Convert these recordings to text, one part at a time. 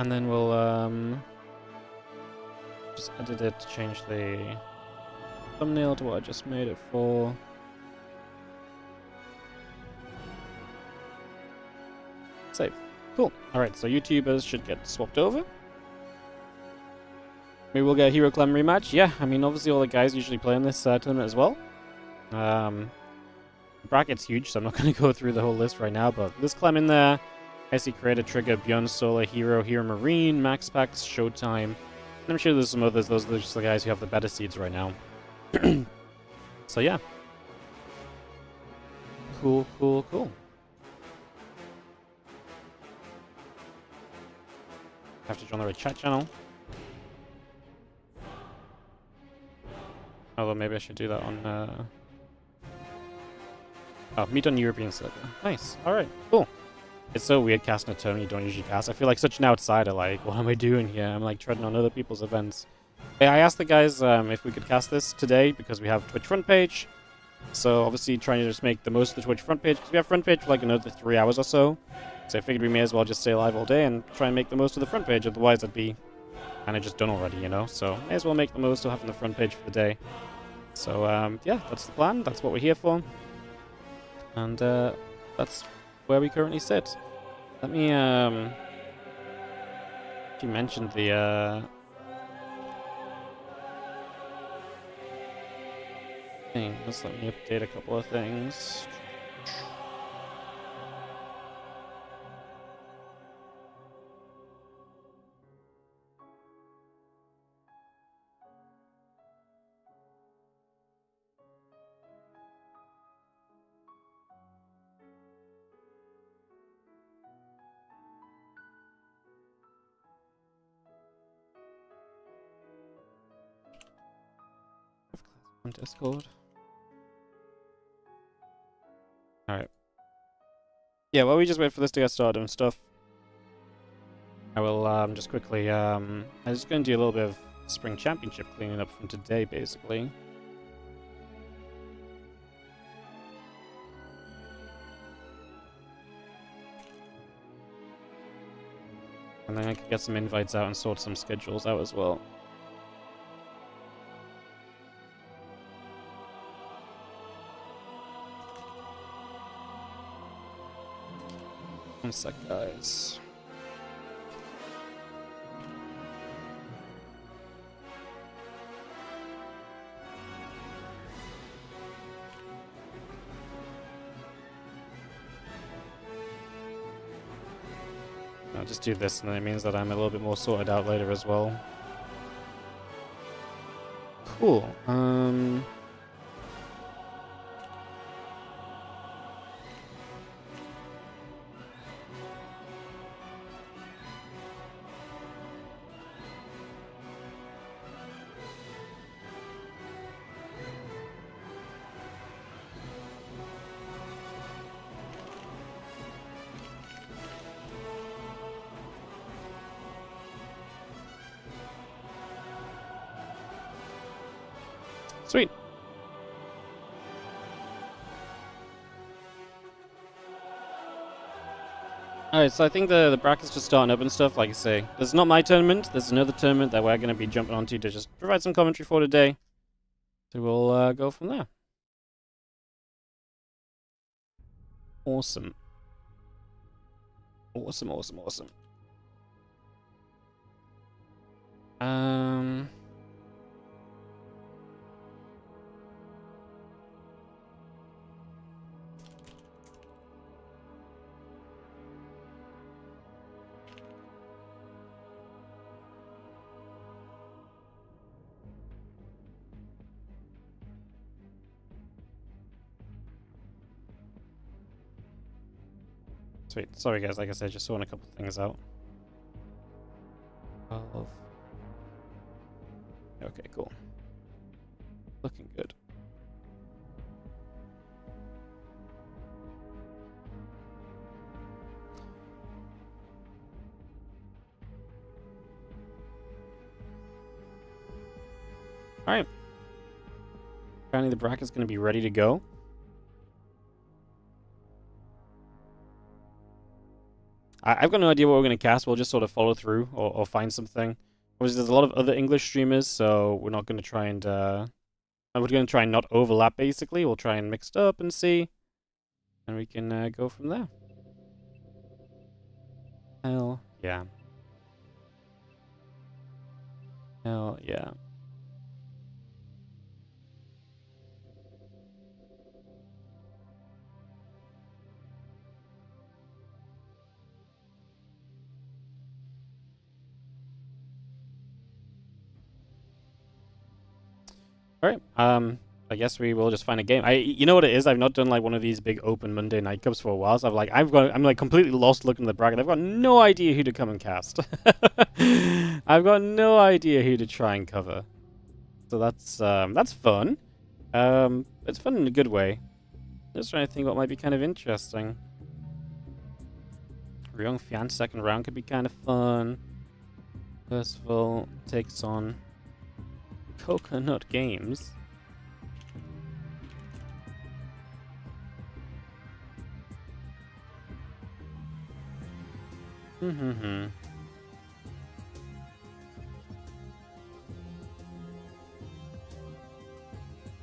And then we'll just edit it to change the thumbnail to what I just made it for. Save. Cool. Alright, so YouTubers should get swapped over. Maybe we'll get a Hero Clem rematch. Yeah, I mean, obviously all the guys usually play in this tournament as well. The bracket's huge, so I'm not going to go through the whole list right now, but there's Clem in there. I see Creator, Trigger, Beyond Solar, Hero, Hero Marine, Max Packs, Showtime. And I'm sure there's some others. Those are just the guys who have the better seeds right now. So yeah. Cool, cool, cool. Have to join the right chat channel. Although maybe I should do that on... Oh, meet on European server. Nice. Alright, cool. It's so weird casting a tournament you don't usually cast. I feel like such an outsider, like, what am I doing here? I'm like treading on other people's events. Hey, I asked the guys if we could cast this today because we have Twitch front page. So obviously trying to just make the most of the Twitch front page because we have front page for like another 3 hours or so. So I figured we may as well just stay live all day and try and make the most of the front page. Otherwise I'd be kind of just done already, you know? So may as well make the most of having the front page for the day. So yeah, that's the plan. That's what we're here for. And that's where we currently sit. Let me you mentioned the thing. Just let me update a couple of things. On Discord. Alright. Yeah, while we just wait for this to get started and stuff, I will just quickly, I'm just going to do a little bit of Spring Championship cleaning up from today, basically. And then I can get some invites out and sort some schedules out as well. One sec, guys. I'll just do this, and then it means that I'm a little bit more sorted out later as well. Cool. Sweet. Alright, so I think the bracket's just starting up and stuff, like I say. This is not my tournament, there's another tournament that we're going to be jumping onto to just provide some commentary for today. So we'll go from there. Awesome. Awesome, awesome, awesome. Sweet. Sorry, guys. Like I said, just sorting a couple things out. 12. Okay, cool. Looking good. Alright. Apparently the bracket's going to be ready to go. I've got no idea what we're going to cast. We'll just sort of follow through or find something. Obviously, there's a lot of other English streamers, so we're not going to try and... we're going to try and not overlap, basically. We'll try and mix it up and see. And we can go from there. Hell yeah. Hell yeah. Alright, I guess we will just find a game. You know what it is? I've not done like one of these big open Monday night cups for a while, so I'm like completely lost looking at the bracket. I've got no idea who to come and cast. I've got no idea who to try and cover. So that's fun. It's fun in a good way. Just trying to think what might be kind of interesting. Ryong Fian second round could be kind of fun. Percival takes on Coconut Games. Mm-hmm.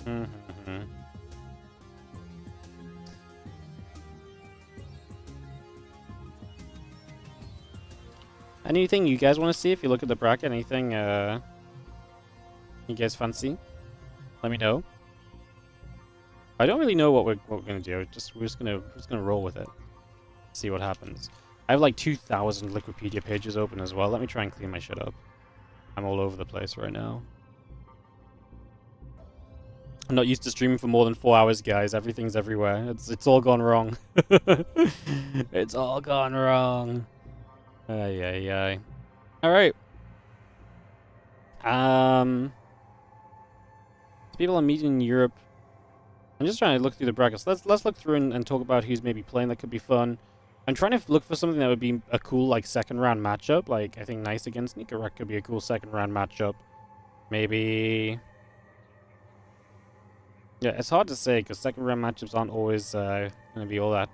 Mm-hmm. Anything you guys want to see if you look at the bracket? Anything you guys fancy? Let me know. I don't really know what we're gonna do. We're just gonna roll with it. See what happens. I have like 2,000 Wikipedia pages open as well. Let me try and clean my shit up. I'm all over the place right now. I'm not used to streaming for more than 4 hours, guys. Everything's everywhere. It's all gone wrong. It's all gone wrong. Ay ay ay. All right. People are meeting in Europe. I'm just trying to look through the brackets. Let's look through and talk about who's maybe playing. That could be fun. I'm trying to look for something that would be a cool like second round matchup. Like I think Nice against Nicorette could be a cool second round matchup. Maybe. Yeah, it's hard to say because second round matchups aren't always going to be all that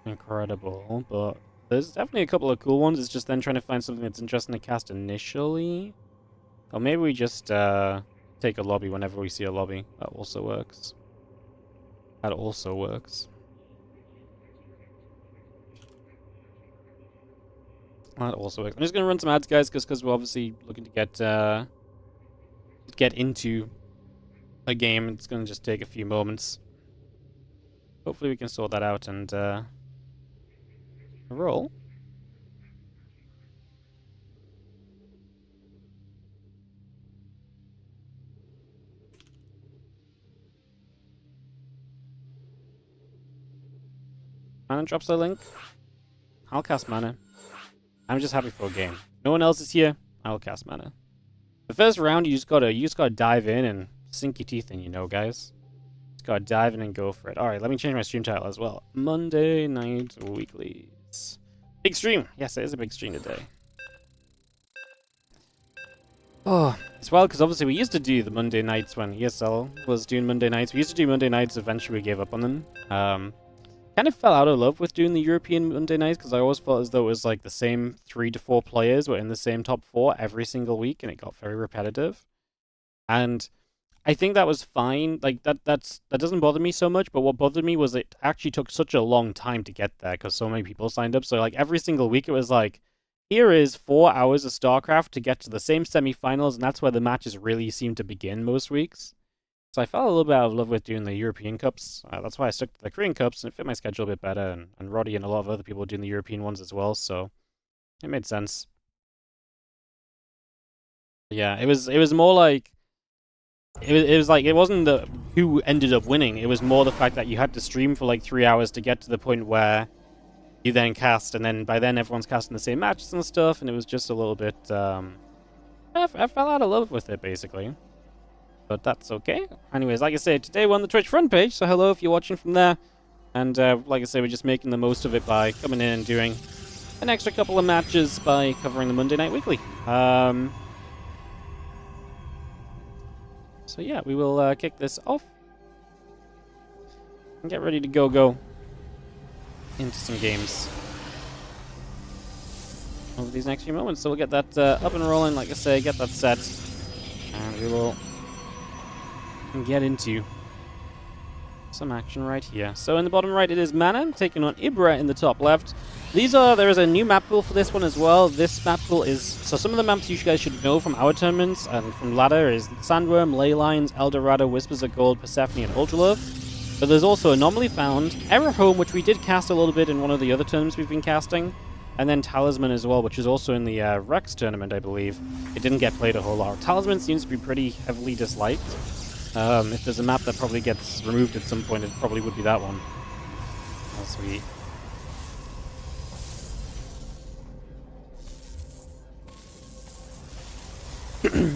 incredible. But there's definitely a couple of cool ones. It's just then trying to find something that's interesting to cast initially. Or maybe we just take a lobby whenever we see a lobby. That also works. That also works. That also works. I'm just gonna run some ads, guys, because we're obviously looking to get into a game. It's gonna just take a few moments. Hopefully we can sort that out and roll. Mana drops a link. I'll cast mana. I'm just happy for a game. No one else is here. I'll cast mana. The first round, you just gotta dive in and sink your teeth in, you know, guys. Just gotta dive in and go for it. All right, let me change my stream title as well. Monday Night Weeklies. Big stream. Yes, it is a big stream today. Oh, it's wild because obviously we used to do the Monday nights when ESL was doing Monday nights. We used to do Monday nights. Eventually, we gave up on them. Kind of fell out of love with doing the European Monday nights because I always felt as though it was like the same 3 to 4 players were in the same top 4 every single week, and it got very repetitive. And I think that was fine. Like that doesn't bother me so much. But what bothered me was it actually took such a long time to get there because so many people signed up. So like every single week, it was like, here is 4 hours of StarCraft to get to the same semifinals, and that's where the matches really seem to begin most weeks. So I fell a little bit out of love with doing the European Cups. That's why I stuck to the Korean Cups, and it fit my schedule a bit better. And Roddy and a lot of other people were doing the European ones as well, so it made sense. Yeah, it was more like it was like it wasn't the who ended up winning. It was more the fact that you had to stream for like 3 hours to get to the point where you then cast, and then by then everyone's casting the same matches and stuff, and it was just a little bit. I fell out of love with it basically. But that's okay. Anyways, like I said, today we're on the Twitch front page, so hello if you're watching from there. And like I say, we're just making the most of it by coming in and doing an extra couple of matches by covering the Monday Night Weekly. So yeah, we will kick this off. And get ready to go into some games. over these next few moments. So we'll get that up and rolling, like I say, get that set, and we will get into some action right here. So in the bottom right, it is Mana taking on Ibra in the top left. There is a new map pool for this one as well. This map pool is, so some of the maps you guys should know from our tournaments and from ladder is Sandworm, Ley Lines, Eldorado, Whispers of Gold, Persephone, and Ultralove. But there's also Anomaly Found, Error Home, which we did cast a little bit in one of the other tournaments we've been casting, and then Talisman as well, which is also in the Rex tournament, I believe. It didn't get played a whole lot. Talisman seems to be pretty heavily disliked. If there's a map that probably gets removed at some point, it probably would be that one. As we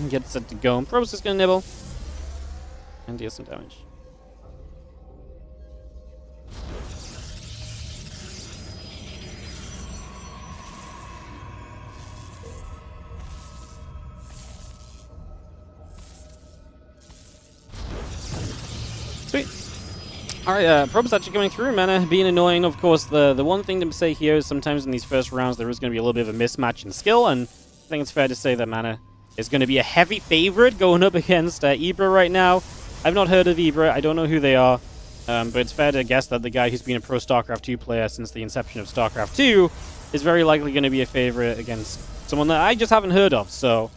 get set to go. Probe's just gonna nibble and deal some damage. Sweet. Alright, Probe's actually coming through. Mana being annoying, of course. The one thing to say here is sometimes in these first rounds there is going to be a little bit of a mismatch in skill, and I think it's fair to say that Mana is going to be a heavy favorite going up against Ibra right now. I've not heard of Ibra. I don't know who they are, but it's fair to guess that the guy who's been a pro StarCraft 2 player since the inception of StarCraft 2 is very likely going to be a favorite against someone that I just haven't heard of, so...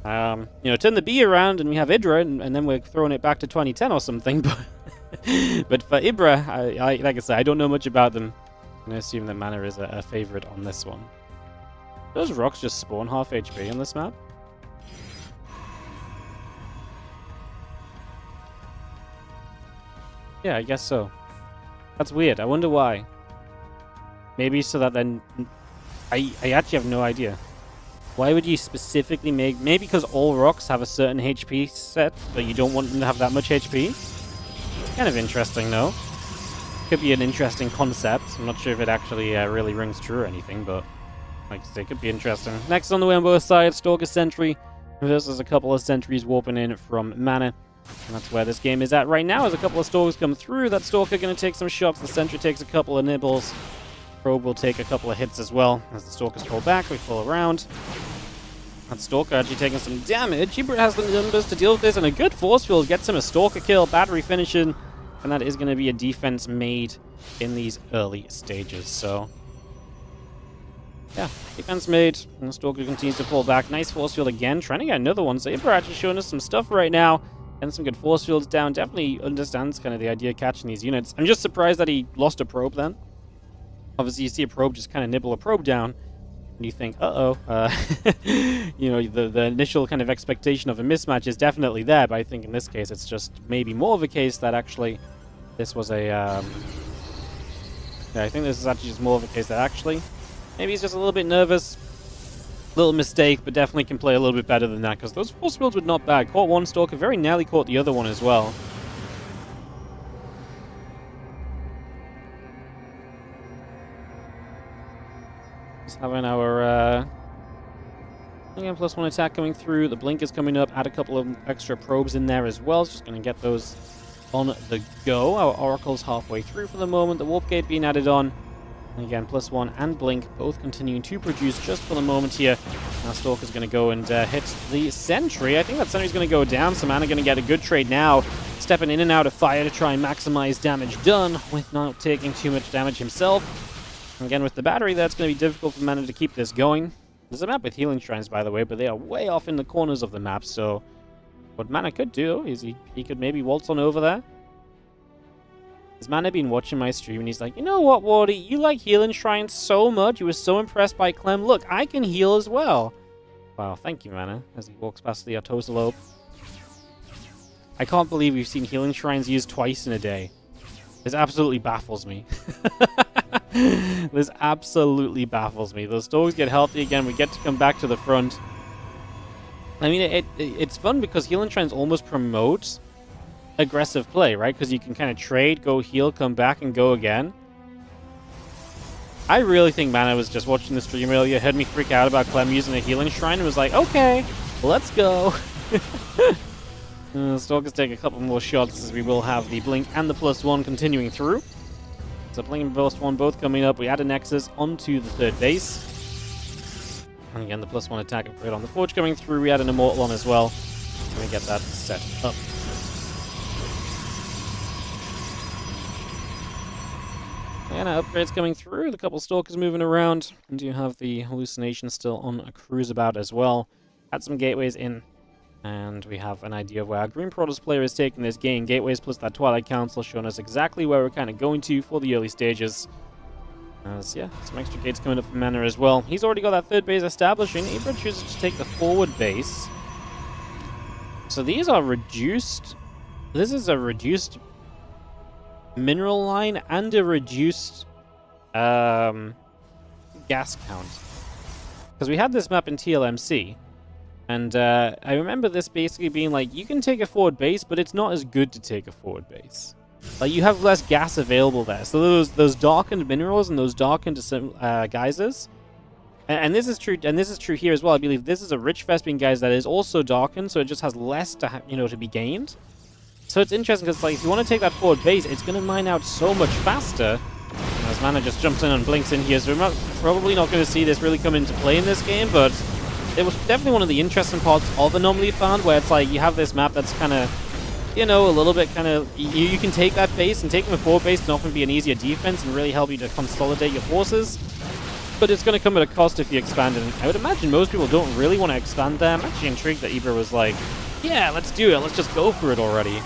turn the B around and we have Ibra, and then we're throwing it back to 2010 or something. But for Ibra, like I said, I don't know much about them. I'm going to assume that Mana is a favorite on this one. Those rocks just spawn half HP on this map? Yeah, I guess so. That's weird. I wonder why. Maybe so that then... I actually have no idea. Why would you specifically make... Maybe because all rocks have a certain HP set, but you don't want them to have that much HP? It's kind of interesting, though. Could be an interesting concept. I'm not sure if it actually really rings true or anything, but... like I say, it could be interesting. Next on the way on both sides, Stalker Sentry versus a couple of Sentries warping in from Mana. And that's where this game is at right now, as a couple of Stalkers come through. That Stalker going to take some shots. The Sentry takes a couple of nibbles. Probe will take a couple of hits as well. As the Stalkers pull back, we pull around. That Stalker actually taking some damage. Ibra has the numbers to deal with this, and a good force field gets him a Stalker kill, battery finishing, and that is going to be a defense made in these early stages. So, yeah, defense made, and the Stalker continues to pull back. Nice force field again, trying to get another one. So Ibra actually showing us some stuff right now, and some good force fields down. Definitely understands kind of the idea of catching these units. I'm just surprised that he lost a probe then. Obviously, you see a probe just kind of nibble a probe down, and you think, uh-oh. The initial kind of expectation of a mismatch is definitely there, but I think in this case it's just maybe more of a case that actually this was a... yeah, I think this is actually just more of a case that actually maybe he's just a little bit nervous. Little mistake, but definitely can play a little bit better than that, because those force fields were not bad. Caught one Stalker, very nearly caught the other one as well. Having our again, +1 attack coming through. The blink is coming up. Add a couple of extra probes in there as well. Just going to get those on the go. Our Oracle's halfway through for the moment. The Warp Gate being added on. And again, +1 and blink both continuing to produce just for the moment here. Now Stalker's going to go and hit the Sentry. I think that Sentry's going to go down. So Mana going to get a good trade now. Stepping in and out of fire to try and maximize damage done with not taking too much damage himself. Again, with the battery, that's going to be difficult for Mana to keep this going. There's a map with healing shrines, by the way, but they are way off in the corners of the map, so what Mana could do is he could maybe waltz on over there. Has Mana been watching my stream, and he's like, you know what, Wardy, you like healing shrines so much, you were so impressed by Clem, look, I can heal as well. Wow, thank you, Mana, as he walks past the Artosalope. I can't believe we've seen healing shrines used twice in a day. This absolutely baffles me. This absolutely baffles me. Those Stalkers get healthy again. We get to come back to the front. I mean, it's fun because healing shrines almost promote aggressive play, right? Because you can kind of trade, go heal, come back, and go again. I really think Mana was just watching the stream earlier, heard me freak out about Clem using a healing shrine, and was like, okay, let's go. Stalkers take a couple more shots, as we will have the blink and the +1 continuing through. So blink and +1 both coming up. We add a Nexus onto the third base. And again, the +1 attack upgrade on the Forge coming through. We had an Immortal on as well. Let me get that set up. And upgrades coming through. The couple Stalkers moving around. We do have the Hallucination still on a cruise about as well. Had some Gateways in. And we have an idea of where our Green Protoss player is taking this game. Gateways plus that Twilight Council showing us exactly where we're kind of going to for the early stages. As, yeah, some extra gates coming up from Mana as well. He's already got that third base establishing. Ibra chooses to take the forward base. So these are reduced. This is a reduced mineral line and a reduced gas count. Because we had this map in TLMC. And I remember this basically being like, you can take a forward base, but it's not as good to take a forward base. Like, you have less gas available there. So those darkened minerals and those darkened geysers. And this is true. And this is true here as well. I believe this is a rich Vespian geyser that is also darkened, so it just has less to to be gained. So it's interesting because, like, if you want to take that forward base, it's going to mine out so much faster. And as Mana just jumps in and blinks in here, so we're probably not going to see this really come into play in this game, but it was definitely one of the interesting parts of Anomaly Found, where it's like you have this map that's kind of, a little bit kind of, you can take that base, and taking the forward base can often be an easier defense and really help you to consolidate your forces. But it's going to come at a cost if you expand it. And I would imagine most people don't really want to expand there. I'm actually intrigued that Ibra was like, yeah, let's do it. Let's just go for it already.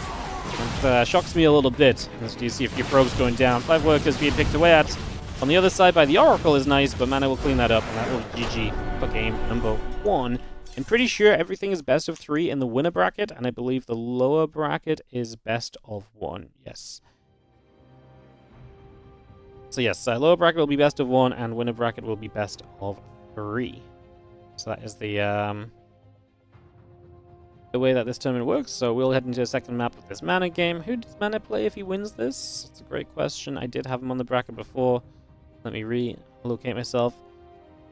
It shocks me a little bit. As you see a few probes going down. 5 workers being picked away at. On the other side by the Oracle is nice, but Mana will clean that up. And that will GG for game number 1. I'm pretty sure everything is best of 3 in the winner bracket. And I believe the lower bracket is best of 1. Yes. So yes, lower bracket will be best of 1, and winner bracket will be best of 3. So that is the way that this tournament works. So we'll head into a second map with this Mana game. Who does Mana play if he wins this? It's a great question. I did have him on the bracket before. Let me relocate myself.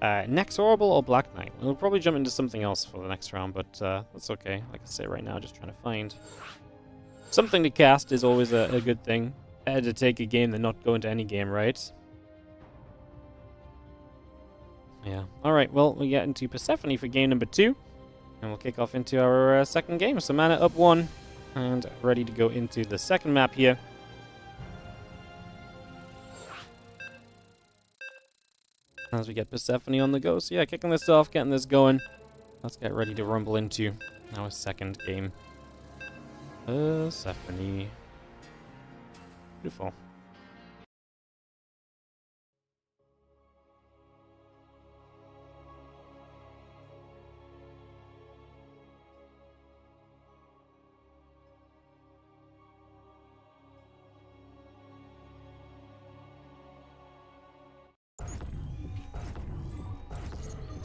Nexorable or Black Knight? We'll probably jump into something else for the next round, but that's okay. Like I say right now, just trying to find something to cast is always a good thing. Better to take a game than not go into any game, right? Yeah. Alright, well, we get into Persephone for game number 2. And we'll kick off into our second game. So Mana up 1. And ready to go into the second map here. As we get Persephone on the go. So yeah, kicking this off, getting this going. Let's get ready to rumble into our second game. Persephone. Beautiful.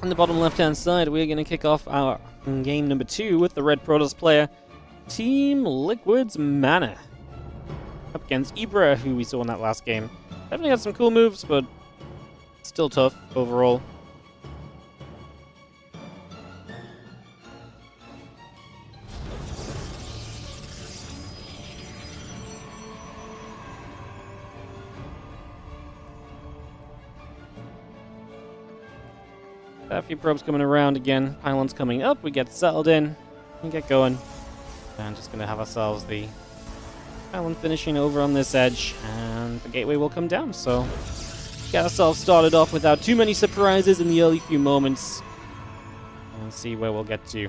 On the bottom left-hand side, we're going to kick off our game number 2 with the Red Protoss player, Team Liquid's Mana. Up against Ibra, who we saw in that last game. Definitely had some cool moves, but still tough overall. A few probes coming around again. Pylons coming up. We get settled in and get going. And just going to have ourselves the pylon finishing over on this edge. And the gateway will come down. So get ourselves started off without too many surprises in the early few moments. And see where we'll get to.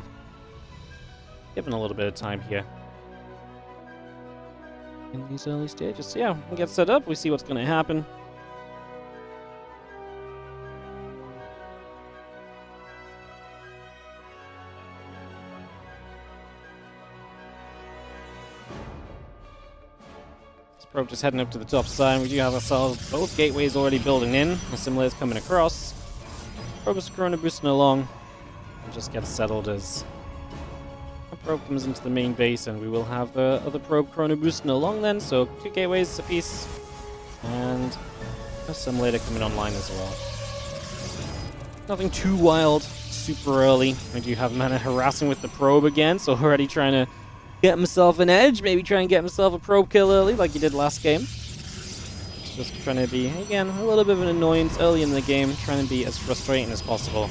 Given a little bit of time here. In these early stages. So yeah, we'll get set up. We see what's going to happen. Probe just heading up to the top side. We do have ourselves both gateways already building in. Assimilators coming across. Probe is Corona boosting along. And just get settled as a probe comes into the main base, and we will have the other probe Corona boosting along then. So 2 gateways apiece. And a simulator coming online as well. Nothing too wild. Super early. We do have Mana harassing with the probe again, so already trying to get himself an edge, maybe try and get himself a probe kill early like he did last game. Just trying to be, again, a little bit of an annoyance early in the game, trying to be as frustrating as possible.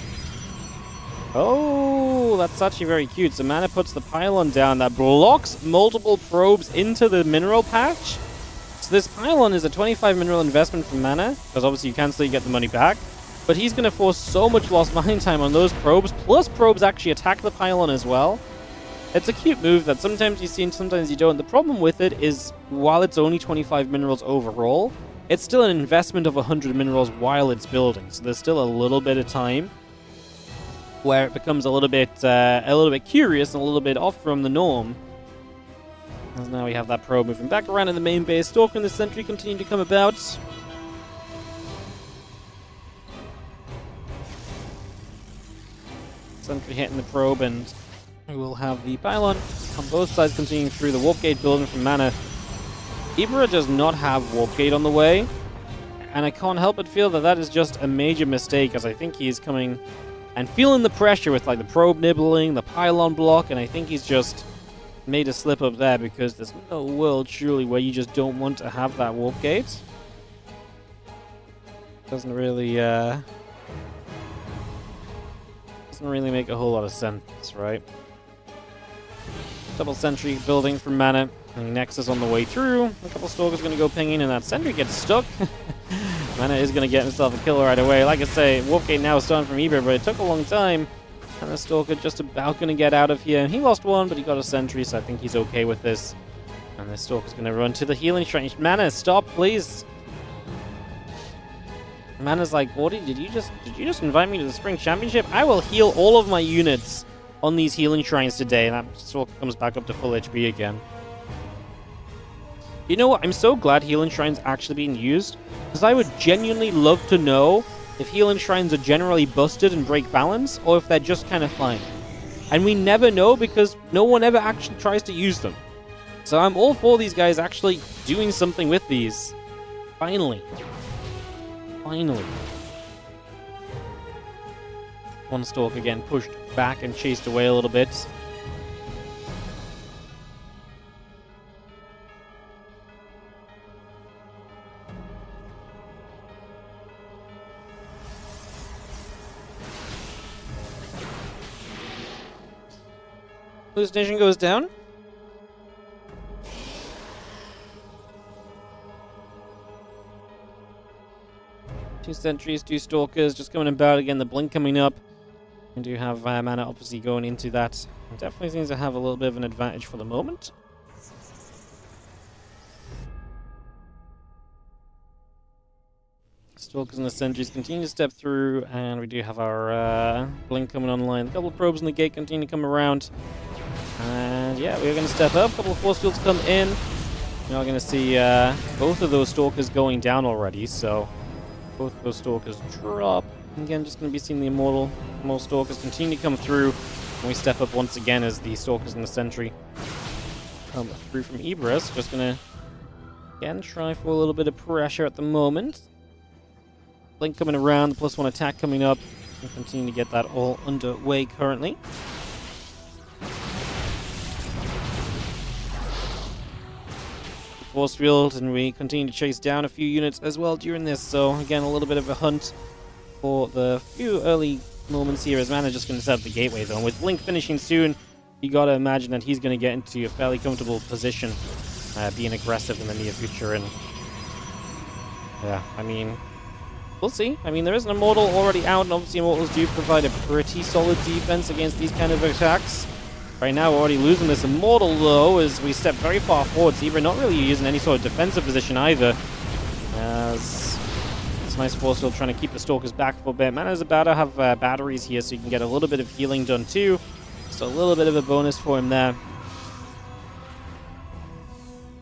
Oh, that's actually very cute. So Mana puts the pylon down that blocks multiple probes into the mineral patch. So this pylon is a 25 mineral investment from Mana, because obviously you can still get the money back. But he's going to force so much lost mine time on those probes, plus probes actually attack the pylon as well. It's a cute move that sometimes you see and sometimes you don't. The problem with it is, while it's only 25 minerals overall, it's still an investment of 100 minerals while it's building. So there's still a little bit of time where it becomes a little bit curious and a little bit off from the norm. As now we have that probe moving back around in the main base. Stalker and the sentry continue to come about. Sentry hitting the probe, and we will have the pylon on both sides continuing through the warp gate building from Mana. Ibra does not have warp gate on the way, and I can't help but feel that that is just a major mistake, as I think he's coming and feeling the pressure with like the probe nibbling, the pylon block, and I think he's just made a slip up there, because there's no world truly where you just don't want to have that warp gate. Doesn't really make a whole lot of sense, right? Double sentry building from Mana. And Nexus on the way through. A couple Stalkers going to go pinging, and that sentry gets stuck. Mana is going to get himself a kill right away. Like I say, Warpgate now is starting from Ibra, but it took a long time. And the Stalker just about going to get out of here. He lost one, but he got a sentry, so I think he's okay with this. And the Stalker's going to run to the healing shrine. Mana, stop, please. Mana's like, Wardy, did you just invite me to the Spring Championship? I will heal all of my units on these healing shrines today. And that Stalker comes back up to full HP again. You know what? I'm so glad healing shrines actually being used, because I would genuinely love to know if healing shrines are generally busted and break balance, or if they're just kind of fine. And we never know, because no one ever actually tries to use them. So I'm all for these guys actually doing something with these. Finally. Finally. One Stalk again pushed back and chased away a little bit. Hallucination goes down. Two sentries, two Stalkers just coming about again. The blink coming up. We do have Mana obviously going into that. It definitely seems to have a little bit of an advantage for the moment. Stalkers and the sentries continue to step through, and we do have our blink coming online. A couple of probes in the gate continue to come around. And yeah, we're going to step up. A couple of force fields come in. Now we're going to see both of those Stalkers going down already, so both of those Stalkers drop. And again, just going to be seeing the Immortal. More Stalkers continue to come through. And we step up once again as the Stalkers and the Sentry come through from Ibra. So just going to, again, try for a little bit of pressure at the moment. Blink coming around, the +1 attack coming up. We'll continue to get that all underway currently. Force field, and we continue to chase down a few units as well during this. So again, a little bit of a hunt for the few early moments here, as Mana just going to set up the gateway though. And with Blink finishing soon, you got to imagine that he's going to get into a fairly comfortable position, being aggressive in the near future. And yeah, I mean, we'll see. I mean, there is an Immortal already out, and obviously Immortals do provide a pretty solid defense against these kind of attacks. Right now, we're already losing this Immortal, though, as we step very far forward. Ibra not really using any sort of defensive position either. As it's nice force field trying to keep the Stalkers back for a bit. Mana's about to have batteries here, so you can get a little bit of healing done too. Just a little bit of a bonus for him there.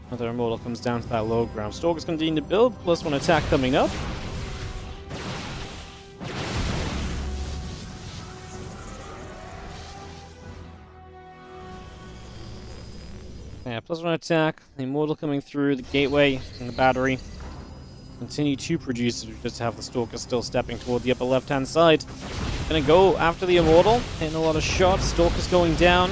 Another Immortal comes down to that low ground. Stalkers continue to build, +1 attack coming up. Yeah, +1 attack, the Immortal coming through, the gateway, and the battery continue to produce. We just have the Stalker still stepping toward the upper left-hand side. Gonna go after the Immortal, hitting a lot of shots. Stalker's going down.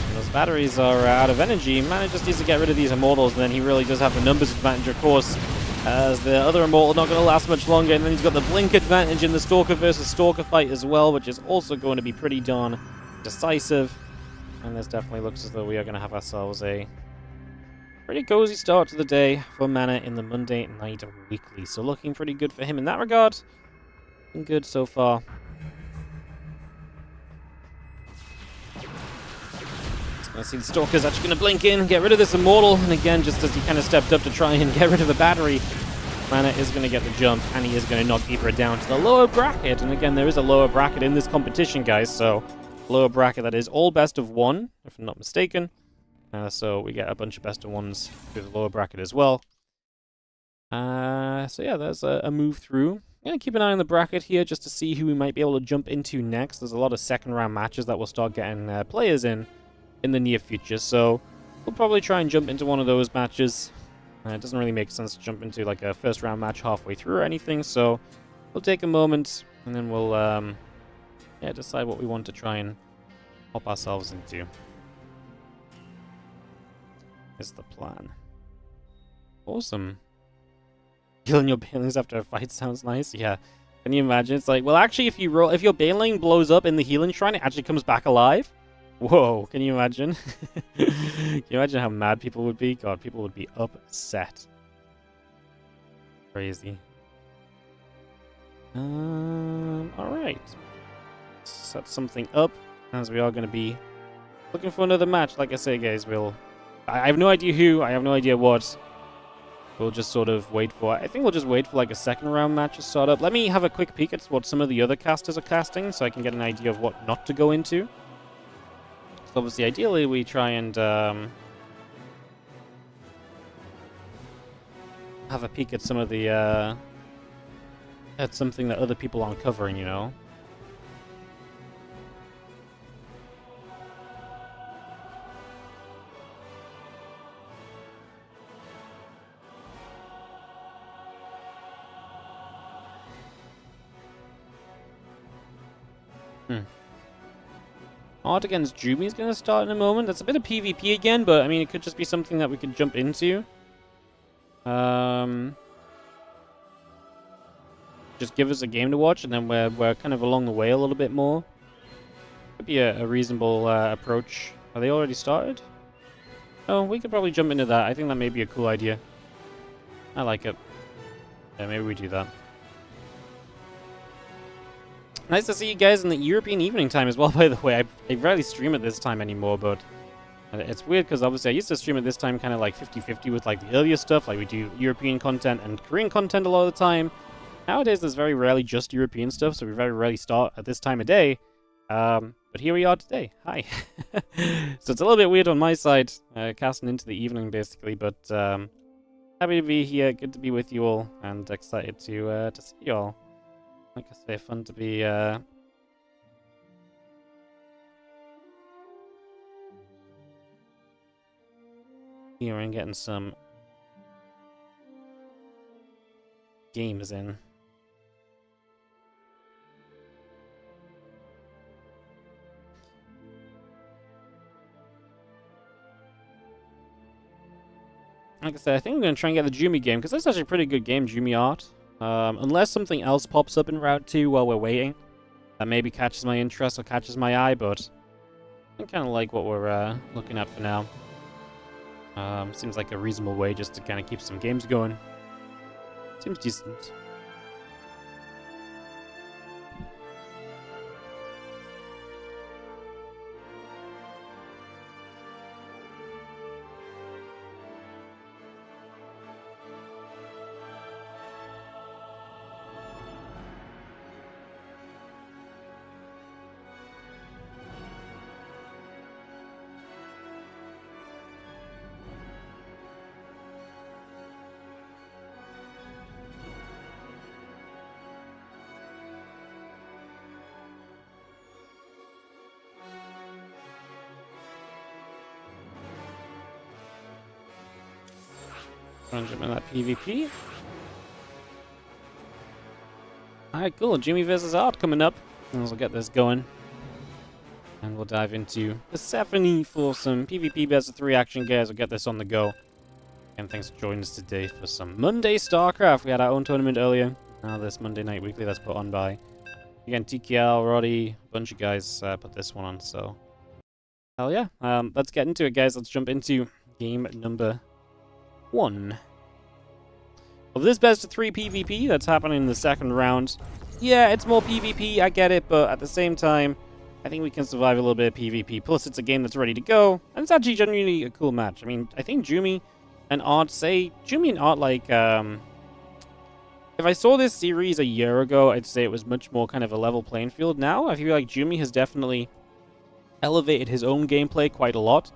And those batteries are out of energy. Mana just needs to get rid of these Immortals, and then he really does have the numbers advantage, of course. as the other Immortal not going to last much longer, and then he's got the Blink advantage in the Stalker versus Stalker fight as well, which is also going to be pretty darn decisive. And this definitely looks as though we are going to have ourselves a pretty cozy start to the day for Mana in the Monday Night Weekly. So looking pretty good for him in that regard. Looking good so far. I see the Stalker's actually going to blink in, get rid of this Immortal, and again, just as he kind of stepped up to try and get rid of the battery, Mana is going to get the jump, and he is going to knock Ibra down to the lower bracket. And again, there is a lower bracket in this competition, guys, so lower bracket that is all best of one, if I'm not mistaken. So we get a bunch of best of ones through the lower bracket as well. So yeah, there's a move through. I'm going to keep an eye on the bracket here just to see who we might be able to jump into next. There's a lot of second round matches that will start getting players in the near future, so we'll probably try and jump into one of those matches. It doesn't really make sense to jump into like a first round match halfway through or anything, so we'll take a moment and then we'll yeah, decide what we want to try and hop ourselves into. Is the plan. Awesome. Killing your Bailings after a fight sounds nice. Yeah. Can you imagine? It's like, well, actually, if your Bailing blows up in the healing shrine, it actually comes back alive. Whoa, can you imagine? Can you imagine how mad people would be? God, people would be upset. Crazy. Alright. Set something up, as we are going to be looking for another match. Like I say, guys, I have no idea who, I have no idea what. We'll just sort of wait for, I think we'll just wait for like a second round match to start up. Let me have a quick peek at what some of the other casters are casting, so I can get an idea of what not to go into. So obviously, ideally, we try and have a peek at some of the at something that other people aren't covering, you know. Art against Jumy is going to start in a moment. That's a bit of PvP again, but I mean, it could just be something that we could jump into. Just give us a game to watch, and then we're kind of along the way a little bit more. Could be a reasonable approach. Are they already started? Oh, we could probably jump into that. I think that may be a cool idea. I like it. Yeah, maybe we do that. Nice to see you guys in the European evening time as well, by the way. I rarely stream at this time anymore, but it's weird because obviously I used to stream at this time kind of like 50-50 with like the earlier stuff. Like we do European content and Korean content a lot of the time. Nowadays there's very rarely just European stuff, so we very rarely start at this time of day. But here we are today. Hi. So it's a little bit weird on my side, casting into the evening basically, but happy to be here, good to be with you all, and excited to see you all. Like I say, fun to be here and getting some games in. Like I said, I think I'm going to try and get the Jumy game, because that's actually a pretty good game, Jumy art. Unless something else pops up in Route 2 while we're waiting, that maybe catches my interest or catches my eye, but I kind of like what we're looking at for now. Seems like a reasonable way just to kind of keep some games going. Seems decent. Jump in that PvP. Alright, cool. Jumy versus Art coming up. And we'll get this going. And we'll dive into Persephone for some PvP best of 3 action, guys. We'll get this on the go. And thanks for joining us today for some Monday StarCraft. We had our own tournament earlier. Now this Monday Night Weekly that's put on by, again, TKL, Roddy, a bunch of guys put this one on, so... Hell yeah. Let's get into it, guys. Let's jump into game number 1 of this best of 3 PvP that's happening in the second round. Yeah, it's more PvP, I get it, but at the same time, I think we can survive a little bit of PvP. Plus, it's a game that's ready to go, and it's actually genuinely a cool match. I mean, I think Jumy and Art like, if I saw this series a year ago, I'd say it was much more kind of a level playing field. Now, I feel like Jumy has definitely elevated his own gameplay quite a lot.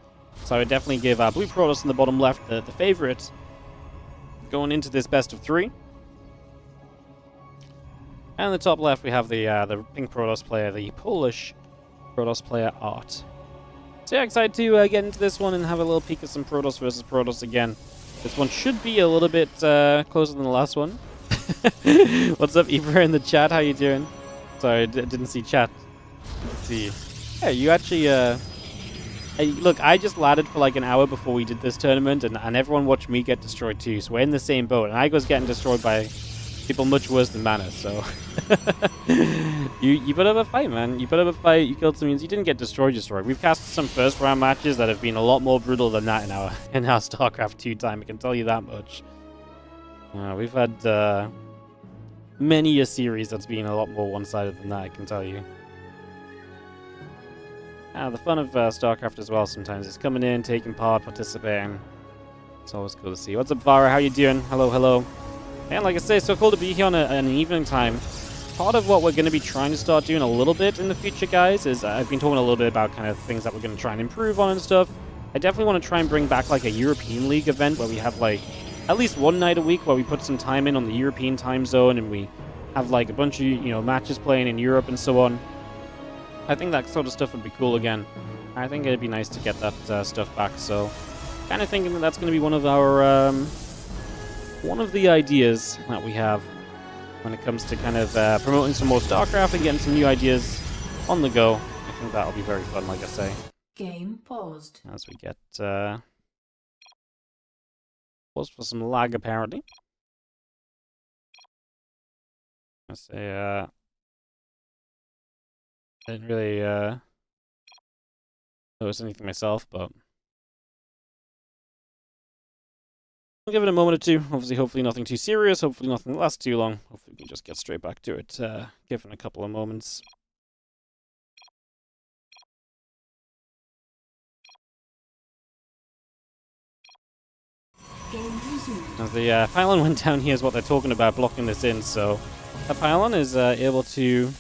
So I would definitely give Blue Protoss in the bottom left the favorite going into this best of 3. And in the top left, we have the pink Protoss player, the Polish Protoss player, Art. So yeah, excited to get into this one and have a little peek at some Protoss versus Protoss again. This one should be a little bit closer than the last one. What's up, Ibra, in the chat? How you doing? Sorry, I didn't see chat. Let's see. Yeah, you actually... look, I just laddered for like an hour before we did this tournament, and everyone watched me get destroyed too, so we're in the same boat, and I was getting destroyed by people much worse than Mana, so... you put up a fight, man. You put up a fight, you killed some minions, you didn't get destroyed. We've cast some first round matches that have been a lot more brutal than that in our StarCraft 2 time, I can tell you that much. We've had many a series that's been a lot more one-sided than that, I can tell you. The fun of StarCraft as well sometimes is coming in, taking part, participating. It's always cool to see. What's up, Vara? How you doing? Hello, hello. And like I say, it's so cool to be here on an evening time. Part of what we're going to be trying to start doing a little bit in the future, guys, is I've been talking a little bit about kind of things that we're going to try and improve on and stuff. I definitely want to try and bring back like a European League event where we have like at least one night a week where we put some time in on the European time zone and we have like a bunch of, matches playing in Europe and so on. I think that sort of stuff would be cool again. I think it'd be nice to get that stuff back, so kind of thinking that that's going to be one of our one of the ideas that we have when it comes to kind of promoting some more StarCraft and getting some new ideas on the go. I think that'll be very fun, like I say. Game paused. As we get paused for some lag, apparently. I say I didn't really notice anything myself, but I'll give it a moment or two. Obviously, hopefully nothing too serious. Hopefully nothing that lasts too long. Hopefully we can just get straight back to it, given a couple of moments. As the pylon went down here is what they're talking about, blocking this in, so the pylon is able to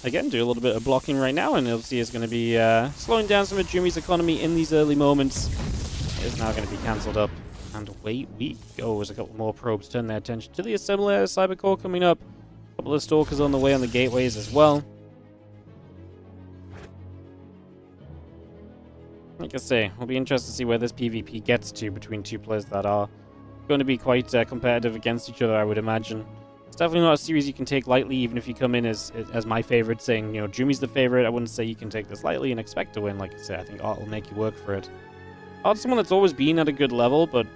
again do a little bit of blocking right now, and obviously is going to be slowing down some of Jumy's economy in these early moments. It is now going to be cancelled up, and away we go as a couple more probes turn their attention to the assembler. Cybercore coming up, a couple of stalkers on the way on the gateways as well. Like I say, we'll be interested to see where this PvP gets to between two players that are going to be quite competitive against each other, I would imagine. It's definitely not a series you can take lightly, even if you come in as my favorite, saying, Jumy's the favorite. I wouldn't say you can take this lightly and expect to win. Like I say, I think Art will make you work for it. Art's someone that's always been at a good level, but,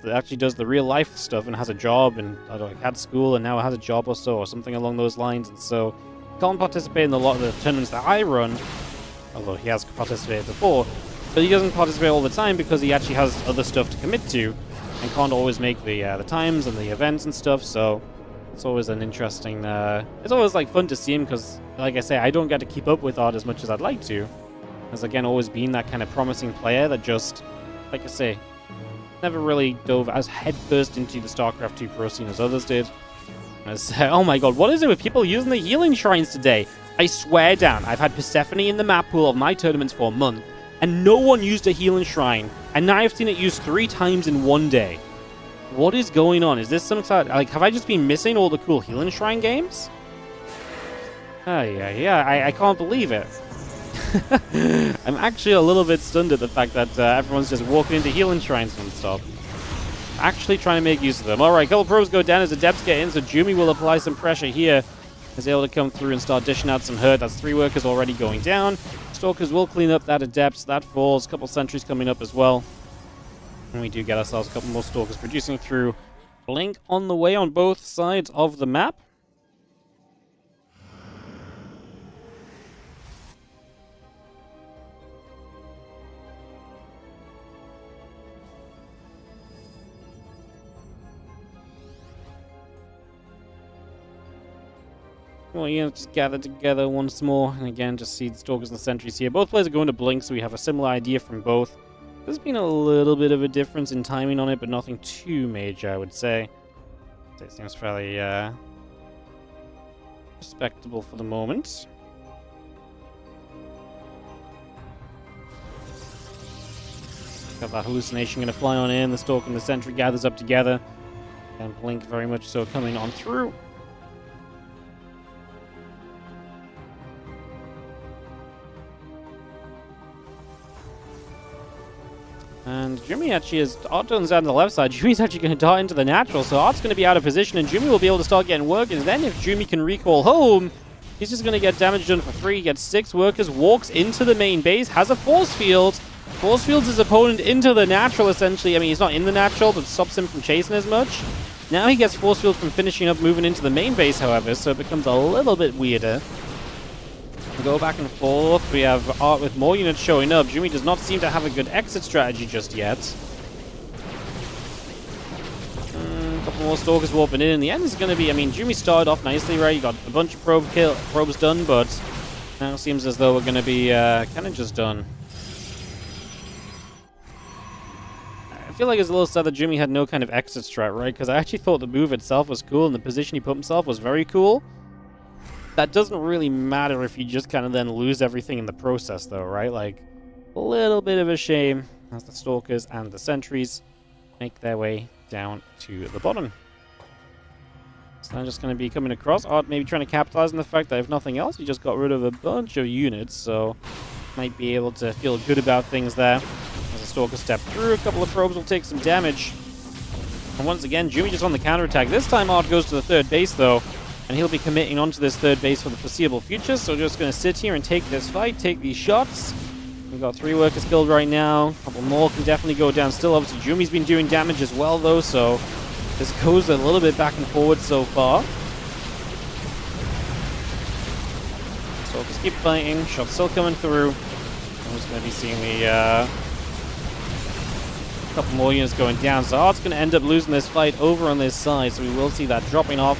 actually does the real life stuff and has a job and, had school and now has a job or so, or something along those lines. And so, can't participate in a lot of the tournaments that I run, although he has participated before, but he doesn't participate all the time because he actually has other stuff to commit to and can't always make the times and the events and stuff, so it's always an interesting, it's always fun to see him because, like I say, I don't get to keep up with Art as much as I'd like to, as again always been that kind of promising player that just, like I say, never really dove as headfirst into the StarCraft 2 pro scene as others did. Oh my god, what is it with people using the healing shrines today? I swear down, I've had Persephone in the map pool of my tournaments for a month, and no one used a healing shrine, and now I've seen it used 3 times in one day. What is going on? Is this some sort of, have I just been missing all the cool healing shrine games? I can't believe it. I'm actually a little bit stunned at the fact that everyone's just walking into healing shrines non-stop. Actually trying to make use of them. Alright, couple probes go down as the depths get in, so Jumy will apply some pressure here. Is able to come through and start dishing out some hurt. That's 3 workers already going down. Stalkers will clean up that Adepts. That falls. A couple sentries coming up as well. And we do get ourselves a couple more Stalkers producing through. Blink on the way on both sides of the map. Well, yeah, just gather together once more, and again, just see the Stalkers and the Sentries here. Both players are going to Blink, so we have a similar idea from both. There's been a little bit of a difference in timing on it, but nothing too major, I would say. It seems fairly respectable for the moment. Got that hallucination going to fly on in. The Stalker and the Sentry gathers up together, and Blink very much so coming on through. And Jumy actually is, Art turns out on the left side, Jumy's actually going to dart into the natural, so Art's going to be out of position, and Jumy will be able to start getting work, and then if Jumy can recall home, he's just going to get damage done for free. He gets 6 workers, walks into the main base, has a force field, force fields his opponent into the natural, essentially. I mean, he's not in the natural, but stops him from chasing as much. Now he gets force field from finishing up, moving into the main base, however, so it becomes a little bit weirder. We go back and forth. We have Art with more units showing up. Jumy does not seem to have a good exit strategy just yet. A couple more Stalkers warping in. In the end, it's going to be, I mean, Jumy started off nicely, right? You got a bunch of probes done, but now it seems as though we're going to be kind of just done. I feel like it's a little sad that Jumy had no kind of exit strat, right? Because I actually thought the move itself was cool, and the position he put himself was very cool. That doesn't really matter if you just kind of then lose everything in the process, though, right? Like, a little bit of a shame as the Stalkers and the Sentries make their way down to the bottom. So I'm just going to be coming across. Art maybe trying to capitalize on the fact that if nothing else, he just got rid of a bunch of units, so might be able to feel good about things there. As the Stalkers step through, a couple of probes will take some damage. And once again, Jumy just on the counterattack. This time Art goes to the third base, though. And he'll be committing onto this third base for the foreseeable future. So just going to sit here and take this fight, take these shots. We've got 3 workers killed right now. A couple more can definitely go down still. Obviously, Jumy's been doing damage as well, though. So this goes a little bit back and forward so far. So just keep fighting. Shots still coming through. I'm just going to be seeing the couple more units going down. So Art's going to end up losing this fight over on this side. So we will see that dropping off.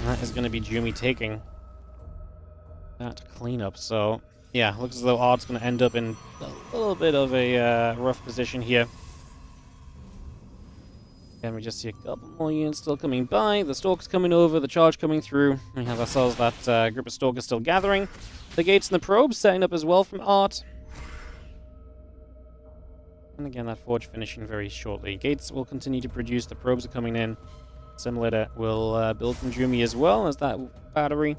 That is going to be Jumy taking that cleanup. So, yeah, looks as though Art's going to end up in a little bit of a rough position here. And we just see a couple more units still coming by. The Stalkers coming over, the charge coming through. We have ourselves that group of Stalkers still gathering. The gates and the probes setting up as well from Art. And again, that forge finishing very shortly. Gates will continue to produce. The probes are coming in. Simulator will build from Jumy as well as that battery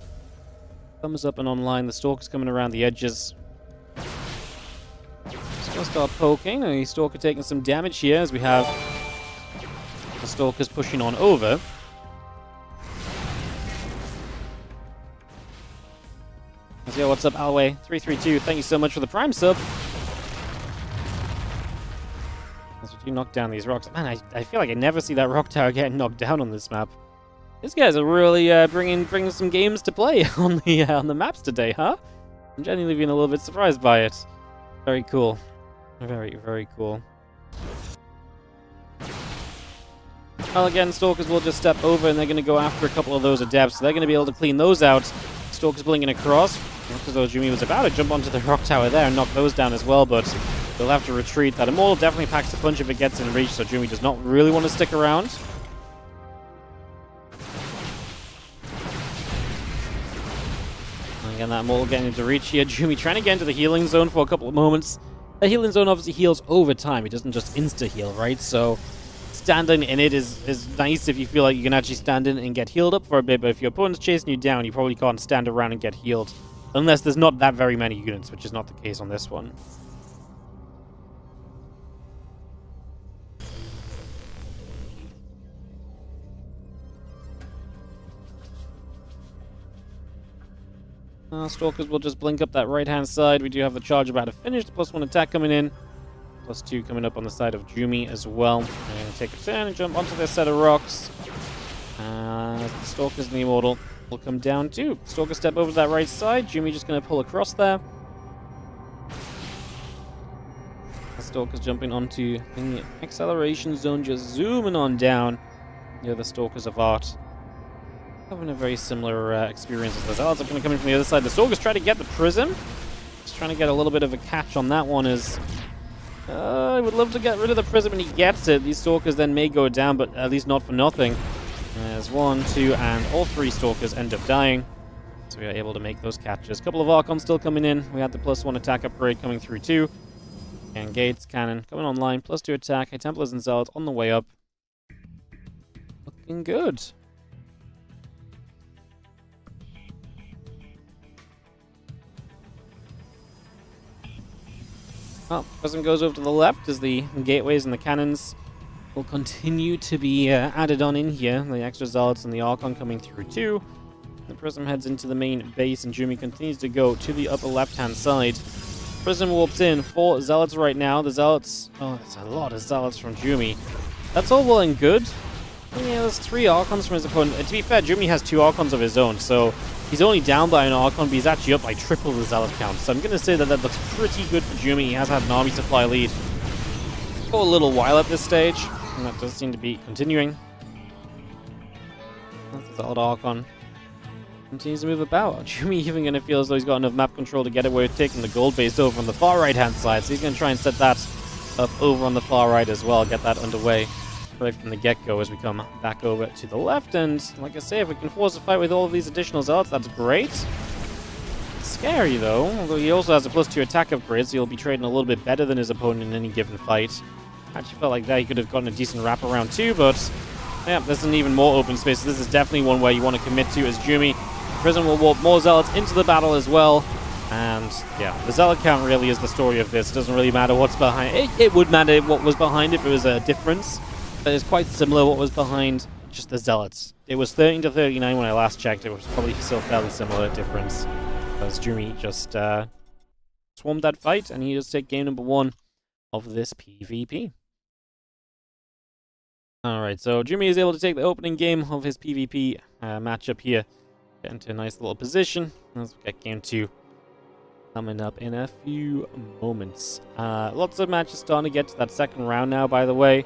comes up and online. The Stalker's coming around the edges. Just gonna start poking. The Stalker taking some damage here as we have the Stalkers pushing on over. Yo, what's up, Alway332? Thank you so much for the Prime sub. As we do knock down these rocks. Man, I feel like I never see that rock tower getting knocked down on this map. These guys are really bringing some games to play on the maps today, huh? I'm genuinely being a little bit surprised by it. Very cool. Very, very cool. Well, again, Stalkers will just step over and they're going to go after a couple of those Adepts. So they're going to be able to clean those out. Stalkers blinking across. Because though Jumy was about to jump onto the rock tower there and knock those down as well, but they'll have to retreat. That Immortal definitely packs a punch if it gets in reach, so Jumy does not really want to stick around. And again, that Immortal getting into reach here. Jumy trying to get into the healing zone for a couple of moments. The healing zone obviously heals over time. It doesn't just insta-heal, right? So standing in it is nice if you feel like you can actually stand in it and get healed up for a bit, but if your opponent's chasing you down, you probably can't stand around and get healed. Unless there's not that very many units, which is not the case on this one. Stalkers will just blink up that right-hand side. We do have the charge about to finish. The +1 attack coming in. +2 coming up on the side of Jumy as well. They're going to take a turn and jump onto their set of rocks. The Stalkers and the Immortal will come down too. Stalker step over to that right side. Jumy just going to pull across there. The Stalker's jumping onto in the acceleration zone, just zooming on down. The other Stalkers of Art having a very similar experience as the Zealots are going to come in from the other side. The Stalkers try to get the Prism. Just trying to get a little bit of a catch on that one as... I would love to get rid of the Prism, and he gets it. These Stalkers then may go down, but at least not for nothing. There's 1, 2, and all 3 Stalkers end up dying. So we are able to make those catches. A couple of Archons still coming in. We had the +1 attack upgrade coming through too. And Gates, Cannon coming online. +2 attack. Templars and Zealots on the way up. Looking good. Well, Prism goes over to the left as the gateways and the cannons will continue to be added on in here. The extra Zealots and the Archon coming through too. The Prism heads into the main base and Jumy continues to go to the upper left-hand side. Prism warps in. 4 Zealots right now. The Zealots... Oh, that's a lot of Zealots from Jumy. That's all well and good. Yeah, there's 3 Archons from his opponent. To be fair, Jumy has 2 Archons of his own, so he's only down by an Archon, but he's actually up by triple the Zealot count. So I'm going to say that that looks pretty good for Jumy. He has had an army supply lead for a little while at this stage, and that does seem to be continuing. That's the Zealot Archon. Continues to move about. Jumy even going to feel as though he's got enough map control to get away with taking the gold base over on the far right-hand side, so he's going to try and set that up over on the far right as well, get that underway right from the get-go as we come back over to the left. And like I say, if we can force a fight with all of these additional Zealots, that's great. It's scary though, although he also has a +2 attack upgrade, so he'll be trading a little bit better than his opponent in any given fight. Actually felt like that he could have gotten a decent wraparound too, but yeah, there's an even more open space. This is definitely one where you want to commit to as Jumy. Prism will warp more Zealots into the battle as well. And yeah, the Zealot count really is the story of this. It doesn't really matter what's behind it. It would matter what was behind if it was a difference. But it's quite similar what was behind just the Zealots. It was 13 to 39 when I last checked. It was probably still fairly similar difference. As Jumy just swarmed that fight, and he just take game number 1 of this PvP. Alright, so Jumy is able to take the opening game of his PvP matchup here. Get into a nice little position as we get game 2 coming up in a few moments. Lots of matches starting to get to that second round now, by the way.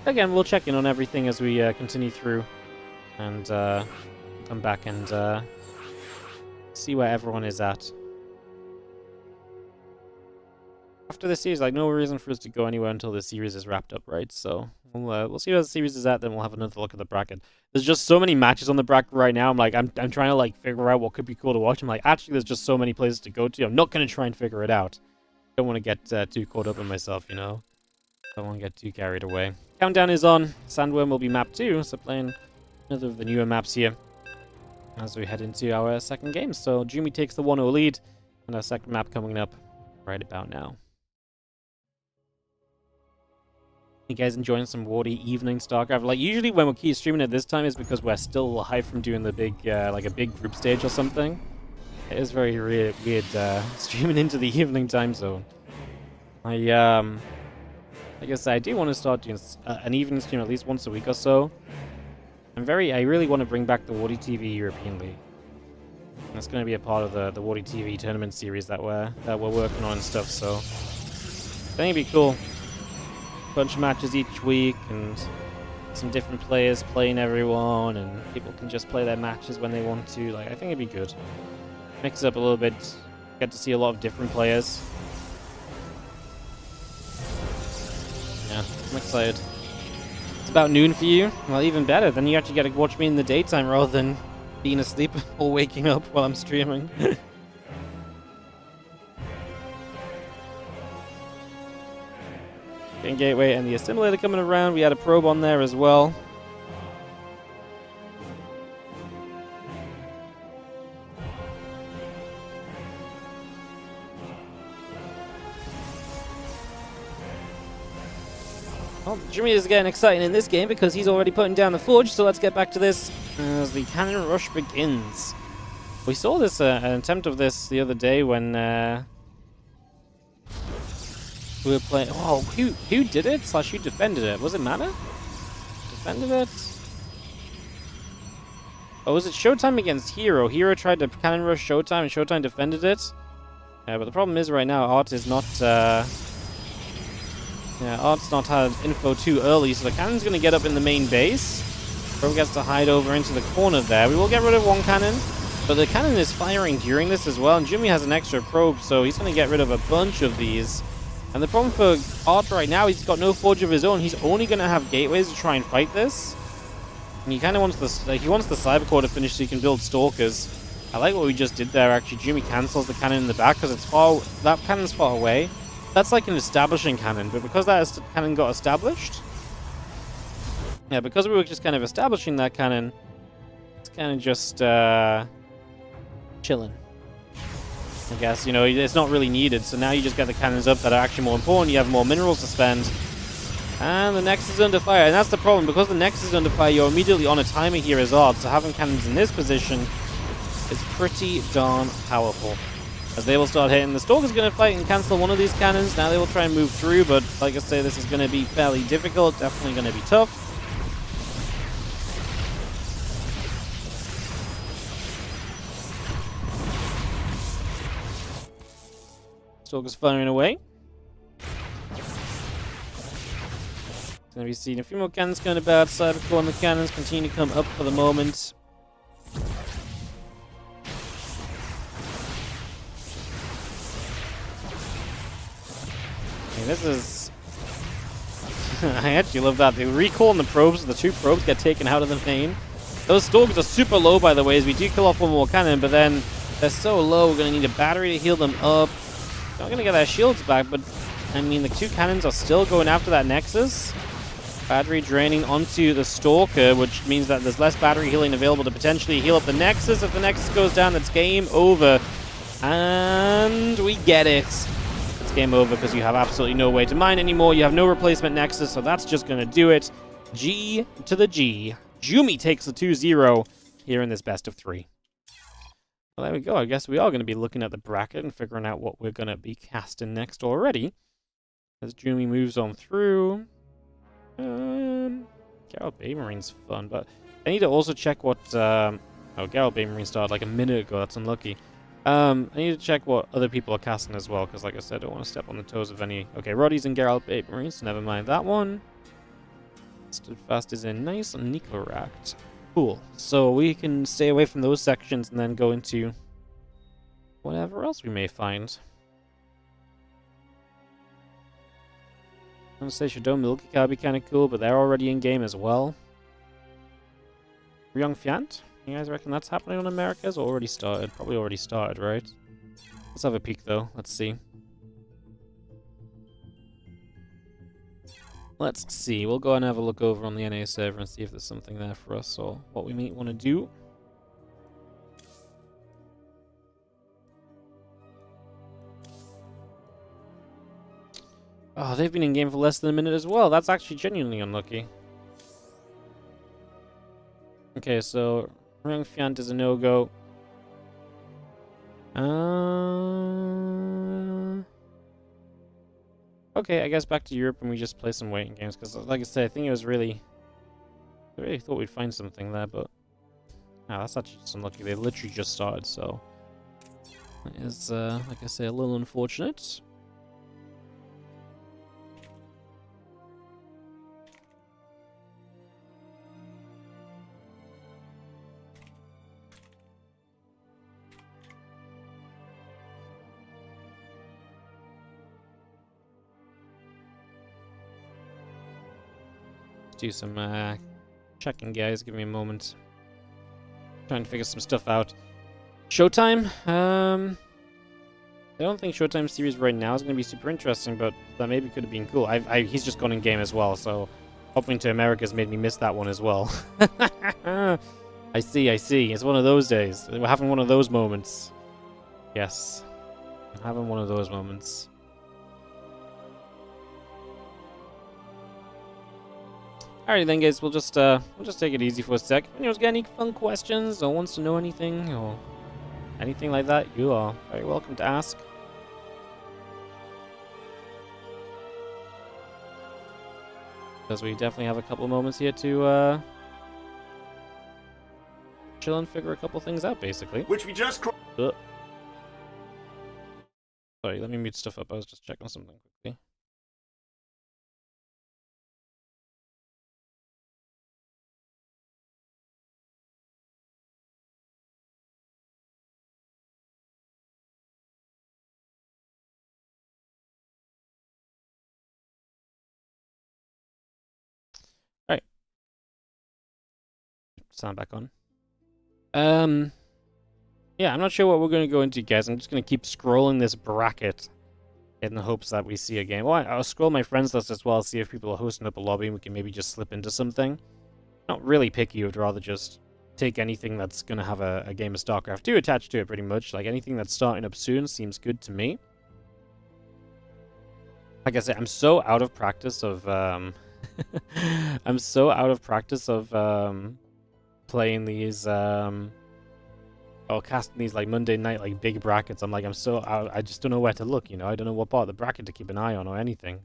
Again, we'll check in on everything as we continue through and come back and see where everyone is at. After the series, like, no reason for us to go anywhere until the series is wrapped up, right? So we'll see where the series is at, then we'll have another look at the bracket. There's just so many matches on the bracket right now. I'm trying to like figure out what could be cool to watch. I'm like, actually, there's just so many places to go to. I'm not going to try and figure it out. Don't want to get too caught up in myself, you know. Don't want to get too carried away. Countdown is on. Sandworm will be map 2, so playing another of the newer maps here as we head into our second game. So Jumy takes the 1-0 lead, and our second map coming up right about now. You guys enjoying some Wardy evening StarCraft? Like, usually when we're streaming at this time is because we're still live from doing the big, like a big group stage or something. It is very weird streaming into the evening time zone. Like I said, I do want to start doing an evening stream at least once a week or so. I really want to bring back the WardiTV European League. And that's going to be a part of the WardiTV tournament series that we're working on and stuff. So I think it'd be cool. Bunch of matches each week and some different players playing everyone, and people can just play their matches when they want to. Like, I think it'd be good. Mix it up a little bit. Get to see a lot of different players. Yeah, I'm excited. It's about noon for you? Well, even better. Then you actually get to watch me in the daytime rather than being asleep or waking up while I'm streaming. Getting Gateway and the Assimilator coming around. We had a probe on there as well. Well, Jumy is getting exciting in this game because he's already putting down the forge, so let's get back to this as the cannon rush begins. We saw this an attempt of this the other day when we were playing. Oh, who did it? Slash, who defended it? Was it Mana? Defended it? Oh, was it Showtime against Hero? Hero tried to cannon rush Showtime, and Showtime defended it. Yeah, but the problem is right now, Art is not. Yeah, Art's not had info too early, so the cannon's going to get up in the main base. Probe gets to hide over into the corner there. We will get rid of one cannon, but the cannon is firing during this as well, and Jumy has an extra probe, so he's going to get rid of a bunch of these. And the problem for Art right now, he's got no forge of his own. He's only going to have gateways to try and fight this. And he kind of wants the he wants the cyber core to finish so he can build stalkers. I like what we just did there. Actually, Jumy cancels the cannon in the back because it's far. That cannon's far away. That's like an establishing cannon, but because that cannon got established, yeah, because we were just kind of establishing that cannon, it's kind of just chilling. I guess, you know, it's not really needed. So now you just get the cannons up that are actually more important. You have more minerals to spend. And the Nexus is under fire. And that's the problem. Because the Nexus is under fire, you're immediately on a timer here as odd. So having cannons in this position is pretty darn powerful. As they will start hitting. The Stalker's going to fight and cancel one of these cannons. Now they will try and move through. But like I say, this is going to be fairly difficult. Definitely going to be tough. Stalker's firing away. Going to be seeing a few more cannons going about. Cybercore and the cannons continue to come up for the moment. Okay, this is... I actually love that. The recall and the probes, the two probes get taken out of the main. Those Stalkers are super low, by the way, as we do kill off one more cannon, but then they're so low, we're going to need a battery to heal them up. Not going to get their shields back, but I mean, the two cannons are still going after that Nexus. Battery draining onto the Stalker, which means that there's less battery healing available to potentially heal up the Nexus. If the Nexus goes down, that's game over. And we get it. It's game over because you have absolutely no way to mine anymore. You have no replacement Nexus, so that's just going to do it. G to the G. Jumy takes the 2-0 here in this best of 3. Well, there we go. I guess we are going to be looking at the bracket and figuring out what we're going to be casting next already. As Jumy moves on through. Geralt Baymarine's fun, but I need to also check what... oh, Geralt Baymarine started like a minute ago. That's unlucky. I need to check what other people are casting as well, because like I said, I don't want to step on the toes of any... Okay, Roddy's in Geralt Baymarine, so never mind that one. Steadfast is in Nice and Nicoract. Cool. So we can stay away from those sections and then go into whatever else we may find. I'm going to say Shadow Milky Cow would be kind of cool, but they're already in game as well. Young Fiant? You guys reckon that's happening on Americas or already started? Probably already started, right? Let's have a peek though. Let's see. Let's see. We'll go and have a look over on the NA server and see if there's something there for us or what we might want to do. Oh, they've been in game for less than a minute as well. That's actually genuinely unlucky. Okay, so Young Fiant is a no-go. Okay, I guess back to Europe and we just play some waiting games, because like I said, I think it was really... I really thought we'd find something there, but... Ah, that's actually just unlucky. They literally just started, so... That is, like I say, a little unfortunate. Do some checking, guys. Give me a moment. Trying to figure some stuff out. Showtime. I don't think Showtime series right now is going to be super interesting, but that maybe could have been cool. He's just gone in game as well, so hopping to America's made me miss that one as well. I see. It's one of those days. We're having one of those moments. Yes, I'm having one of those moments. Alright then, guys, we'll just take it easy for a sec. If anyone's got any fun questions or wants to know anything or anything like that, you are very welcome to ask. Because we definitely have a couple moments here to chill and figure a couple things out, basically. Which we just Sorry, let me mute stuff up. I was just checking something quickly. Alright. Sound back on. Yeah, I'm not sure what we're going to go into, guys. I'm just going to keep scrolling this bracket in the hopes that we see a game. Well, I'll scroll my friends list as well, see if people are hosting up a lobby and we can maybe just slip into something. Not really picky, I'd rather just take anything that's going to have a game of StarCraft 2 attached to it, pretty much. Like, anything that's starting up soon seems good to me. Like I said, I'm so out of practice of, I'm so out of practice of, playing these, casting these, like, Monday night, like, big brackets. I'm like, I'm so out, I just don't know where to look, you know? I don't know what part of the bracket to keep an eye on or anything.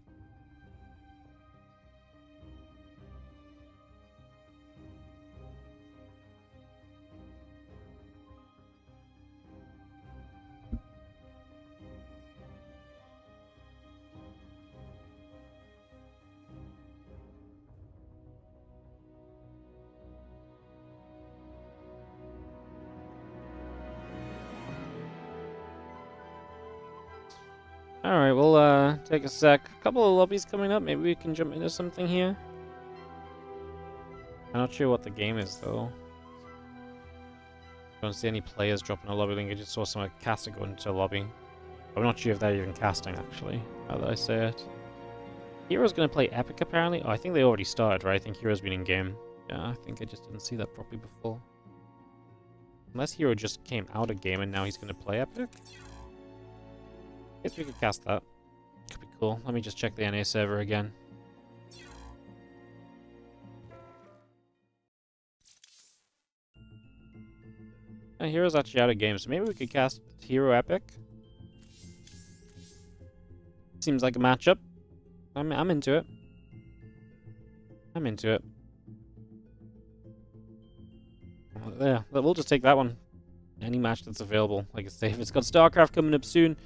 Alright, we'll take a sec. A couple of lobbies coming up. Maybe we can jump into something here. I'm not sure what the game is, though. I don't see any players dropping a lobby link. I just saw some caster go into a lobby. I'm not sure if they're even casting, actually, now that I say it. Hero's going to play Epic, apparently. Oh, I think they already started, right? I think Hero's been in-game. Yeah, I think I just didn't see that properly before. Unless Hero just came out of game and now he's going to play Epic? Guess we could cast that. Could be cool. Let me just check the NA server again. Hero's actually out of game, so maybe we could cast Hero Epic. Seems like a matchup. I'm into it. I'm into it. Yeah, we'll just take that one. Any match that's available. Like I say, if it's got StarCraft coming up soon,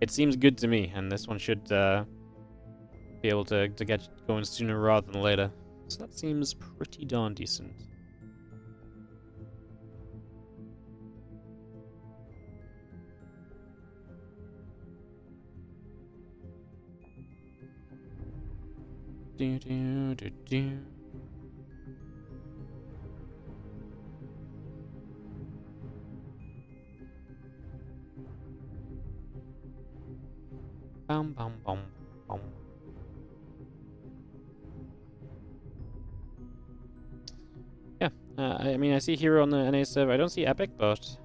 it seems good to me, and this one should be able to get going sooner rather than later. So that seems pretty darn decent. Do do do do. Bum bum bum bum. Yeah, I mean, I see Hero on the NA server. I don't see Epic, but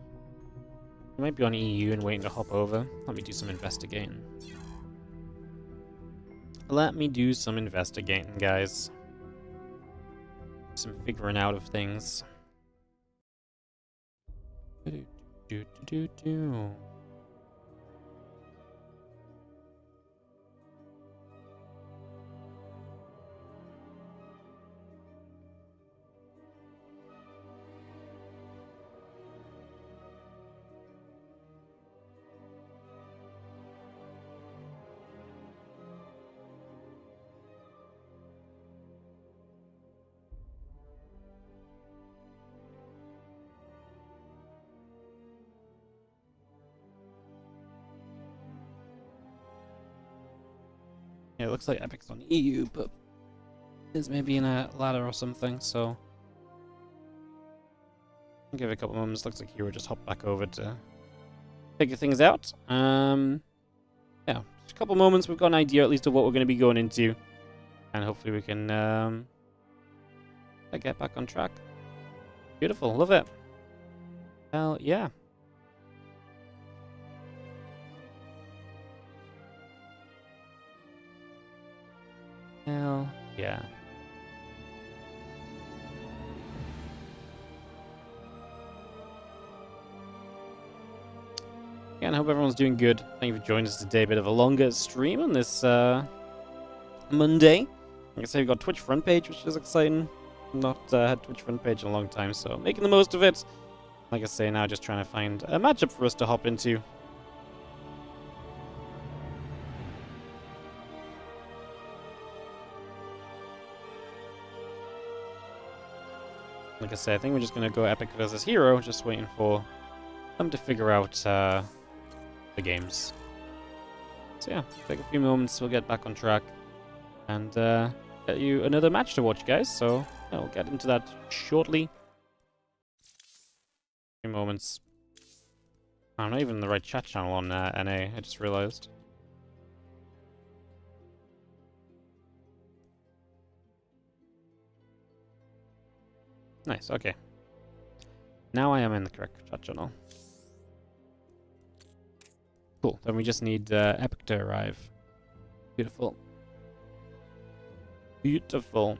he might be on EU and waiting to hop over. Let me do some investigating. Let me do some investigating, guys. Some figuring out of things. Do do do do. Yeah, it looks like Epic's on EU, but is maybe in a ladder or something, so I'll give it a couple moments. Looks like Hero just hopped back over to figure things out. Yeah, just a couple moments. We've got an idea at least of what we're going to be going into, and hopefully we can get back on track. Beautiful, love it. Hell yeah. Hell yeah. again, hope everyone's doing good. Thank you for joining us today. A bit of a longer stream on this Monday. Like I say, we've got Twitch front page, which is exciting. Not had Twitch front page in a long time, so making the most of it. Like I say, now just trying to find a matchup for us to hop into. Like I say, I think we're just going to go Epic versus Hero, just waiting for them to figure out the games. So yeah, take a few moments, we'll get back on track, and get you another match to watch, guys. So yeah, we'll get into that shortly. A few moments. I'm not even in the right chat channel on NA, I just realized. Nice, okay. Now I am in the correct chat channel. Cool, then we just need Epic to arrive. Beautiful. Beautiful.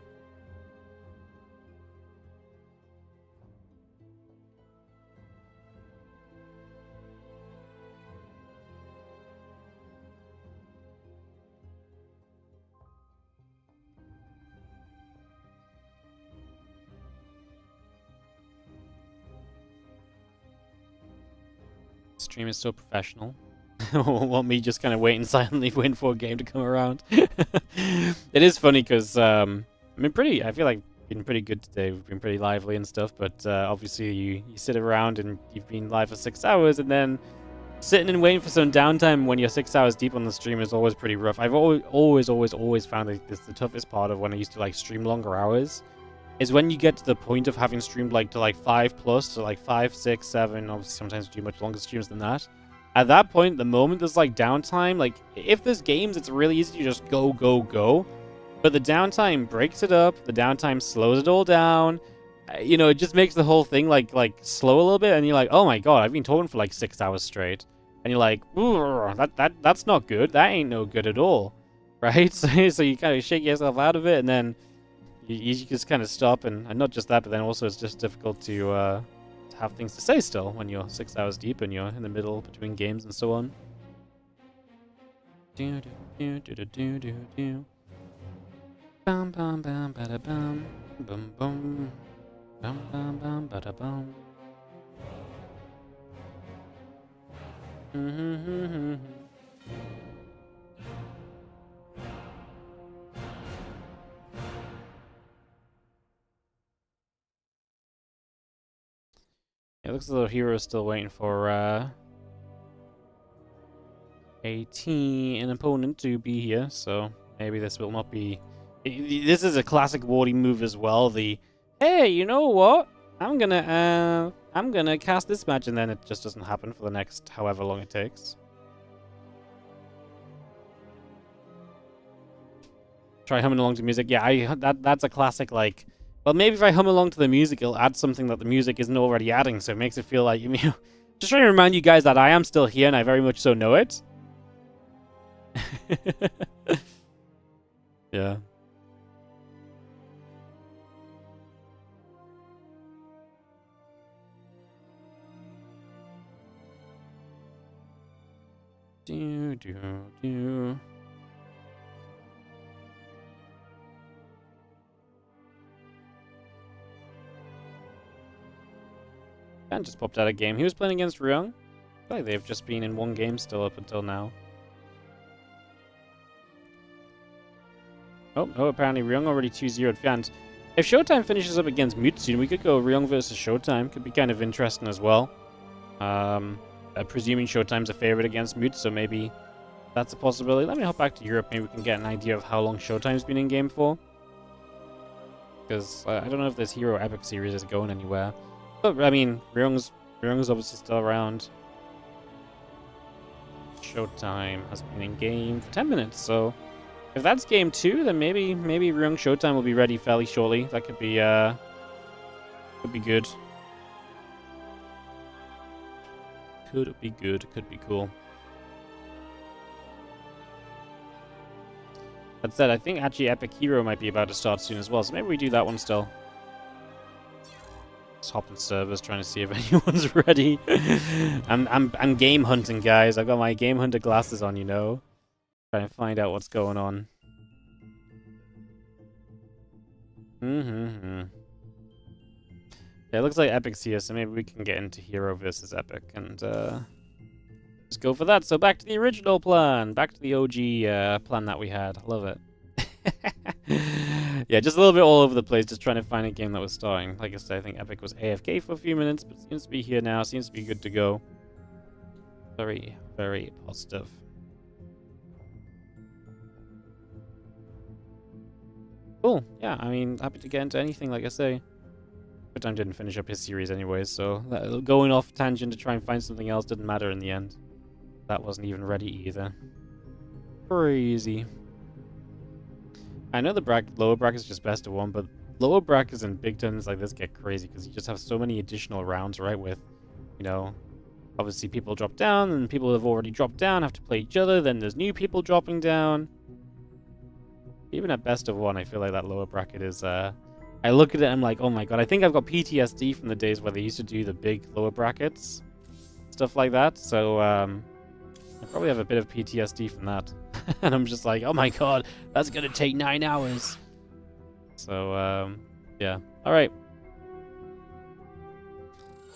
Stream is so professional. Want me just kind of waiting silently waiting for a game to come around. It is funny because I feel like been pretty good today. We've been pretty lively and stuff, but obviously you sit around and you've been live for 6 hours, and then sitting and waiting for some downtime when you're 6 hours deep on the stream is always pretty rough. I've always found that this the toughest part of when I used to like stream longer hours. Is when you get to the point of having streamed like to like 5+, to like 5, 6, 7, obviously sometimes we do much longer streams than that. At that point, the moment there's like downtime, like if there's games, it's really easy to just go, go, go. But the downtime breaks it up, the downtime slows it all down. You know, it just makes the whole thing like slow a little bit, and you're like, oh my god, I've been talking for like 6 hours straight. And you're like, ooh, that's not good, that ain't no good at all. Right? So you kind of shake yourself out of it, and then you just kind of stop, and not just that, but then also it's just difficult to have things to say still when you're 6 hours deep and you're in the middle between games and so on. Do do do do do do do. Bam bam bam bada bam bum bum bam bam bam bada bam. It looks as though Hero's still waiting for an opponent to be here, so maybe this will not be... This is a classic Wardy move as well, the, hey, you know what? I'm gonna cast this match, and then it just doesn't happen for the next however long it takes. Try humming along to music. Yeah, that's a classic, like... Well, maybe if I hum along to the music, it'll add something that the music isn't already adding, so it makes it feel like, you know, just trying to remind you guys that I am still here, and I very much so know it. Yeah. Do do do. Dan just popped out of game. He was playing against Ryung. I feel like they've just been in one game still up until now. Oh, no, apparently Ryung already 2-0'd Fiant. If Showtime finishes up against Mute soon, we could go Ryung versus Showtime. Could be kind of interesting as well. Presuming Showtime's a favorite against Mute, so maybe that's a possibility. Let me hop back to Europe. Maybe we can get an idea of how long Showtime's been in game for. Because I don't know if this Hero Epic series is going anywhere. But, I mean, Ryung's obviously still around. Showtime has been in game for 10 minutes, so if that's game 2, then maybe Ryung Showtime will be ready fairly shortly. That could be good. Could be good. Could be cool. That said, I think actually Epic Hero might be about to start soon as well, so maybe we do that one still. Just hopping servers, trying to see if anyone's ready. I'm game hunting, guys. I've got my game hunter glasses on, you know, trying to find out what's going on. Yeah, it looks like Epic's here, so maybe we can get into Hero versus Epic and just go for that. So back to the original plan, back to the OG plan that we had. Love it. Yeah, just a little bit all over the place, just trying to find a game that was starting. Like I said, I think Epic was AFK for a few minutes, but seems to be here now, seems to be good to go. Very, very positive. Cool, yeah, I mean, happy to get into anything, like I say. But Time didn't finish up his series anyways, so going off tangent to try and find something else didn't matter in the end. That wasn't even ready either. Crazy. I know the lower brackets is just best of one, but lower brackets in big tournaments like this get crazy because you just have so many additional rounds, right? With, you know, obviously people drop down, and people who have already dropped down have to play each other. Then there's new people dropping down. Even at best of one, I feel like that lower bracket is. I look at it, and I'm like, oh my god, I think I've got PTSD from the days where they used to do the big lower brackets, stuff like that. So I probably have a bit of PTSD from that. And I'm just like, oh my god, that's gonna take 9 hours. So, yeah. Alright.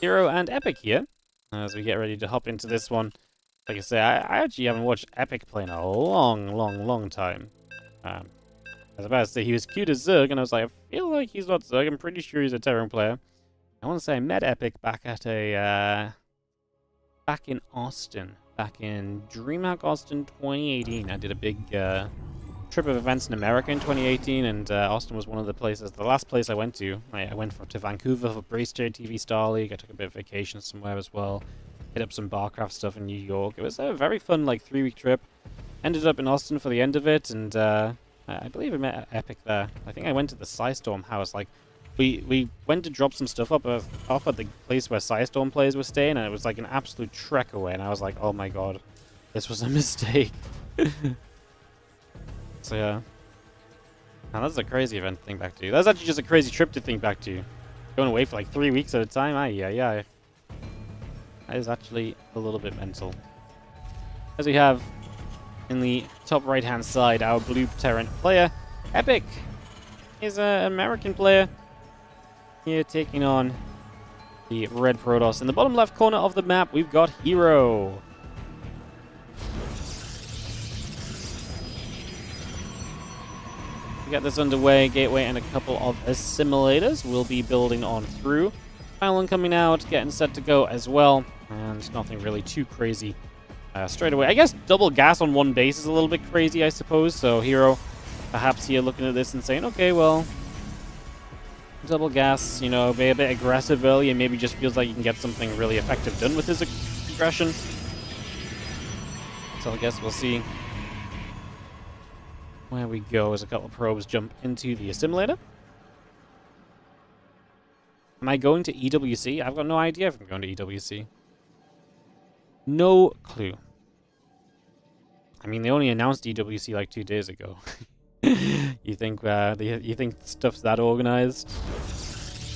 Hero and Epic here. As we get ready to hop into this one. Like I say, I actually haven't watched Epic play in a long time. I was about to say he was cute as Zerg, and I was like, I feel like he's not Zerg. I'm pretty sure he's a Terran player. I want to say I met Epic back at a, back in Austin. Back in DreamHack Austin 2018. I did a big trip of events in America in 2018, and Austin was one of the places, the last place I went to. I went to Vancouver for WardiTV Star League. I took a bit of vacation somewhere as well. Hit up some StarCraft stuff in New York. It was a very fun, like, 3-week trip. Ended up in Austin for the end of it, and I believe I met Epic there. I think I went to the Psystorm house. Like, we went to drop some stuff off at the place where Psystorm players were staying, and it was like an absolute trek away, and I was like, oh my god, this was a mistake. So yeah. Now that's a crazy event to think back to. That's actually just a crazy trip to think back to. Going away for like 3 weeks at a time, yeah. That is actually a little bit mental. As we have in the top right hand side, our blue Terran player, Epic, is an American player. Here taking on the red Protoss. In the bottom left corner of the map, we've got Hero. To get this underway, Gateway and a couple of assimilators will be building on through. Final one coming out, getting set to go as well. And nothing really too crazy straight away. I guess double gas on one base is a little bit crazy, I suppose. So Hero perhaps here looking at this and saying, okay, well, double gas, you know, be a bit aggressive early and maybe just feels like you can get something really effective done with his aggression. So I guess we'll see where we go as a couple of probes jump into the assimilator. Am I going to EWC? I've got no idea if I'm going to EWC. No clue. I mean, they only announced EWC like 2 days ago. You think stuff's that organized?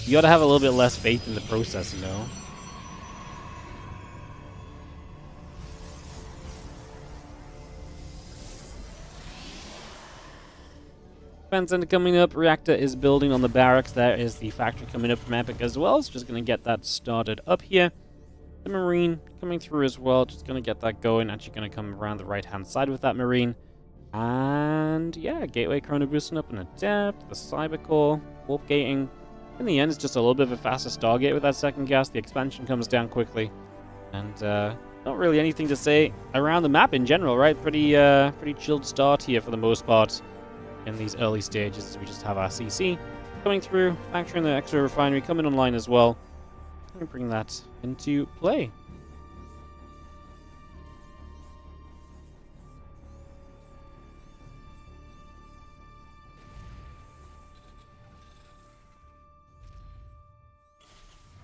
You gotta have a little bit less faith in the process, you know? Center coming up. Reactor is building on the barracks. There is the factory coming up from Epic as well. So just going to get that started up here. The Marine coming through as well. Just going to get that going. Actually going to come around the right-hand side with that Marine. And yeah, Gateway Chrono boosting up an Adept. The Cyber Core. Warp gating. In the end, it's just a little bit of a faster Stargate with that second gas. The expansion comes down quickly. And not really anything to say around the map in general, right? Pretty chilled start here for the most part. In these early stages, we just have our CC coming through, factory in the extra refinery coming online as well. Let me bring that into play.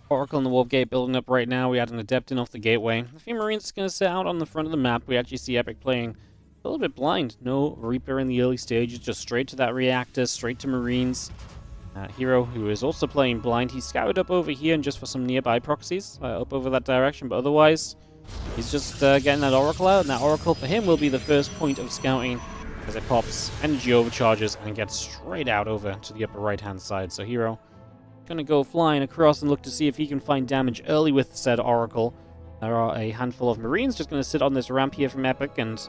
Oracle and the Warp Gate building up right now. We had an Adept in off the gateway. A few Marines is going to sit out on the front of the map. We actually see Epic playing a little bit blind. No Reaper in the early stages, just straight to that reactor, straight to Marines. Hero, who is also playing blind, he scouted up over here and just for some nearby proxies up over that direction, but otherwise he's just getting that Oracle out, and that Oracle for him will be the first point of scouting as it pops energy overcharges and gets straight out over to the upper right hand side. So Hero gonna go flying across and look to see if he can find damage early with said Oracle. There are a handful of Marines just gonna sit on this ramp here from Epic, and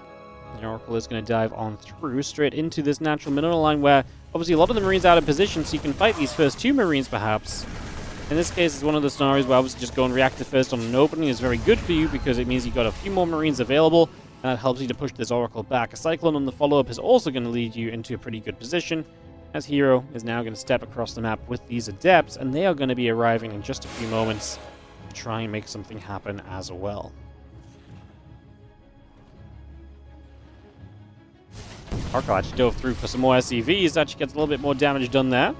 the Oracle is going to dive on through straight into this natural mineral line where obviously a lot of the Marines are out of position, so you can fight these first two Marines perhaps. In this case, it's one of the scenarios where obviously just going reactive first on an opening is very good for you because it means you've got a few more Marines available, and that helps you to push this Oracle back. A Cyclone on the follow-up is also going to lead you into a pretty good position, as Hero is now going to step across the map with these Adepts, and they are going to be arriving in just a few moments to try and make something happen as well. Oracle actually dove through for some more SCVs. Actually gets a little bit more damage done there.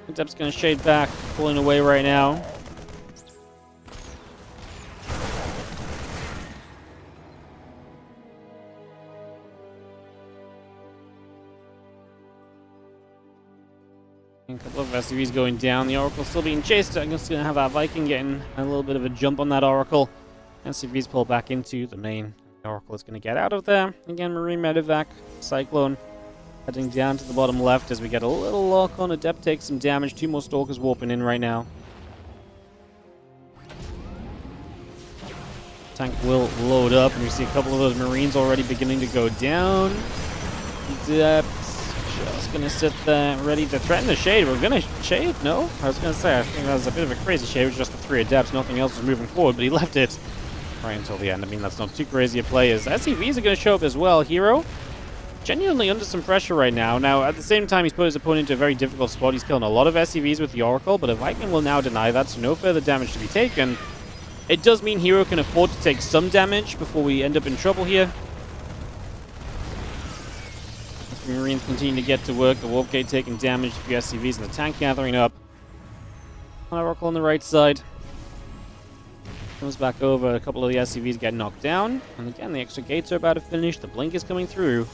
Adept's going to shade back, pulling away right now. A couple of SCVs going down. The Oracle still being chased. I'm just going to have that Viking getting a little bit of a jump on that Oracle. SCVs pull back into the main. The Oracle is going to get out of there. Again, Marine Medevac, Cyclone heading down to the bottom left as we get a little lock on. Adept takes some damage. Two more Stalkers warping in right now. Tank will load up, and we see a couple of those Marines already beginning to go down. Adept just gonna sit there, ready to threaten the shade. We're gonna shade? No? I was gonna say, I think that was a bit of a crazy shade with just the three Adepts. Nothing else was moving forward, but he left it right until the end. I mean, that's not too crazy a play, as SCVs are gonna show up as well. Hero, genuinely under some pressure right now. Now, at the same time, he's put his opponent into a very difficult spot. He's killing a lot of SCVs with the Oracle, but a Viking will now deny that, so no further damage to be taken. It does mean Hero can afford to take some damage before we end up in trouble here. The Marines continue to get to work. The Warp Gate taking damage, a few SCVs, and the tank gathering up. Oracle on the right side. Comes back over. A couple of the SCVs get knocked down. And again, the extra gates are about to finish. The blink is coming through.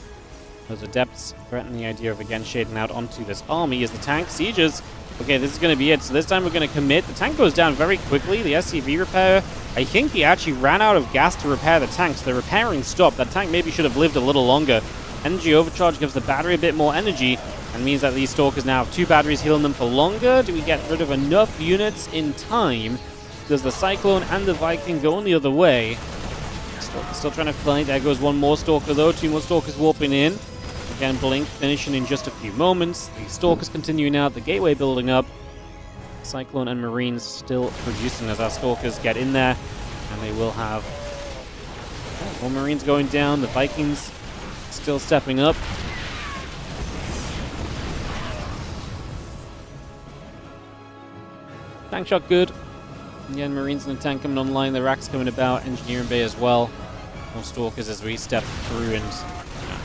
Those Adepts threaten the idea of again shading out onto this army as the tank sieges. Okay, this is going to be it. So this time we're going to commit. The tank goes down very quickly. The SCV repair, I think he actually ran out of gas to repair the tank. So the repairing stopped. That tank maybe should have lived a little longer. Energy overcharge gives the battery a bit more energy and means that these Stalkers now have two batteries healing them for longer. Do we get rid of enough units in time? Does the Cyclone and the Viking go on the other way? Still trying to fight. There goes one more Stalker though. Two more Stalkers warping in. Again, Blink finishing in just a few moments. The Stalkers continuing out. The Gateway building up. Cyclone and Marines still producing as our Stalkers get in there. And they will have more Marines going down. The Vikings still stepping up. Tank shot good. Again, Marines and the tank coming online. The racks coming about. Engineering bay as well. More Stalkers as we step through, and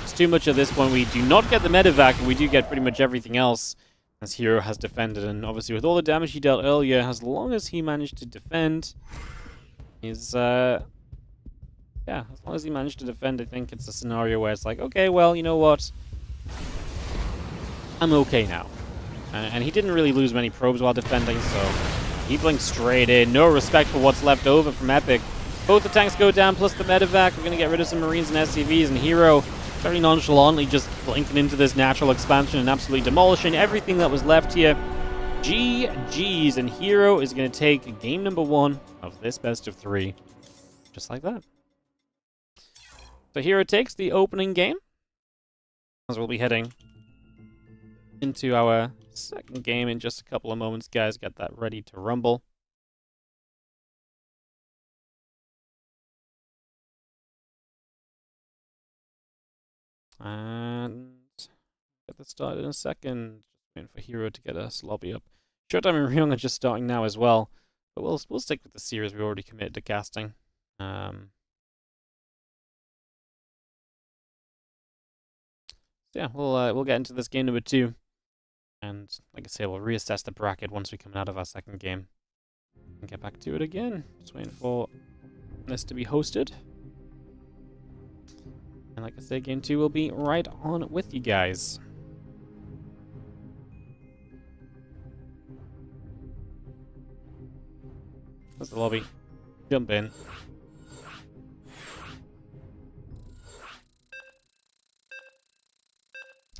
it's too much at this point. We do not get the medevac, and we do get pretty much everything else as Hero has defended. And obviously with all the damage he dealt earlier, as long as he managed to defend his yeah, as long as he managed to defend, I think it's a scenario where it's like, okay, well, you know what? I'm okay now. And he didn't really lose many probes while defending, so he blinked straight in. No respect for what's left over from Epic. Both the tanks go down, plus the medevac. We're going to get rid of some Marines and SCVs, and Hero very nonchalantly just blinking into this natural expansion and absolutely demolishing everything that was left here. GG's, and Hero is going to take game number 1 of this best of 3. Just like that. So Hero takes the opening game, as we'll be heading into our second game in just a couple of moments. Guys, get that ready to rumble. And get that started in a second. Just waiting for Hero to get us lobby up. Showtime and Ryung are just starting now as well, but we'll stick with the series we already committed to casting. Yeah, we'll get into this game number 2, and like I say, we'll reassess the bracket once we come out of our second game and get back to it again. Just waiting for this to be hosted. And like I said, game 2 will be right on with you guys. That's the lobby. Jump in.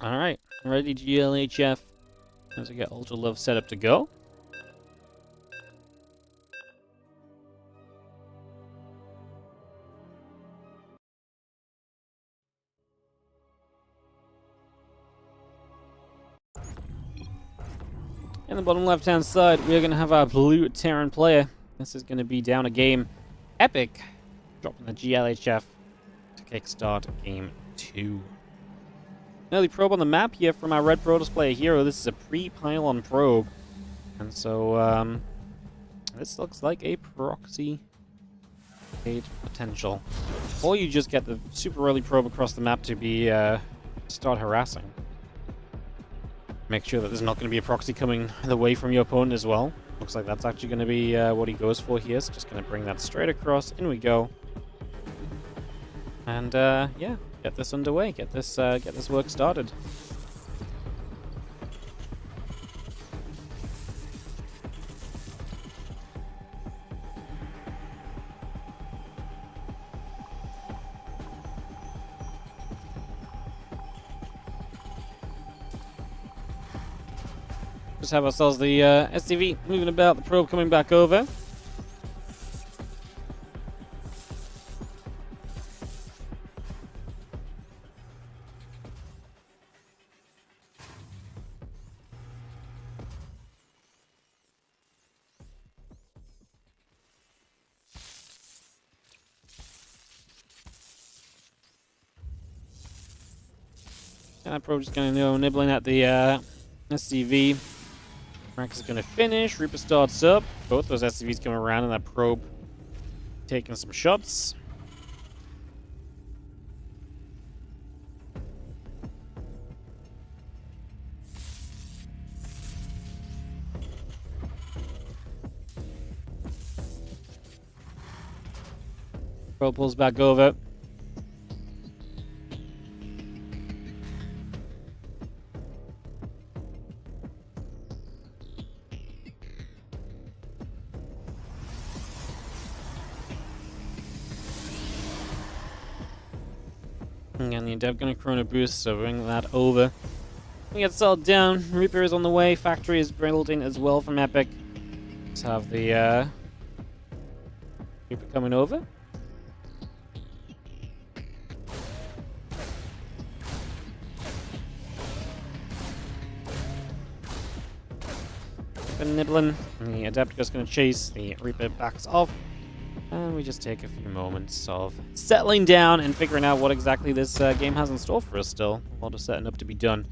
Alright, ready GLHF. As we get Ultra Love set up to go. In the bottom left hand side, we're going to have our blue Terran player. This is going to be down a game. Epic. Dropping the GLHF to kickstart game 2. Early probe on the map here from our red Protoss player hero. This is a pre-pylon probe. And so, this looks like a proxy gate potential. Or you just get the super early probe across the map to be, start harassing. Make sure that there's not going to be a proxy coming away from your opponent as well. Looks like that's actually going to be what he goes for here. So just going to bring that straight across. In we go. And, yeah. Get this underway. Get this work started. Just have ourselves the SCV moving about, the probe coming back over. And that probe just going to go nibbling at the SCV. Rax is going to finish. Reaper starts up. Both those SCVs come around, and that probe taking some shots. Probe pulls back over. And the Adept gonna Chrono Boost, so bring that over. We get settled down. Reaper is on the way. Factory is building as well from Epic. Let's have the Reaper coming over. Nibbling. And the Adept is gonna chase. The Reaper backs off. And we just take a few moments of settling down and figuring out what exactly this game has in store for us still. A lot of setting up to be done.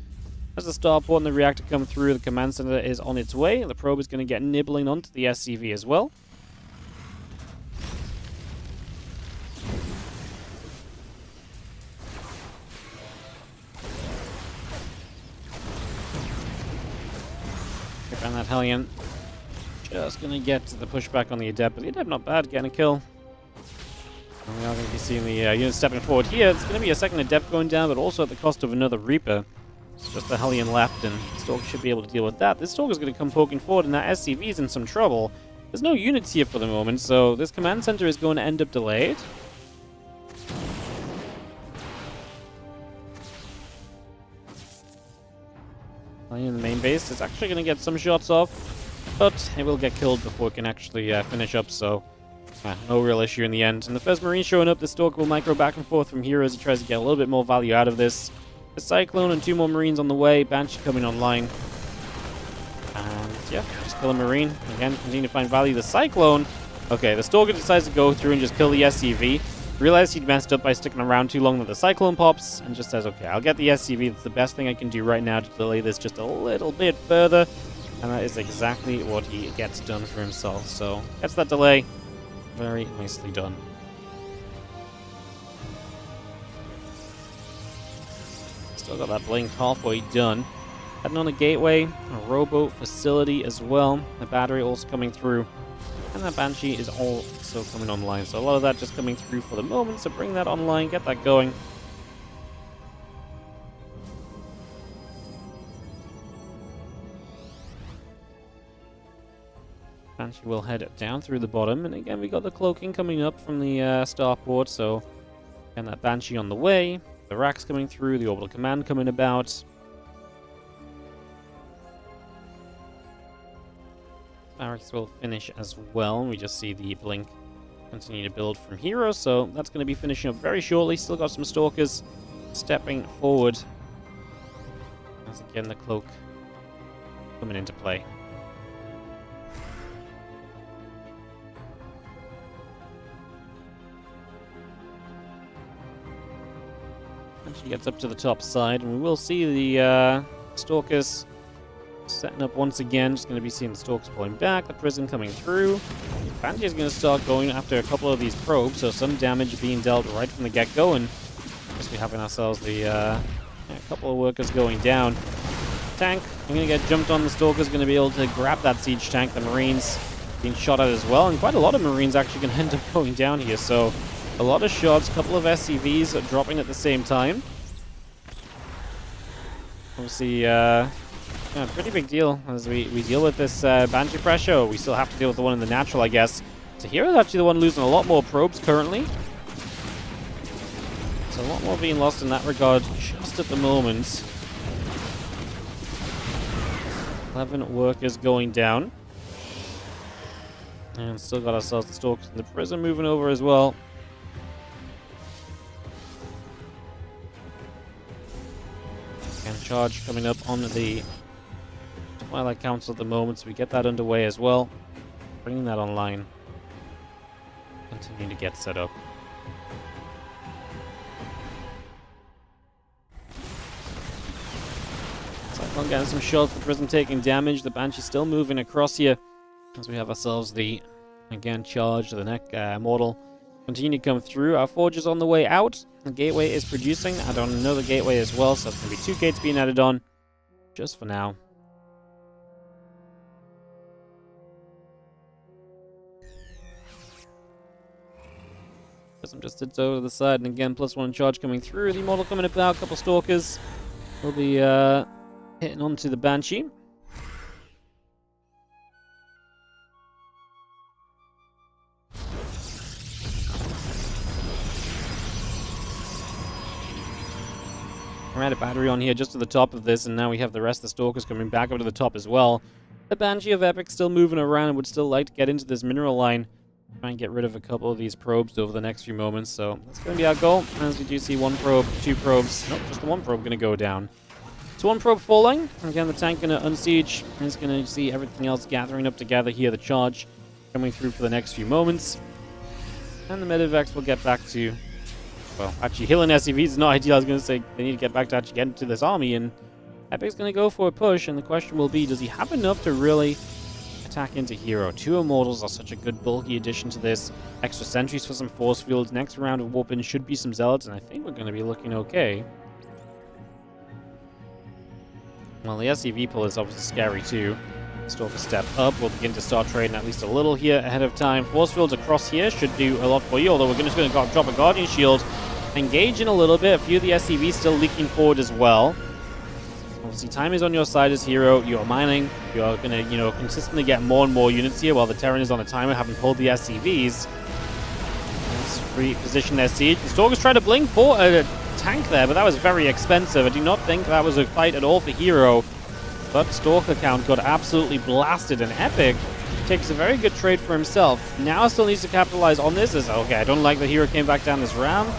As the starport and the reactor come through, the command center is on its way. The probe is going to get nibbling onto the SCV as well. Around that Hellion. Just going to get the pushback on the Adept, but the Adept not bad, getting a kill. And we are going to be seeing the unit stepping forward here. It's going to be a second Adept going down, but also at the cost of another Reaper. It's just the Hellion left, and Stalker should be able to deal with that. This Stalker is going to come poking forward, and that SCV is in some trouble. There's no units here for the moment, so this command center is going to end up delayed. Hellion in the main base is actually going to get some shots off. But it will get killed before it can actually finish up, so no real issue in the end. And the first Marine showing up, the Stalker will micro back and forth from here as he tries to get a little bit more value out of this. The Cyclone and 2 more Marines on the way, Banshee coming online. And yeah, just kill a Marine. Again, continue to find value. The Cyclone, okay, the Stalker decides to go through and just kill the SCV. Realized he'd messed up by sticking around too long that the Cyclone pops, and just says, okay, I'll get the SCV. That's the best thing I can do right now to delay this just a little bit further. And that is exactly what he gets done for himself. So, gets that delay. Very nicely done. Still got that blink halfway done. Heading on a gateway, a rowboat facility as well. The battery also coming through. And that Banshee is also coming online. So a lot of that just coming through for the moment. So bring that online, get that going. Banshee will head down through the bottom. And again, we got the cloaking coming up from the starport. So, and that Banshee on the way. The racks coming through. The orbital command coming about. Barracks will finish as well. We just see the blink continue to build from Hero. So, that's going to be finishing up very shortly. Still got some Stalkers stepping forward. As again, the cloak coming into play. And she gets up to the top side, and we will see the Stalkers setting up once again. Just going to be seeing the Stalkers pulling back, the prison coming through. Banshee is going to start going after a couple of these probes, so some damage being dealt right from the get-go, and just be having ourselves the a couple of workers going down. Tank, I'm going to get jumped on. The Stalker's going to be able to grab that siege tank. The Marines being shot at as well, and quite a lot of Marines actually going to end up going down here, so a lot of shots, a couple of SCVs are dropping at the same time. Obviously, pretty big deal as we deal with this Banshee pressure. We still have to deal with the one in the natural, I guess. So Hero's actually the one losing a lot more probes currently. So a lot more being lost in that regard just at the moment. 11 workers going down. And still got ourselves the Stalkers in the prison moving over as well. And charge coming up on the Twilight Council at the moment, so we get that underway as well. Bringing that online. Continuing to get set up. Cyclone getting some shots, the prison taking damage, the Banshee still moving across here as we have ourselves the, again, charge to the neck mortal. Continue to come through. Our forge is on the way out. The gateway is producing. I don't know the gateway as well, so there's going to be 2 gates being added on just for now. Prism just sits over to the side, and again, +1 charge coming through. The mortal coming about, a couple Stalkers will be hitting onto the Banshee. We're at a battery on here just to the top of this, and now we have the rest of the Stalkers coming back up to the top as well. The Banshee of Epic still moving around and would still like to get into this mineral line. Try and get rid of a couple of these probes over the next few moments, so that's going to be our goal. As we do see 1 probe, 2 probes, nope, just the 1 probe going to go down. So 1 probe falling. Again, the tank going to unsiege. He's going to see everything else gathering up together here. The charge coming through for the next few moments. And the Medivacs will get back to, well, actually healing SCVs is not ideal. I was going to say they need to get back to actually get into this army, and Epic's going to go for a push, and the question will be, does he have enough to really attack into Hero? 2 Immortals are such a good bulky addition to this. Extra sentries for some force fields. Next round of warp-in should be some zealots, and I think we're going to be looking okay. Well, the SCV pull is obviously scary too. Stalker step up. We'll begin to start trading at least a little here ahead of time. Force fields across here should do a lot for you, although we're just going to drop a Guardian Shield. Engage in a little bit. A few of the SCVs still leaking forward as well. Obviously, time is on your side as Hero. You're mining. You're going to, consistently get more and more units here while the Terran is on a timer, having pulled the SCVs. Let's reposition their siege. The Stalkers try to blink for a tank there, but that was very expensive. I do not think that was a fight at all for Hero. But Stalker count got absolutely blasted, and Epic takes a very good trade for himself. Now still needs to capitalize on this. Okay, I don't like that Hero came back down this round.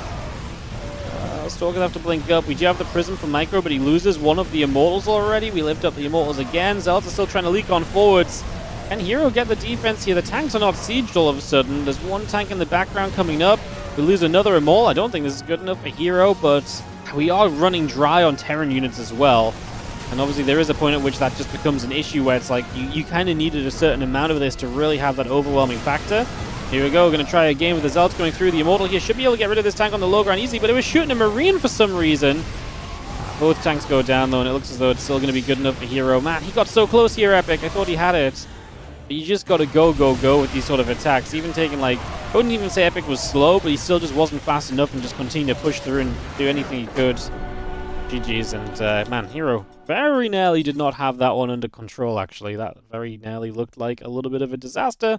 Stalkers have to blink up. We do have the Prism for Micro, but he loses one of the Immortals already. We lift up the Immortals again. Zealots are still trying to leak on forwards. Can Hero get the defense here? The tanks are not sieged all of a sudden. There's 1 tank in the background coming up. We lose another Immortal. I don't think this is good enough for Hero, but we are running dry on Terran units as well. And obviously there is a point at which that just becomes an issue where it's like you kind of needed a certain amount of this to really have that overwhelming factor. Here we go, going to try again with the Zealots going through. The Immortal here should be able to get rid of this tank on the low ground easy, but it was shooting a Marine for some reason. Both tanks go down though, and it looks as though it's still going to be good enough for Hero. Man, he got so close here, Epic. I thought he had it. But you just got to go with these sort of attacks. Even taking, I wouldn't even say Epic was slow, but he still just wasn't fast enough and just continued to push through and do anything he could. GG's, and man, Hero very nearly did not have that one under control, actually. That very nearly looked like a little bit of a disaster.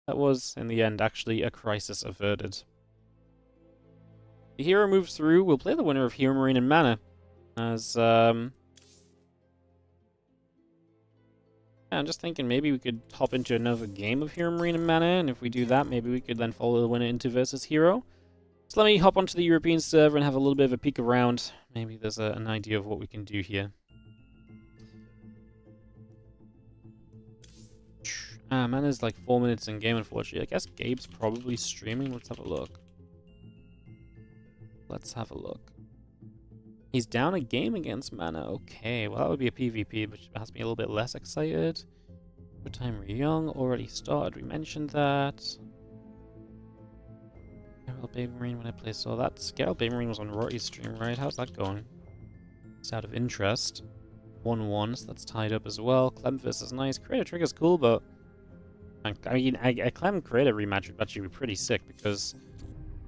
That was, in the end, actually a crisis averted. The Hero moves through. We'll play the winner of Hero Marine and Mana. As, yeah, I'm just thinking maybe we could hop into another game of Hero Marine and Mana, and if we do that, maybe we could then follow the winner into versus Hero. So let me hop onto the European server and have a little bit of a peek around. Maybe there's an idea of what we can do here. Mana's like 4 minutes in game, unfortunately. I guess Gabe's probably streaming. Let's have a look. Let's have a look. He's down a game against Mana. Okay, well that would be a PvP, which has me a little bit less excited. Good time Young already started. We mentioned that. Geralt Baby Marine when I play saw that. Geralt Baby Marine was on WardiTV stream, right? How's that going? It's out of interest. 1-1, so that's tied up as well. Clem versus nice. Creator Trigger's cool, but I mean, a Clem Creator rematch would actually be pretty sick because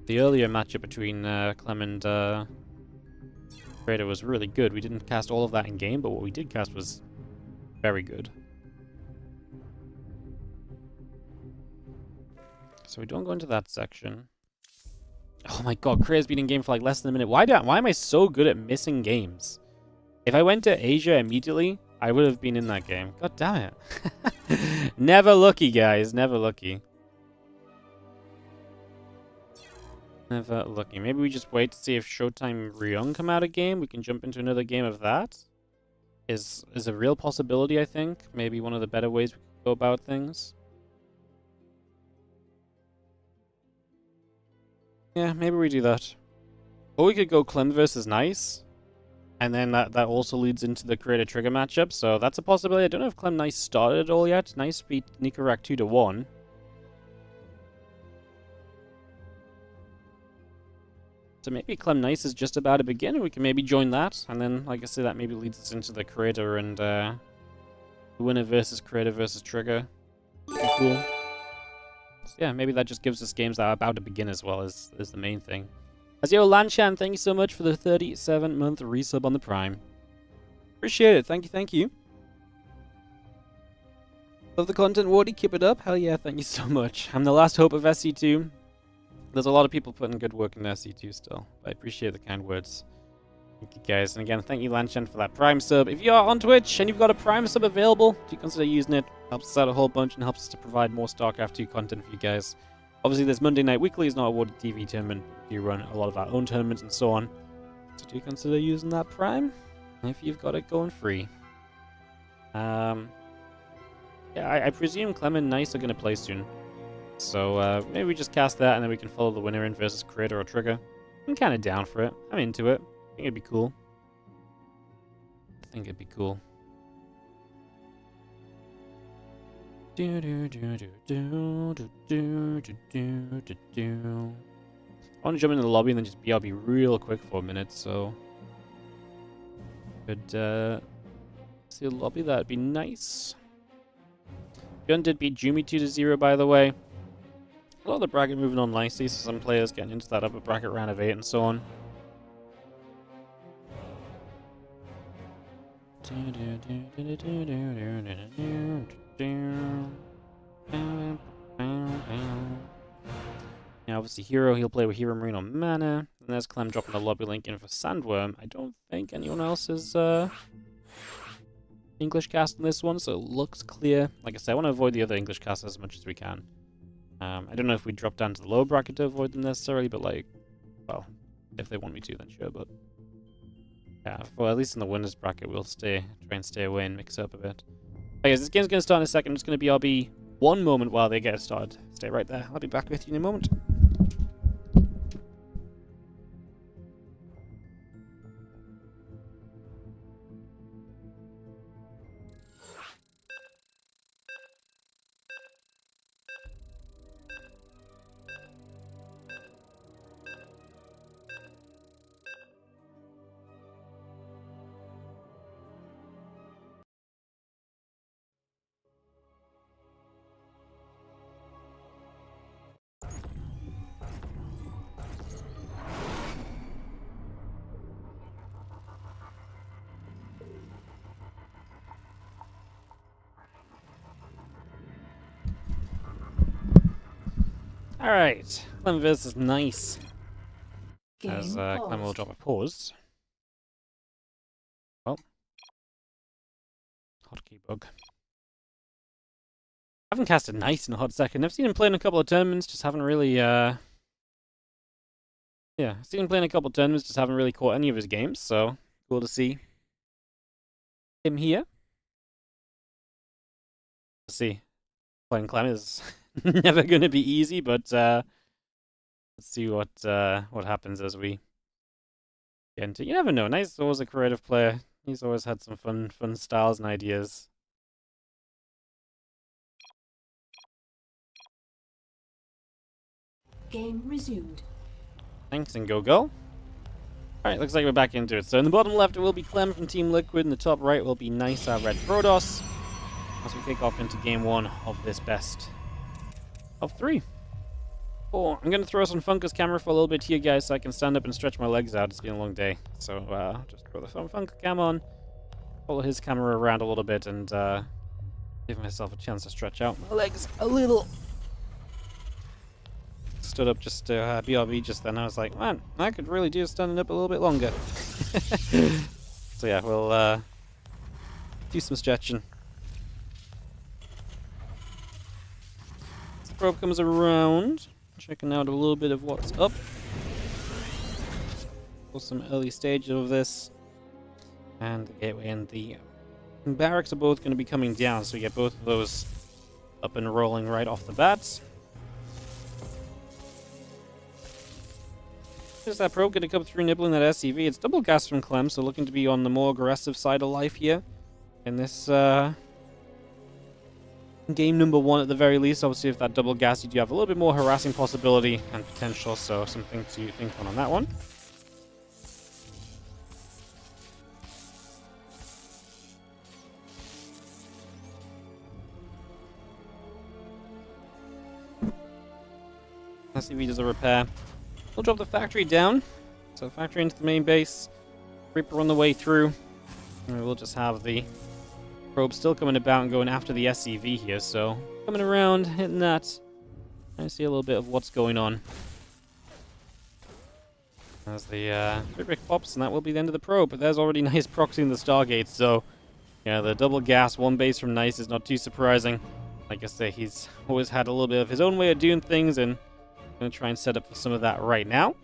the earlier matchup between Clem and Creator was really good. We didn't cast all of that in game, but what we did cast was very good. So we don't go into that section. Oh my god, Creator's been in game for like less than a minute. Why am I so good at missing games? If I went to Asia immediately, I would have been in that game. God damn it. Never lucky, guys. Never lucky. Never lucky. Maybe we just wait to see if Showtime Ryung come out of game. We can jump into another game of that. Is a real possibility, I think. Maybe one of the better ways we could go about things. Yeah, maybe we do that. Or we could go Clem versus Nice. And then that also leads into the Creator Trigger matchup. So that's a possibility. I don't know if Clem Nice started at all yet. Nice beat Nikarak 2-1. So maybe Clem Nice is just about to begin. We can maybe join that. And then, like I said, that maybe leads us into the Creator and the winner versus Creator versus Trigger. Pretty cool. So yeah, maybe that just gives us games that are about to begin as well as the main thing. Azio Lanchan, thank you so much for the 37-month resub on the Prime. Appreciate it. Thank you. Love the content, Wardy. Keep it up. Hell yeah, thank you so much. I'm the last hope of SC2. There's a lot of people putting good work in SC2 still. I appreciate the kind words. Thank you guys. And again, thank you Lanchan for that Prime sub. If you are on Twitch and you've got a Prime sub available, do you consider using it? Helps us out a whole bunch and helps us to provide more StarCraft 2 content for you guys. Obviously, this Monday Night Weekly is not a WardiTV tournament. We do run a lot of our own tournaments and so on. So do consider using that Prime if you've got it going free. Yeah, I presume Clem and Nice are going to play soon. So maybe we just cast that and then we can follow the winner in versus Creator or Trigger. I'm kind of down for it. I'm into it. I think it'd be cool. I want to jump into the lobby and then just BRB real quick for a minute, so could see the lobby, that'd be nice. Gun did beat Jumy 2-0, by the way. A lot of the bracket moving on nicely, so some players getting into that upper bracket round of 8 and so on. Now, obviously, Hero, he'll play with Hero Marine on Mana. And there's Clem dropping the lobby link in for Sandworm. I don't think anyone else is English cast in this one, so it looks clear. Like I said, I want to avoid the other English cast as much as we can. I don't know if we drop down to the lower bracket to avoid them necessarily, but like, well, if they want me to, then sure, but yeah, well, at least in the winners bracket, we'll try and stay away and mix it up a bit. Okay, guys, this game's going to start in a second. I'm just going to BRB one moment while they get started. Stay right there. I'll be back with you in a moment. Alright. Clem versus Nice. Game As Clem will paused. drop a pause. Well. Hotkey bug. I haven't casted Nice in a hot second. I've seen him play in a couple of tournaments, just haven't really, yeah, I've seen him play in a couple of tournaments, just haven't really caught any of his games, so cool to see him here. Let's see. Playing Clem is never going to be easy, but let's see what happens as we get into. You never know. Nice is always a creative player. He's always had some fun styles and ideas. Game resumed. Thanks and go. Alright, looks like we're back into it. So in the bottom left it will be Clem from Team Liquid, in the top right will be Nice, our red Protoss, as we kick off into game 1 of this best of 3. Oh, I'm going to throw us on Funker's camera for a little bit here, guys, so I can stand up and stretch my legs out. It's been a long day. So just throw the Funker cam on, follow his camera around a little bit, and give myself a chance to stretch out my legs a little. Stood up just to BRB just then. I was like, man, I could really do standing up a little bit longer. So yeah, we'll do some stretching. As the probe comes around, checking out a little bit of what's up. For some early stage of this. And the gateway and the barracks are both going to be coming down, so we get both of those up and rolling right off the bat. Is that probe going to come through nibbling that SCV? It's double gas from Clem, so looking to be on the more aggressive side of life here. In this game number 1 at the very least. Obviously, if that double gas, you do have a little bit more harassing possibility and potential, so something to think on that one. SCV does a repair. We'll drop the factory down. So factory into the main base. Reaper on the way through. And we'll just have the probe still coming about and going after the SCV here. So coming around, hitting that. I see a little bit of what's going on. As the Reaper pops, and that will be the end of the probe. But there's already Nice proxying the Stargate. So yeah, the double gas, one base from Nice is not too surprising. Like I say, he's always had a little bit of his own way of doing things, and going to try and set up for some of that right now.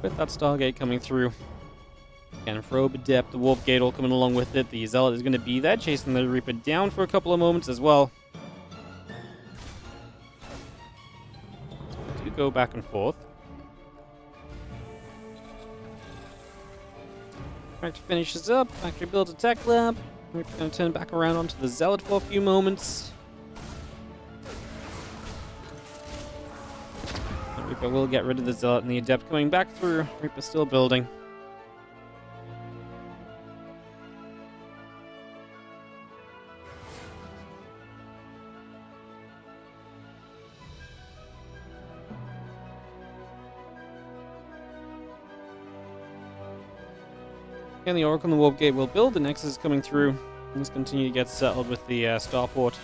With that Stargate coming through. And probe adept, the Warp Gate all coming along with it. The Zealot is going to be there, chasing the Reaper down for a couple of moments as well. So we do go back and forth. Factory finishes up, factory builds a tech lab. We're going to turn back around onto the Zealot for a few moments. Reaper will get rid of the Zealot and the Adept coming back through. Reaper still building. And the Oracle and the Warp Gate will build. The Nexus is coming through. Let's continue to get settled with the Starport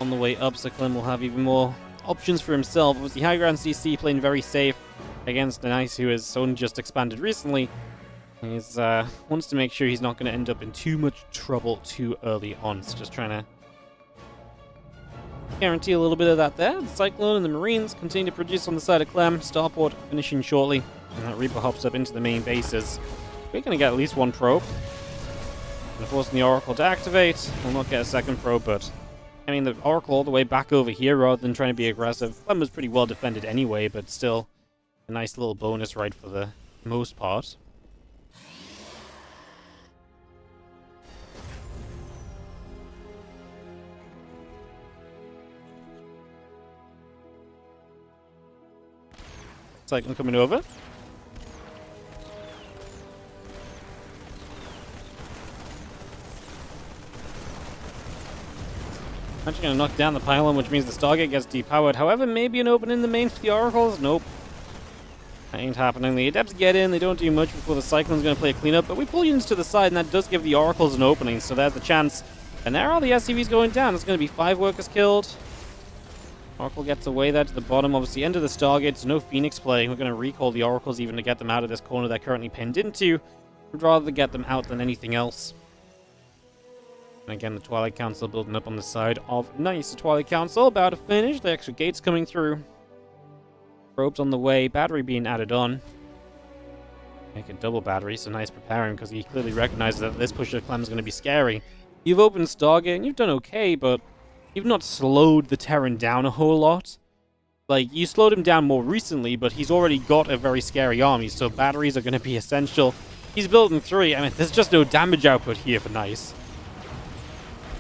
on the way up, so Clem will have even more options for himself. Obviously, high ground CC playing very safe against Nice, who has only just expanded recently. He wants to make sure he's not going to end up in too much trouble too early on. So just trying to guarantee a little bit of that there. The Cyclone and the Marines continue to produce on the side of Clem. Starport finishing shortly, and that Reaper hops up into the main bases. We're going to get at least one probe. And forcing the Oracle to activate. We'll not get a second probe, but I mean, the Oracle all the way back over here rather than trying to be aggressive. Clem was pretty well defended anyway, but still a nice little bonus right for the most part. Cyclone coming over. Actually going to knock down the pylon, which means the Stargate gets depowered. However, maybe an open in the main for the Oracles? Nope. That ain't happening. The Adepts get in. They don't do much before the Cyclone's going to play a cleanup. But we pull units to the side, and that does give the Oracles an opening. So there's the chance. And there are the SCVs going down. It's going to be 5 workers killed. Oracle gets away there to the bottom. Obviously, end of the Stargate, so no Phoenix play. We're going to recall the Oracles even to get them out of this corner they're currently pinned into. We'd rather get them out than anything else. And again, the Twilight Council building up on the side of nice. The Twilight Council about to finish. The extra gates coming through. Probes on the way. Battery being added on. Make a double battery, so nice preparing because he clearly recognizes that this push of Clem is going to be scary. You've opened Stargate and you've done okay, but you've not slowed the Terran down a whole lot. Like, you slowed him down more recently, but he's already got a very scary army, so batteries are going to be essential. He's building 3. I mean, there's just no damage output here for nice.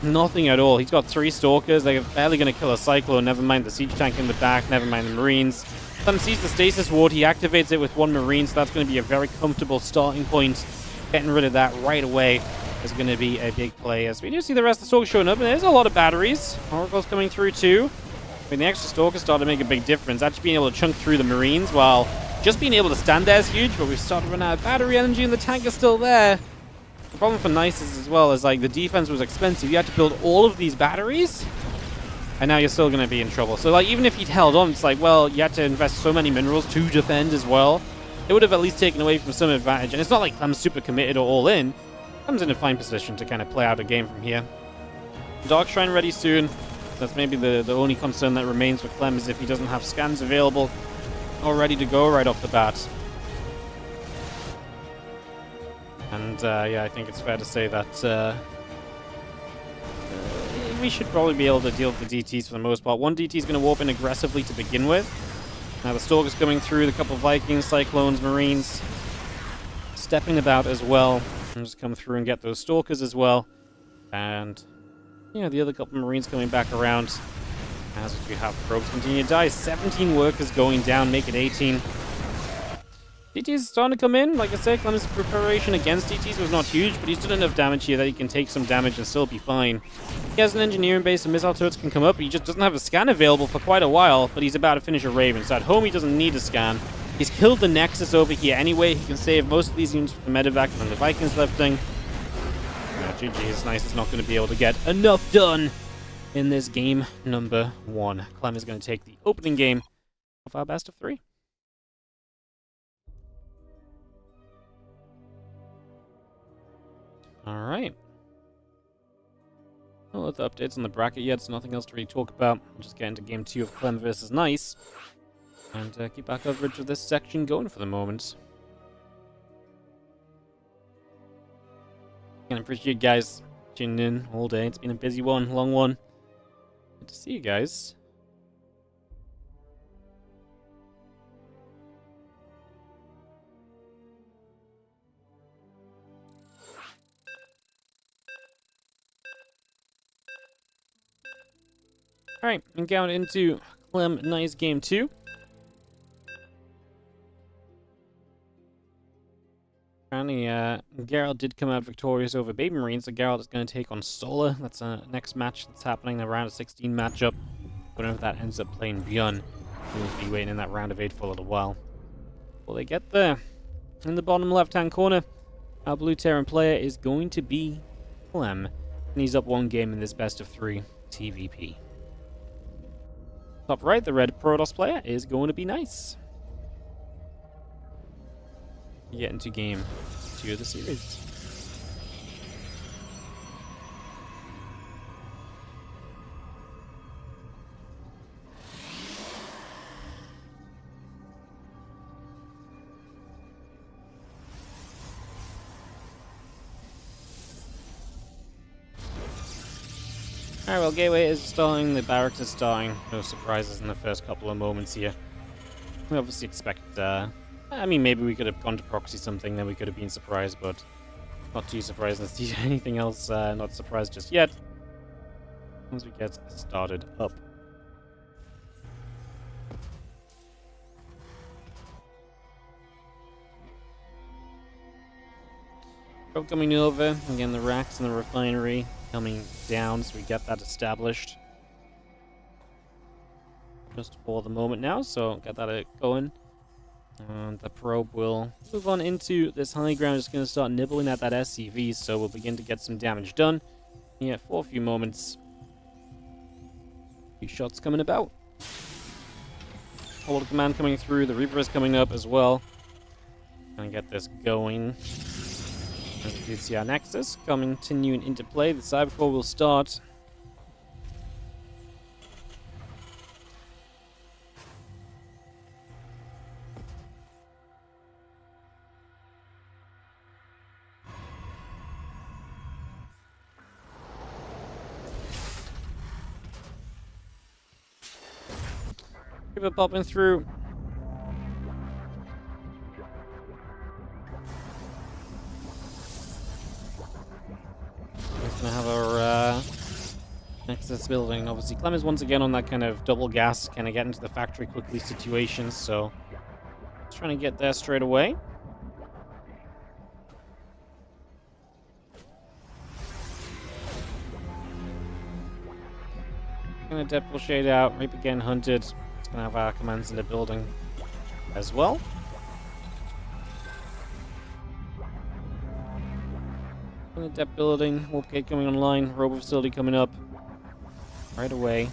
Nothing at all. He's got 3 Stalkers. They're barely going to kill a Cyclone. Never mind the Siege Tank in the back. Never mind the Marines. Clem sees the Stasis Ward. He activates it with 1 Marine, so that's going to be a very comfortable starting point. Getting rid of that right away is going to be a big play. As we do see the rest of the Stalkers showing up, and there's a lot of batteries. Oracle's coming through too. I mean, the extra Stalkers start to make a big difference. Actually being able to chunk through the Marines, while just being able to stand there is huge, but we've started to run out of battery energy and the tank is still there. The problem for Nice is as well is, like, the defense was expensive. You had to build all of these batteries, and now you're still going to be in trouble. So, like, even if he'd held on, it's like, well, you had to invest so many minerals to defend as well. It would have at least taken away from some advantage. And it's not like Clem's super committed or all in. Clem's in a fine position to kind of play out a game from here. Dark Shrine ready soon. That's maybe the only concern that remains for Clem, is if he doesn't have scans available or ready to go right off the bat. And, yeah, I think it's fair to say that we should probably be able to deal with the DTs for the most part. 1 DT is going to warp in aggressively to begin with. Now the Stalker's coming through, the couple of Vikings, Cyclones, Marines stepping about as well. And just come through and get those Stalkers as well. And, yeah, the other couple of Marines coming back around. As we have probes continue to die. 17 workers going down, make it 18. DTs starting to come in. Like I said, Clem's preparation against DTs was not huge, but he's done enough damage here that he can take some damage and still be fine. He has an engineering base, and missile turrets can come up. He just doesn't have a scan available for quite a while, but he's about to finish a Raven. So at home, he doesn't need a scan. He's killed the Nexus over here anyway. He can save most of these units from the medevac from the Vikings lifting. GG, Nice is not going to be able to get enough done in this game number 1. Clem is going to take the opening game of our best of 3. Alright. No other updates on the bracket yet, so nothing else to really talk about. We'll just get into game 2 of Clem versus Nice. And keep our coverage of this section going for the moment. I appreciate you guys tuning in all day. It's been a busy one, long one. Good to see you guys. Alright, and going into Clem Nice game 2. Apparently, Geralt did come out victorious over Baby Marine, so Geralt is going to take on Solar. That's a next match that's happening, the round of 16 matchup. But if that ends up playing Beyond, we'll be waiting in that round of 8 for a little while. Will they get there? In the bottom left-hand corner, our blue Terran player is going to be Clem, and he's up 1 game in this best of 3 TVP. Top right, the red Protoss player is going to be Nice. Get into game 2 of the series. Alright, well, Gateway is stalling, the Barracks is stalling. No surprises in the first couple of moments here. We obviously expect, I mean, maybe we could have gone to proxy something, then we could have been surprised, but not too surprised. Let's see anything else, not surprised just yet. Once we get started up. Probe coming over, again the racks and the refinery coming down, so we get that established. Just for the moment now, so get that going. And the probe will move on into this high ground. Just going to start nibbling at that SCV, so we'll begin to get some damage done. Yeah, for a few moments. Few shots coming about. Orbital command coming through. The Reaper is coming up as well. Gonna get this going. As we see our Nexus continuing into play. The Cybercore will start. Reaper popping through. We're gonna have our Nexus building. Obviously, Clem is once again on that kind of double gas, kind of get into the factory quickly situation, so just trying to get there straight away. Gonna Depth will shade out. Reaper again hunted. Just gonna have our commands in the building as well. Gonna Depth building. Warp gate coming online. Robo facility coming up right away.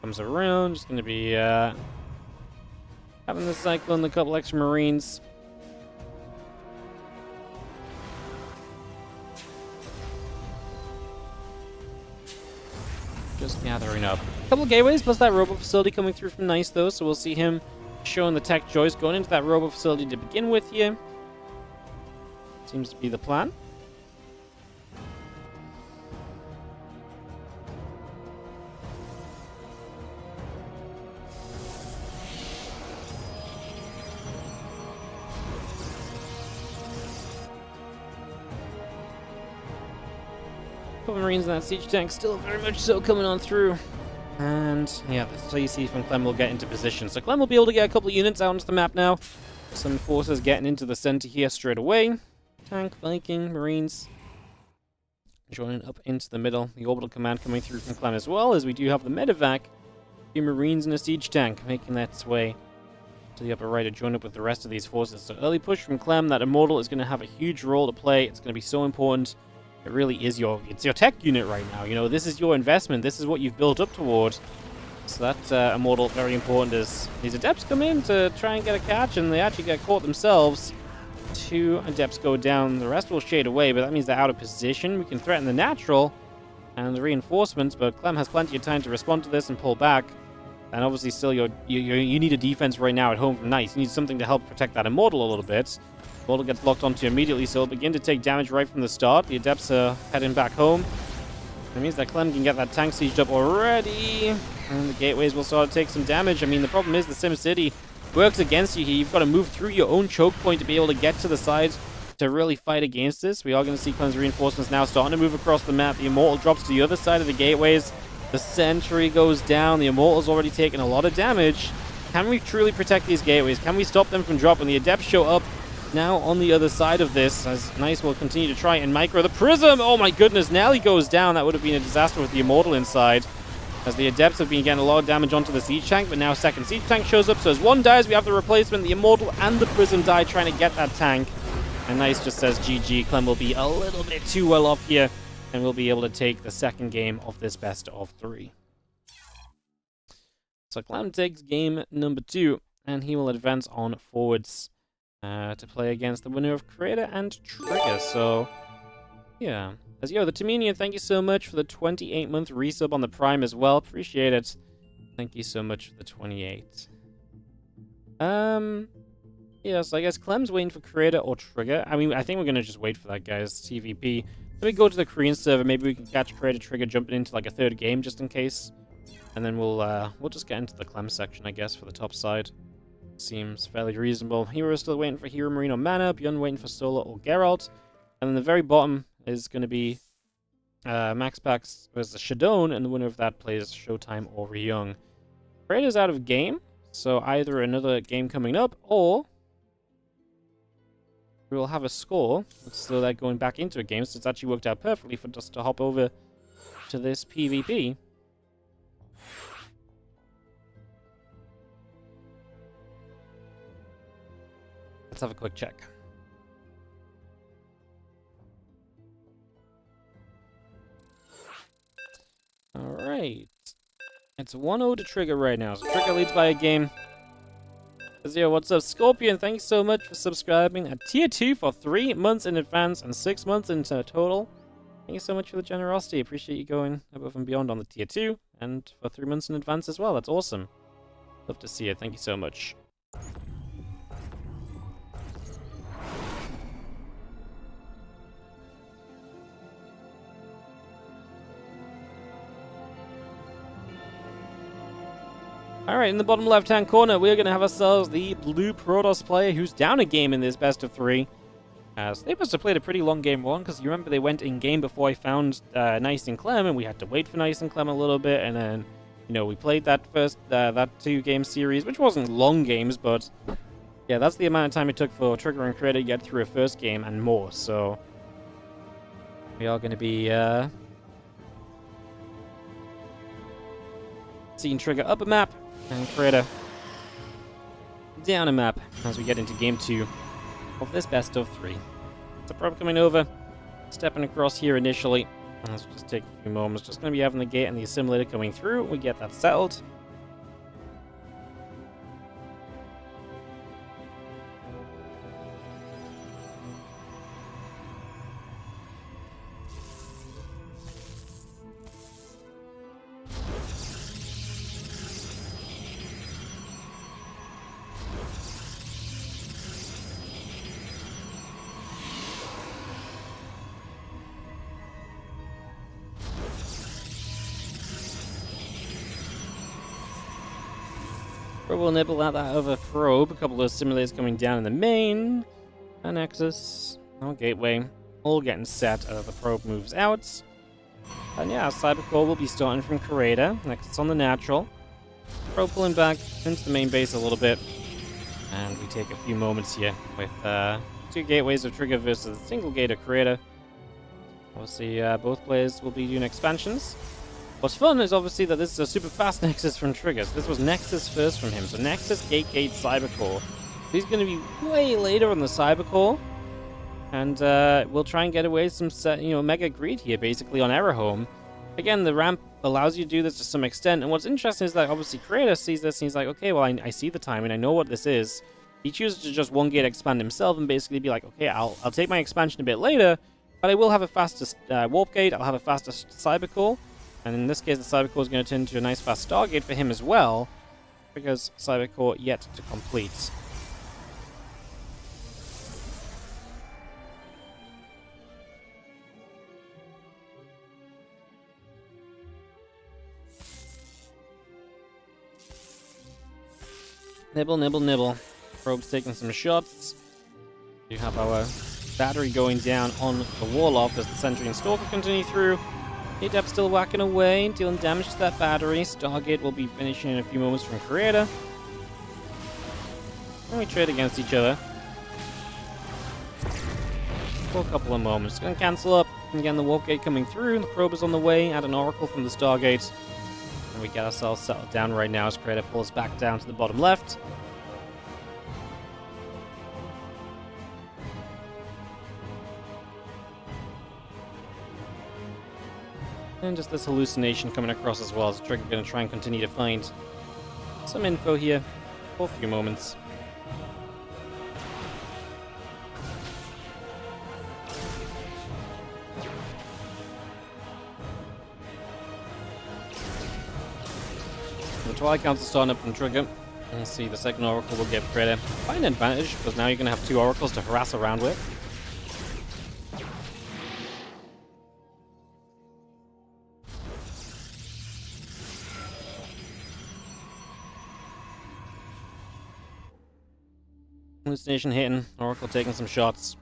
Comes around, just gonna be having the Cyclone, a couple extra Marines. Just gathering up. A couple of gateways plus that robo facility coming through from Nice though, so we'll see him showing the tech choice going into that robo facility to begin with here. Seems to be the plan. Couple Marines in that siege tank still very much so coming on through. And yeah, so you see from Clem will get into position. So Clem will be able to get a couple of units out onto the map now. Some forces getting into the center here straight away. Tank, Viking, Marines joining up into the middle. The orbital command coming through from Clem as well, as we do have the medevac. A few Marines and a siege tank making its way to the upper right to join up with the rest of these forces. So early push from Clem. That Immortal is going to have a huge role to play. It's going to be so important. It really is it's your tech unit right now. You know, this is your investment. This is what you've built up toward. So that Immortal, very important as these Adepts come in to try and get a catch, and they actually get caught themselves. 2 Adepts go down. The rest will shade away, but that means they're out of position. We can threaten the natural and the reinforcements, but Clem has plenty of time to respond to this and pull back. And obviously still you need a defense right now at home from Nice. You need something to help protect that Immortal a little bit. Immortal gets locked onto immediately, so it'll begin to take damage right from the start. The Adepts are heading back home. That means that Clem can get that tank sieged up already. And the gateways will start to take some damage. I mean, the problem is the SimCity works against you here. You've got to move through your own choke point to be able to get to the side to really fight against this. We are going to see Clem's reinforcements now starting to move across the map. The Immortal drops to the other side of the gateways. The Sentry goes down. The Immortal's already taken a lot of damage. Can we truly protect these gateways? Can we stop them from dropping? The Adepts show up now on the other side of this, as Nice will continue to try and micro the Prism. Oh my goodness, Nelly goes down. That would have been a disaster with the Immortal inside, as the Adepts have been getting a lot of damage onto the siege tank, but now second siege tank shows up, so as one dies, we have the replacement. The Immortal and the Prism die trying to get that tank, and Nice just says GG. Clem will be a little bit too well off here, and we'll be able to take the second game of this best of 3. So Clem takes game number 2, and he will advance on forwards to play against the winner of Creator and Trigger. So, yeah. As the Taminian, thank you so much for the 28-month resub on the Prime as well. Appreciate it. Thank you so much for the 28. Yeah, so I guess Clem's waiting for Creator or Trigger. I mean, I think we're going to just wait for that, guys. TVP. Let me go to the Korean server. Maybe we can catch Creator Trigger jumping into like a third game just in case. And then we'll just get into the Clem section, I guess, for the top side. Seems fairly reasonable. Hero is still waiting for Hero Marine or Mana. Beyond waiting for Solar or Geralt. And then the very bottom is going to be Max Pax versus Shadone, and the winner of that plays Showtime or Ryung. Creator's out of game, so either another game coming up, or we will have a score. So that going back into a game, so it's actually worked out perfectly for us to hop over to this PvP. Let's have a quick check. Alright. It's 1-0 to Trigger right now, so Trigger leads by a game. Zero, what's up? Scorpion, thanks so much for subscribing at tier 2 for 3 months in advance and 6 months into total. Thank you so much for the generosity. Appreciate you going above and beyond on the tier 2 and for 3 months in advance as well. That's awesome. Love to see it. Thank you so much. Alright, in the bottom left-hand corner, we're going to have ourselves the blue Protoss player who's down a game in this best of 3. As they must have played a pretty long game 1, because you remember they went in game before I found Nice and Clem, and we had to wait for Nice and Clem a little bit, and then, you know, we played that first, that 2-game series, which wasn't long games, but yeah, that's the amount of time it took for Trigger and Creator to get through a first game and more, so we are going to be, seeing Trigger up a map, and Creator down a map as we get into game 2 of this best of 3. So probe coming over, stepping across here initially. Let's just take a few moments. Just going to be having the gate and the assimilator coming through. We get that settled. We'll nibble at that other probe. A couple of simulators coming down in the main. A Nexus. No gateway. All getting set as the probe moves out. And yeah, Cybercore will be starting from Creator. Nexus on the natural. Probe pulling back into the main base a little bit. And we take a few moments here with 2 gateways of Trigger versus a single gate of Creator. Obviously, both players will be doing expansions. What's fun is obviously that this is a super fast Nexus from Triggers. This was Nexus first from him, so Nexus, Gate, Cybercore. He's going to be way later on the Cybercore, and we'll try and get away some mega greed here, basically on Error Home. Again, the ramp allows you to do this to some extent, and what's interesting is that obviously Creator sees this and he's like, okay, well I see the timing, I know what this is. He chooses to just 1 gate expand himself and basically be like, okay, I'll take my expansion a bit later, but I will have a faster warp gate, I'll have a faster Cybercore. And in this case, the Cybercore is going to turn into a nice fast Stargate for him as well, because Cybercore yet to complete. Nibble, nibble, nibble. Probe's taking some shots. We have our battery going down on the wall off as the Sentry and Stalker continue through. Adept still whacking away, dealing damage to that battery. Stargate will be finishing in a few moments from Creator. And we trade against each other for a couple of moments. Gonna cancel up. Again, the warp gate coming through. The probe is on the way. Add an Oracle from the Stargate. And we get ourselves settled down right now as Creator pulls back down to the bottom left. And just this hallucination coming across as well. So Trigger going to try and continue to find some info here for a few moments. The Twilight Council starting up from Trigger. We'll see the second Oracle will give Creator quite an advantage, because now you're going to have 2 Oracles to harass around with. Hallucination hitting, Oracle taking some shots.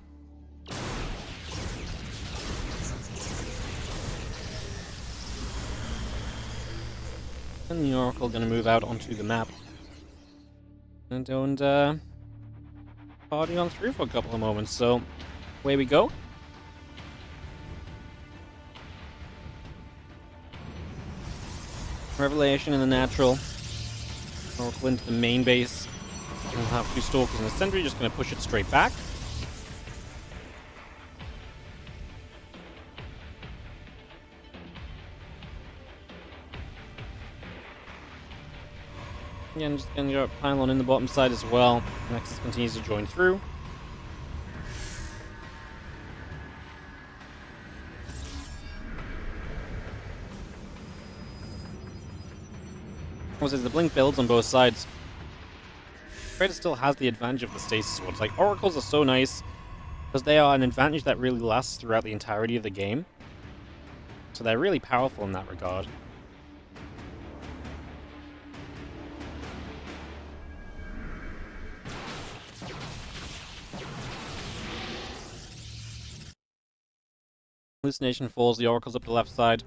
And the Oracle gonna move out onto the map. And party on through for a couple of moments, so away we go. Revelation in the natural. Oracle into the main base. We'll have 2 Stalkers in the center, just going to push it straight back. Again, just going to go pylon in the bottom side as well. Nexus continues to join through. As the blink builds on both sides, Trader still has the advantage of the stasis wards. Like, oracles are so nice because they are an advantage that really lasts throughout the entirety of the game. So they're really powerful in that regard. Hallucination falls, the oracles up the left side.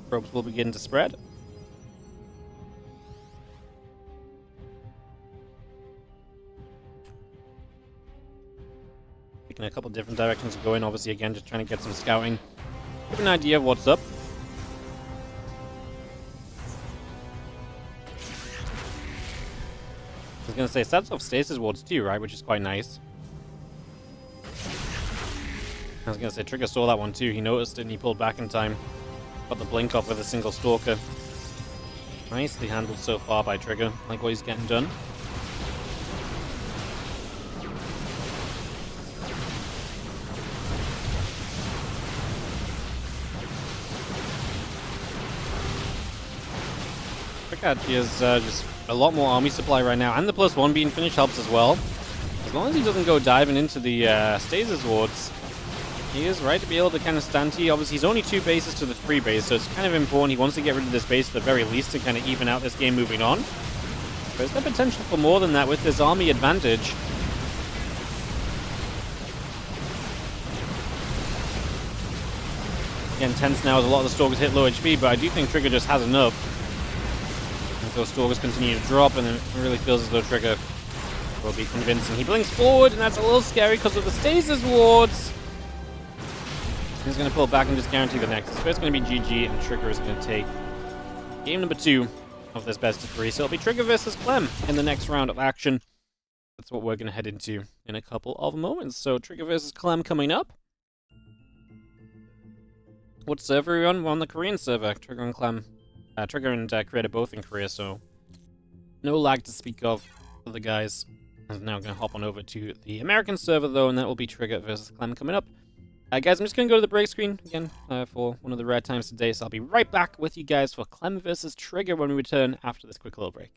Probes will begin to spread. Picking a couple different directions to go in, obviously, again, just trying to get some scouting. Give an idea of what's up. I was going to say, sets off stasis wards too, right? Which is quite nice. I was going to say, Trigger saw that one too. He noticed it and he pulled back in time. Got the blink off with a single Stalker. Nicely handled so far by Trigger. Like what he's getting done. Trigger is just a lot more army supply right now. And the +1 being finished helps as well. As long as he doesn't go diving into the stasis wards, he is right to be able to kind of stand T. Obviously, he's only 2 bases to the 3 base, so it's kind of important. He wants to get rid of this base at the very least to kind of even out this game moving on. But is there potential for more than that with this army advantage? Again, tense now as a lot of the Stalkers hit low HP, but I do think Trigger just has enough. As those Stalkers continue to drop, and it really feels as though Trigger will be convincing. He blinks forward, and that's a little scary because of the stasis wards. He's going to pull back and just guarantee the Nexus. But it's going to be GG, and Trigger is going to take game number 2 of this best of 3. So it'll be Trigger versus Clem in the next round of action. That's what we're going to head into in a couple of moments. So Trigger versus Clem coming up. What server are we on? We're on the Korean server. Trigger and Clem. Trigger and Creator both in Korea, so no lag to speak of for the guys. I'm now going to hop on over to the American server, though, and that will be Trigger versus Clem coming up. Guys, I'm just going to go to the break screen again for one of the rare times today, so I'll be right back with you guys for Clem versus Trigger when we return after this quick little break.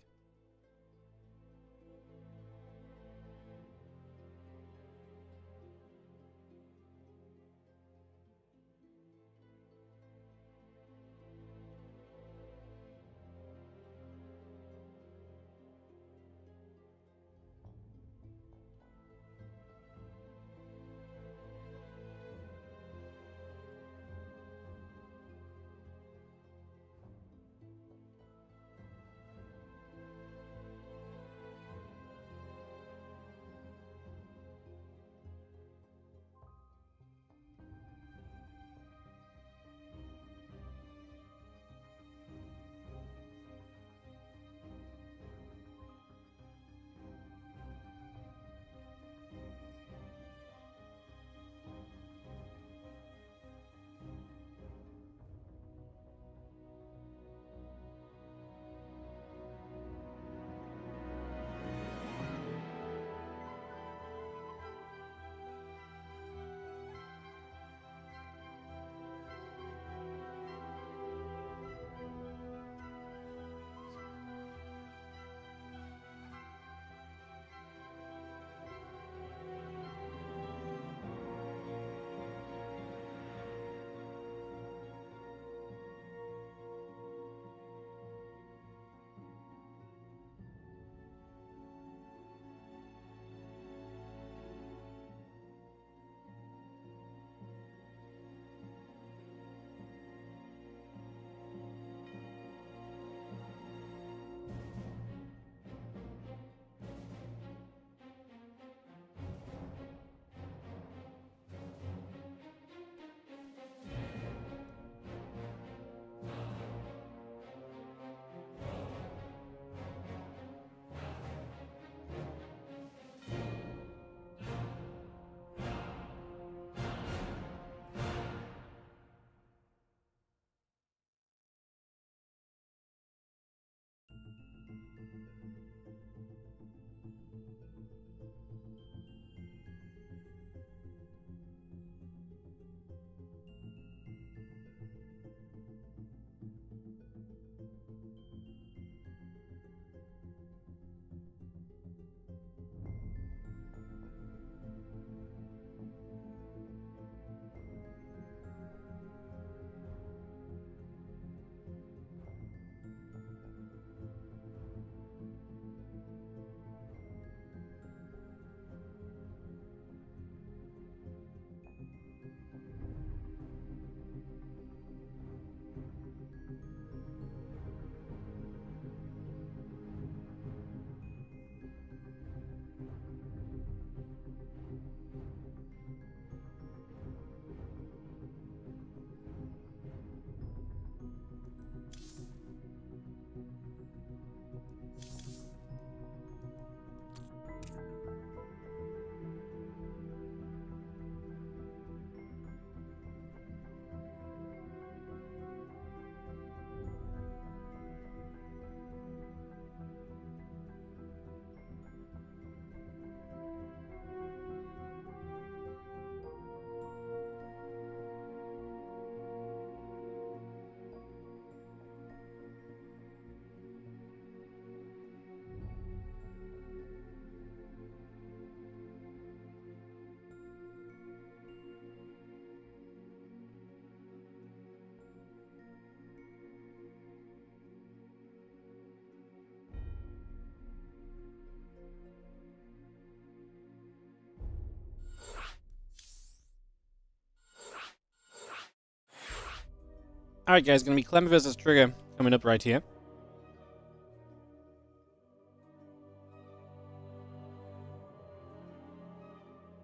Alright guys, gonna be Clem versus Trigger coming up right here.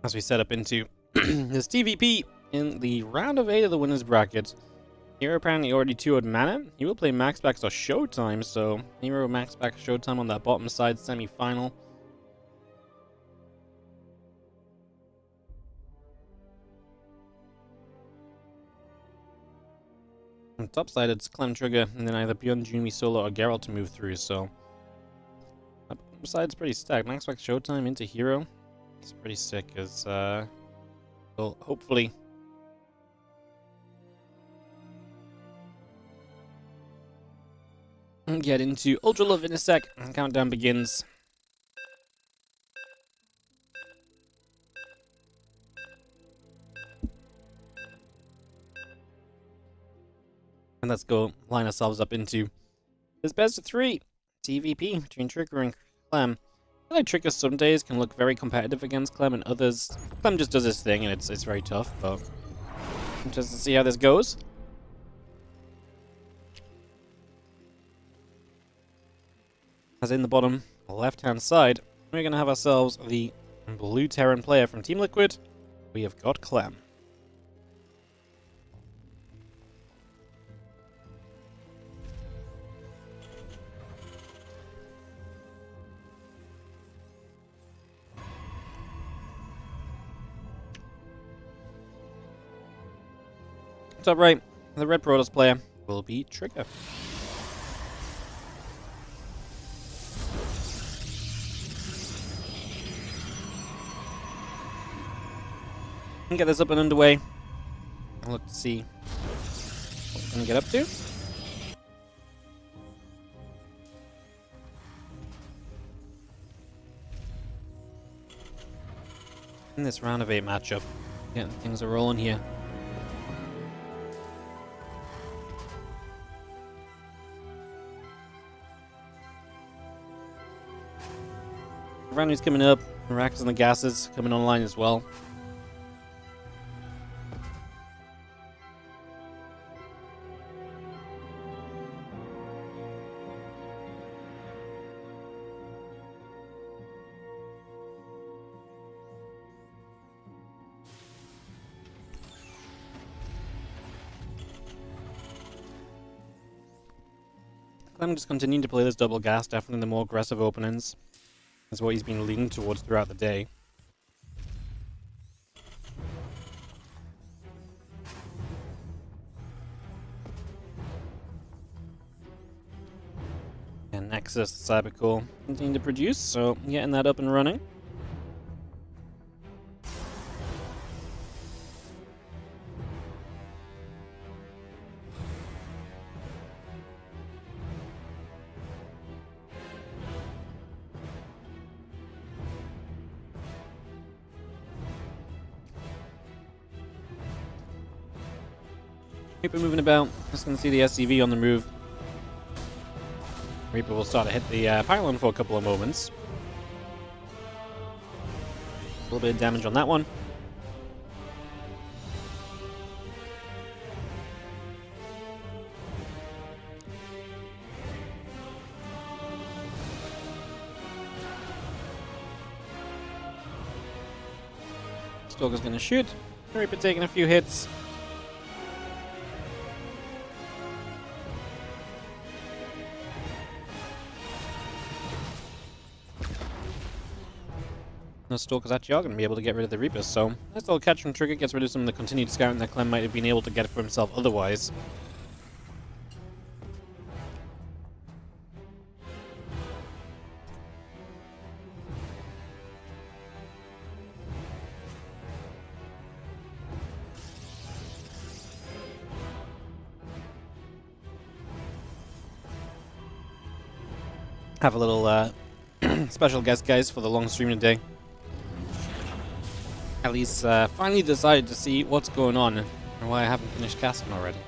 As we set up into this TVP in the round of 8 of the winners bracket. Hero apparently already 2'd mana. He will play Max Backs or Showtime, so Hero Max Back Showtime on that bottom side semi-final. On the top side, it's Clem Trigger, and then either Beyond Jumy Solo or Geralt to move through, so that bottom side's pretty stacked. Max Back Showtime into Hero. It's pretty sick, as we'll hopefully get into Ultra Love in a sec, and countdown begins. And let's go line ourselves up into this best of 3 TVP between Trigger and Clem. I feel like Trigger some days can look very competitive against Clem, and others Clem just does his thing and it's very tough, but interested to see how this goes. As in the bottom left-hand side, we're going to have ourselves the blue Terran player from Team Liquid. We have got Clem. Top right, the red Protoss player will be Trigger. And get this up and underway. I'll look to see what we're going to get up to. In this round of 8 matchup, getting things are rolling here. Revenue's coming up, racks and the gases coming online as well. Clem just continuing to play this double gas, definitely the more aggressive openings. Is what he's been leaning towards throughout the day. And Nexus, Cybercore, continuing to produce, so getting that up and running. Reaper moving about, just going to see the SCV on the move. Reaper will start to hit the pylon for a couple of moments. A little bit of damage on that one. Stalker's going to shoot. Reaper taking a few hits. The Stalkers actually are going to be able to get rid of the Reapers, so nice little catch from Trigger, gets rid of some of the continued scouting that Clem might have been able to get for himself otherwise. Have a little special guest, guys, for the long stream today. At least finally decided to see what's going on and why I haven't finished casting already.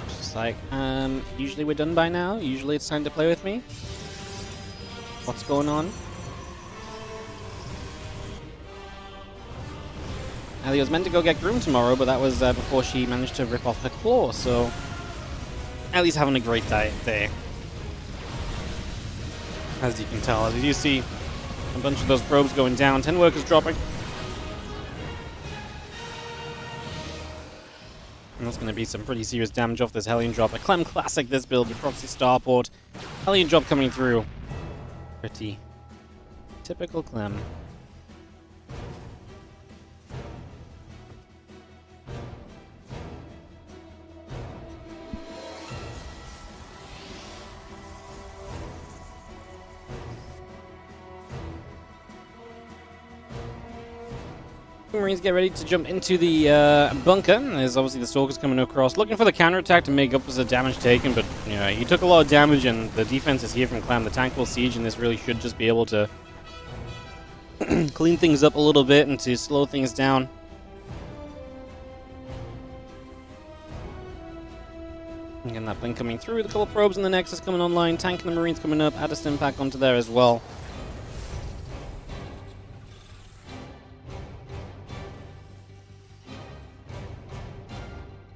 Just like, usually we're done by now. Usually it's time to play with me. What's going on? Ellie was meant to go get groomed tomorrow, but that was before she managed to rip off her claw, so Ellie's having a great day. As you can tell, as you see a bunch of those probes going down, 10 workers dropping. And that's going to be some pretty serious damage off this Hellion drop. A Clem classic this build with proxy starport. Hellion drop coming through. Pretty typical Clem. Marines get ready to jump into the bunker. There's obviously the Stalkers coming across, looking for the counterattack to make up for the damage taken, but you know, he took a lot of damage and the defense is here from Clem. The tank will siege, and this really should just be able to clean things up a little bit and to slow things down. Again, that blink coming through, the couple probes in the Nexus coming online, tank and the Marines coming up, add a stim pack onto there as well.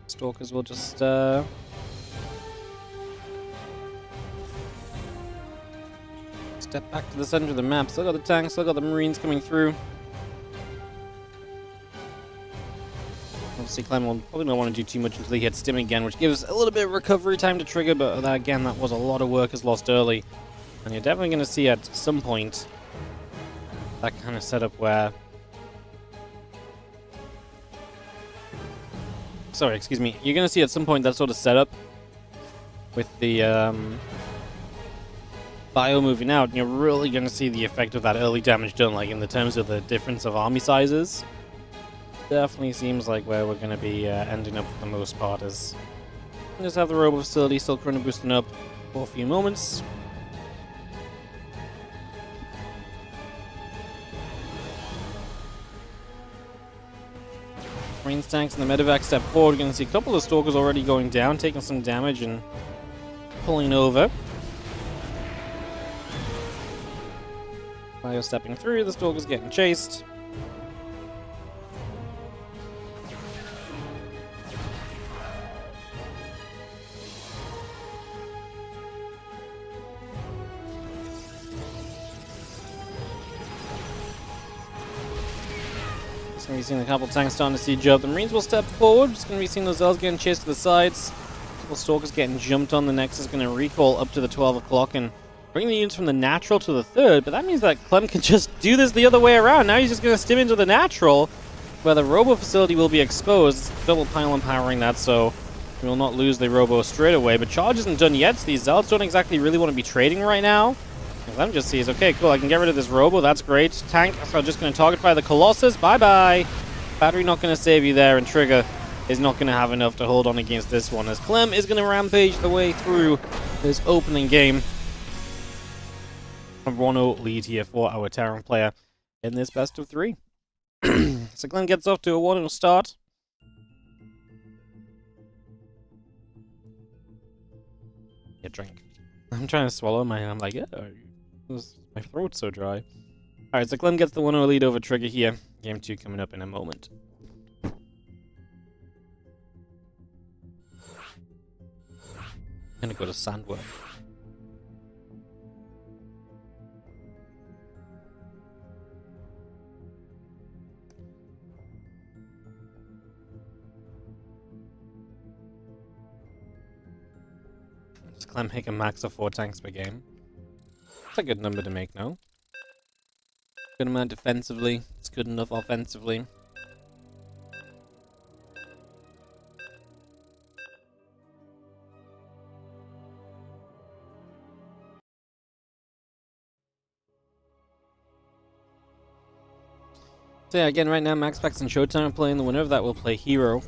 Stalkers will just step back to the center of the map. Still got the tanks, still got the Marines coming through. Obviously, Clem will probably not want to do too much until he hits Stim again, which gives a little bit of recovery time to trigger, but that, again, that was a lot of workers lost early. And you're definitely going to see at some point that kind of setup where... Sorry, excuse me. You're going to see at some point that sort of setup with the bio moving out, and you're really going to see the effect of that early damage done, like in the terms of the difference of army sizes. Definitely seems like where we're going to be ending up for the most part is just have the robo facility still chrono boosting up for a few moments. Marines tanks and the medevac step forward. We're going to see a couple of Stalkers already going down, taking some damage and pulling over. Bio stepping through, the Stalkers getting chased. Going to be seeing a couple tanks starting to siege up. The Marines will step forward. Just going to be seeing those L's getting chased to the sides. A couple Stalkers getting jumped on. The Nexus is going to recall up to the 12 o'clock and bring the units from the natural to the third. But that means that Clem can just do this the other way around. Now he's just going to stim into the natural, where the robo facility will be exposed. Double pylon powering that, so we will not lose the robo straight away. But charge isn't done yet, so these Zealots don't exactly really want to be trading right now. Clem just sees, okay, cool, I can get rid of this robo, that's great. Tank, so I'm just going to target fire the Colossus, bye-bye. Battery not going to save you there, and Trigger is not going to have enough to hold on against this one, as Clem is going to rampage the way through this opening game. A 1-0 lead here for our Terran player in this best of 3. So Clem gets off to a 1-0 start. Yeah, drink. I'm trying to swallow I'm like, yeah, my throat's so dry. Alright, so Clem gets the 1-0 lead over Trigger here. Game 2 coming up in a moment. Gonna go to Sandworm. Does Clem make a max of 4 tanks per game? That's a good number to make, no? Good amount defensively. It's good enough offensively. So yeah, again, right now, Max Pax and Showtime are playing. The winner of that will play Hero.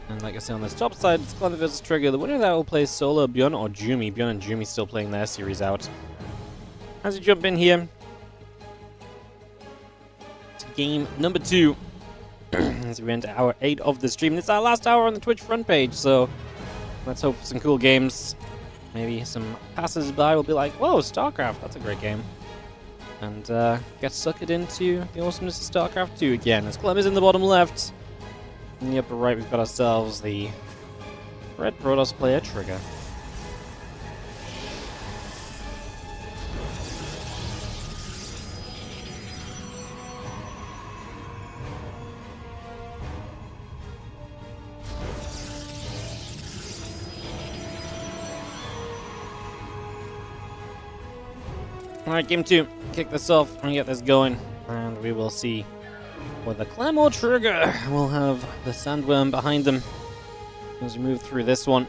And like I said, on this top side, it's Clem versus Trigger. The winner of that will play Solar, Bjorn, or Jumy. Bjorn and Jumy still playing their series out. As you jump in here to game number 2. As we enter hour 8 of the stream. This is our last hour on the Twitch front page, so let's hope for some cool games. Maybe some passers-by will be like, whoa, StarCraft, that's a great game. and get suckered into the awesomeness of StarCraft 2 again. As Clem is in the bottom left, in the upper right we've got ourselves the Red Protoss player Trigger. Alright, game 2. Kick this off and get this going. And we will see whether Clem or Trigger will have the Sandworm behind them as we move through this one.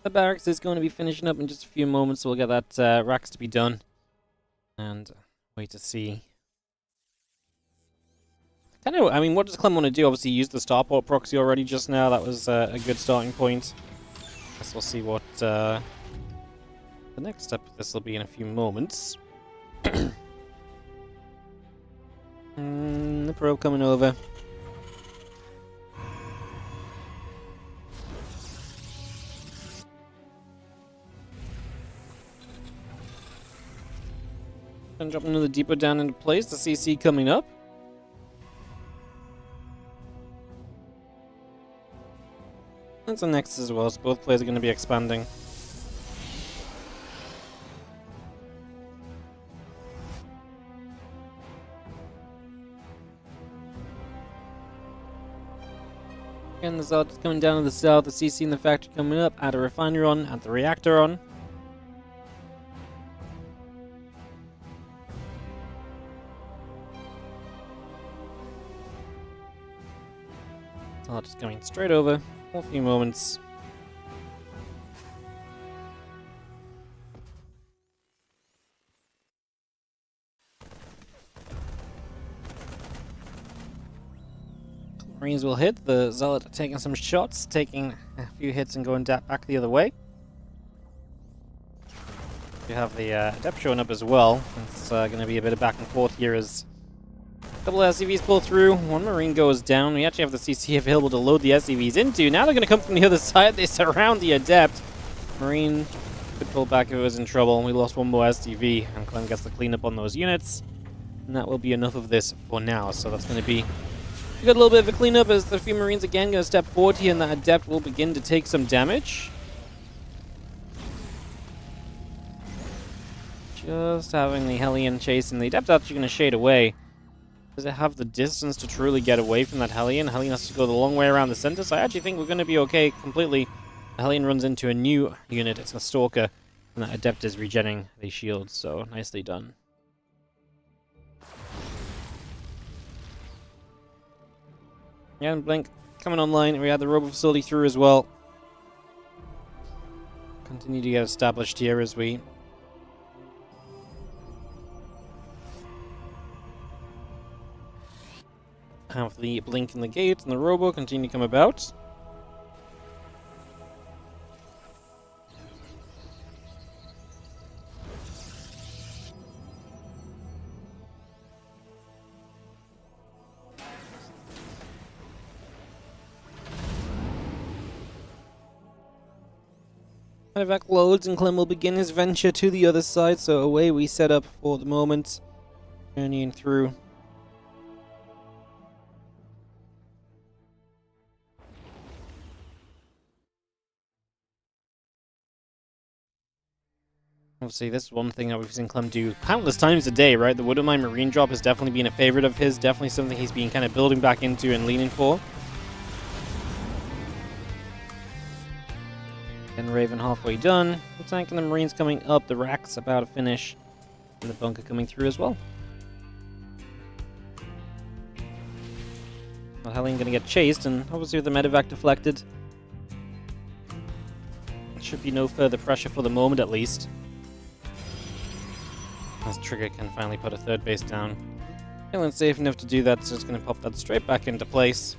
The barracks is going to be finishing up in just a few moments, so we'll get that racks to be done. And wait to see. I mean, what does Clem want to do? Obviously, use the starport proxy already just now. That was a good starting point. Guess we'll see what the next step of this will be in a few moments. The probe coming over. And drop another depot down into place. The CC coming up. That's a Nexus as well, so both players are going to be expanding. Again, the Zealot is coming down to the south, the CC and the factory coming up, add a refinery on, add the reactor on. Zealot is going straight over. A few moments. Marines will hit. The Zealot taking some shots, taking a few hits and going back the other way. You have the Adept showing up as well. It's going to be a bit of back and forth here as a couple of SCVs pull through. One Marine goes down. We actually have the CC available to load the SCVs into. Now they're going to come from the other side. They surround the Adept. Marine could pull back if it was in trouble. We lost one more SCV, and Clem gets the cleanup on those units. And that will be enough of this for now. So that's going to be a good little bit of a cleanup as the few Marines again going to step forward here, and that Adept will begin to take some damage. Just having the Hellion chasing the Adept actually going to shade away. Does it have the distance to truly get away from that Hellion? Hellion has to go the long way around the center, so I actually think we're going to be okay completely. The Hellion runs into a new unit, it's a Stalker, and that Adept is regenning the shield, so nicely done. Yeah, and Blink coming online, we had the Robo Facility through as well. Continue to get established here as we have the Blink in the gate and the Robo continue to come about. Medevac loads and Clem will begin his venture to the other side, so away we set up for the moment. Journeying through. Obviously, this is one thing that we've seen Clem do countless times a day, right? The Woodermine Marine drop has definitely been a favorite of his, definitely something he's been kind of building back into and leaning for. And Raven halfway done. The tank and the Marines coming up, the Rack's about to finish, and the bunker coming through as well. Well, Hellion gonna get chased, and obviously with the medevac deflected, should be no further pressure for the moment at least. As Trigger can finally put a third base down. Hellion's safe enough to do that, so it's going to pop that straight back into place.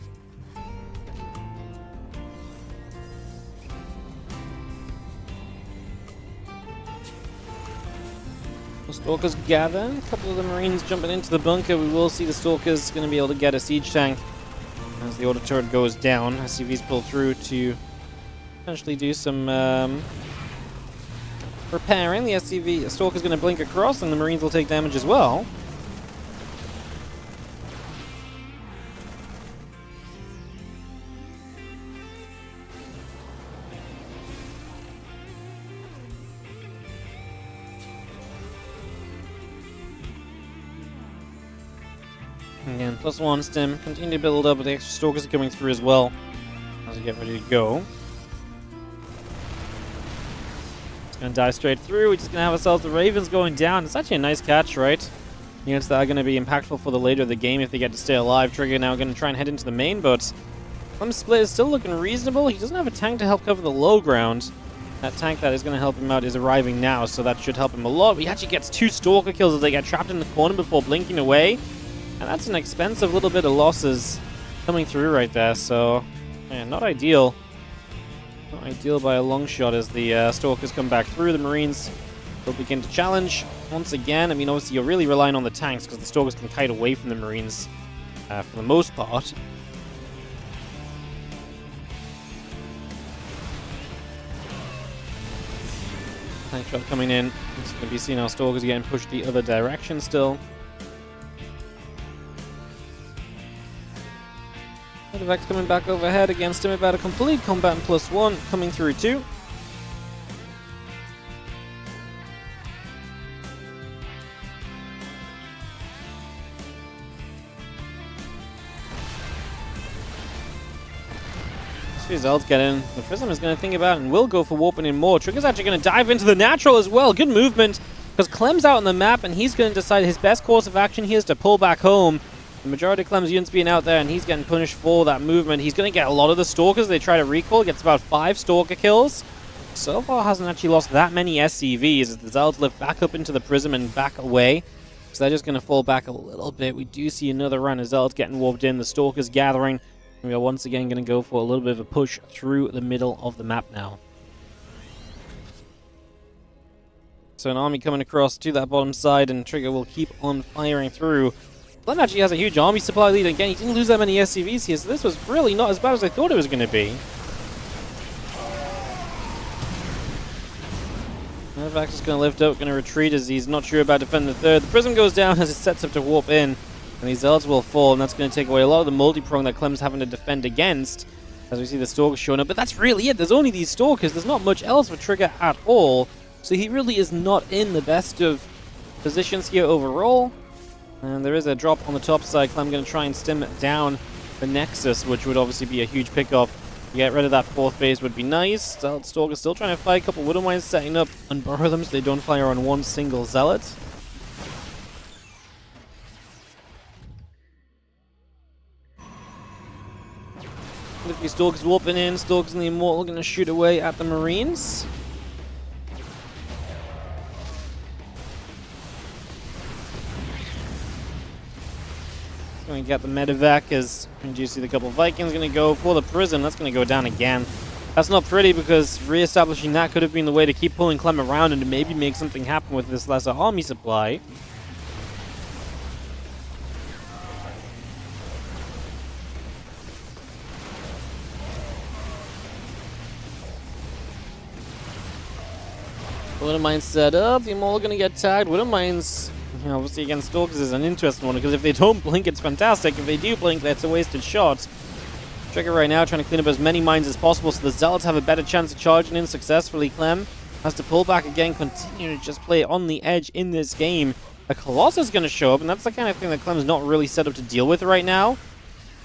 The Stalkers gather. A couple of the Marines jumping into the bunker. We will see the Stalkers going to be able to get a siege tank As the auto turret goes down, SCVs pull through to potentially do some repairing. The SCV Stalker's going to blink across, and the Marines will take damage as well. Again, +1 stim. Continue to build up, but the extra Stalkers are coming through as well as we get ready to go. It's going to dive straight through. We're just going to have ourselves the Ravens going down. It's actually a nice catch, right? Units that are going to be impactful for the later of the game if they get to stay alive. Trigger now going to try and head into the main, but Clem's split is still looking reasonable. He doesn't have a tank to help cover the low ground. That tank that is going to help him out is arriving now, so that should help him a lot. He actually gets 2 Stalker kills as they get trapped in the corner before blinking away. And that's an expensive little bit of losses coming through right there, so man, not ideal. Not ideal by a long shot as the Stalkers come back through. The Marines will begin to challenge once again. I mean, obviously you're really relying on the tanks because the Stalkers can kite away from the Marines for the most part. Tank shot coming in. It's going to be seen how Stalkers are getting pushed the other direction still. Medevac's coming back overhead against him, about a complete combat and +1 coming through too. Zelds get in. The Prism is going to think about it and will go for warping in more. Trigger's actually going to dive into the natural as well. Good movement because Clem's out on the map and he's going to decide his best course of action here is to pull back home. The majority of Clem's units being out there, and he's getting punished for that movement. He's going to get a lot of the Stalkers. They try to recall. Gets about 5 Stalker kills. So far, hasn't actually lost that many SCVs as the Zelds lift back up into the Prism and back away. So they're just going to fall back a little bit. We do see another run of Zelds getting warped in. The Stalkers gathering. And we are once again going to go for a little bit of a push through the middle of the map now. So an army coming across to that bottom side, and Trigger will keep on firing through. Clem actually has a huge army supply lead. Again, he didn't lose that many SCVs here, so this was really not as bad as I thought it was going to be. Medevac is going to lift up, going to retreat as he's not sure about defending the third. The Prism goes down as it sets up to warp in, and these Zelds will fall, and that's going to take away a lot of the multi-prong that Clem's having to defend against, as we see the Stalkers showing up. But that's really it. There's only these Stalkers. There's not much else for Trigger at all, so he really is not in the best of positions here overall. And there is a drop on the top side. Clem going to try and stim down the Nexus, which would obviously be a huge pickoff. To get rid of that 4th base would be nice. Stalker still trying to fire a couple Widow Mines, setting up and burrow them so they don't fire on one single Zealot. With these Stalkers warping in, Stalkers and the Immortal going to shoot away at the Marines. Going to get the Medevac as you see the couple of Vikings going to go for the Prism. That's going to go down again. That's not pretty because re-establishing that could have been the way to keep pulling Clem around and to maybe make something happen with this lesser army supply. Widow Mines set up. The Immortal going to get tagged. Widow Mines, obviously against Stalkers is an interesting one because if they don't blink, it's fantastic. If they do blink, that's a wasted shot. Trigger right now trying to clean up as many mines as possible so the Zealots have a better chance of charging in successfully. Clem has to pull back again, continue to just play on the edge in this game. A Colossus is going to show up, and that's the kind of thing that Clem's not really set up to deal with right now.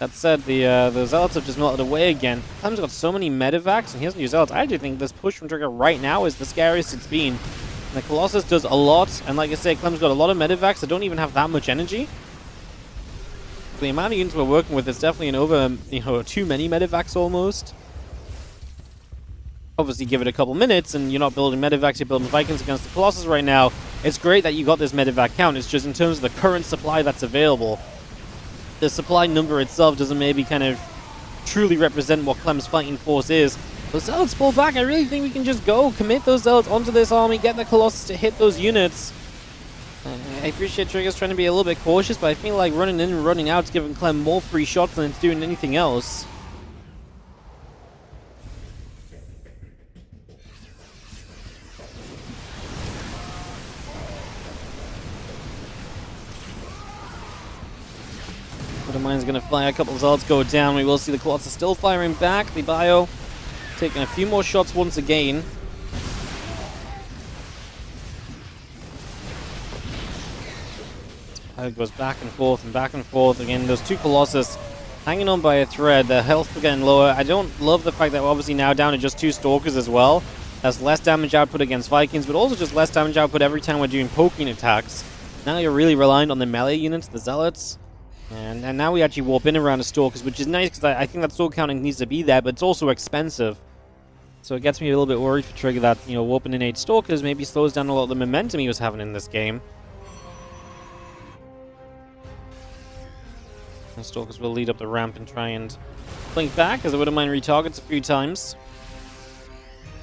That said, the Zealots have just melted away again. Clem's got so many Medevacs, and he hasn't used Zealots. I actually think this push from Trigger right now is the scariest it's been. And the Colossus does a lot, and like I say, Clem's got a lot of Medevacs that don't even have that much energy. The amount of units we're working with is definitely an over, too many Medevacs almost. Obviously, give it a couple minutes, and you're not building Medevacs, you're building Vikings against the Colossus right now. It's great that you got this Medevac count, it's just in terms of the current supply that's available. The supply number itself doesn't maybe kind of truly represent what Clem's fighting force is. Those Zealots pull back. I really think we can just go, commit those Zealots onto this army, get the Colossus to hit those units. I appreciate Trigger's trying to be a little bit cautious, but I feel like running in and running out is giving Clem more free shots than it's doing anything else. Mine's going to fly, a couple of Zealots go down. We will see the Colossus still firing back. The Bio taking a few more shots once again. It goes back and forth and back and forth. Again, those two Colossus hanging on by a thread. Their health are getting lower. I don't love the fact that we're obviously now down to just 2 Stalkers as well. That's less damage output against Vikings, but also just less damage output every time we're doing poking attacks. Now you're really reliant on the melee units, the Zealots. And now we actually warp in around the Stalkers, which is nice because I think that Stalker counting needs to be there, but it's also expensive. So it gets me a little bit worried for Trigger that, you know, warping in 8 Stalkers maybe slows down a lot of the momentum he was having in this game. And Stalkers will lead up the ramp and try and blink back, as the Widowmine retargets a few times.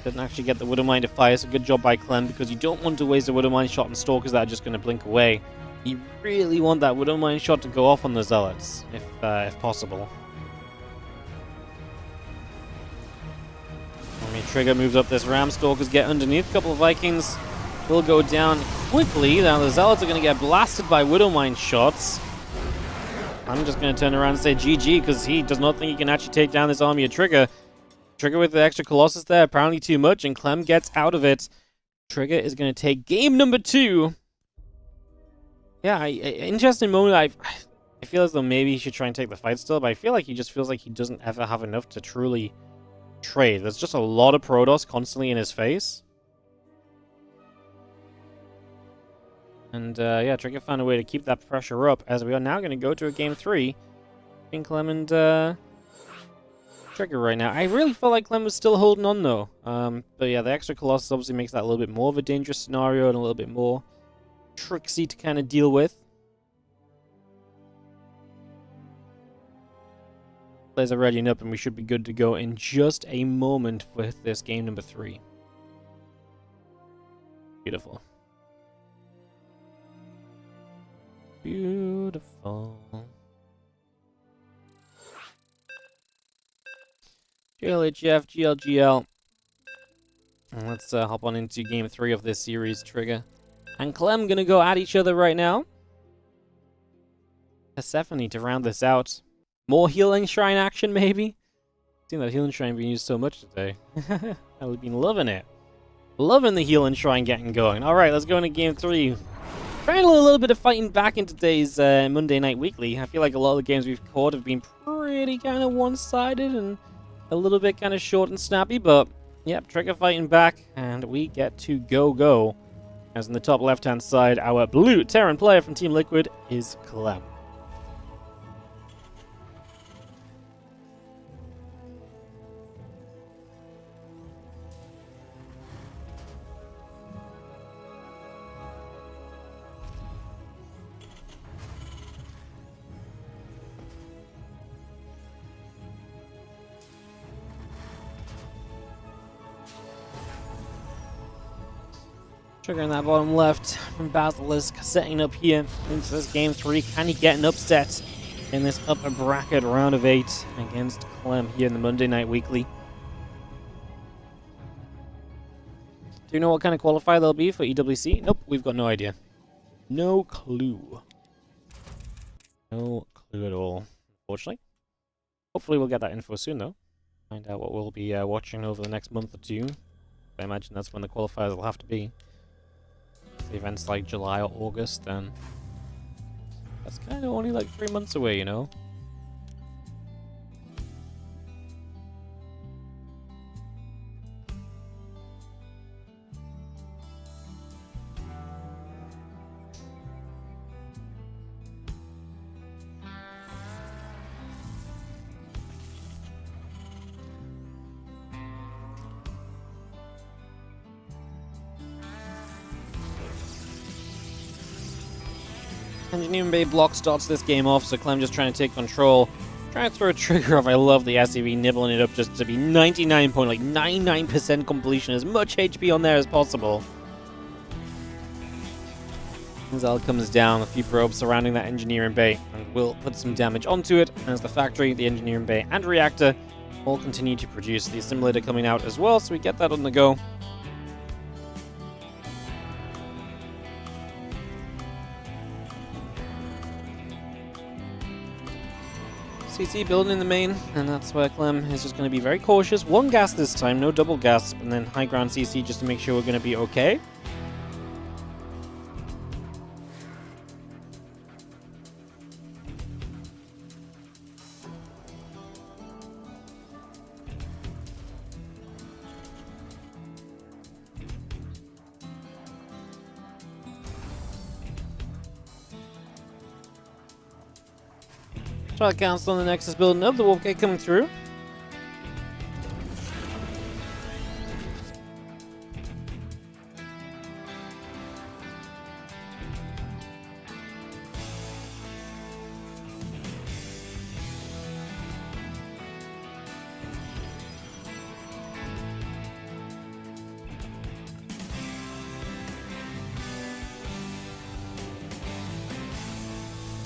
Doesn't actually get the Widowmine to fire, so good job by Clem, because you don't want to waste a Widowmine shot on Stalkers that are just going to blink away. You really want that Widowmine shot to go off on the Zealots, if possible. I mean, Trigger moves up this ramp, Stalkers get underneath, a couple of Vikings will go down quickly. Now the Zealots are going to get blasted by Widowmine shots. I'm just going to turn around and say GG, because he does not think he can actually take down this army of Trigger. Trigger with the extra Colossus there, apparently too much, and Clem gets out of it. Trigger is going to take game number 2. Yeah, interesting moment. I feel as though maybe he should try and take the fight still, but I feel like he just feels like he doesn't ever have enough to truly trade. There's just a lot of Protoss constantly in his face. And yeah, Trigger found a way to keep that pressure up, as we are now going to go to a game 3 between Clem and Trigger right now. I really felt like Clem was still holding on though. But yeah, the extra Colossus obviously makes that a little bit more of a dangerous scenario and a little bit more tricksy to kind of deal with. Players are readying up and we should be good to go in just a moment with this game number 3. Beautiful. Beautiful. GLHF, GLGL. And let's hop on into game 3 of this series, Trigger and Clem gonna go at each other right now. Persephone to round this out. More Healing Shrine action, maybe? I've seen that Healing Shrine being used so much today. I've been loving it. Loving the Healing Shrine getting going. Alright, let's go into game 3. Trying a little bit of fighting back in today's Monday Night Weekly. I feel like a lot of the games we've caught have been pretty kind of one-sided and a little bit kind of short and snappy, but yep, Trigger fighting back, and we get to go. As in the top left-hand side, our blue Terran player from Team Liquid is Clem. Trigger in that bottom left from Basilisk, setting up here into this game 3. Can he get an upset in this upper bracket round of 8 against Clem here in the Monday Night Weekly? Do you know what kind of qualifier there'll be for EWC? Nope, we've got no idea. No clue. No clue at all, unfortunately. Hopefully we'll get that info soon, though. Find out what we'll be watching over the next month or 2. I imagine that's when the qualifiers will have to be. The events like July or August, then that's kind of only like 3 months away, you know? Engineering Bay block starts this game off, so Clem just trying to take control. Trying to throw a trigger off. I love the SCV nibbling it up just to be 99.99% completion, as much HP on there as possible. Zell comes down, a few probes surrounding that engineering bay, and will put some damage onto it, as the factory, the engineering bay, and reactor all continue to produce. The assimilator coming out as well, so we get that on the go. CC building in the main, and that's where Clem is just going to be very cautious. One gas this time, no double gas, and then high ground CC just to make sure we're going to be okay. Try to cancel on the Nexus building up, the Wolf Gate coming through.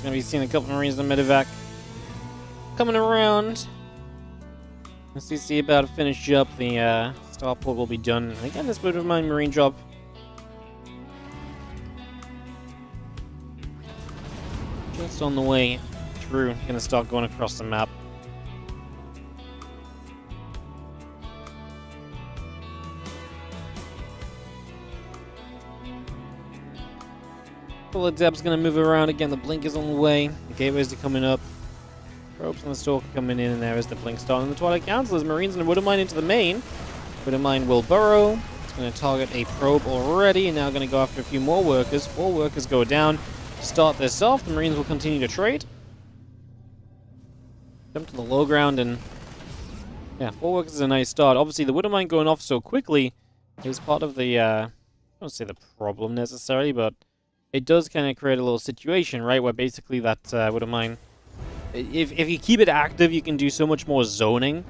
Gonna be seeing a couple Marines in the medevac coming around. CC about to finish up. The starport will be done. And again, this bit of my Marine drop. Just on the way through. Gonna start going across the map. Couple of depths gonna move around again. The blink is on the way. The gateways are coming up. Probes and the stalker coming in, and there is the blink starting. The Twilight Councilors, Marines and Wood Mine into the main. Wood Mine will burrow. It's going to target a probe already, and now going to go after a few more workers. 4 workers go down. To start this off, the Marines will continue to trade. Jump to the low ground, and yeah, 4 workers is a nice start. Obviously, the Wood Mine going off so quickly is part of the, I don't want to say the problem necessarily, but it does kind of create a little situation, right, where basically that Wood Mine, if you keep it active, you can do so much more zoning.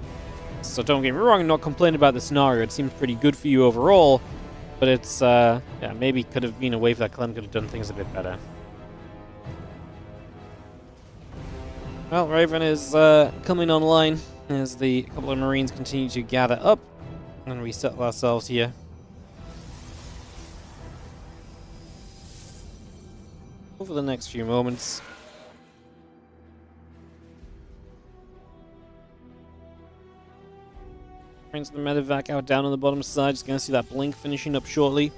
So don't get me wrong, I'm not complaining about the scenario. It seems pretty good for you overall, but it's, yeah, maybe could have been a way that Clem could have done things a bit better. Well, Raven is coming online as the couple of Marines continue to gather up and we settle ourselves here. Over the next few moments. Brings the medevac out down on the bottom side. Just gonna see that blink finishing up shortly.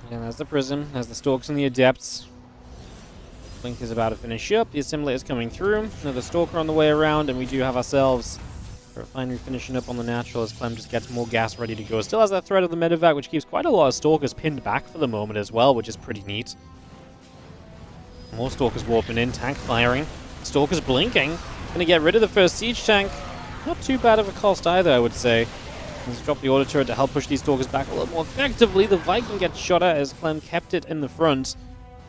And there's the Prism, there's the Stalks and the Adepts. Blink is about to finish up. The Assimilator's coming through. Another Stalker on the way around, and we do have ourselves a refinery finishing up on the natural as Clem just gets more gas ready to go. Still has that threat of the medevac, which keeps quite a lot of Stalkers pinned back for the moment as well, which is pretty neat. More Stalkers warping in, tank firing. Stalkers blinking. Gonna get rid of the first siege tank. Not too bad of a cost either, I would say. Let's drop the auto turret to help push these Stalkers back a little more effectively. The Viking gets shot at as Clem kept it in the front.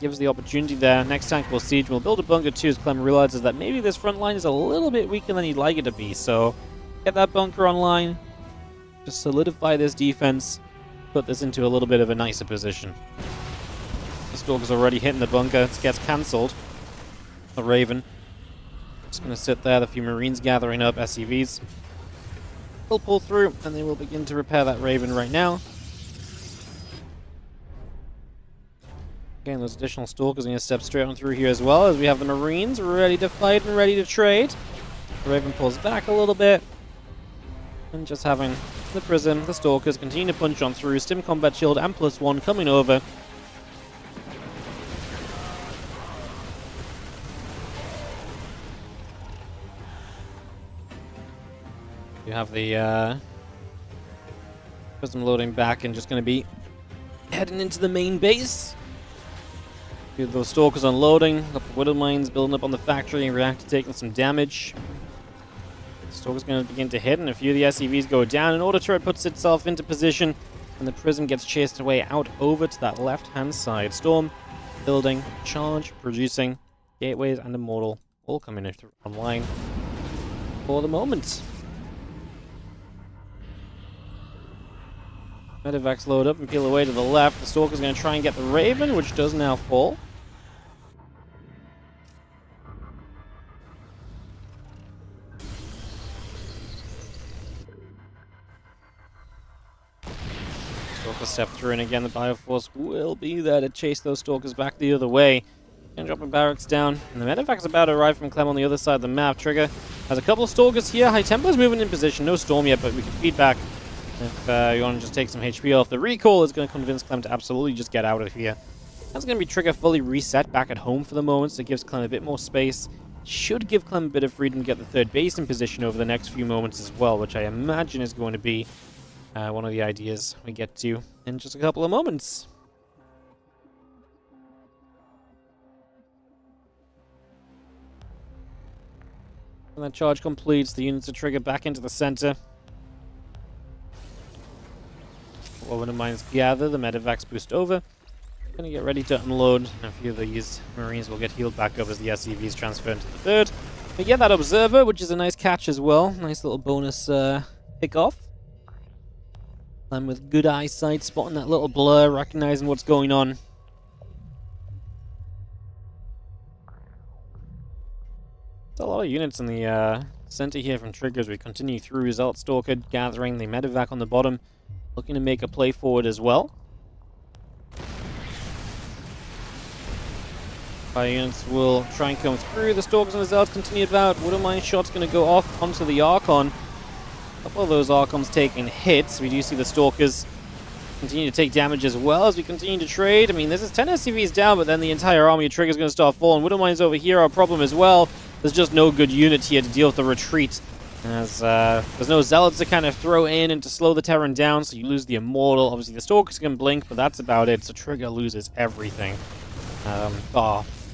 Gives the opportunity there. Next tank will siege. We'll build a bunker too as Clem realizes that maybe this front line is a little bit weaker than he'd like it to be. So get that bunker online. Just solidify this defense. Put this into a little bit of a nicer position. The Stalker's already hitting the bunker. It gets cancelled. The Raven. Just going to sit there. The few Marines gathering up. SCVs. They'll pull through and they will begin to repair that Raven right now. Again, those additional Stalkers are going to step straight on through here as well as we have the Marines ready to fight and ready to trade. The Raven pulls back a little bit. And just having the Prism, the Stalkers continue to punch on through. Stim Combat Shield and +1 coming over. You have the Prism loading back and just going to be heading into the main base. Those Stalkers unloading, got the Widow Mines building up on the factory, and Reactor taking some damage. Stalker's going to begin to hit, and a few of the SCVs go down. An auto turret puts itself into position, and the Prism gets chased away out over to that left-hand side. Storm, building, charge, producing, gateways, and Immortal all coming online. for the moment. Medevacs load up and peel away to the left. The Stalker's going to try and get the Raven, which does now fall. Stalker step through, and again the Bioforce will be there to chase those Stalkers back the other way. Gonna drop a barracks down, and the Medevac's about to arrive from Clem on the other side of the map. Trigger has a couple of Stalkers here. High Tempo's moving in position. No Storm yet, but we can feed back if you want to just take some HP off. The recall is going to convince Clem to absolutely just get out of here. That's going to be Trigger fully reset back at home for the moment, so it gives Clem a bit more space. Should give Clem a bit of freedom to get the third base in position over the next few moments as well, which I imagine is going to be one of the ideas we get to in just a couple of moments. When that charge completes, the units are triggered back into the center. While one of mines gather, the medevacs boost over. Gonna get ready to unload. A few of these marines will get healed back up as the SCVs transfer into the third. We get that observer, which is a nice catch as well. Nice little bonus pick off. And with good eyesight, spotting that little blur, recognizing what's going on. A lot of units in the center here from Triggers. We continue through Result Stalker, gathering the medevac on the bottom, looking to make a play forward as well. Fire units will try and come through. The Stalkers and the Zealots continue about. Widowmine shot's going to go off onto the Archon. A couple of those Archons taking hits. We do see the Stalkers continue to take damage as well as we continue to trade. I mean, this is 10 SCVs down, but then the entire army of Triggers going to start falling. Widowmines over here are a problem as well. There's just no good unit here to deal with the retreat, as there's no Zealots to kind of throw in and to slow the Terran down, so you lose the Immortal. Obviously, the Stalkers can blink, but that's about it, so Trigger loses everything.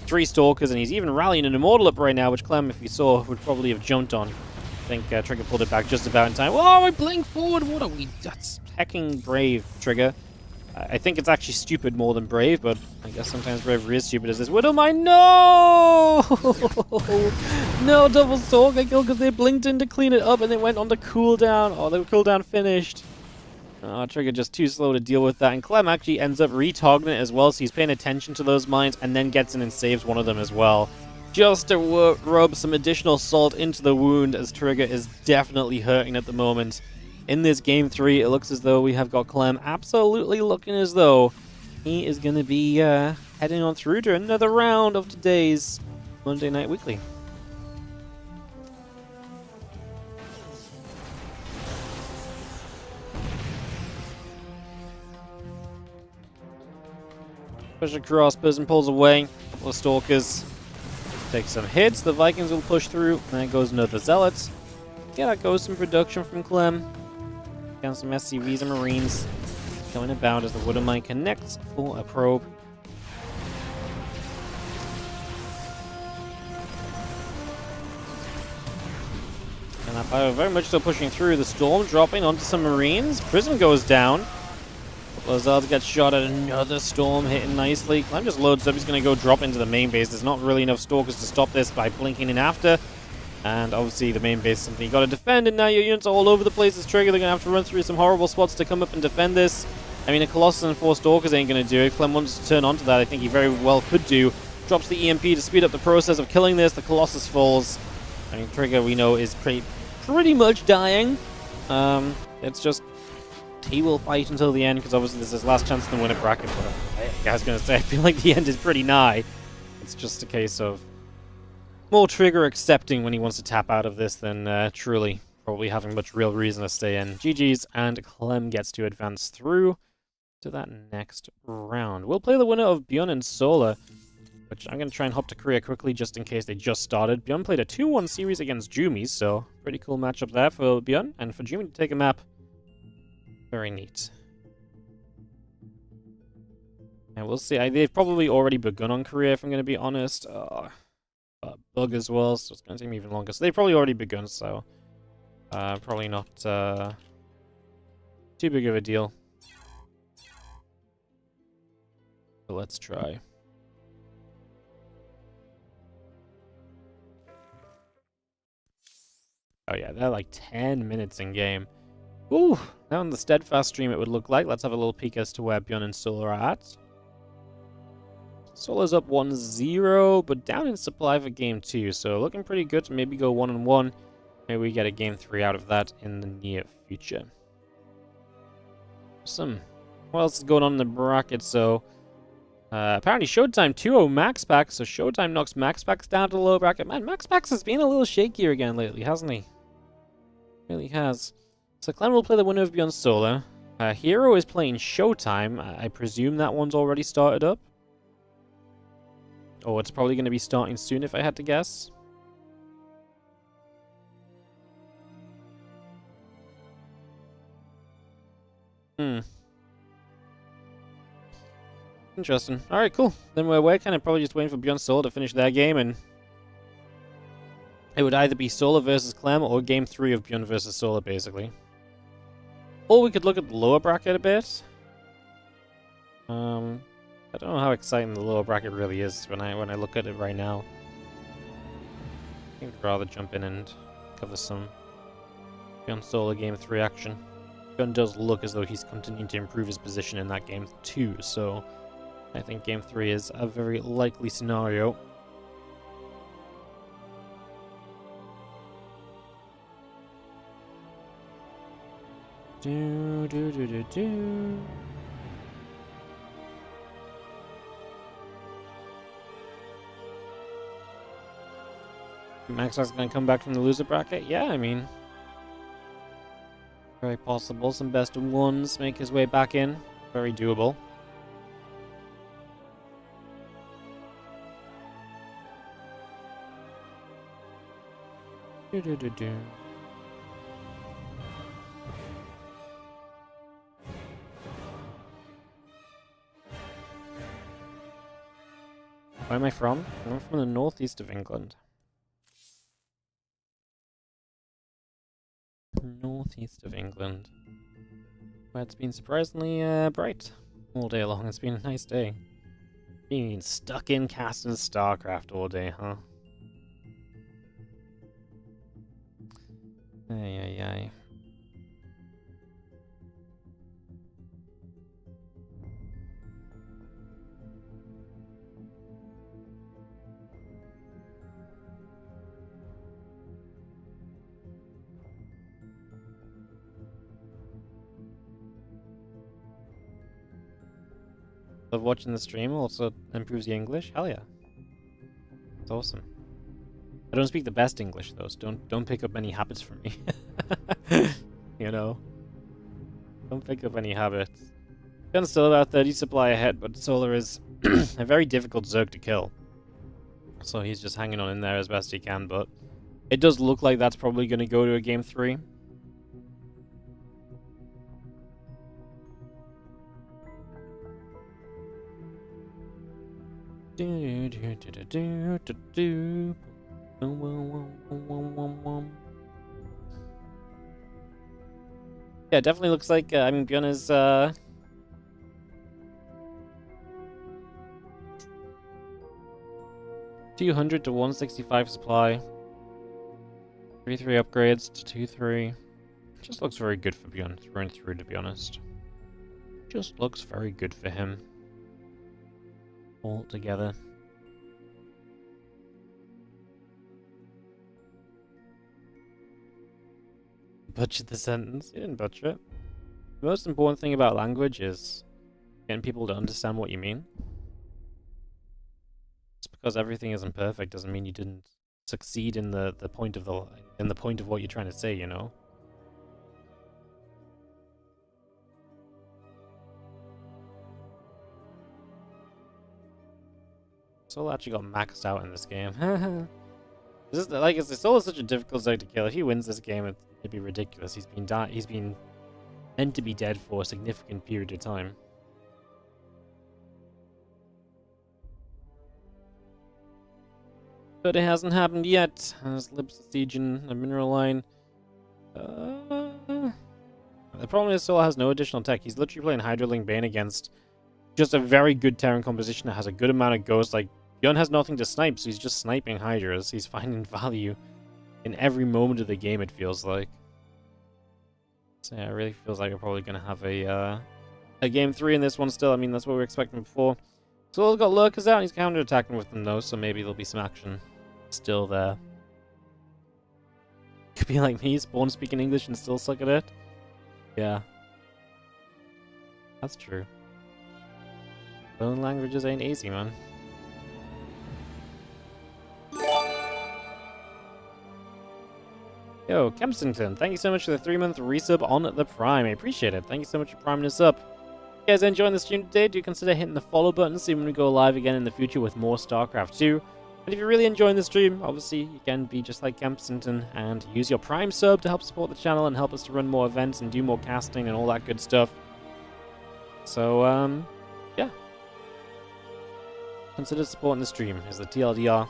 3 Stalkers, and he's even rallying an Immortal up right now, which Clem, if you saw, would probably have jumped on. I think Trigger pulled it back just about in time. Oh, I blink forward! What are we... That's hecking brave, Trigger. I think it's actually stupid more than brave, but I guess sometimes bravery is stupid as this. Widowmine, no! No, double Stalker kill because they blinked in to clean it up and they went on to cooldown. Oh, the cooldown finished. Oh, Trigger just too slow to deal with that. And Clem actually ends up retargeting it as well, so he's paying attention to those mines and then gets in and saves one of them as well. Just to rub some additional salt into the wound, as Trigger is definitely hurting at the moment. In this Game 3, it looks as though we have got Clem absolutely looking as though he is going to be heading on through to another round of today's Monday Night Weekly. Push across, person pulls away. Couple of Stalkers take some hits. The Vikings will push through, and there goes another Zealots. Yeah, that goes some production from Clem. Down some SCVs and Marines going about as the Widowmine connects for a probe. And that Bio very much still pushing through. The Storm dropping onto some Marines. Prism goes down. Lazard gets shot at another Storm, hitting nicely. Clem just loads up. He's going to go drop into the main base. There's not really enough Stalkers to stop this by blinking in after. And obviously the main base is something you got to defend, and now your units are all over the place as Trigger. They're going to have to run through some horrible spots to come up and defend this. I mean, a Colossus and 4 Stalkers ain't going to do it. Clem wants to turn onto that. I think he very well could do. Drops the EMP to speed up the process of killing this. The Colossus falls. I mean, Trigger, we know, is pretty much dying. It's just he will fight until the end, because obviously this is his last chance to win a bracket. But I was going to say, I feel like the end is pretty nigh. It's just a case of more Trigger accepting when he wants to tap out of this than truly probably having much real reason to stay in. GG's, and Clem gets to advance through to that next round. We'll play the winner of Bjorn and Solar, which I'm going to try and hop to Korea quickly just in case they just started. Bjorn played a 2-1 series against Jumy, so pretty cool matchup there for Bjorn, and for Jumy to take a map. Very neat. And we'll see. They've probably already begun on Korea, if I'm going to be honest. Bug as well, so it's going to take me even longer. So they've probably already begun, so probably not too big of a deal. But let's try. Oh yeah, they're like 10 minutes in game. Ooh, now on the Steadfast stream it would look like. Let's have a little peek as to where Bjorn and Solar are at. Solar's up 1-0, but down in supply for game 2, so looking pretty good to maybe go 1-1. Maybe we get a game 3 out of that in the near future. Awesome. What else is going on in the bracket? So, apparently Showtime 2-0 Max Pack, so Showtime knocks Max Packs down to the lower bracket. Man, Max Packs has been a little shakier again lately, hasn't he? Really has. So Clem will play the winner of Beyond Solar. Hero is playing Showtime. I presume that one's already started up. Or it's probably going to be starting soon if I had to guess. Interesting. Alright, cool. Then we're kind of probably just waiting for Beyond Solar to finish their game, and it would either be Solar versus Clem or game 3 of Beyond versus Solar, basically. Or we could look at the lower bracket a bit. I don't know how exciting the lower bracket really is when I look at it right now. I think I'd rather jump in and cover some Beyond Solar game 3 action. Beyond does look as though he's continuing to improve his position in that game 2, so I think game 3 is a very likely scenario. Maxwell's gonna come back from the loser bracket? Yeah, I mean, very possible. Some best of ones make his way back in. Very doable. Where am I from? I'm from the northeast of England. Northeast of England. Where it's been surprisingly bright all day long. It's been a nice day. Being stuck in casting StarCraft all day, huh? Ay. Love watching the stream, also improves your English. Hell yeah. It's awesome. I don't speak the best English though, so don't pick up any habits from me. You know? Don't pick up any habits. Gun's still about 30 supply ahead, but Solar is a very difficult Zerg to kill. So he's just hanging on in there as best he can, but it does look like that's probably going to go to a game 3. Yeah, it definitely looks like, I mean, Bjorn is, 200 to 165 supply. 3-3 upgrades to 2-3. Just looks very good for Bjorn through and through, to be honest. Just looks very good for him. All together. Butchered the sentence. You didn't butcher it. The most important thing about language is getting people to understand what you mean. Just because everything isn't perfect doesn't mean you didn't succeed in the point of what you're trying to say, you know? Soul actually got maxed out in this game. Soul is such a difficult Zerg to kill. If he wins this game, it'd be ridiculous. He's been meant to be dead for a significant period of time. But it hasn't happened yet. There's Libs sieging a mineral line. The problem is Soul has no additional tech. He's literally playing Hydroling Bane against just a very good Terran composition that has a good amount of ghosts. Like, Bjorn has nothing to snipe, so he's just sniping Hydras. He's finding value in every moment of the game, it feels like. So yeah, it really feels like we're probably going to have a game 3 in this one still. I mean, that's what we were expecting before. Solo's got lurkers out, and he's counter-attacking with them though, so maybe there'll be some action still there. Could be like me, born speaking English and still suck at it. Yeah. That's true. Learning languages ain't easy, man. Yo, Kempsington, thank you so much for the 3-month resub on the Prime. I appreciate it. Thank you so much for priming us up. If you guys are enjoying the stream today, do consider hitting the follow button, see when we go live again in the future with more StarCraft 2. And if you're really enjoying the stream, obviously you can be just like Kempsington and use your Prime sub to help support the channel and help us to run more events and do more casting and all that good stuff. So, yeah. Consider supporting the stream is the TLDR.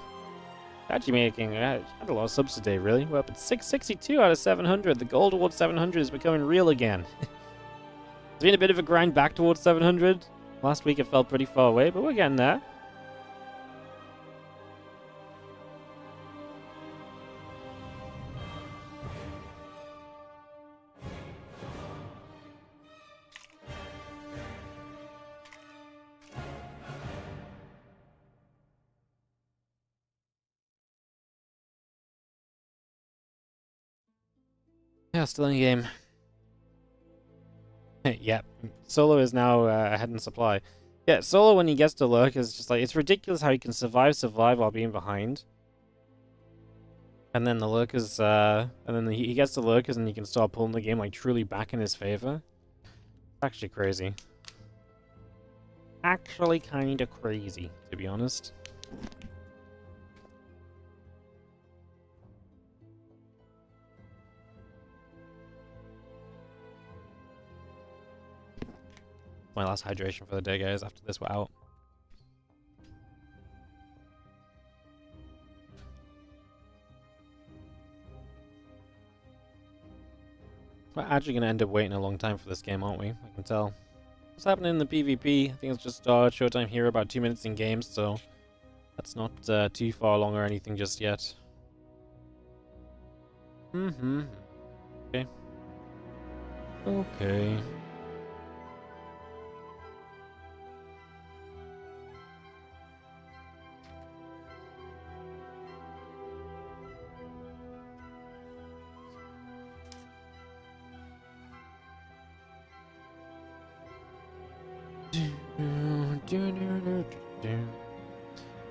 Actually making had a lot of subs today, really. We're up at 662 out of 700. The Gold Award 700 is becoming real again. It's been a bit of a grind back towards 700. Last week it felt pretty far away, but we're getting there. Yeah, still in the game. Yeah, Solo is now ahead in supply. Yeah, Solo when he gets to lurk is just like, it's ridiculous how he can survive while being behind. And then the lurkers, and then he gets the lurkers and he can start pulling the game like truly back in his favor. It's actually crazy. Actually kind of crazy, to be honest. My last hydration for the day, guys. After this, we're out. We're actually going to end up waiting a long time for this game, aren't we? I can tell. What's happening in the PvP? I think it's just Showtime here, about 2 minutes in game, so that's not too far along or anything just yet. Okay. Okay.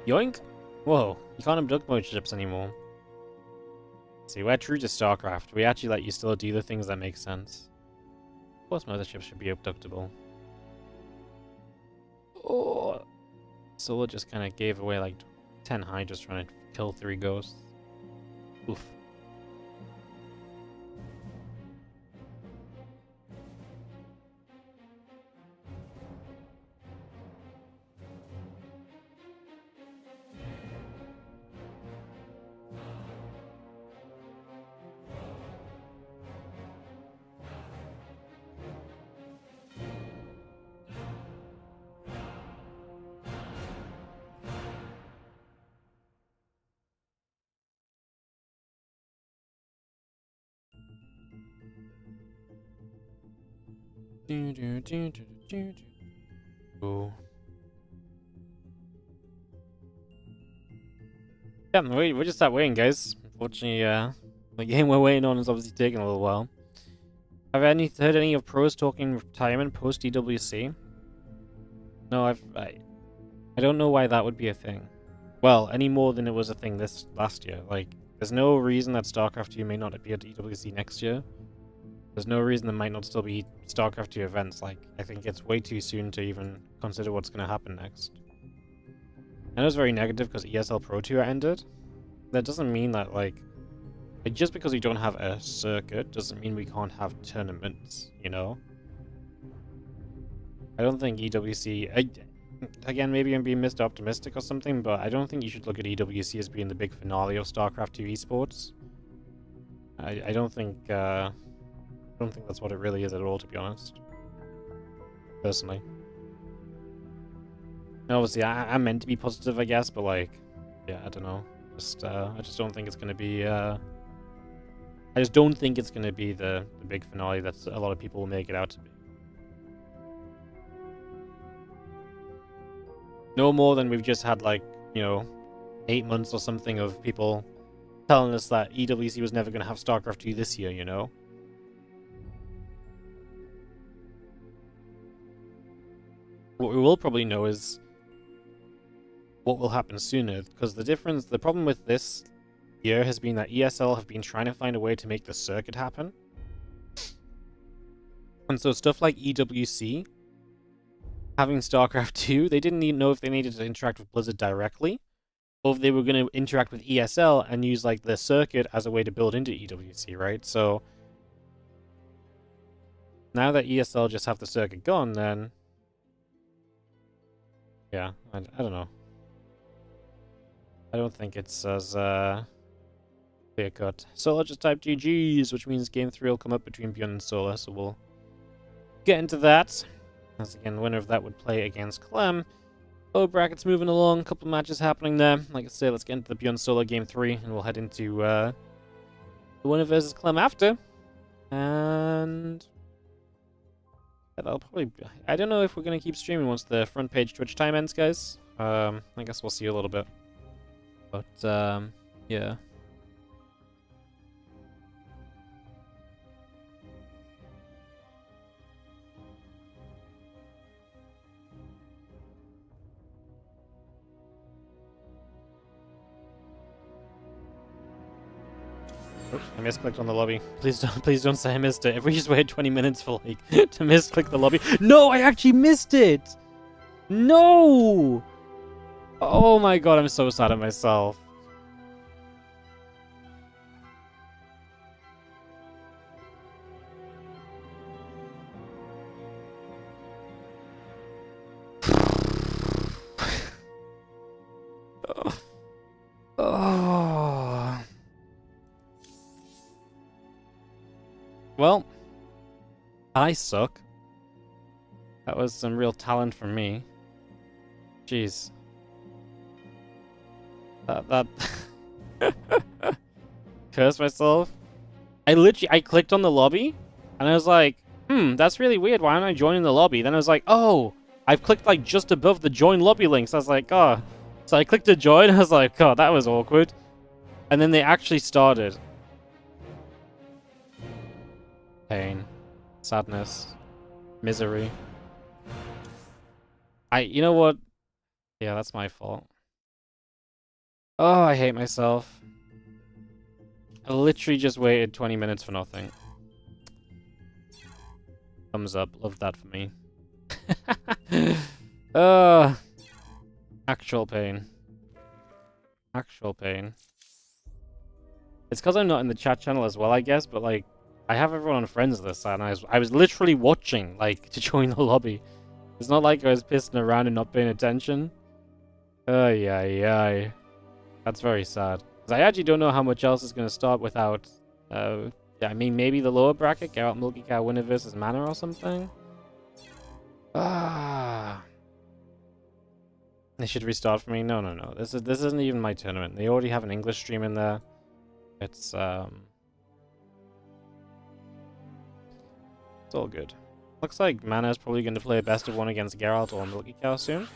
Yoink! Whoa, you can't abduct most ships anymore. See, we're true to StarCraft. We actually let you still do the things that make sense. Of course, motherships should be abductable. Oh! Solo just kind of gave away like 10 Hydras trying to kill 3 ghosts. Oof. Ooh. Yeah, we're just waiting, guys. Unfortunately, the game we're waiting on is obviously taking a little while. Have you heard any of pros talking retirement post EWC? No, I don't know why that would be a thing. Well, any more than it was a thing this last year. Like, there's no reason that StarCraft 2 may not be at EWC next year. There's no reason there might not still be StarCraft 2 events. Like, I think it's way too soon to even consider what's going to happen next. I know it's very negative because ESL Pro Tour ended. That doesn't mean that, like, just because we don't have a circuit doesn't mean we can't have tournaments, you know? I don't think EWC... again, maybe I'm being Mr. Optimistic or something, but I don't think you should look at EWC as being the big finale of StarCraft 2 eSports. I don't think that's what it really is at all, to be honest. Personally. And obviously, I'm meant to be positive, I guess, but like, yeah, I don't know. I just don't think it's going to be I just don't think it's going to be the big finale that a lot of people will make it out to be. No more than we've just had, like, 8 months or something of people telling us that EWC was never going to have StarCraft 2 this year, What we will probably know is what will happen sooner, because the problem with this year has been that ESL have been trying to find a way to make the circuit happen. And so stuff like EWC, having StarCraft 2, they didn't even know if they needed to interact with Blizzard directly, or if they were going to interact with ESL and use like the circuit as a way to build into EWC, right? So now that ESL just have the circuit gone, then yeah, I don't know. I don't think it's as clear cut. Solar just typed GG's, which means Game 3 will come up between Beyond and Solar, so we'll get into that. As again, the winner of that would play against Clem. Oh, bracket's moving along, a couple matches happening there. Like I say, let's get into the Beyond Solar Game 3, and we'll head into the winner versus Clem after. And yeah, that'll probably be, I don't know if we're going to keep streaming once the front page Twitch time ends, guys. I guess we'll see you a little bit. But, yeah. Oops, I misclicked on the lobby. Please don't say I missed it. If we just waited 20 minutes for like to misclick the lobby. No, I actually missed it. No. Oh my god, I'm so sad at myself. Oh. Well, I suck. That was some real talent from me. Jeez. That cursed myself. I clicked on the lobby and I was like, that's really weird. Why aren't I joining the lobby? Then I was like, oh, I've clicked like just above the join lobby links. I was like, oh. So I clicked to join. I was like, oh, that was awkward. And then they actually started. Pain. Sadness. Misery. You know what? Yeah, that's my fault. Oh, I hate myself. I literally just waited 20 minutes for nothing. Thumbs up. Love that for me. Actual pain. Actual pain. It's because I'm not in the chat channel as well, I guess, but like, I have everyone on friends list, and I was literally watching, like, to join the lobby. It's not like I was pissing around and not paying attention. Yeah. That's very sad. Because I actually don't know how much else is going to start without... I mean, maybe the lower bracket, Geralt Milky Cow winner versus Mana or something? They should restart for me? No. This isn't even my tournament. They already have an English stream in there. It's all good. Looks like Mana is probably going to play a best of one against Geralt or Milky Cow soon.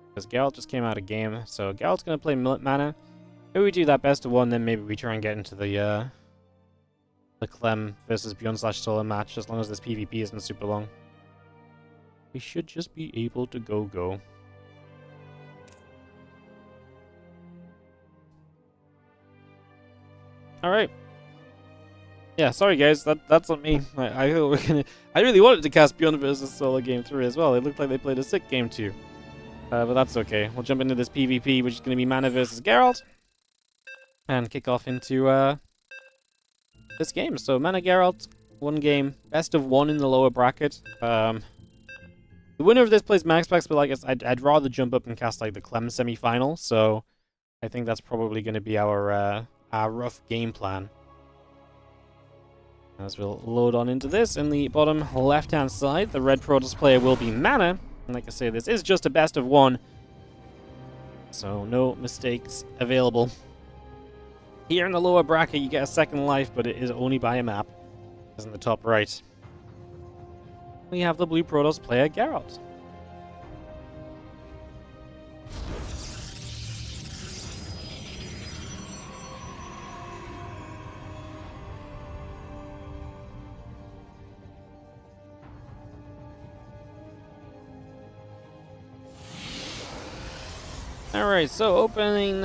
Because Geralt just came out of game, so Geralt's going to play Mana. Maybe we do that best of one, then maybe we try and get into the Clem versus Beyond/Solar match, as long as this PvP isn't super long. We should just be able to go. Alright. Yeah, sorry guys, that's on me. I really wanted to cast Beyond versus Solar Game 3 as well. It looked like they played a sick game too. But that's okay. We'll jump into this PvP, which is going to be Mana versus Geralt. And kick off into this game. So Mana Geralt, one game, best of one in the lower bracket. The winner of this plays Max Packs, but like I'd rather jump up and cast like the Clem semi-final. So I think that's probably going to be our rough game plan. As we'll load on into this, in the bottom left-hand side, the red Protoss player will be Mana. And like I say, this is just a best of one. So no mistakes available. Here in the lower bracket, you get a second life, but it is only by a map. It's in the top right. We have the blue Protoss player, Geralt. Alright, so opening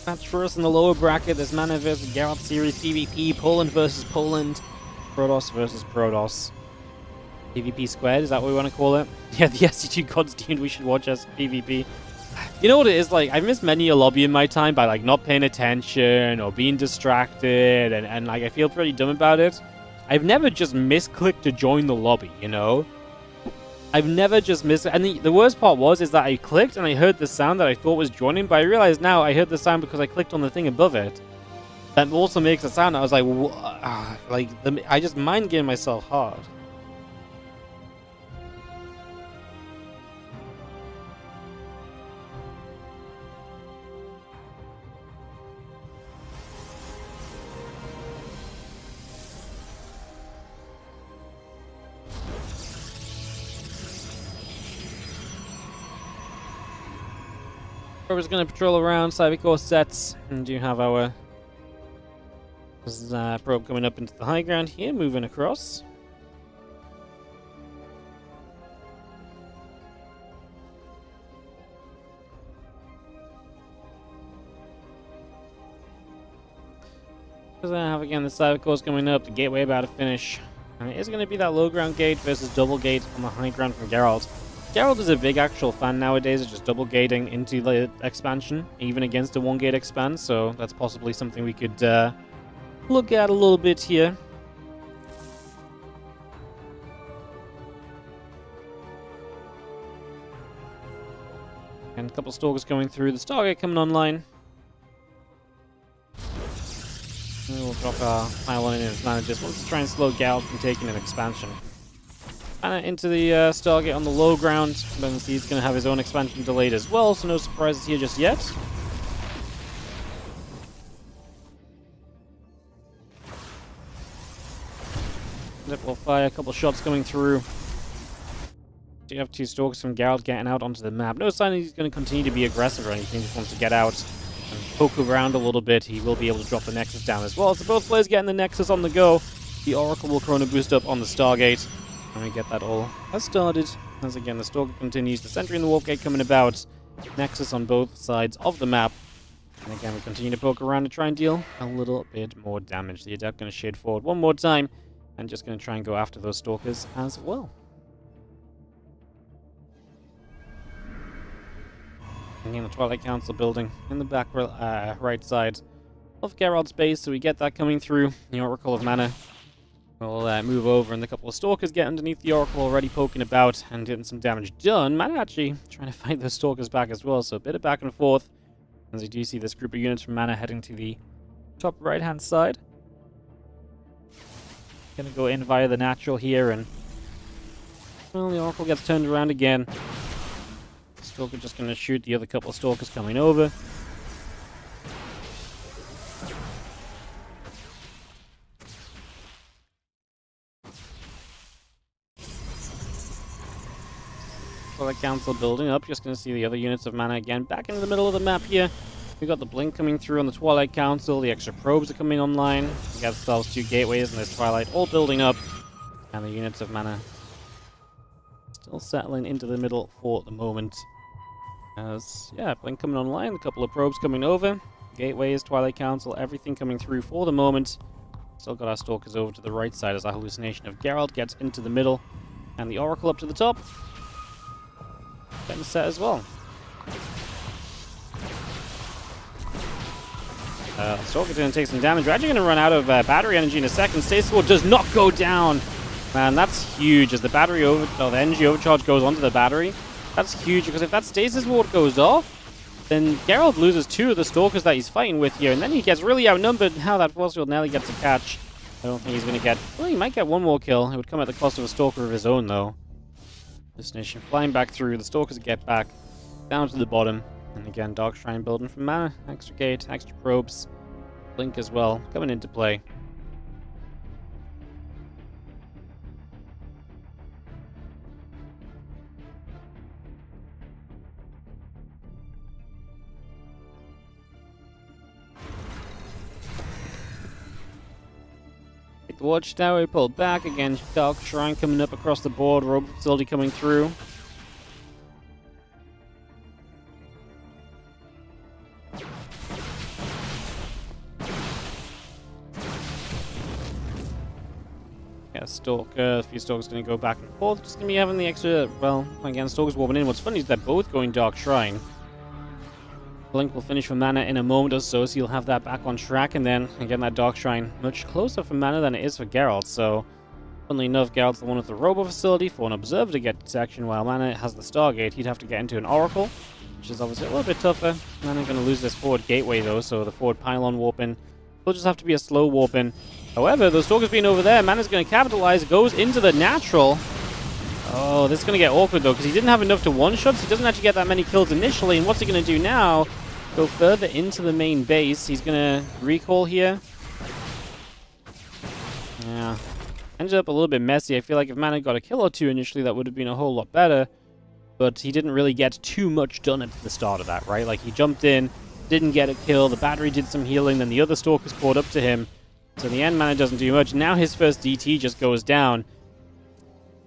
match for us in the lower bracket, this Mana vs. Geralt series PvP, Poland versus Poland, Protoss versus Protoss. PvP squared, is that what we want to call it? Yeah, the SC2 gods deemed we should watch as PvP. You know what it is, like, I've missed many a lobby in my time by, like, not paying attention or being distracted, and like, I feel pretty dumb about it. I've never just misclicked to join the lobby, you know? I've never just missed it. And the worst part is that I clicked and I heard the sound that I thought was joining, but I realized now I heard the sound because I clicked on the thing above it. That also makes a sound. I was like, I just mind game myself hard. We're just going to patrol around, Cybercore sets, and do have our probe coming up into the high ground here, moving across. Because I have again the Cybercore's coming up, the gateway about to finish, and it is going to be that low ground gate versus double gate on the high ground from Geralt. Geralt is a big actual fan nowadays of just double gating into the expansion, even against a one gate expand, so that's possibly something we could look at a little bit here. And a couple stalkers coming through, the Stargate coming online. And we'll drop our pylon in its mana just wants to try and slow Geralt from taking an expansion. Into the Stargate on the low ground, but he's going to have his own expansion delayed as well, so no surprises here just yet. We'll fire a couple shots coming through. So you have two stalkers from Geralt getting out onto the map. No sign that he's going to continue to be aggressive or anything, just wants to get out and poke around a little bit. He will be able to drop the Nexus down as well. So both players getting the Nexus on the go. The Oracle will Chrono Boost up on the Stargate. And we get that all as started. As again, the Stalker continues. The Sentry and the Warp Gate coming about. Nexus on both sides of the map. And again, we continue to poke around to try and deal a little bit more damage. The Adept going to shade forward one more time. And just going to try and go after those Stalkers as well. Again, the Twilight Council building in the back right side of Geralt's base. So we get that coming through. The Oracle of Mana. We'll move over, and the couple of Stalkers get underneath the Oracle, already poking about and getting some damage done. Mana actually trying to fight those Stalkers back as well, so a bit of back and forth. As you do see this group of units from Mana heading to the top right-hand side. Gonna go in via the natural here, and well, the Oracle gets turned around again. Stalker just gonna shoot the other couple of Stalkers coming over. The Council building up, just going to see the other units of Mana again back into the middle of the map here. We got the blink coming through on the Twilight Council, the extra probes are coming online. We got ourselves two gateways and there's Twilight all building up, and the units of Mana still settling into the middle for the moment. As yeah, blink coming online, a couple of probes coming over, gateways, Twilight Council, everything coming through for the moment. Still got our Stalkers over to the right side as our hallucination of Geralt gets into the middle, and the Oracle up to the top. Getting set as well. Stalker's going to take some damage. We're actually going to run out of battery energy in a second. Stasis Ward does not go down. Man, that's huge. As the battery the energy overcharge goes onto the battery, that's huge, because if that Stasis Ward goes off, then Geralt loses two of the Stalkers that he's fighting with here, and then he gets really outnumbered. How that Force Field nearly gets a catch. I don't think he's going to get... Well, he might get one more kill. It would come at the cost of a Stalker of his own, though. Destination flying back through, the Stalkers get back down to the bottom, and again Dark Shrine building from Mana, extra gate, extra probes, Blink as well, coming into play. The watchtower pulled back again. Dark Shrine coming up across the board. Robot facility coming through. Yeah, Stalker. A few Stalkers going to go back and forth. Just going to be having the extra. Well, again, Stalkers warping in. What's funny is they're both going Dark Shrine. Blink will finish for mana in a moment or so you'll have that back on track, and then, again, that Dark Shrine much closer for mana than it is for Geralt, so funnily enough, Geralt's the one with the Robo Facility for an Observer to get detection, while mana has the Stargate. He'd have to get into an Oracle, which is obviously a little bit tougher. Mana going to lose this forward gateway, though, so the forward pylon warping will just have to be a slow warping. However, those Stalkers being over there, Mana's going to capitalize, goes into the natural. Oh, this is going to get awkward, though, because he didn't have enough to one-shot, so he doesn't actually get that many kills initially. And what's he going to do now? Go further into the main base. He's going to recall here. Yeah. Ended up a little bit messy. I feel like if Mana got a kill or two initially, that would have been a whole lot better. But he didn't really get too much done at the start of that, right? Like, he jumped in, didn't get a kill, the battery did some healing, then the other Stalkers caught up to him. So in the end, Mana doesn't do much. Now his first DT just goes down.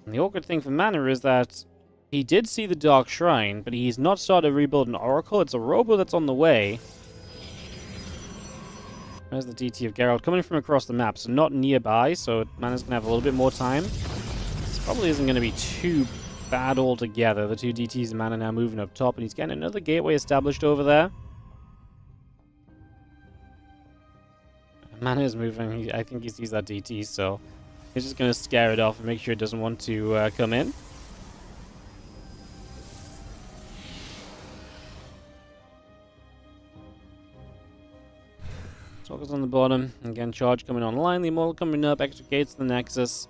And the awkward thing for Mana is that he did see the Dark Shrine, but he's not started to rebuild an Oracle. It's a Robo that's on the way. There's the DT of Geralt coming from across the map, so not nearby, so Mana's going to have a little bit more time. This probably isn't going to be too bad altogether. The two DTs and Mana now moving up top, and he's getting another gateway established over there. Mana is moving. I think he sees that DT, so he's just going to scare it off and make sure it doesn't want to come in. Stalkers on the bottom. Again, charge coming online. The Immortal coming up. Extra gates to the Nexus.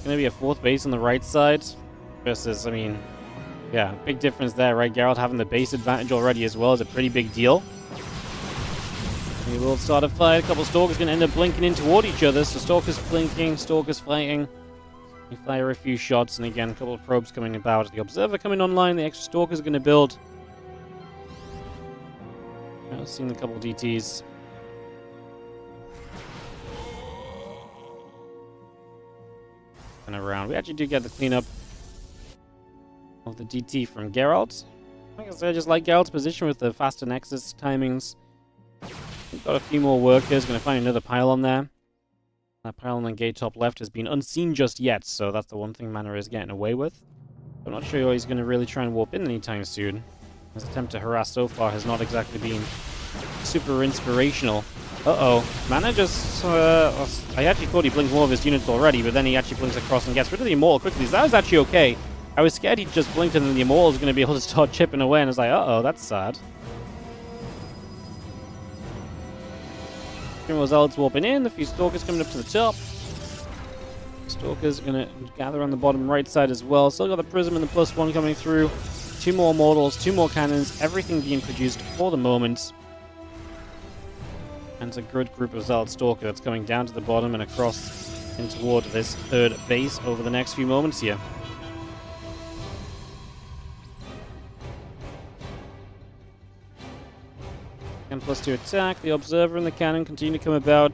Going to be a fourth base on the right side. Versus, I mean, yeah, big difference there, right? Geralt having the base advantage already as well is a pretty big deal. We will start a fight. A couple of Stalkers going to end up blinking in toward each other. So Stalkers blinking, Stalkers fighting. We fire a few shots, and again, a couple of probes coming about. The Observer coming online. The extra Stalkers are going to build. I've seen a couple of DTs. And around. We actually do get the cleanup of the DT from Geralt. Like I said, I just like Geralt's position with the faster Nexus timings. We've got a few more workers. Going to find another pylon there. That pylon on gate top left has been unseen just yet, so that's the one thing Mana is getting away with. I'm not sure he's going to really try and warp in anytime soon. His attempt to harass so far has not exactly been super inspirational. Uh-oh. Mana just... I actually thought he blinked more of his units already, but then he actually blinks across and gets rid of the Immortal quickly. So that was actually okay. I was scared he just blinked and then the Immortal was going to be able to start chipping away, and I was like, uh-oh, that's sad. Zealots warping in, a few Stalkers coming up to the top. Stalkers are going to gather on the bottom right side as well. Still got the Prism and the +1 coming through. 2 more Immortals, 2 more Cannons, everything being produced for the moment. And it's a good group of Zealot Stalker that's coming down to the bottom and across in toward this third base over the next few moments here. And +2 attack. The Observer and the Cannon continue to come about.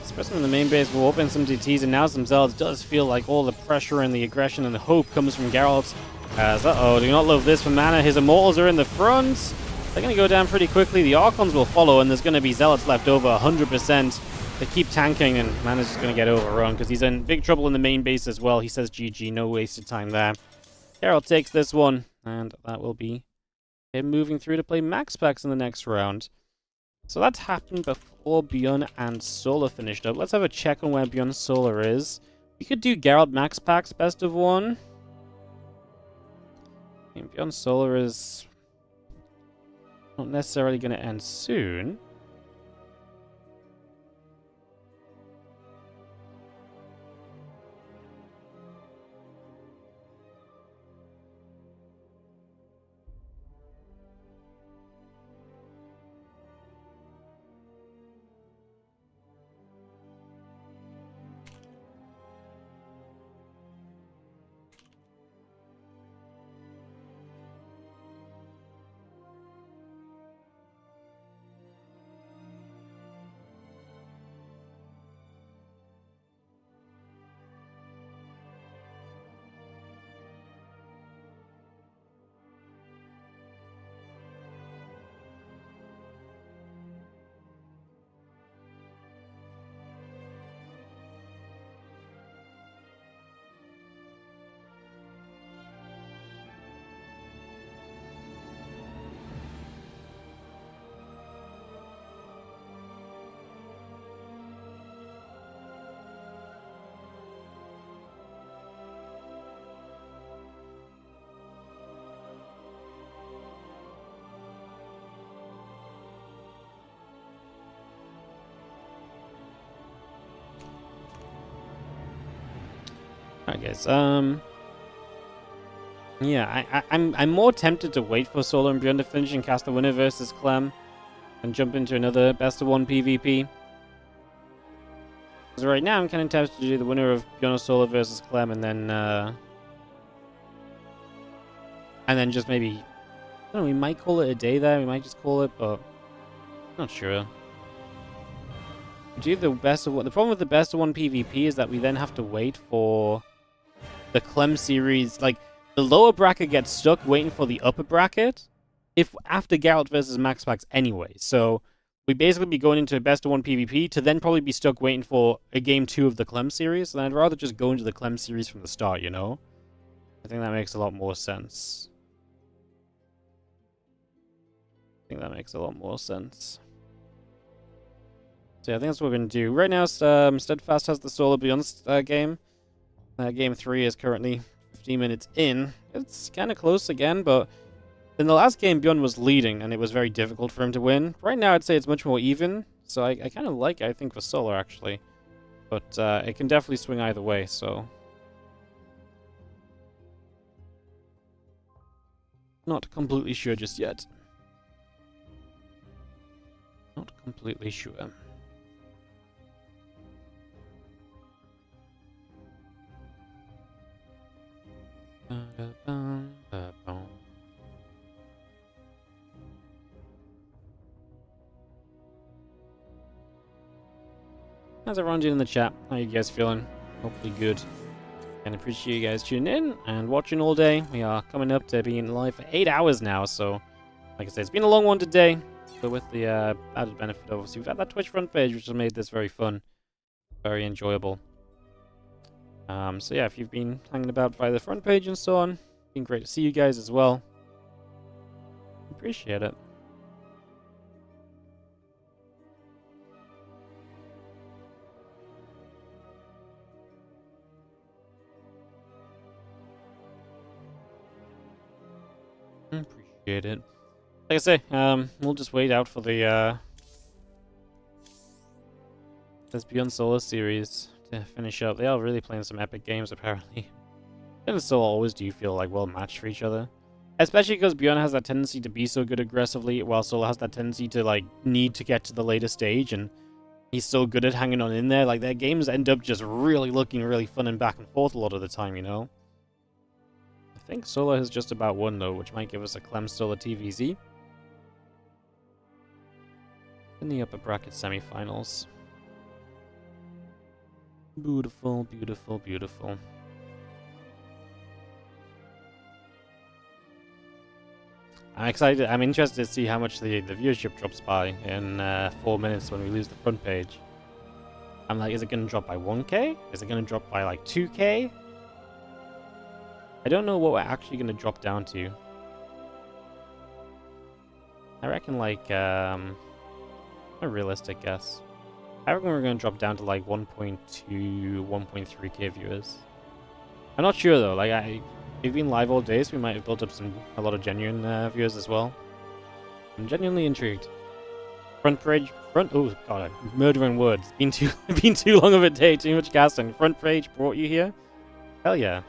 Especially in the main base, we'll open some DTs and now some Zealots. Does feel like all the pressure and the aggression and the hope comes from Geralt. As, uh-oh, do not love this for Mana. His Immortals are in the front. They're going to go down pretty quickly. The Archons will follow, and there's going to be Zealots left over 100%. They keep tanking, and Mana's just going to get overrun because he's in big trouble in the main base as well. He says GG, no wasted time there. Geralt takes this one, and that will be him moving through to play Max Packs in the next round. So that happened before Beyond and Solar finished up. Let's have a check on where Beyond Solar is. We could do Geralt Max Packs best of one. Beyond Solar is... Not necessarily going to end soon. Alright, guys. Yeah, I'm more tempted to wait for Solo and Beyond to finish and cast the winner versus Clem, and jump into another best of one PvP. Because right now I'm kind of tempted to do the winner of Beyond Solo versus Clem, and then just maybe, I don't know, we might call it a day there. We might just call it, but not sure. Do the best of one. The problem with the best of one PvP is that we then have to wait for the Clem series. Like, the lower bracket gets stuck waiting for the upper bracket if after Geralt versus Max Packs anyway. So we basically be going into a best of one PvP to then probably be stuck waiting for a game 2 of the Clem series. And I'd rather just go into the Clem series from the start, you know? I think that makes a lot more sense. So yeah, I think that's what we're going to do. Right now, Steadfast has the Solo Beyond game. Game 3 is currently 15 minutes in. It's kind of close again, but in the last game, Beyond was leading, and it was very difficult for him to win. Right now, I'd say it's much more even, so I kind of like it, I think, for Solo, actually. But it can definitely swing either way, so... Not completely sure just yet. Not completely sure. How's everyone doing in the chat? How you guys feeling? Hopefully good. And appreciate you guys tuning in and watching all day. We are coming up to being live for 8 hours now, so like I said, it's been a long one today, but with the added benefit of obviously we've had that Twitch front page, which has made this very fun, very enjoyable. So yeah, if you've been hanging about via the front page and so on, it's been great to see you guys as well. Appreciate it. Appreciate it. Like I say, we'll just wait out for the this Beyond Solo series to finish up. They are really playing some epic games, apparently. Beyond and Solo always do feel like well matched for each other, especially because Beyond has that tendency to be so good aggressively, while Solo has that tendency to like need to get to the later stage, and he's so good at hanging on in there. Like their games end up just really looking really fun and back and forth a lot of the time, you know. I think Solo has just about won though, which might give us a Clem Solo TVZ in the upper bracket semifinals. Beautiful, beautiful, beautiful. I'm excited. I'm interested to see how much the viewership drops by in 4 minutes when we lose the front page. I'm like, is it going to drop by 1k? Is it going to drop by like 2k? I don't know what we're actually going to drop down to. I reckon like, a realistic guess. I reckon we're going to drop down to like 1.2, 1.3k viewers. I'm not sure though. Like we've been live all day, so we might have built up a lot of genuine viewers as well. I'm genuinely intrigued. Oh god, I'm murdering words. Been too long of a day, too much casting. Front page brought you here? Hell yeah.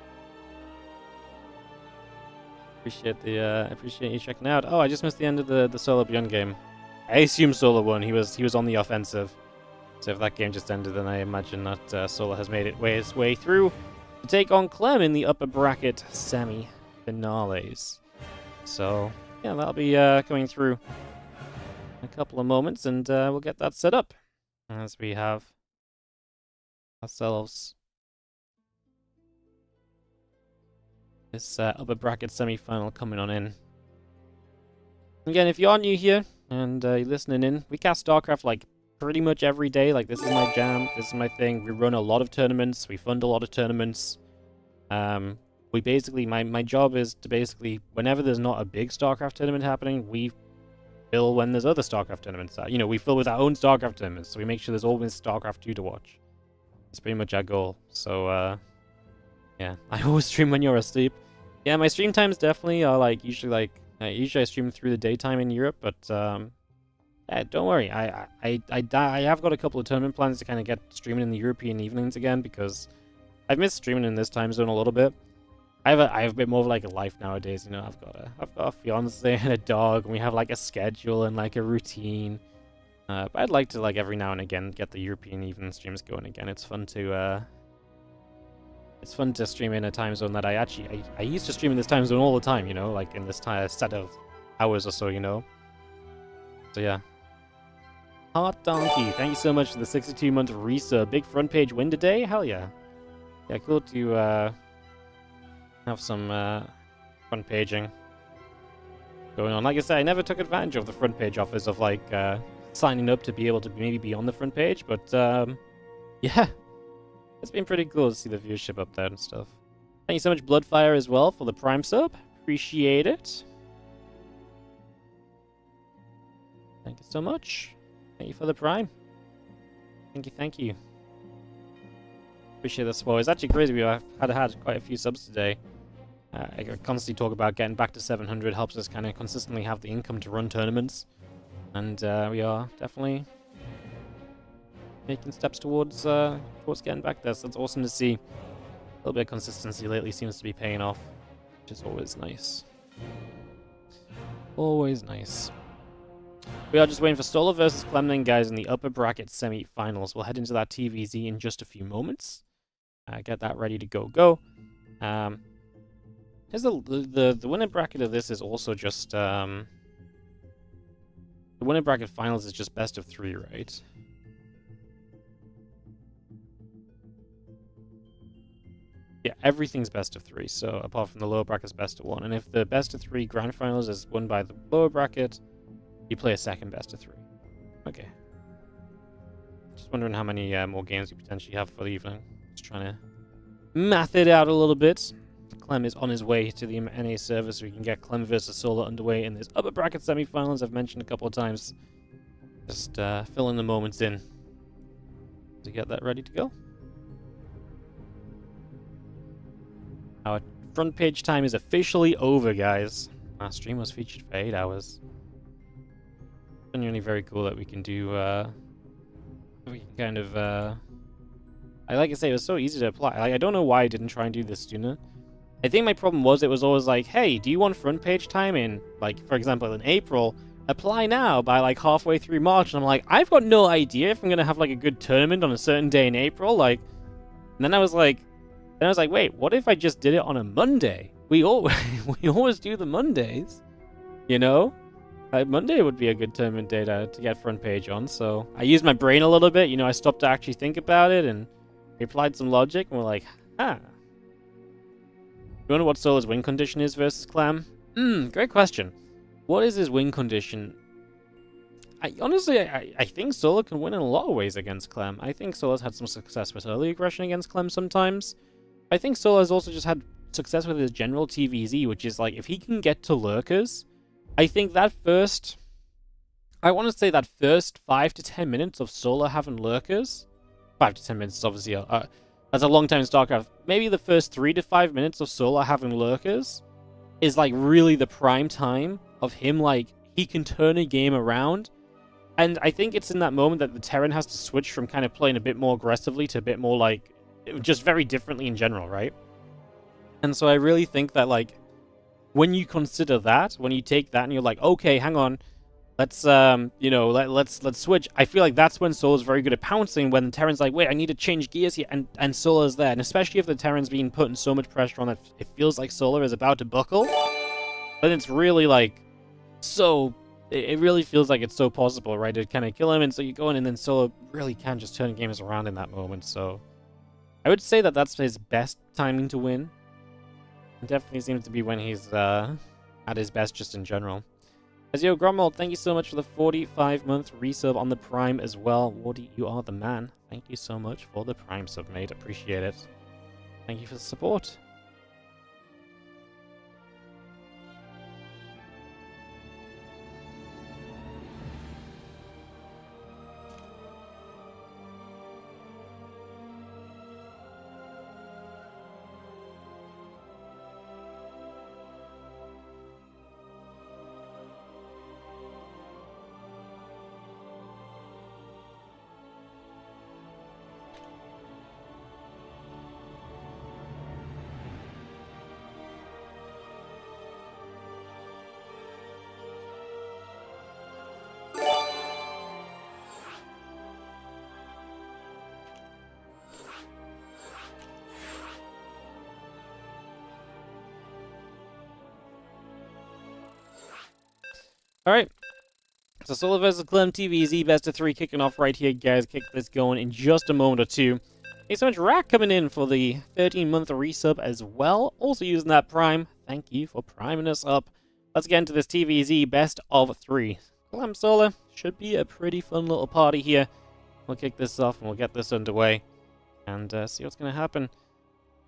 Appreciate you checking out. Oh, I just missed the end of the Solo Beyond game. I assume Solo won. He was on the offensive. So if that game just ended, then I imagine that Solo has made its way through to take on Clem in the upper bracket semi-finales. So yeah, that'll be coming through in a couple of moments, and we'll get that set up as we have ourselves this upper bracket semi-final coming on in. Again, if you are new here and you're listening in, we cast StarCraft like pretty much every day. Like, this is my jam, this is my thing. We run a lot of tournaments, we fund a lot of tournaments. We basically, my job is to basically, whenever there's not a big StarCraft tournament happening, we fill when there's other StarCraft tournaments. You know, we fill with our own StarCraft tournaments, so we make sure there's always StarCraft 2 to watch. That's pretty much our goal. So, yeah, I always stream when you're asleep. Yeah, my stream times definitely are like, usually I stream through the daytime in Europe, but, yeah, don't worry. I have got a couple of tournament plans to kind of get streaming in the European evenings again, because I've missed streaming in this time zone a little bit. I have a bit more of like a life nowadays, you know. I've got a fiance and a dog, and we have like a schedule and like a routine. But I'd like to, like, every now and again get the European evening streams going again. It's fun to stream in a time zone that I used to stream in this time zone all the time, you know, like in this set of hours or so, you know. So yeah. Hot Donkey, thank you so much for the 62-month resub. Big front page win today? Hell yeah. Yeah, cool to have some front paging going on. Like I said, I never took advantage of the front page offers of like signing up to be able to maybe be on the front page, but yeah, it's been pretty cool to see the viewership up there and stuff. Thank you so much, Bloodfire, as well, for the Prime sub. Appreciate it. Thank you so much. Thank you for the Prime. Thank you. Appreciate the support. It's actually crazy. We've had quite a few subs today. I constantly talk about getting back to 700 helps us kind of consistently have the income to run tournaments, and we are definitely making steps towards getting back there. So it's awesome to see. A little bit of consistency lately seems to be paying off, which is always nice. Always nice. We are just waiting for Stola versus Clem then, guys, in the upper bracket semi-finals. We'll head into that TVZ in just a few moments. Get that ready to go. Here's the winner bracket of this is also just the winner bracket finals is just best of 3, right? Yeah, everything's best of 3. So apart from the lower bracket's best of 1, and if the best of 3 grand finals is won by the lower bracket, you play a second best of 3. Okay. Just wondering how many more games you potentially have for the evening. Just trying to math it out a little bit. Clem is on his way to the NA server, so we can get Clem versus Solo underway in this upper bracket semi-finals I've mentioned a couple of times. Just filling the moments in to get that ready to go. Our front page time is officially over, guys. Our stream was featured for 8 hours. Genuinely very cool that we can do, we can kind of, like I say, it was so easy to apply. Like, I don't know why I didn't try and do this sooner. I think my problem was it was always like, hey, do you want front page time in, like, for example, in April? Apply now by, like, halfway through March. And I'm like, I've got no idea if I'm going to have, like, a good tournament on a certain day in April. Like, and then I was like, wait, what if I just did it on a Monday? We always do the Mondays, you know? Monday would be a good tournament day to get front page on. So I used my brain a little bit. You know, I stopped to actually think about it and applied some logic. And we're like, You wonder what Solo's win condition is versus Clem? Great question. What is his win condition? Honestly, I think Solo can win in a lot of ways against Clem. I think Solo's had some success with early aggression against Clem sometimes. I think Solo has also just had success with his general TVZ, which is like, if he can get to lurkers, I think that first... I want to say that first 5 to 10 minutes of Solo having lurkers... 5 to 10 minutes is obviously that's a long time in StarCraft. Maybe the first 3 to 5 minutes of Solo having lurkers is like really the prime time of him, like, he can turn a game around. And I think it's in that moment that the Terran has to switch from kind of playing a bit more aggressively to a bit more like, just very differently in general, right? And so I really think that, like, when you consider that, when you take that and you're like, okay, hang on, let's, let's switch. I feel like that's when Sola's very good at pouncing, when the Terran's like, wait, I need to change gears here, and Sola's there. And especially if the Terran's being putting so much pressure on that it feels like Sola is about to buckle, then it's really, like, so... It really feels like it's so possible, right, to kind of kill him, and so you go in, and then Solo really can just turn games around in that moment, so... I would say that that's his best timing to win. It definitely seems to be when he's at his best just in general. As yo, Gromwald, thank you so much for the 45-month resub on the Prime as well. Wardy, you are the man. Thank you so much for the Prime sub, mate. Appreciate it. Thank you for the support. Alright, so Solar vs. Clem TVZ best of 3 kicking off right here, guys. Kick this going in just a moment or two. Thanks so much, Rack, coming in for the 13-month resub as well. Also using that Prime. Thank you for priming us up. Let's get into this TVZ best of 3. Clem Solar should be a pretty fun little party here. We'll kick this off and we'll get this underway and see what's going to happen.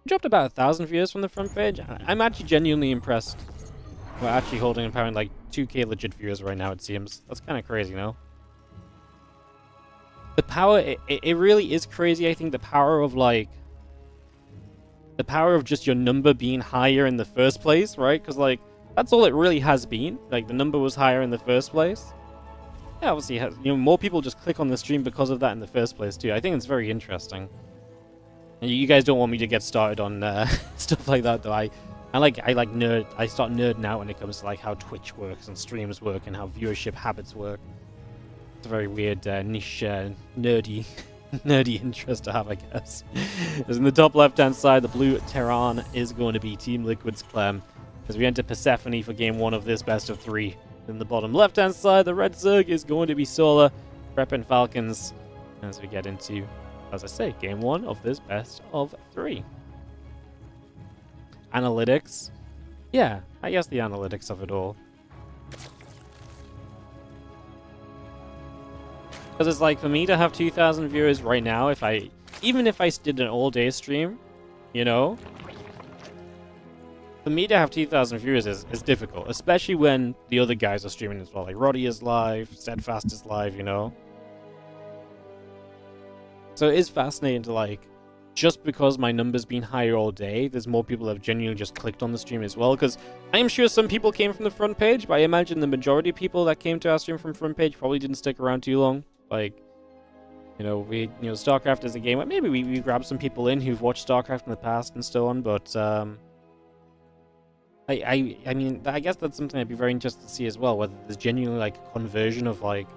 Dropped about 1,000 viewers from the front page. I'm actually genuinely impressed. We're actually holding and powering like 2k legit viewers right now, it seems. That's kind of crazy, you know? The power, it really is crazy, I think, the power of, like... The power of just your number being higher in the first place, right? Because, like, that's all it really has been. Like, the number was higher in the first place. Yeah, obviously, more people just click on the stream because of that in the first place, too. I think it's very interesting. And you guys don't want me to get started on stuff like that, though. I start nerding out when it comes to like how Twitch works and streams work and how viewership habits work. It's a very weird niche, nerdy interest to have, I guess. As in the top left-hand side, the blue Terran is going to be Team Liquid's Clem, as we enter Persephone for game 1 of this best of 3. In the bottom left-hand side, the red Zerg is going to be Solar, Prepping Falcons, as we get into, as I say, game 1 of this best of 3. Analytics. Yeah, I guess the analytics of it all. Because it's like, for me to have 2,000 viewers right now, even if I did an all-day stream, you know, for me to have 2,000 viewers is difficult, especially when the other guys are streaming as well. Like, Roddy is live, Steadfast is live, you know. So it is fascinating to, like, just because my number's been higher all day, there's more people that have genuinely just clicked on the stream as well, because I am sure some people came from the front page, but I imagine the majority of people that came to our stream from front page probably didn't stick around too long. Like, StarCraft is a game where maybe we grabbed some people in who've watched StarCraft in the past and so on, but, I mean, I guess that's something I'd be very interested to see as well, whether there's genuinely, like, a conversion of, like,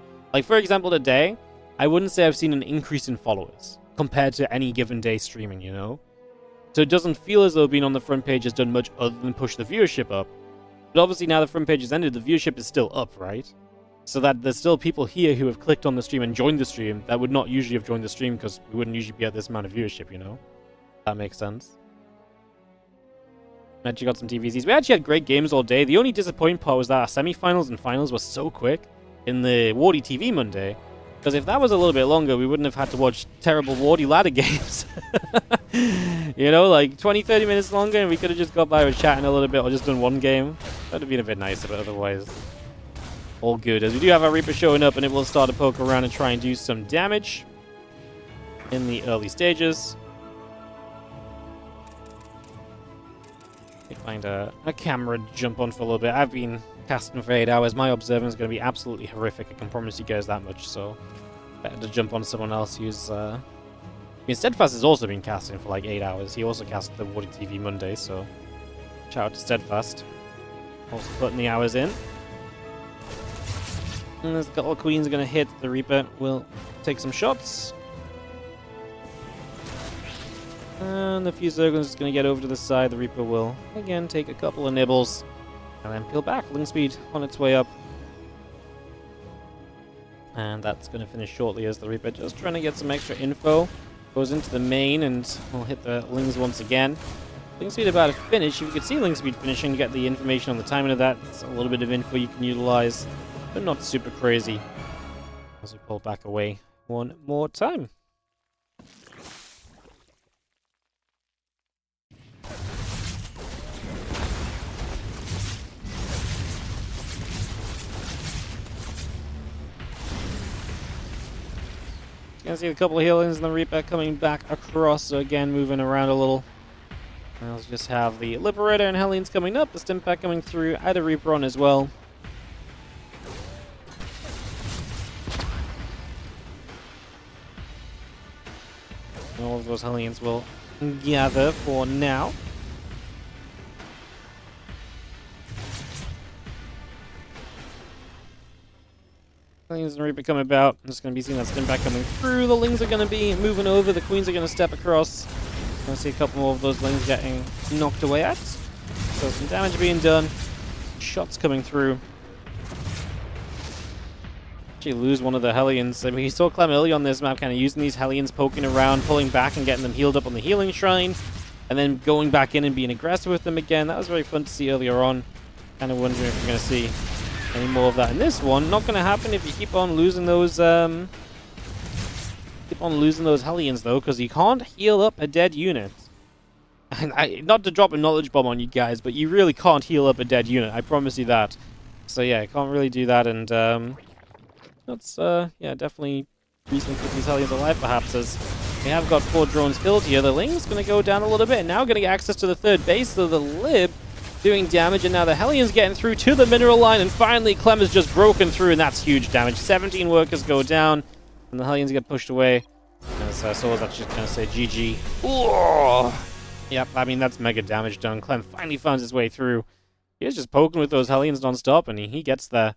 for example, today, I wouldn't say I've seen an increase in followers compared to any given day streaming, you know? So it doesn't feel as though being on the front page has done much other than push the viewership up. But obviously now the front page has ended, the viewership is still up, right? So that there's still people here who have clicked on the stream and joined the stream that would not usually have joined the stream because we wouldn't usually be at this amount of viewership, you know? That makes sense. We actually got some TVZs. We actually had great games all day. The only disappointing part was that our semifinals and finals were so quick in the WardiTV Monday. Because if that was a little bit longer, we wouldn't have had to watch terrible Wardy ladder games. You know, like 20, 30 minutes longer, and we could have just got by with chatting a little bit or just done one game. That would have been a bit nicer, but otherwise, all good. As we do have our Reaper showing up, and it will start to poke around and try and do some damage in the early stages. Let me find a camera to jump on for a little bit. I've been casting for 8 hours, my observing is going to be absolutely horrific. I can promise you guys that much. So better to jump on someone else who's. I mean, Steadfast has also been casting for like 8 hours. He also casted the WardiTV Monday, so shout out to Steadfast. Also putting the hours in. And there's a couple of queens are going to hit. The Reaper will take some shots. And the few Zerglings is going to get over to the side. The Reaper will, again, take a couple of nibbles. And then peel back. Link speed on its way up. And that's going to finish shortly as the Reaper just trying to get some extra info. Goes into the main and will hit the Lings once again. Link speed about to finish. If you could see Link speed finishing, you get the information on the timing of that. It's a little bit of info you can utilize, but not super crazy. As we pull back away one more time. You can see a couple of healings and the Reaper coming back across, so again moving around a little. And let's just have the Liberator and Hellions coming up, the Stimpak coming through, add a Reaper on as well. And all of those Hellions will gather for now. Hellions and Reaper come about. I'm just going to be seeing that Stimpak coming through. The Lings are going to be moving over. The Queens are going to step across. I'm going to see a couple more of those Lings getting knocked away at. So some damage being done. Shots coming through. Actually lose one of the Hellions. I mean, you saw Clem early on this map kind of using these Hellions, poking around, pulling back and getting them healed up on the healing shrine. And then going back in and being aggressive with them again. That was very fun to see earlier on. Kind of wondering if we're going to see any more of that in this one. Not going to happen if you keep on losing those Hellions though, because you can't heal up a dead unit. And not to drop a knowledge bomb on you guys, but you really can't heal up a dead unit. I promise you that. So yeah, I can't really do that, and that's yeah, definitely reason to keep these Hellions alive perhaps, as we have got 4 drones killed here. The Ling's going to go down a little bit, and now going to get access to the third base, so the Lib doing damage, and now the Hellions getting through to the mineral line, and finally Clem has just broken through, and that's huge damage. 17 workers go down, and the Hellions get pushed away. As Soul's actually going to say GG. Ooh. Yep, I mean, that's mega damage done. Clem finally finds his way through. He is just poking with those Hellions non-stop, and he gets there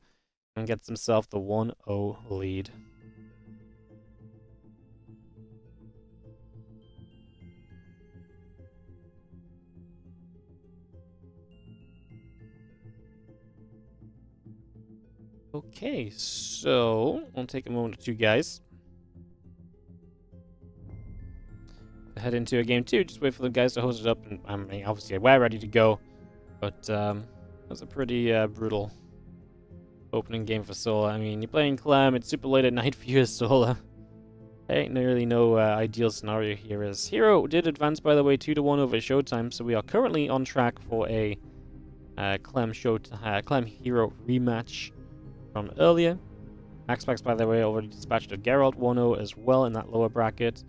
and gets himself the 1-0 lead. Okay, so I'll take a moment or two, guys. Head into a game 2, just wait for the guys to host it up, and I mean, obviously we're ready to go, but it was a pretty brutal opening game for Sola. I mean, you're playing Clem, it's super late at night for you as Sola. There ain't really no ideal scenario here, as Hero did advance, by the way, 2-1 over Showtime, so we are currently on track for a Clem Hero rematch from earlier. Maxpax, by the way, already dispatched a Geralt 1-0 as well in that lower bracket.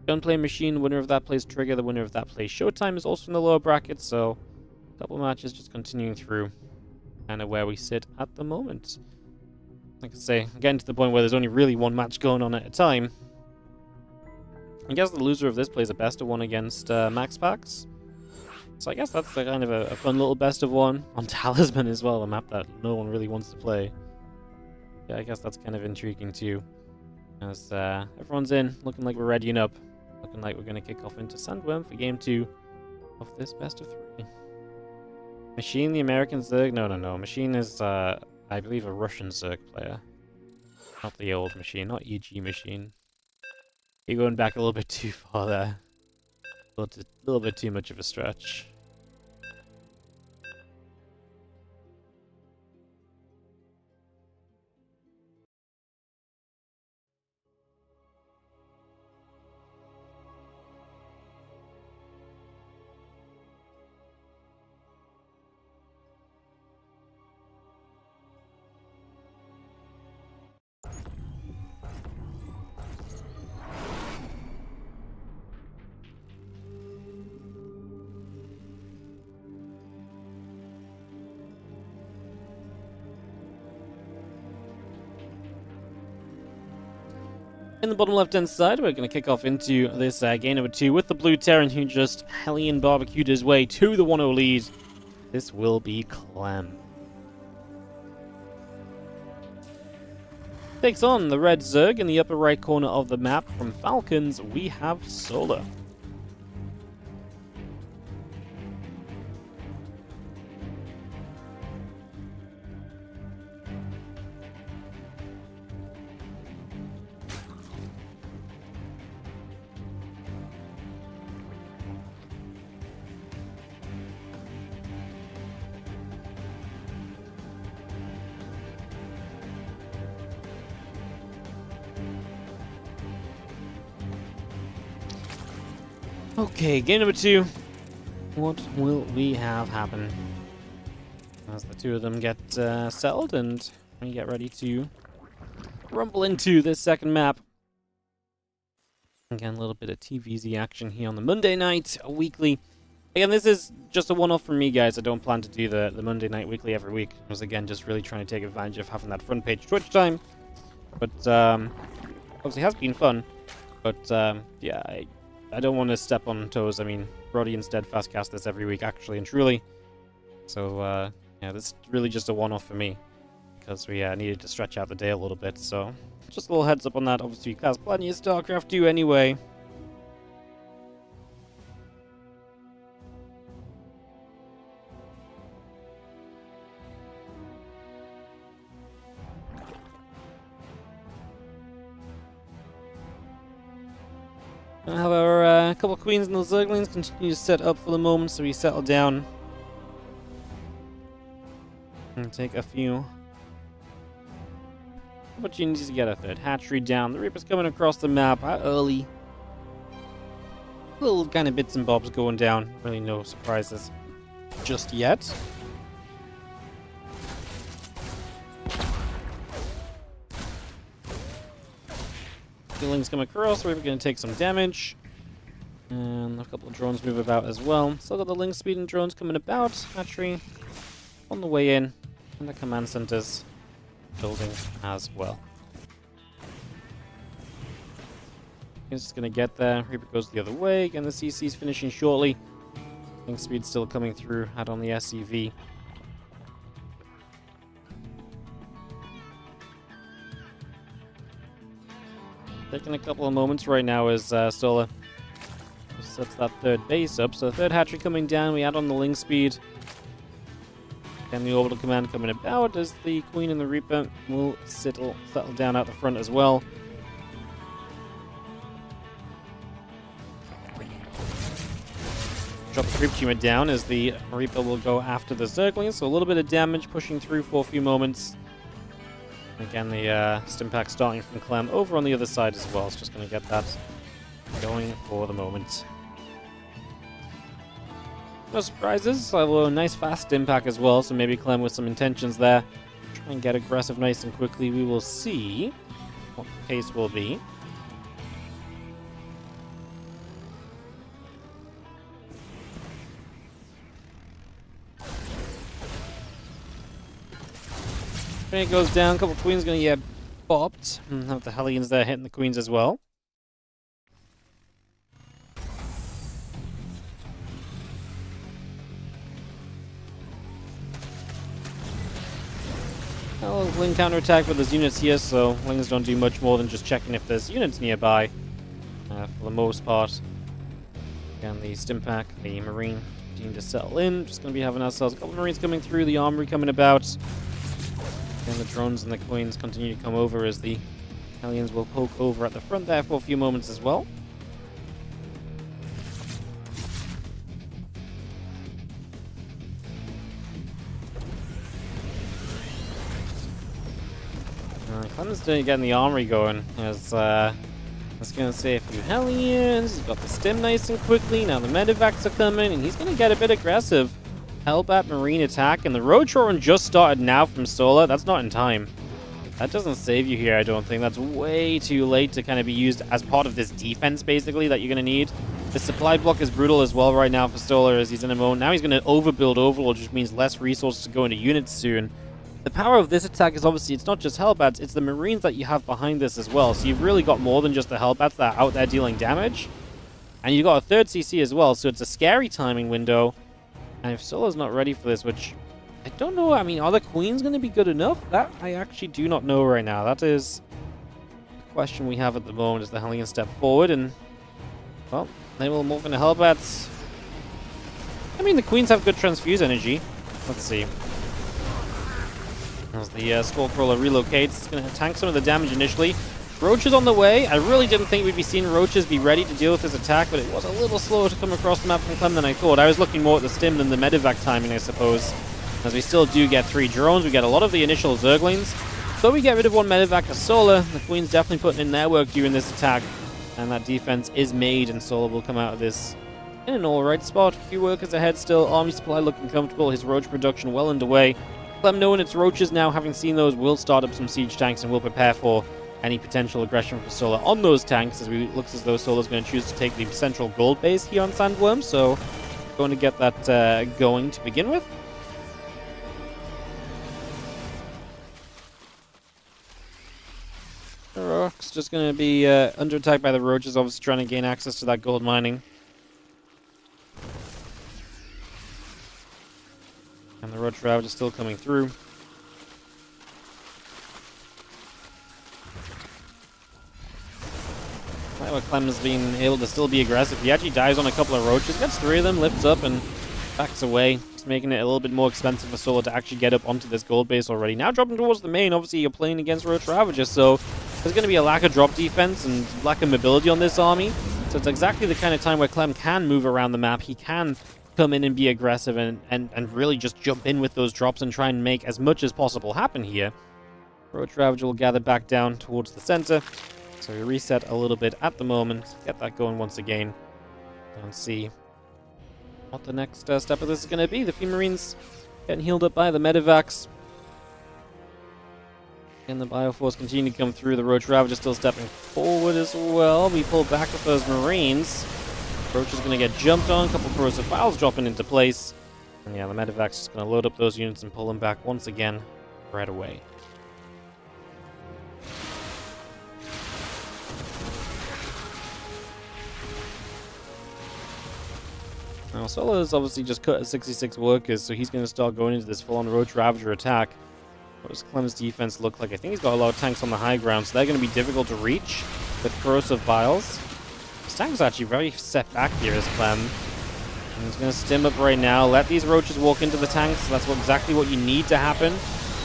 Gunplay Machine, winner of that plays Trigger, the winner of that plays Showtime is also in the lower bracket, so a couple matches just continuing through kind of where we sit at the moment. Like I say, getting to the point where there's only really one match going on at a time. I guess the loser of this plays a best of one against Maxpax. So I guess that's kind of a fun little best of one on Talisman as well, a map that no one really wants to play. Yeah, I guess that's kind of intriguing too. As everyone's in, looking like we're readying up. Looking like we're going to kick off into Sandworm for game 2 of this best of 3. Machine, the American Zerg? No. Machine is, I believe, a Russian Zerg player. Not the old Machine, not EG Machine. You're going back a little bit too far there. A little bit too much of a stretch. In the bottom left-hand side, we're going to kick off into this game number 2 with the blue Terran, who just Hellion barbecued his way to the 1-0 lead. This will be Clem. Takes on the red Zerg. In the upper right corner of the map from Falcons, we have Solar. Okay, game number 2. What will we have happen? As the two of them get settled and we get ready to rumble into this second map. Again, a little bit of TVZ action here on the Monday night weekly. Again, this is just a one-off for me, guys. I don't plan to do the Monday night weekly every week. I was, again, just really trying to take advantage of having that front page Twitch time. But, obviously it has been fun. But, yeah, I don't want to step on toes. I mean, Brody and Steadfast cast this every week, actually and truly. So, yeah, this is really just a one-off for me. Because we needed to stretch out the day a little bit, so just a little heads up on that. Obviously, we cast plenty of StarCraft 2 anyway. However, a couple of queens and the Zerglings continue to set up for the moment, so we settle down and take a few opportunities to get a third hatchery down. The Reaper's coming across the map early. Little kind of bits and bobs going down. Really no surprises just yet. Lings come across, we're going to take some damage. And a couple of drones move about as well. Still got the Link speed and drones coming about. Hatchery on the way in. And the command centers building as well. He's just going to get there. Reaper goes the other way. Again, the CC's finishing shortly. Link speed still coming through. Add on the SCV. Taking a couple of moments right now as Solar sets that third base up. So the third hatchery coming down, we add on the Link speed. And the orbital command coming about as the Queen and the Reaper will settle down out the front as well. Drop the Creep Tumor down as the Reaper will go after the Zerglings. So a little bit of damage pushing through for a few moments. Again, the Stimpack starting from Clem over on the other side as well. It's just going to get that going for the moment. No surprises, although a nice fast Stimpack as well, so maybe Clem with some intentions there. Try and get aggressive nice and quickly. We will see what the case will be. It goes down, a couple of queens going to get bopped. And have the Hellions there hitting the queens as well. Well, Ling counterattack with his units here, so Lings don't do much more than just checking if there's units nearby. For the most part. Again, the Stimpack, the Marine, need to settle in. Just going to be having ourselves a couple of Marines coming through, the Armory coming about. And the drones and the queens continue to come over as the Hellions will poke over at the front there for a few moments as well. Clem's getting the Armory going. As I was going to say a few Hellions. He's got the stim nice and quickly. Now the medevacs are coming and he's going to get a bit aggressive. Hellbat Marine attack, and the Road Run just started now from Solar. That's not in time. That doesn't save you here, I don't think. That's way too late to kind of be used as part of this defense, basically, that you're going to need. The supply block is brutal as well right now for Solar as he's in a mode. Now he's going to overbuild Overlord, which means less resources to go into units soon. The power of this attack is obviously, it's not just Hellbats, it's the Marines that you have behind this as well. So you've really got more than just the Hellbats that are out there dealing damage. And you've got a third CC as well, so it's a scary timing window. And if Solo's not ready for this, which I don't know, I mean, are the Queens going to be good enough? That I actually do not know right now. That is the question we have at the moment, is the Hellion step forward, and, well, they will morph into Hellbats. I mean, the Queens have good transfuse energy. Let's see. As the Skullcrawler relocates, it's going to tank some of the damage initially. Roach is on the way. I really didn't think we'd be seeing Roaches be ready to deal with this attack, but it was a little slower to come across the map from Clem than I thought. I was looking more at the stim than the medevac timing, I suppose. As we still do get 3 drones, we get a lot of the initial Zerglings. So we get rid of 1 medevac as Solar. The Queen's definitely putting in their work during this attack. And that defense is made, and Solar will come out of this in an alright spot. A few workers ahead still. Army supply looking comfortable. His Roach production well underway. Clem, knowing it's Roaches now, having seen those, will start up some siege tanks and will prepare for any potential aggression from Solar on those tanks, as it looks as though Solar's going to choose to take the central gold base here on Sandworm. So going to get that going to begin with. The Rock's just going to be under attack by the Roaches, obviously trying to gain access to that gold mining. And the Roach Ravage is still coming through. Clem has been able to still be aggressive. He actually dives on a couple of Roaches, gets 3 of them, lifts up, and backs away. Just making it a little bit more expensive for Solar to actually get up onto this gold base already. Now dropping towards the main, obviously you're playing against Roach Ravager, so there's going to be a lack of drop defense and lack of mobility on this army. So it's exactly the kind of time where Clem can move around the map. He can come in and be aggressive and really just jump in with those drops and try and make as much as possible happen here. Roach Ravager will gather back down towards the center. So we reset a little bit at the moment, get that going once again, and see what the next step of this is going to be. The few Marines getting healed up by the medevacs. And the Bioforce continue to come through. The Roach Ravager still stepping forward as well. We pull back with those Marines. Roach is going to get jumped on, a couple of corrosive files dropping into place. And yeah, the medevac's just going to load up those units and pull them back once again right away. Now, Solo's obviously just cut at 66 workers, so he's going to start going into this full-on Roach Ravager attack. What does Clem's defense look like? I think he's got a lot of tanks on the high ground, so they're going to be difficult to reach with corrosive vials. This tank's actually very set back here as Clem. And he's going to stim up right now. Let these Roaches walk into the tanks. That's exactly what you need to happen.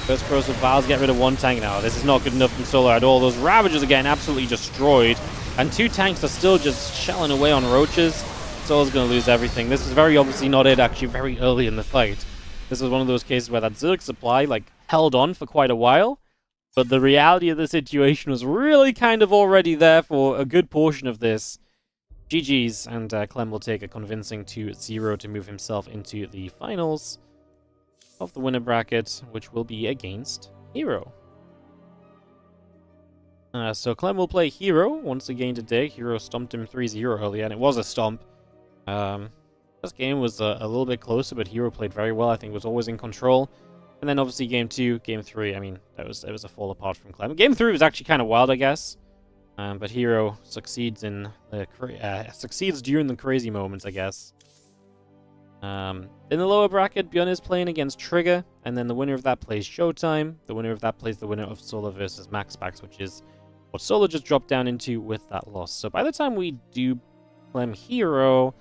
Those corrosive vials get rid of 1 tank now. This is not good enough from Solo at all. Those Ravagers are getting absolutely destroyed. And 2 tanks are still just shelling away on Roaches. Solo's going to lose everything. This is very obviously not it, actually, very early in the fight. This is one of those cases where that Zerg supply, held on for quite a while. But the reality of the situation was really kind of already there for a good portion of this. GG's, and Clem will take a convincing 2-0 to move himself into the finals of the winner bracket, which will be against Hero. So Clem will play Hero once again today. Hero stomped him 3-0 earlier, and it was a stomp. This game was a little bit closer, but Hero played very well. I think was always in control. And then obviously game 2, game 3, I mean, that was a fall apart from Clem. Game 3 was actually kind of wild, I guess. But Hero succeeds in the succeeds during the crazy moments, I guess. In the lower bracket, Bjorn is playing against Trigger, and then the winner of that plays Showtime. The winner of that plays the winner of Solar versus Maxpax, which is what Solar just dropped down into with that loss. So by the time we do Clem Hero,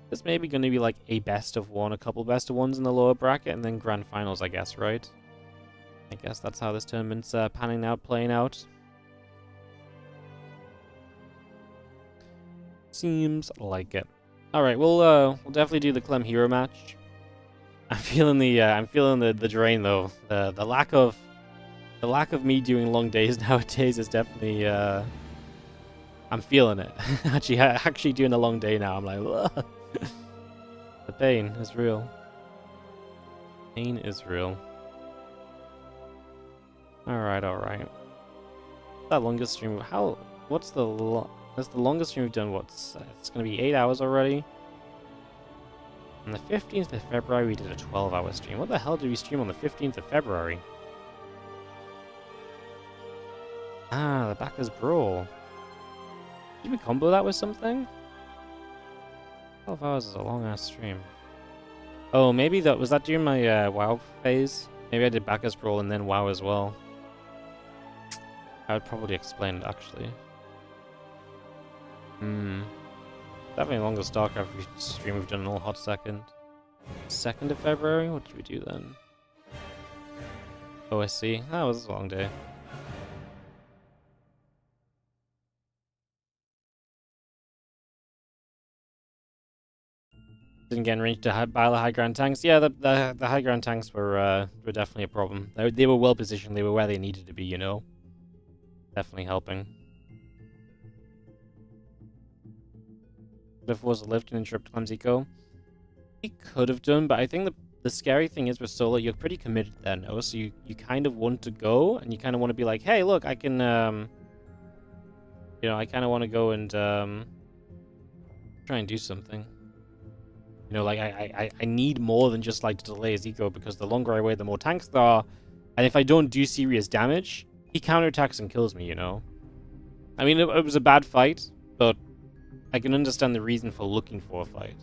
this may be going to be like a best of 1, a couple best of 1s in the lower bracket, and then grand finals, I guess, right? I guess that's how this tournament's panning out, playing out. Seems like it. All right, we'll definitely do the Clem Hero match. I'm feeling the drain though. The lack of me doing long days nowadays is definitely I'm feeling it. actually doing a long day now. I'm like, ugh. The pain is real. Pain is real. All right. That longest stream. What's the that's the longest stream we've done. It's going to be 8 hours already. On the 15th of February, we did a 12-hour stream. What the hell did we stream on the 15th of February? Ah, the Backers Brawl. Did we combo that with something? 12 hours is a long-ass stream. Oh, maybe that was that during my WoW phase? Maybe I did Backers Brawl and then WoW as well. I would probably explain it, actually. Definitely the longest StarCraft stream we've done in a hot second. 2nd of February? What did we do then? OSC? That was a long day. Didn't get in range to buy the high ground tanks. Yeah, the high ground tanks were definitely a problem. They were well positioned. They were where they needed to be, you know. Definitely helping. Could have forced a lift and interrupt Clem's eco. He could have done, but I think the scary thing is with solo, you're pretty committed there, no? So you kind of want to go, and you kind of want to be like, hey, look, I can, you know, I kind of want to go and try and do something. You know, like, I need more than just, like, to delay his eco, because the longer I wait, the more tanks there are. And if I don't do serious damage, he counterattacks and kills me, you know? I mean, it was a bad fight, but I can understand the reason for looking for a fight.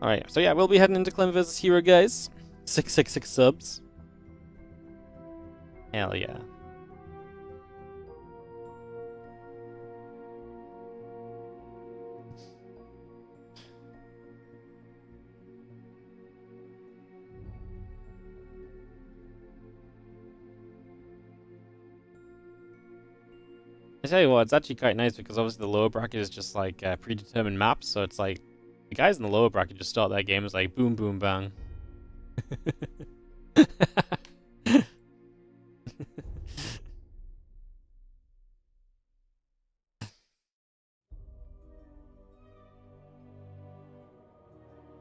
Alright, so yeah, we'll be heading into Clem vs. Hero, guys. 666 subs. Hell yeah. I tell you what, it's actually quite nice because obviously the lower bracket is just like predetermined maps, so it's like the guys in the lower bracket just start their game as like boom, boom, bang.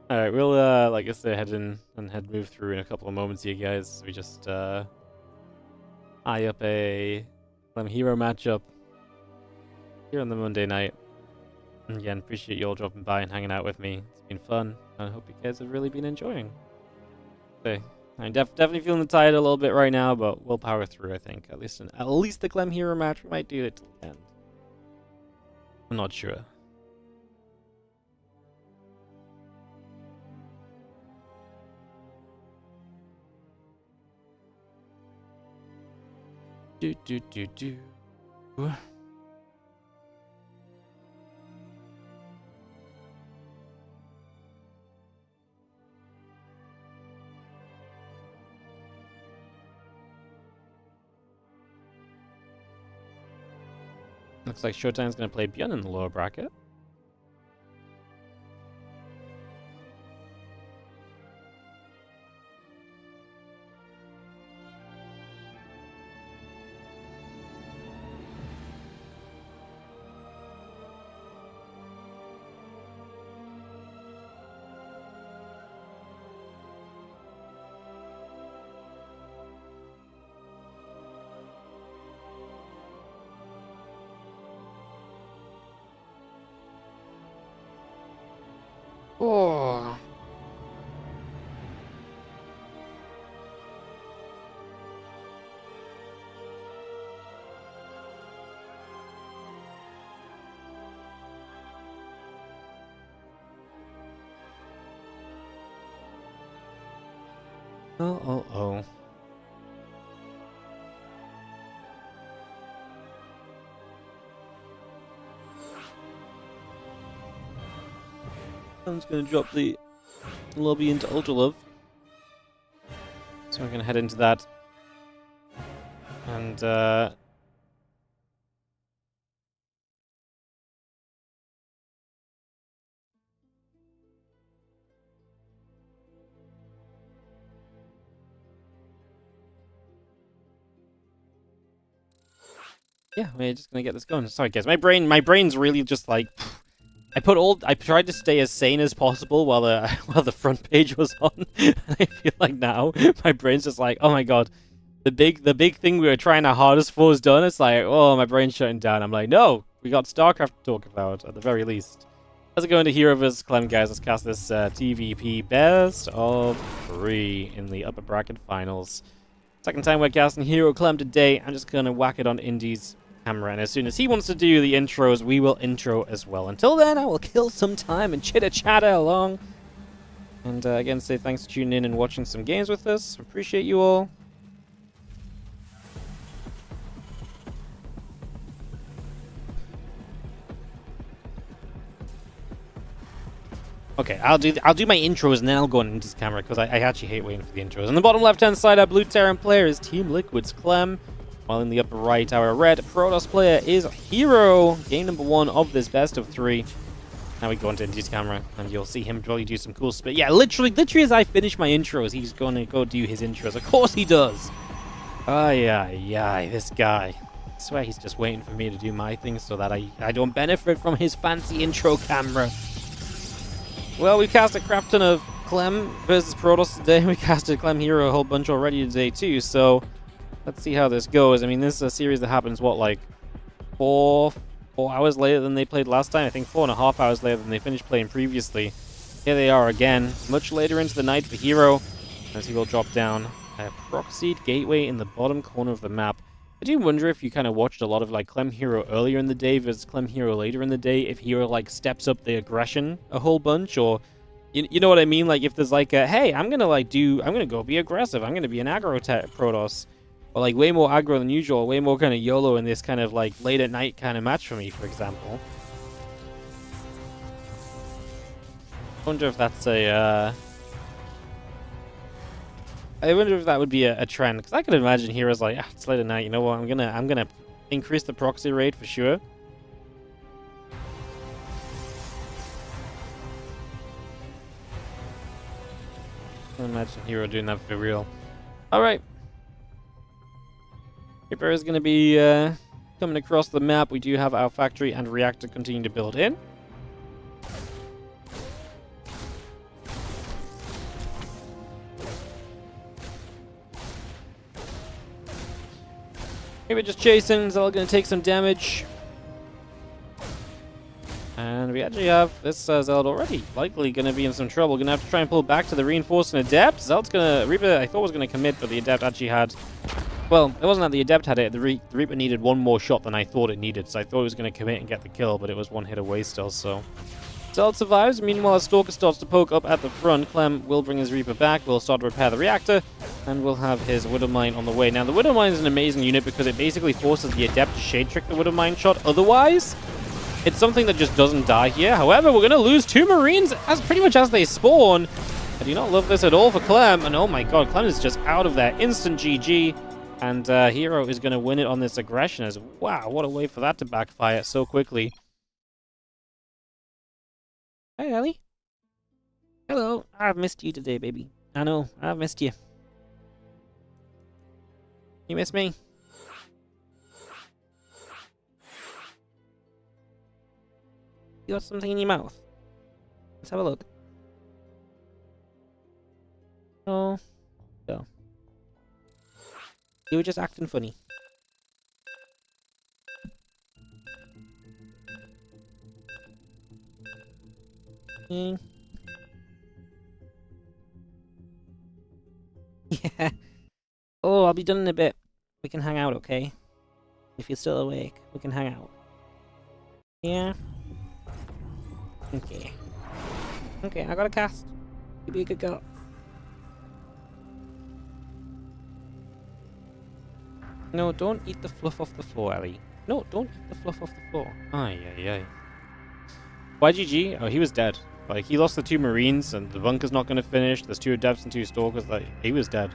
Alright, we'll like I said, head in and move through in a couple of moments here, guys. We just eye up a Clem Hero matchup here on the Monday night. And again, appreciate you all dropping by and hanging out with me. It's been fun, and I hope you guys have really been enjoying. Okay, I'm definitely feeling tired a little bit right now, but we'll power through. I think at least the Clem Hero match we might do it till the end. I'm not sure. Do. Looks like Showtime's going to play Bjorn in the lower bracket. Oh. Oh. I'm just going to drop the lobby into Ultra Love. So we're going to head into that. And, yeah, we're just gonna get this going. Sorry, guys. My brain's really just like. I tried to stay as sane as possible while the while the front page was on. I feel like now my brain's just like, oh my god, the big thing we were trying our hardest for is done. It's like, oh, my brain's shutting down. I'm like, no, we got StarCraft to talk about at the very least. How's it going to Hero vs Clem, guys? Let's cast this TVP best of 3 in the upper bracket finals. Second time we're casting Hero Clem today. I'm just gonna whack it on Indy's camera, and as soon as he wants to do the intros, we will intro as well. Until then, I will kill some time and chitter-chatter along. And again, say thanks for tuning in and watching some games with us. Appreciate you all. Okay, I'll do my intros and then I'll go on Indy's camera because I actually hate waiting for the intros. On the bottom left-hand side, our blue Terran player is Team Liquid's Clem. While in the upper right, our red Protoss player is Hero. Game number 1 of this best of 3. Now we go into Indy's camera, and you'll see him probably do some cool spit. Yeah, literally as I finish my intros, he's going to go do his intros. Of course he does. This guy. I swear he's just waiting for me to do my thing so that I don't benefit from his fancy intro camera. Well, we cast a crap ton of Clem versus Protoss today. We casted Clem Hero a whole bunch already today, too, so let's see how this goes. I mean, this is a series that happens, what, like 4 hours later than they played last time? I think 4.5 hours later than they finished playing previously. Here they are again, much later into the night for Hero, as he will drop down a proxied gateway in the bottom corner of the map. I do wonder if you kind of watched a lot of like Clem Hero earlier in the day versus Clem Hero later in the day, if Hero like steps up the aggression a whole bunch, or you know what I mean? Like if there's like a, hey, I'm gonna go be aggressive, I'm gonna be an aggro Protoss. Or like way more aggro than usual, way more kind of YOLO in this kind of like late at night kind of match for me, for example. I wonder if that's a, I wonder if that would be a trend, because I could imagine Heroes like, it's late at night, you know what, I'm gonna increase the proxy rate for sure. I can imagine Hero doing that for real. Alright. Ibra is going to be coming across the map. We do have our factory and reactor continuing to build in. Ibra just chasing. Zell going to take some damage. And we actually have this Zeld already likely going to be in some trouble. Going to have to try and pull back to the reinforcing Adept. Zeld's going to... Reaper I thought was going to commit, but the Adept actually had... Well, it wasn't that the Adept had it. The Reaper needed one more shot than I thought it needed, so I thought it was going to commit and get the kill, but it was one hit away still, so... Zeld survives. Meanwhile, as Stalker starts to poke up at the front, Clem will bring his Reaper back, will start to repair the reactor, and will have his Widow Mine on the way. Now, the Widow Mine is an amazing unit because it basically forces the Adept to shade trick the Widow Mine shot. Otherwise, it's something that just doesn't die here. However, we're going to lose 2 Marines as pretty much as they spawn. I do not love this at all for Clem, and oh my god, Clem is just out of there. Instant GG. And Hero is going to win it on this aggression. As wow, what a way for that to backfire so quickly. Hey, Ellie. Hello. I've missed you today, baby. I know. I've missed you. You miss me? You got something in your mouth? Let's have a look. Oh. No. You were just acting funny. Yeah. Oh, I'll be done in a bit. We can hang out, okay? If you're still awake, we can hang out. Yeah? Okay. Okay, I got a cast. You be a good girl. No, don't eat the fluff off the floor, Ellie. No, don't eat the fluff off the floor. Ay, ay, ay. YGG? Oh, he was dead. Like, he lost the 2 Marines, and the bunker's not going to finish. There's 2 Adepts and 2 Stalkers. Like, he was dead.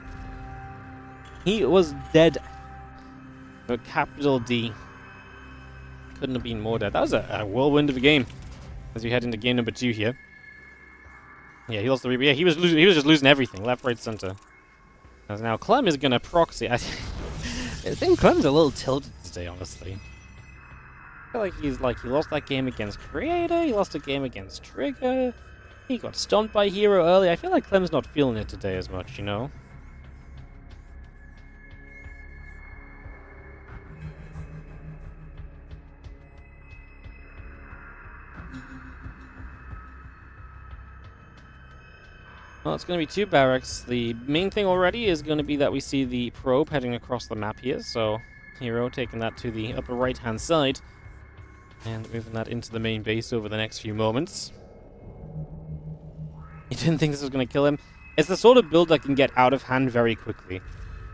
He was dead. A capital D. Couldn't have been more dead. That was a whirlwind of a game. As we head into game number 2 here. Yeah, he lost the Reaper. Yeah, he was just losing everything. Left, right, center. As now Clem is going to proxy. I think Clem's a little tilted today, honestly. I feel like he lost that game against Creator, he lost a game against Trigger, he got stomped by Hero early. I feel like Clem's not feeling it today as much, you know? Well, it's going to be 2 barracks. The main thing already is going to be that we see the probe heading across the map here, so Hero taking that to the upper right-hand side and moving that into the main base over the next few moments. He didn't think this was going to kill him. It's the sort of build that can get out of hand very quickly.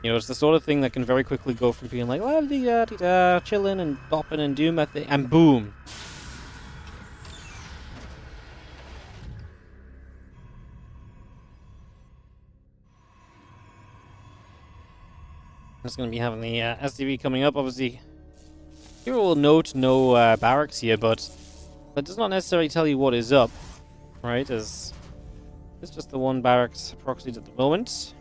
You know, it's the sort of thing that can very quickly go from being like, la-di-da-di-da, chilling and bopping and doing my thing, and boom. It's going to be having the SDV coming up. Obviously, Hero will note no barracks here, but that does not necessarily tell you what is up, right? As it's just the 1 barracks proxied at the moment.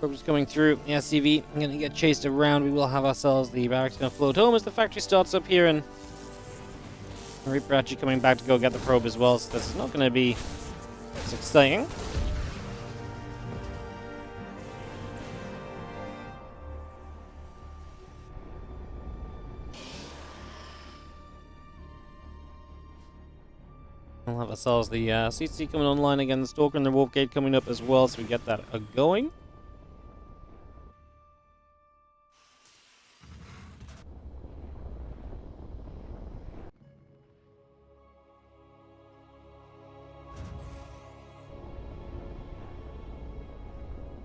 Probe just coming through. The SCV going to get chased around. We will have ourselves the barracks going to float home as the factory starts up here, and Reaper actually coming back to go get the probe as well, so this is not going to be as exciting. We'll have ourselves the CC coming online again, the Stalker and the Warp Gate coming up as well, so we get that going.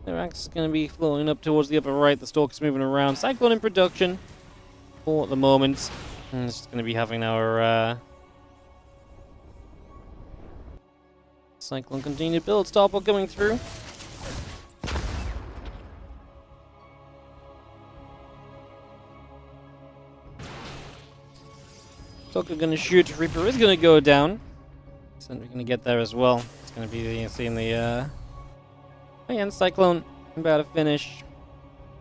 The Rex is going to be flowing up towards the upper right. The Stalker's moving around. Cyclone in production for the moment. And it's just going to be having our Cyclone continue to build. Starport coming through. Stalker going to shoot. Reaper is going to go down. So we're going to get there as well. It's going to be seeing the and Cyclone about to finish.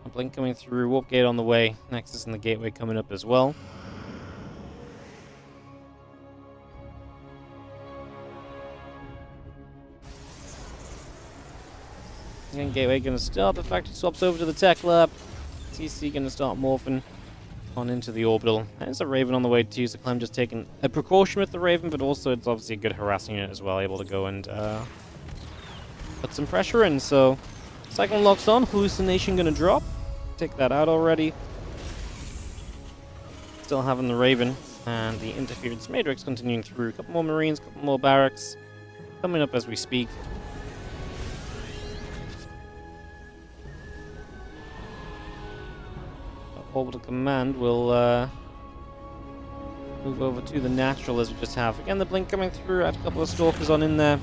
A blink coming through, Warp Gate on the way. Nexus and the Gateway coming up as well. Again, Gateway going to start. The factory swaps over to the Tech Lab. CC going to start morphing on into the orbital. And it's a Raven on the way too, so Clem just taking a precaution with the Raven, but also it's obviously a good harassing unit as well, able to go and put some pressure in. So Cyclone locks on, Hallucination gonna drop. Take that out already. Still having the Raven and the Interference Matrix continuing through. A couple more Marines, a couple more barracks coming up as we speak. Orbital Command will move over to the Natural as we just have. Again, the Blink coming through. Add a couple of Stalkers on in there.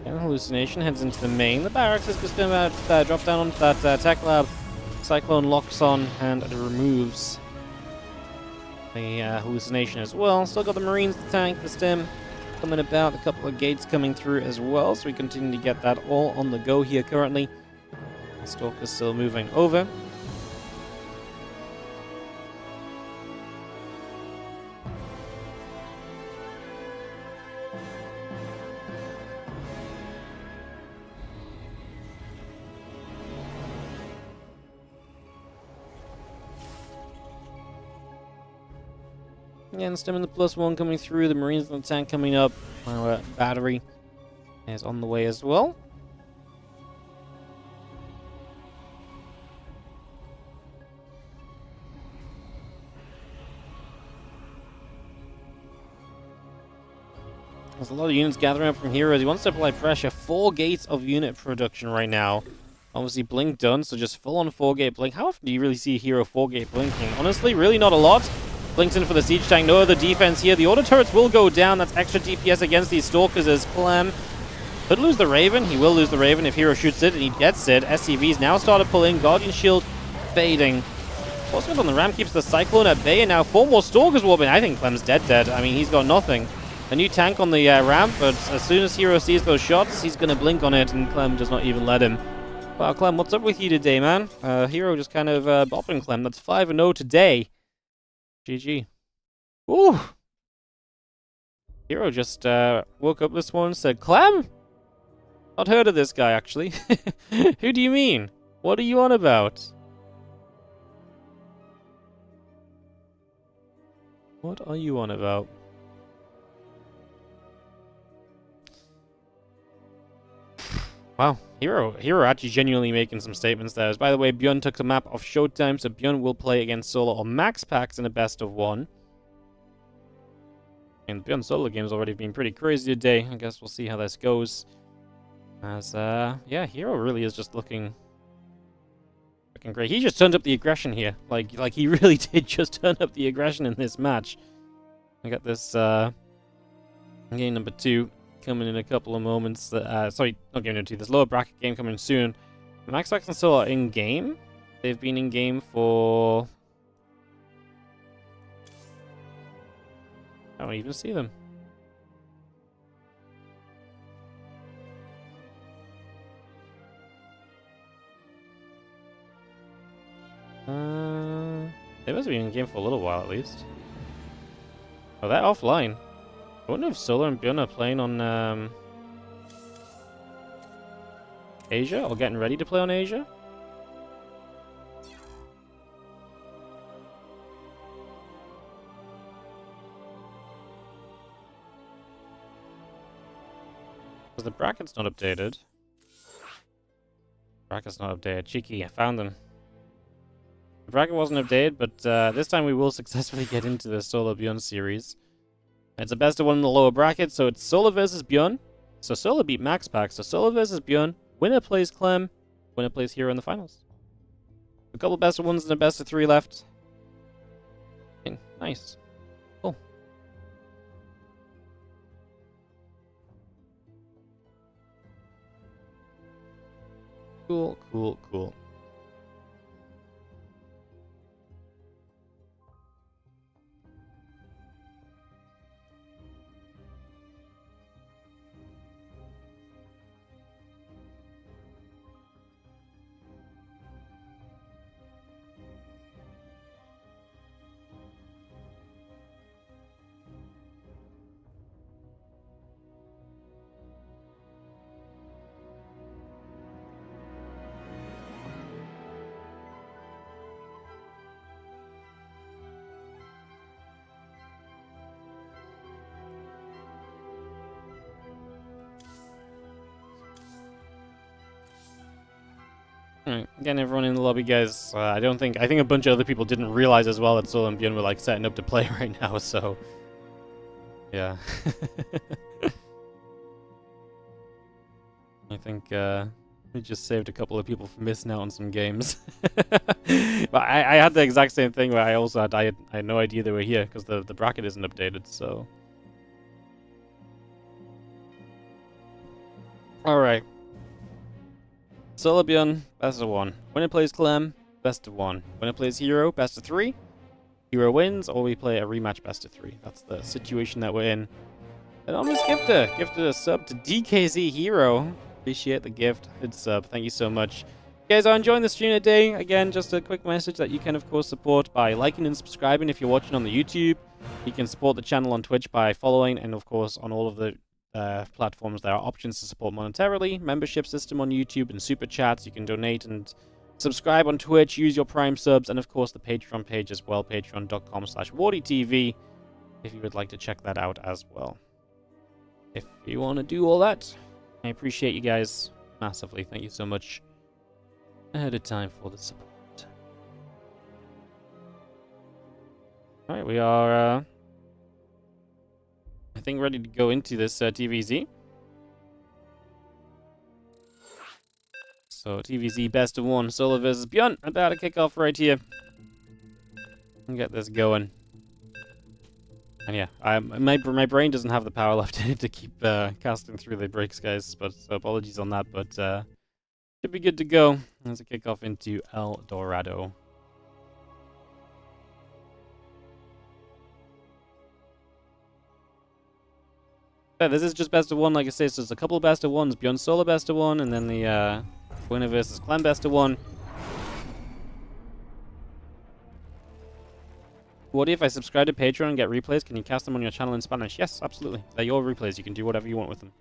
Hallucination heads into the main. The barracks is just going to drop down onto that Tech Lab. Cyclone locks on and it removes the Hallucination as well. Still got the Marines, the tank, the stem coming about. A couple of gates coming through as well. So we continue to get that all on the go here currently. The Stalker's still moving over. Again, stemming the +1 coming through, the Marines and the tank coming up. Our battery is on the way as well. There's a lot of units gathering up from here as he wants to apply pressure. 4 gates of unit production right now. Obviously, blink done, so just full-on 4-gate blink. How often do you really see a hero 4-gate blinking? Honestly, really not a lot. Blinks in for the siege tank. No other defense here. The auto turrets will go down. That's extra DPS against these stalkers as Clem could lose the Raven. He will lose the Raven if hero shoots it, and he gets it. SCV's now started pulling. Guardian Shield fading. Force on the ramp keeps the Cyclone at bay, and now 4 more stalkers warping. I think Clem's dead. I mean, he's got nothing. A new tank on the ramp, but as soon as hero sees those shots, he's going to blink on it, and Clem does not even let him. Wow, Clem, what's up with you today, man? Hero just kind of bopping Clem. That's 5-0 today. GG. Ooh. Hero just woke up this morning and said, Clem? Not heard of this guy, actually. Who do you mean? What are you on about? What are you on about? Wow, Hero actually genuinely making some statements there. As by the way, Bjorn took the map off Showtime, so Bjorn will play against Solo or Max Packs in a best of 1. And Bjorn's solo game's already been pretty crazy today. I guess we'll see how this goes. As yeah, Hero really is just looking great. He just turned up the aggression here. Like he really did just turn up the aggression in this match. I got this game number 2 coming in a couple of moments. Sorry, not game number 2. This lower bracket game coming soon. Max Packs and Solo are in game. They've been in game for... I don't even see them. They must have been in game for a little while at least. Oh, they're offline. I wonder if Solo and Bjorn are playing on Asia or getting ready to play on Asia. Because the bracket's not updated. Bracket's not updated. Cheeky, I found them. The bracket wasn't updated, but this time we will successfully get into the Solo Bjorn series. It's a best of 1 in the lower bracket, so it's Solo versus Bjorn. So Solo beat Max Pack, so Solo versus Bjorn. Winner plays Clem. Winner plays Hero in the finals. A couple best of 1s and a best of 3 left. Okay, nice. Cool. Cool. Alright, again, everyone in the lobby, guys. I think a bunch of other people didn't realize as well that Solo and Bjorn were like setting up to play right now, so yeah. I think we just saved a couple of people from missing out on some games. But I had the exact same thing where I had no idea they were here because the bracket isn't updated, so. Alright. Solo Bjorn, best of 1. Winner plays Clem, best of 1. Winner plays Hero, best of 3. Hero wins, or we play a rematch best of 3. That's the situation that we're in. Anonymous Gifter gifted a sub to DKZ Hero. Appreciate the gift. Good sub. Thank you so much. If you guys are enjoying the stream today, again, just a quick message that you can, of course, support by liking and subscribing if you're watching on the YouTube. You can support the channel on Twitch by following, and, of course, on all of the platforms, there are options to support monetarily, membership system on YouTube, and super chats. You can donate and subscribe on Twitch, use your Prime subs, and of course the Patreon page as well, patreon.com/WardiTV, if you would like to check that out as well. If you want to do all that, I appreciate you guys massively. Thank you so much ahead of time for the support. Alright, we are I think ready to go into this TVZ. So TVZ best of one, Solo versus Beyond, about to kick off right here. And get this going. And yeah, my brain doesn't have the power left in it to keep casting through the breaks, guys. But so apologies on that. But should be good to go as a kickoff into El Dorado. Yeah, this is just best of one, like I say. So there's a couple of best of ones. Beyond Solo best of one, and then the winner versus Clem best of one. What if I subscribe to Patreon and get replays? Can you cast them on your channel in Spanish? Yes, absolutely. They're your replays. You can do whatever you want with them.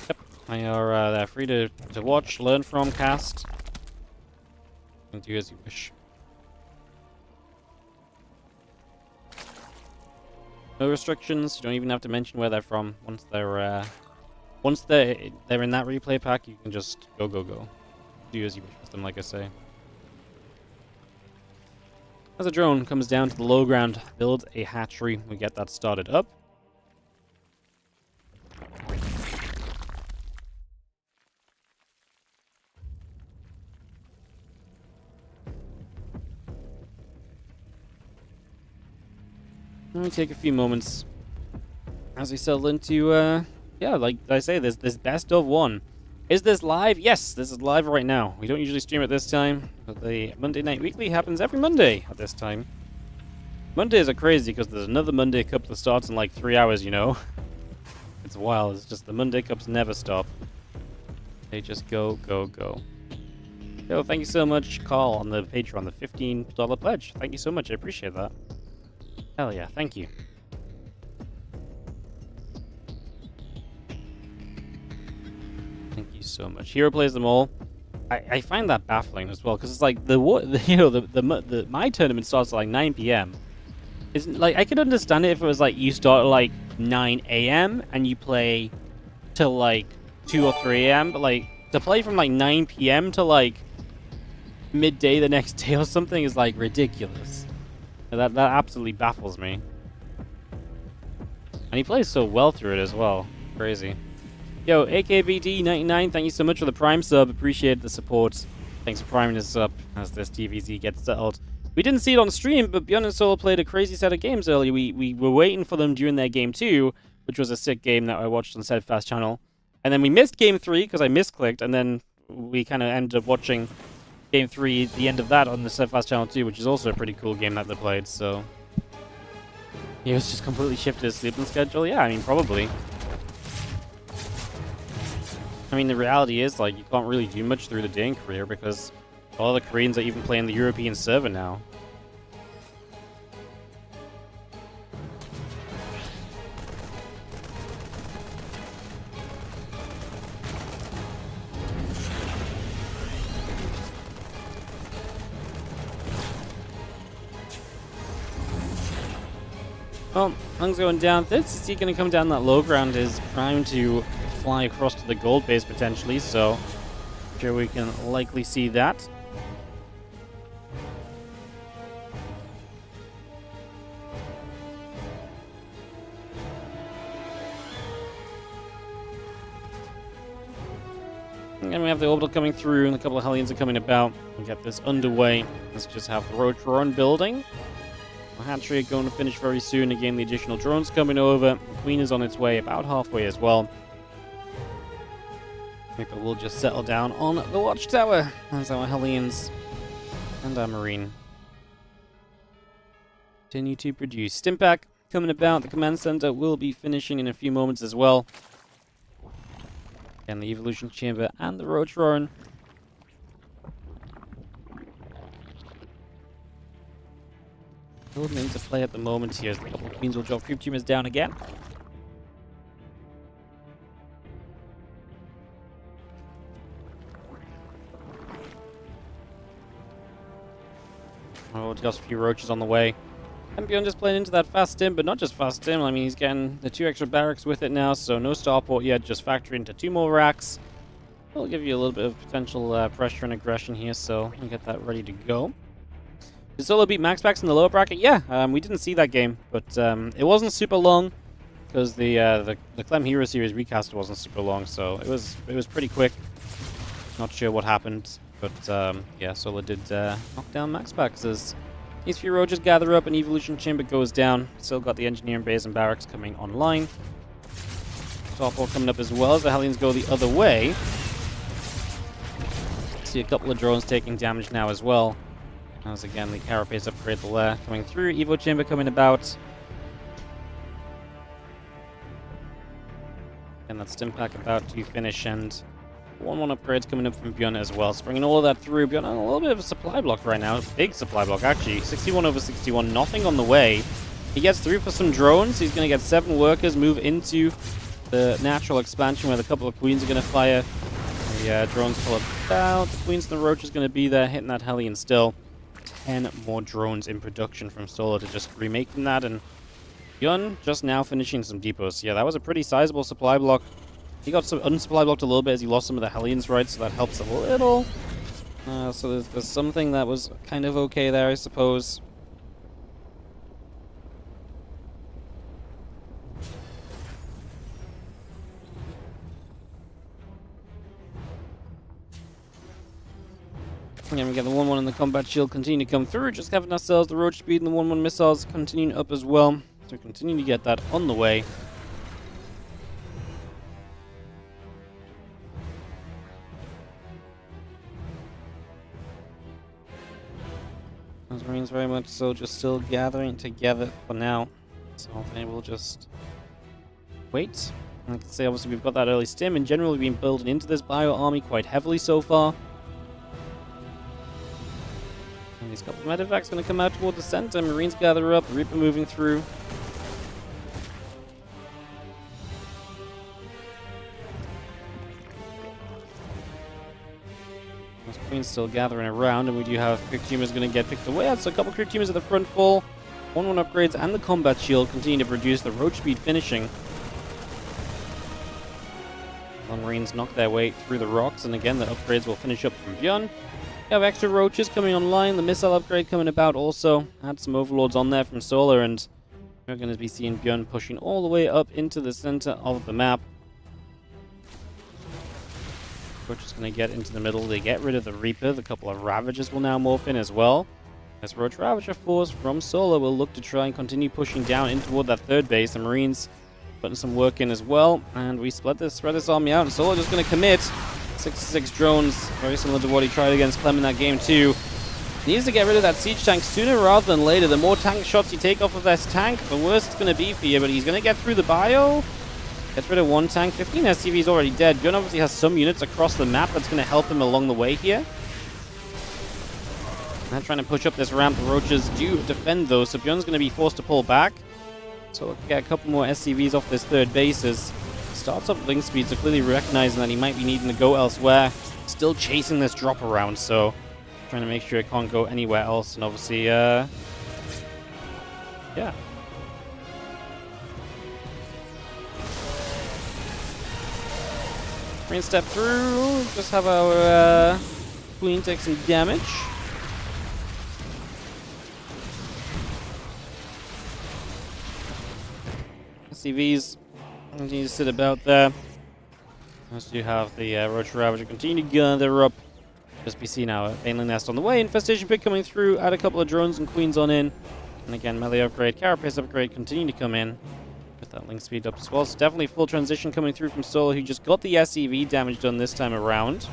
Yep. They are they're free to watch, learn from, cast. And do as you wish. No restrictions. You don't even have to mention where they're from. Once they're in that replay pack, you can just go. Do as you wish with them, like I say. As a drone comes down to the low ground, builds a hatchery. We get that started up. Let me take a few moments as we settle into, yeah, like I say, there's this best of one. Is this live? Yes, this is live right now. We don't usually stream at this time, but the Monday Night Weekly happens every Monday at this time. Mondays are crazy because there's another Monday Cup that starts in like 3 hours, you know? It's wild. It's just the Monday Cups never stop. They just go. Yo, thank you so much, Carl, on the Patreon, the $15 pledge. Thank you so much. I appreciate that. Hell yeah, thank you. Thank you so much. Hero plays them all. I find that baffling as well because it's like my tournament starts at like 9 p.m. It's like I could understand it if it was like you start at like 9 a.m. and you play till like 2 or 3 a.m. But like to play from like 9 p.m. to like midday the next day or something is like ridiculous. That absolutely baffles me. And he plays so well through it as well. Crazy. Yo, AKBD99, thank you so much for the Prime sub. Appreciate the support. Thanks for priming us up as this TVZ gets settled. We didn't see it on stream, but Beyond and Solo played a crazy set of games earlier. We were waiting for them during their game 2, which was a sick game that I watched on Steadfast channel. And then we missed game 3 because I misclicked, and then we kind of ended up watching game 3, the end of that on the Steadfast channel too, which is also a pretty cool game that they played, so... He was just completely shifted his sleeping schedule? Yeah, I mean, probably. I mean, the reality is, like, you can't really do much through the day in Korea because a lot of the Koreans are even playing the European server now. Well, Hung's going down. This is he going to come down that low ground is primed to fly across to the gold base potentially, so I'm sure we can likely see that. And we have the orbital coming through, and a couple of Hellions are coming about. We'll get this underway. Let's just have the road run building. Hatchery going to finish very soon. Again, the additional drones coming over. The Queen is on its way, about halfway as well. I think that we'll just settle down on the watchtower as our Hellions and our Marine continue to produce. Stimpack coming about. The command center will be finishing in a few moments as well. And the evolution chamber and the Rotron. Building into play at the moment here. A couple of Queens will drop Creep Tumors down again. Oh, just a few roaches on the way. And Beyond just playing into that fast stim, but not just fast stim. I mean, he's getting the 2 extra barracks with it now, so no starport yet. Just factor into 2 more racks. It'll give you a little bit of potential pressure and aggression here, so we'll get that ready to go. Did Solo beat Max Packs in the lower bracket? Yeah, we didn't see that game, but it wasn't super long. because the Clem Hero Series recast wasn't super long, so it was pretty quick. Not sure what happened, but yeah, Solar did knock down Max Packs as these few roaches gather up and Evolution Chamber goes down. Still got the Engineering Base and Barracks coming online. Top wall coming up as well as the Hellions go the other way. See a couple of drones taking damage now as well. As again, the Carapace upgrade the lair coming through. Evo Chamber coming about. And that Stim Pack about to finish, and 1-1 upgrades coming up from Bjorn as well. So bringing all of that through. Bjorn on a little bit of a supply block right now. Big supply block, actually. 61 over 61. Nothing on the way. He gets through for some drones. He's going to get 7 workers, move into the natural expansion where a couple of queens are going to fire. The drones pull about. The queens and the roach is going to be there, hitting that Hellion still. 10 more drones in production from Solar to just remake from that, and Bjorn just now finishing some depots. Yeah, that was a pretty sizable supply block. He got some unsupply blocked a little bit as he lost some of the Hellions, right? So that helps a little. So there's something that was kind of okay there, I suppose. And we get the 1-1 and the combat shield continue to come through. Just having ourselves the roach speed and the 1-1 missiles continuing up as well. So we continue to get that on the way. Those Marines very much so just still gathering together for now. So they will just wait. And I can say obviously we've got that early stim, and generally we've been building into this bio army quite heavily so far. And these couple of medevacs going to come out toward the center. Marines gather up, Reaper moving through. Those Queens still gathering around, and we do have Quick Tumors going to get picked away. So a couple Quick Tumors at the front full. 1-1 upgrades and the combat shield continue to produce the roach speed finishing. Long Marines knock their way through the rocks, and again the upgrades will finish up from Bjorn. We have extra roaches coming online, the missile upgrade coming about also. Add some overlords on there from Solar, and we're going to be seeing Bjorn pushing all the way up into the center of the map. Roach is going to get into the middle. They get rid of the Reaper. The couple of Ravagers will now morph in as well. This Roach Ravager force from Solar will look to try and continue pushing down in toward that third base. The Marines putting some work in as well, and we spread this army out, and Solar just going to commit. 6 drones, very similar to what he tried against Clem in that game too. He needs to get rid of that siege tank sooner rather than later. The more tank shots you take off of this tank, the worse it's going to be for you, but he's going to get through the bio. Gets rid of 1 tank. 15 SCVs already dead. Bjorn obviously has some units across the map that's going to help him along the way here. Now trying to push up this ramp. The roaches do defend those, so Bjorn's going to be forced to pull back. So we'll get a couple more SCVs off this third base as starts up link speed, so clearly recognizing that he might be needing to go elsewhere. Still chasing this drop around, so trying to make sure it can't go anywhere else. And obviously, yeah. Marine step through, just have our Queen take some damage. SCVs continue to sit about there. As you have the Roach Ravager continue to gather up. Just be seen now. Baneling Nest on the way. Infestation Pit coming through. Add a couple of drones and queens on in. And again, melee upgrade, Carapace upgrade continue to come in. With that link speed up as well. So definitely full transition coming through from Solar, who just got the SCV damage done this time around.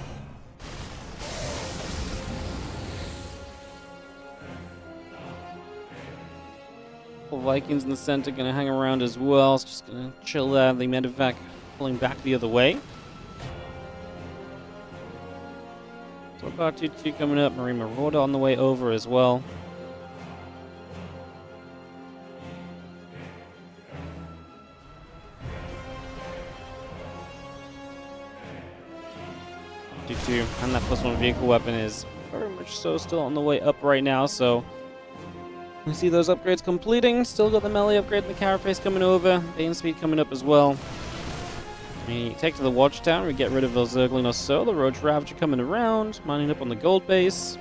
Vikings in the center going to hang around as well. It's just going to chill there. The medevac pulling back the other way. So about 2-2 coming up. Marine Marauder on the way over as well. And that +1 vehicle weapon is very much so still on the way up right now, so we see those upgrades completing. Still got the melee upgrade and the Carapace coming over. Bane speed coming up as well. We take to the Watchtower. We get rid of those Zergling or so. The Roach Ravager coming around. Mining up on the gold base.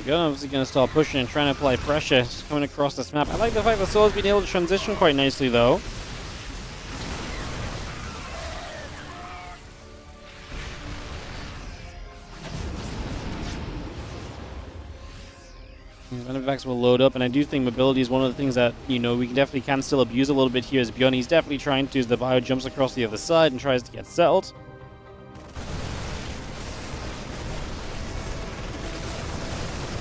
Bjorn obviously going to start pushing and trying to apply pressure, just coming across this map. I like the fact that Solo's been able to transition quite nicely, though. Venomvax will load up, and I do think mobility is one of the things that, we can still abuse a little bit here as Bjorn. He's definitely trying to, as the bio jumps across the other side and tries to get settled.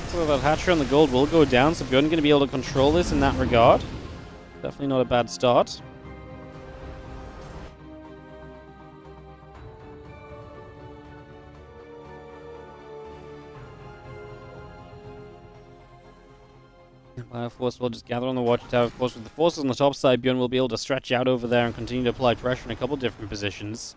So that hatchery on the gold will go down, so Bjorn going to be able to control this in that regard. Definitely not a bad start. Bioforce will just gather on the watchtower. Of course, with the forces on the top side, Bjorn will be able to stretch out over there and continue to apply pressure in a couple different positions.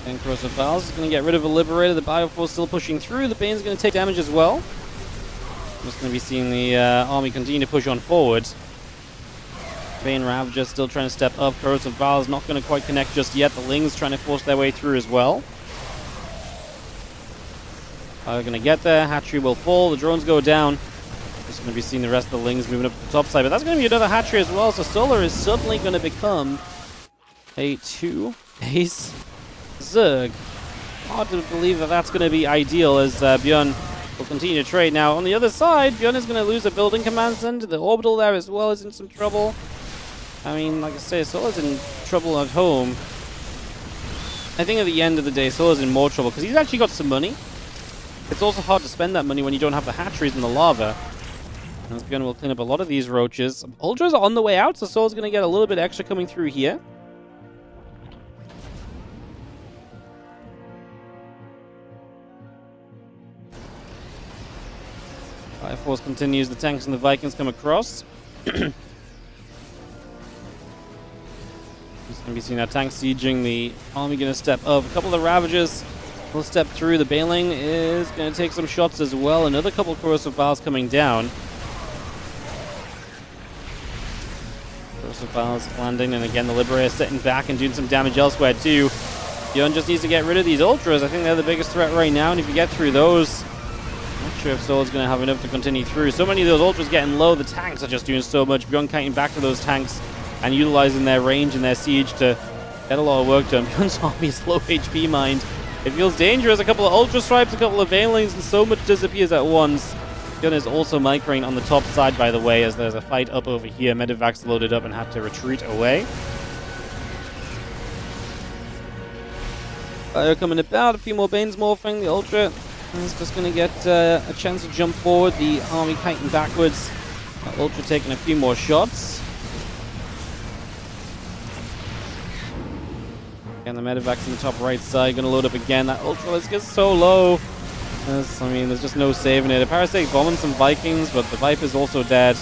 And Corrosive Valves is going to get rid of a Liberator. The Bioforce still pushing through. The Bane's going to take damage as well. I'm just going to be seeing the army continue to push on forward. Bane Ravager still trying to step up. Corrosive Valves not going to quite connect just yet. The Lings trying to force their way through as well. They're going to get there. Hatchery will fall. The drones go down. Just going to be seeing the rest of the Lings moving up to the top side. But that's going to be another hatchery as well. So Solar is suddenly going to become a 2-base Zerg. Hard to believe that that's going to be ideal as Bjorn will continue to trade. Now, on the other side, Bjorn is going to lose a building command center. The orbital there as well is in some trouble. I mean, like I say, Solar's in trouble at home. I think at the end of the day, Solar's in more trouble because he's actually got some money. It's also hard to spend that money when you don't have the hatcheries and the lava. And Bjorn will clean up a lot of these roaches. Ultras are on the way out, so Solar's going to get a little bit extra coming through here. Fire Force continues. The tanks and the Vikings come across. Just going to be seeing our tank sieging. The army going to step up. A couple of the Ravagers will step through. The Baneling is going to take some shots as well. Another couple of Corrosive Valves coming down. Corrosive Valves landing, and again the Liberator sitting back and doing some damage elsewhere too. Bjorn just needs to get rid of these Ultras. I think they're the biggest threat right now, and if you get through those, not sure if Solar's going to have enough to continue through. So many of those Ultras getting low. The tanks are just doing so much. Bjorn kiting back to those tanks and utilizing their range and their siege to get a lot of work done. Bjorn's army is low HP mind. It feels dangerous. A couple of Ultra Stripes, a couple of Banelings, and so much disappears at once. Bjorn is also microing on the top side, by the way, as there's a fight up over here. Medivacs loaded up and had to retreat away. Fire coming about. A few more Banes morphing. The Ultra is just going to get a chance to jump forward. The army kiting backwards. Ultra taking a few more shots. And the Medivacs on the top right side going to load up again. That Ultra is just so low. There's just no saving it. A Parasitic bombing some Vikings, but the Viper's also dead.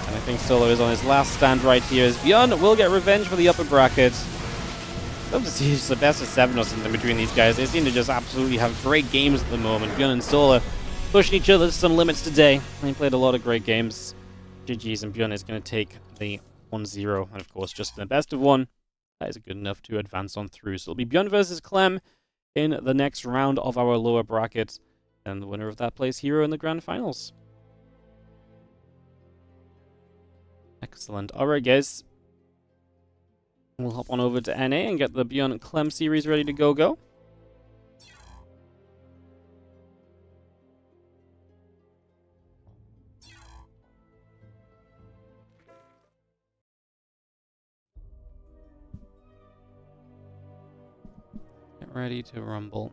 And I think Solo is on his last stand right here as Bjorn will get revenge for the upper bracket. I'd love to see just the best of 7 or something between these guys. They seem to just absolutely have great games at the moment. Bjorn and Solo pushing each other to some limits today. They played a lot of great games. GG's, and Bjorn is going to take the 1-0. And of course, just in the best of 1. That is good enough to advance on through. So it'll be Bjorn versus Clem in the next round of our lower bracket. And the winner of that plays hero in the grand finals. Excellent. Alright, guys. We'll hop on over to NA and get the Bjorn Clem series ready to go. Get ready to rumble.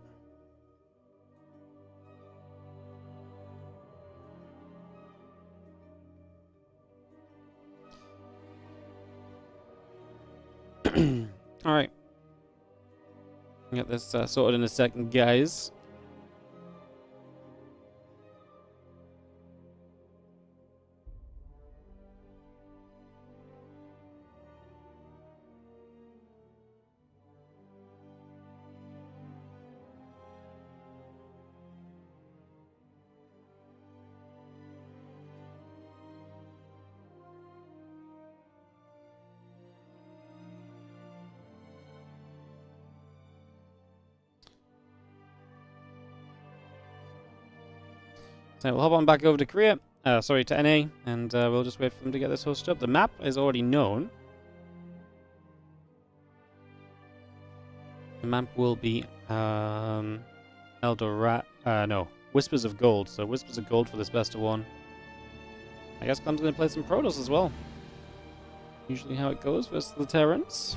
Alright. Get this sorted in a second, guys. So we'll hop on back over to Korea. Sorry, to NA, and we'll just wait for them to get this hosted up. The map is already known. The map will be Whispers of Gold. So Whispers of Gold for this best of one. I guess Clem's going to play some Protoss as well. Usually how it goes versus the Terrans.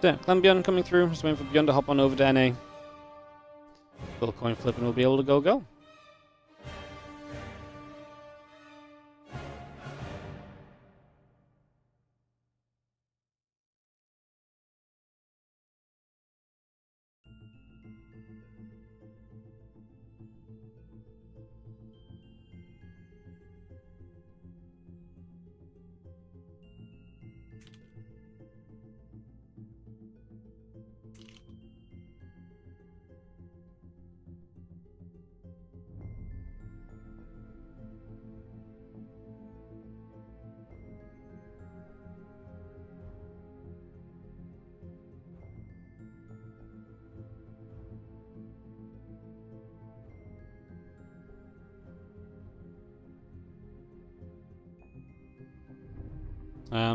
Yeah, Clem Beyond coming through. Just waiting for Beyond to hop on over to NA. Little coin flip and we'll be able to go.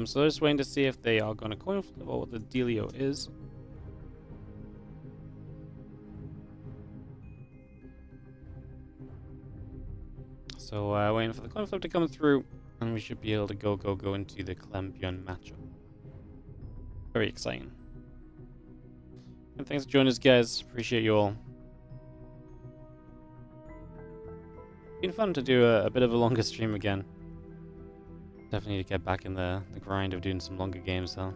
So just waiting to see if they are going to coin flip or what the dealio is. So waiting for the coin flip to come through, and we should be able to go into the Clem Beyond matchup. Very exciting. And thanks for joining us, guys. Appreciate you all. Been fun to do a bit of a longer stream again. Definitely need to get back in the grind of doing some longer games, though.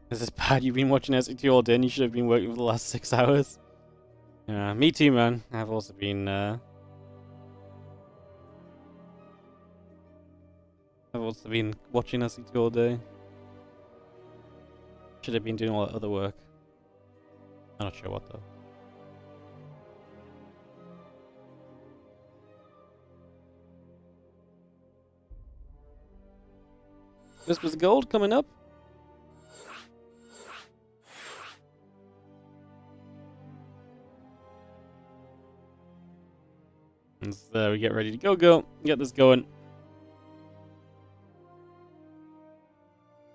Is this bad? You've been watching SCT all day and you should have been working for the last 6 hours. Yeah, me too, man. I've also been watching SCT all day. Should have been doing all that other work. I'm not sure what though. Whispers of Gold coming up. And so we get ready to go. Get this going.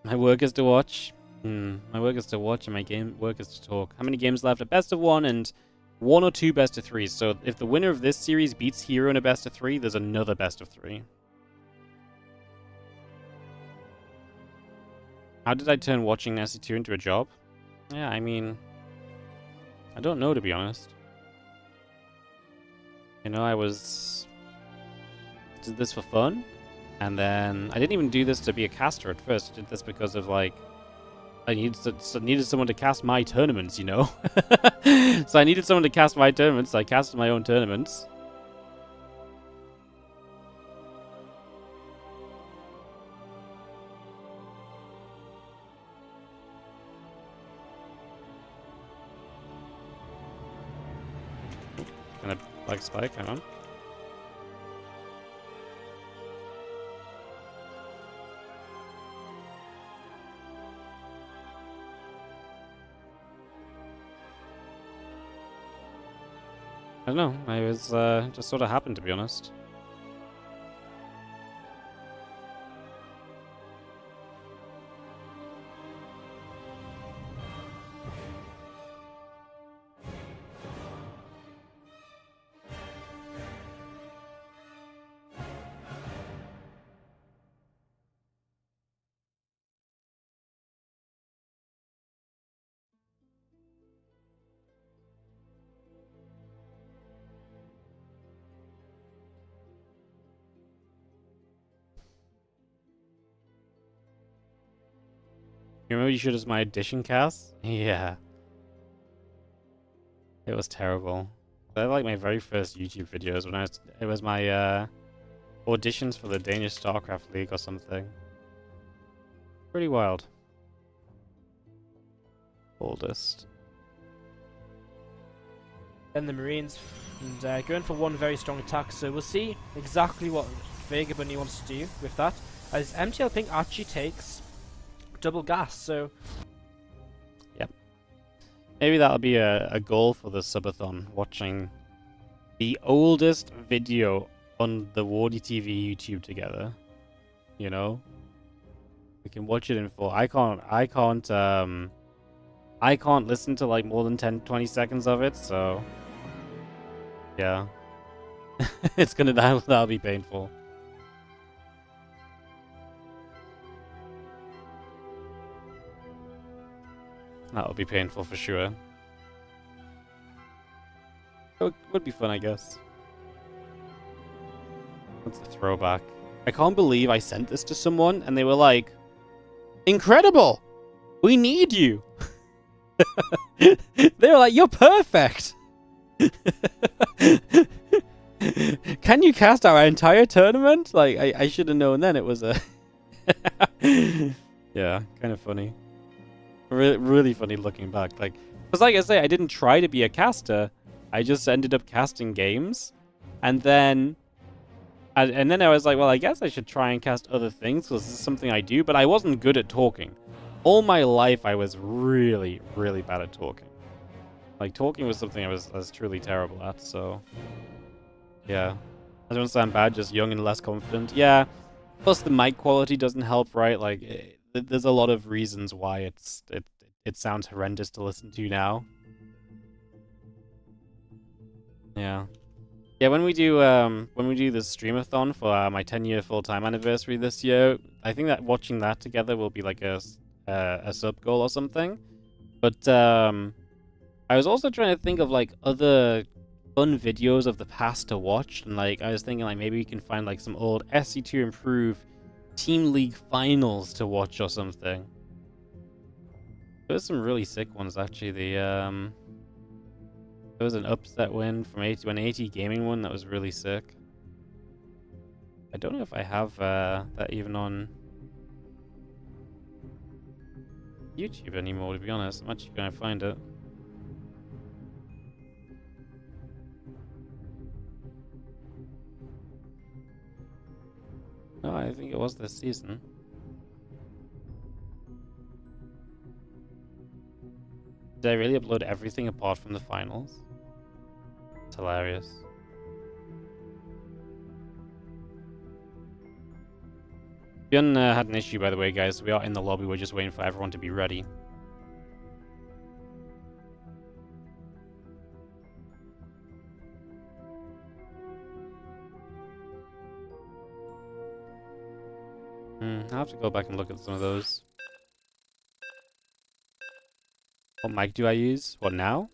My work is to watch. My work is to watch and my work is to talk. How many games left? A best of 1 and 1 or 2 best of 3s. So if the winner of this series beats Hero in a best of 3, there's another best of 3. How did I turn watching SC2 into a job? Yeah, I mean, I don't know, to be honest. You know, I did this for fun, and then I didn't even do this to be a caster at first. I did this because of, like, I needed someone to cast my tournaments, you know? So I needed someone to cast my tournaments, so I casted my own tournaments. Gonna like spike, hang on. I don't know. I was just sort of happened, to be honest. You remember you showed us my audition cast? Yeah. It was terrible. They're like my very first YouTube videos when it was my auditions for the Danish StarCraft League or something. Pretty wild. Oldest. Then the Marines, and going for one very strong attack, so we'll see exactly what Vega Bunny wants to do with that, as MTL Pink actually takes double gas, so... Yep. Maybe that'll be a goal for the subathon, watching the oldest video on the WardiTV YouTube together. You know? We can watch it in full. I can't listen to like more than 10-20 seconds of it, so yeah. It's gonna that'll be painful. That'll be painful for sure. It would be fun, I guess. What's the throwback? I can't believe I sent this to someone and they were like, "Incredible! We need you!" They were like, "You're perfect! Can you cast our entire tournament?" Like, I should have known then it was a... Yeah, kind of funny. Really funny looking back. Like, because like I say, I didn't try to be a caster. I just ended up casting games. And then I was like, well, I guess I should try and cast other things because this is something I do. But I wasn't good at talking. All my life, I was really, really bad at talking. Like, talking was something I was truly terrible at, so... Yeah. I don't sound bad, just young and less confident. Yeah. Plus, the mic quality doesn't help, right? Like, there's a lot of reasons why it sounds horrendous to listen to now. Yeah. Yeah, when we do the streamathon for my 10-year full-time anniversary this year, I think that watching that together will be like a sub goal or something. But I was also trying to think of like other fun videos of the past to watch, and like I was thinking like maybe we can find like some old SC2 Improve Team League finals to watch or something. There's some really sick ones actually. There was an upset win from when AT Gaming won that was really sick. I don't know if I have that even on YouTube anymore, to be honest. I'm actually going to find it. No, I think it was this season. Did I really upload everything apart from the finals? It's hilarious. Bjorn had an issue, by the way, guys. We are in the lobby. We're just waiting for everyone to be ready. I'll have to go back and look at some of those. What mic do I use? What now?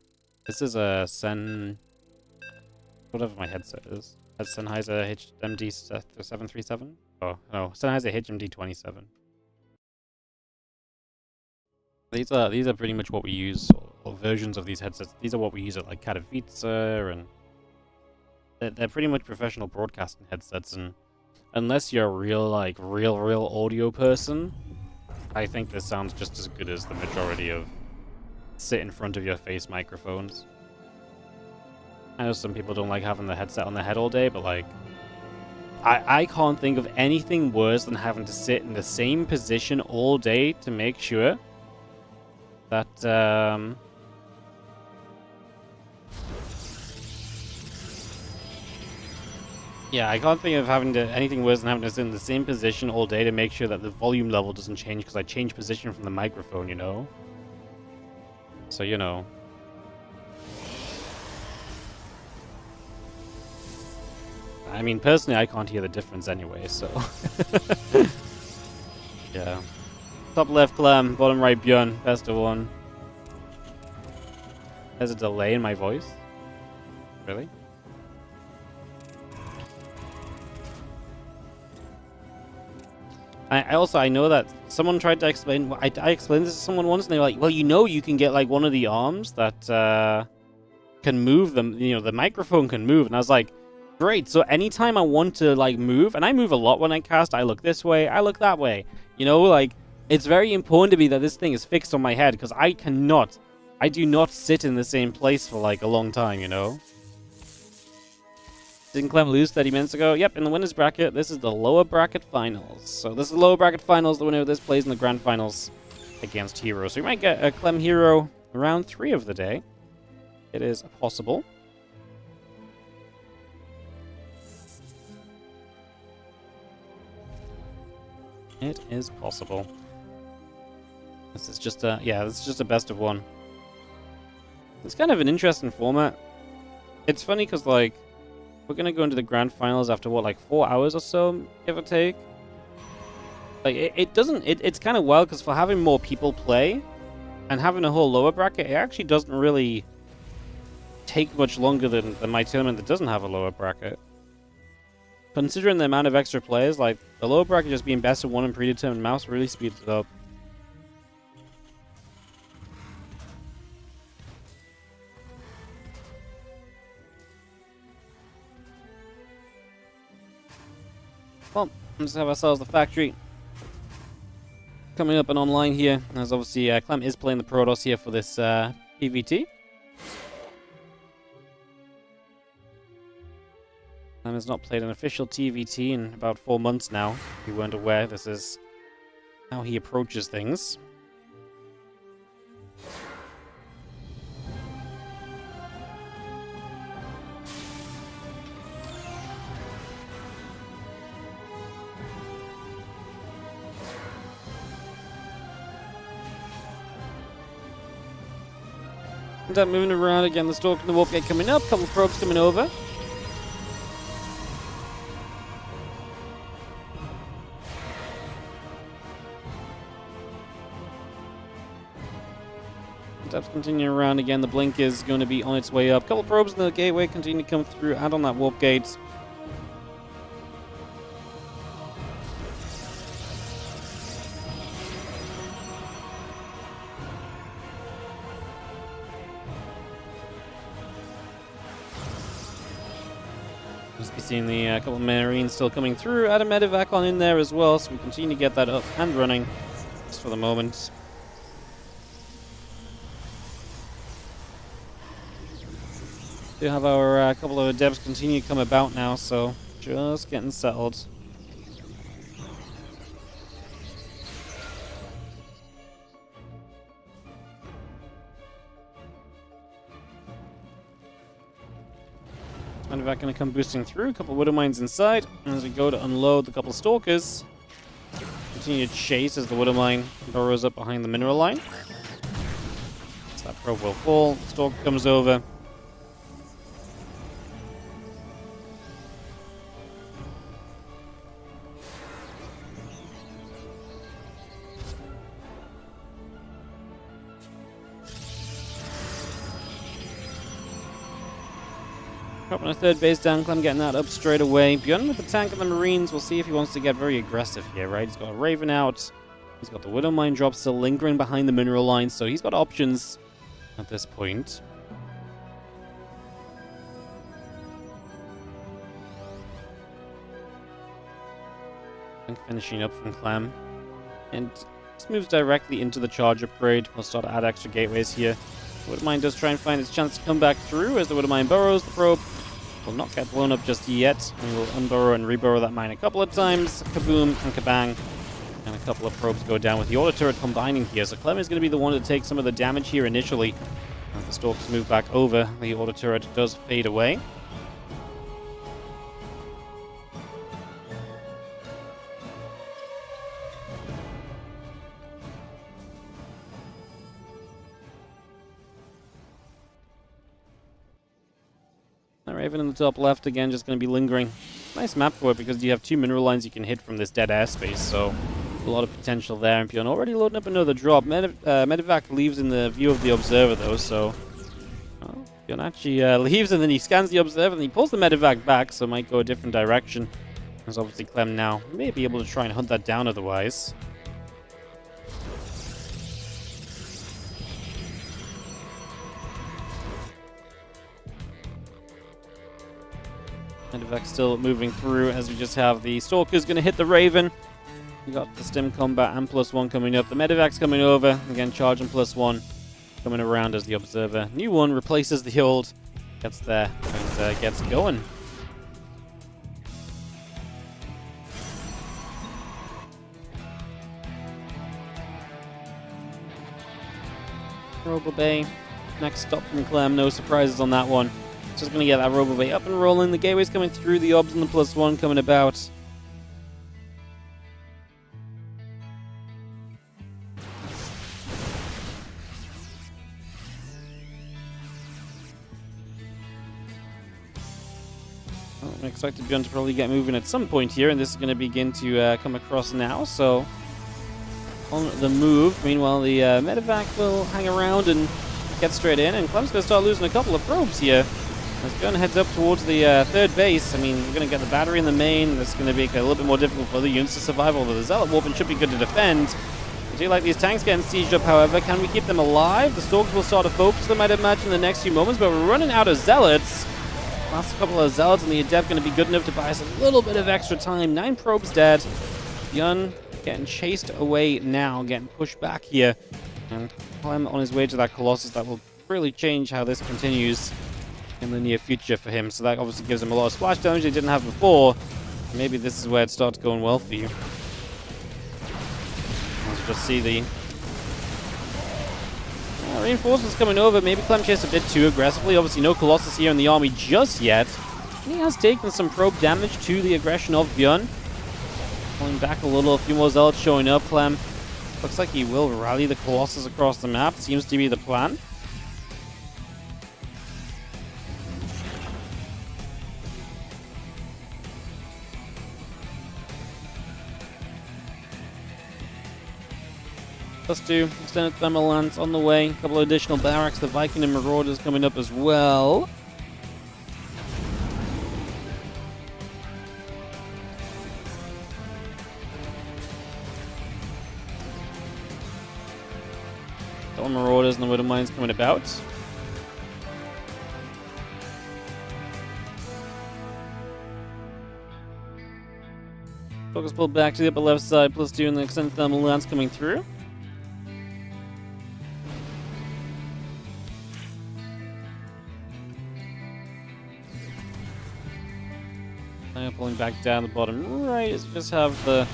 This is a Sen... whatever my headset is. A Sennheiser HMD 737? Oh, no. Sennheiser HMD 27. These are pretty much what we use, or versions of these headsets. These are what we use at like Katowice, and they're pretty much professional broadcasting headsets, and unless you're a real audio person, I think this sounds just as good as the majority of sit in front of your face microphones. I know some people don't like having the headset on their head all day, but like I can't think of anything worse than having to sit in the same position all day to make sure that Yeah, I can't think of anything worse than having to sit in the same position all day to make sure that the volume level doesn't change because I change position from the microphone, you know? So, you know. I mean, personally, I can't hear the difference anyway, so. Yeah. Top left, Clem. Bottom right, Björn. Best of one. There's a delay in my voice. Really? I know that someone tried to explain. I explained this to someone once, and they were like, "Well, you know, you can get like one of the arms that can move them. You know, the microphone can move." And I was like, "Great! So anytime I want to like move, and I move a lot when I cast. I look this way, I look that way. You know, like it's very important to me that this thing is fixed on my head because I do not sit in the same place for like a long time. You know." Didn't Clem lose 30 minutes ago? Yep, in the winners bracket, this is the lower bracket finals. So this is the lower bracket finals. The winner of this plays in the grand finals against Hero. So we might get a Clem Hero round 3 of the day. It is possible. It is possible. This is just a, yeah, this is just a best of one. It's kind of an interesting format. It's funny because, like, we're going to go into the grand finals after, what, like 4 hours or so, give or take? Like, it's kind of wild because for having more people play and having a whole lower bracket, it actually doesn't really take much longer than my tournament that doesn't have a lower bracket. Considering the amount of extra players, like, the lower bracket just being best of one and predetermined mouse really speeds it up. Well, let's have ourselves the factory coming up and online here. As obviously Clem is playing the Protoss here for this PVT. Clem has not played an official TVT in about 4 months now. If you weren't aware, this is how he approaches things. Moving around again, the Stalk and the Warp Gate coming up, couple of probes coming over. Depths continuing around again, the Blink is going to be on its way up. Couple probes in the gateway continue to come through, and on that Warp Gate. Be seeing the couple of Marines still coming through. Add a medevac on in there as well, so we continue to get that up and running just for the moment. Do have our couple of devs continue to come about now, so just getting settled. Medevac going to come boosting through. A couple of Widow Mines inside. And as we go to unload the couple of Stalkers, continue to chase as the Widow Mine burrows up behind the mineral line. So that probe will fall. Stalker comes over. Dropping a third base down, Clem getting that up straight away. Bjorn with the tank and the Marines, we'll see if he wants to get very aggressive here, right? He's got a Raven out. He's got the Widow Mine drop still lingering behind the mineral line, so he's got options at this point. Tank finishing up from Clem. And this moves directly into the charge upgrade. We'll start to add extra gateways here. The Widow Mine does try and find its chance to come back through as the Widow Mine burrows. The probe will not get blown up just yet. And we'll unburrow and reburrow that mine a couple of times. Kaboom and kabang. And a couple of probes go down with the auto turret combining here. So Clem is going to be the one to take some of the damage here initially. As the Stalkers move back over, the auto turret does fade away. Raven in the top left again, just going to be lingering. Nice map for it because you have 2 mineral lines you can hit from this dead airspace, so a lot of potential there. And Bjorn already loading up another drop. Medivac leaves in the view of the observer though, so Bjorn actually leaves and then he scans the observer and he pulls the Medivac back, so might go a different direction. As obviously Clem now may be able to try and hunt that down otherwise. Medivac still moving through as we just have the Stalker's going to hit the Raven. We got the Stim Combat and +1 coming up. The Medivac's coming over. Again, charge and +1 coming around as the Observer. New one replaces the old. Gets there and gets going. Robo Bay. Next stop from Clem. No surprises on that one. Just going to get that Robo Bay up and rolling. The gateway's coming through. The obs and the +1 coming about. Well, I'm expecting Bjorn to probably get moving at some point here, and this is going to begin to come across now. So, on the move. Meanwhile, the Medivac will hang around and get straight in, and Clem's going to start losing a couple of probes here. As Bjorn heads up towards the third base. I mean, we're going to get the battery in the main. That's going to make it a little bit more difficult for the units to survive, although the Zealot Warping should be good to defend. I do like these tanks getting sieged up, however. Can we keep them alive? The Stalkers will start to focus them, I'd imagine, in the next few moments, but we're running out of Zealots. Last couple of Zealots and the Adept going to be good enough to buy us a little bit of extra time. 9 probes dead. Bjorn getting chased away now, getting pushed back here. And Clem on his way to that Colossus. That will really change how this continues in the near future for him. So that obviously gives him a lot of splash damage he didn't have before. Maybe this is where it starts going well for you. Let's just see the reinforcements coming over. Maybe Clem chased a bit too aggressively. Obviously no Colossus here in the army just yet. And he has taken some probe damage to the aggression of Bjorn. Pulling back a little, a few more Zealots showing up. Clem looks like he will rally the Colossus across the map. Seems to be the plan. +2, extended thermal lance on the way. A couple of additional barracks. The Viking and Marauders coming up as well. Couple of Marauders and the Widow Mines coming about. Focus pulled back to the upper left side. +2 and the extended thermal lance coming through. Pulling back down the bottom right as we just have the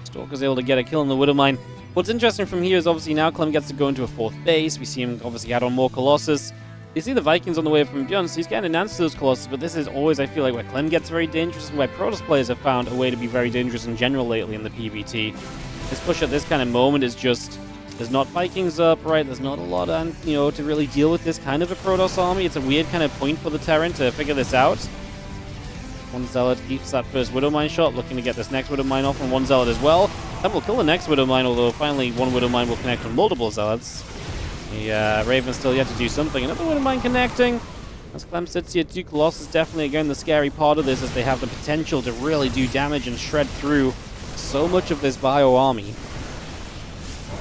Stalkers able to get a kill on the Widow Mine. What's interesting from here is obviously now Clem gets to go into a 4th base. We see him obviously add on more Colossus. You see the Vikings on the way from Bjorn, so he's getting an answer to those Colossus, but this is always, I feel like, where Clem gets very dangerous and where Protoss players have found a way to be very dangerous in general lately in the PvT. This push at this kind of moment is just, there's not Vikings up, right? There's not a lot on, to really deal with this kind of a Protoss army. It's a weird kind of point for the Terran to figure this out. One Zealot keeps that first Widow Mine shot, looking to get this next Widow Mine off on one Zealot as well. That will kill the next Widow Mine, although finally one Widow Mine will connect on multiple Zealots. The Raven's still yet to do something. Another Widow Mine connecting. As Clem sits here, 2 Colossus definitely again the scary part of this, as they have the potential to really do damage and shred through so much of this bio army.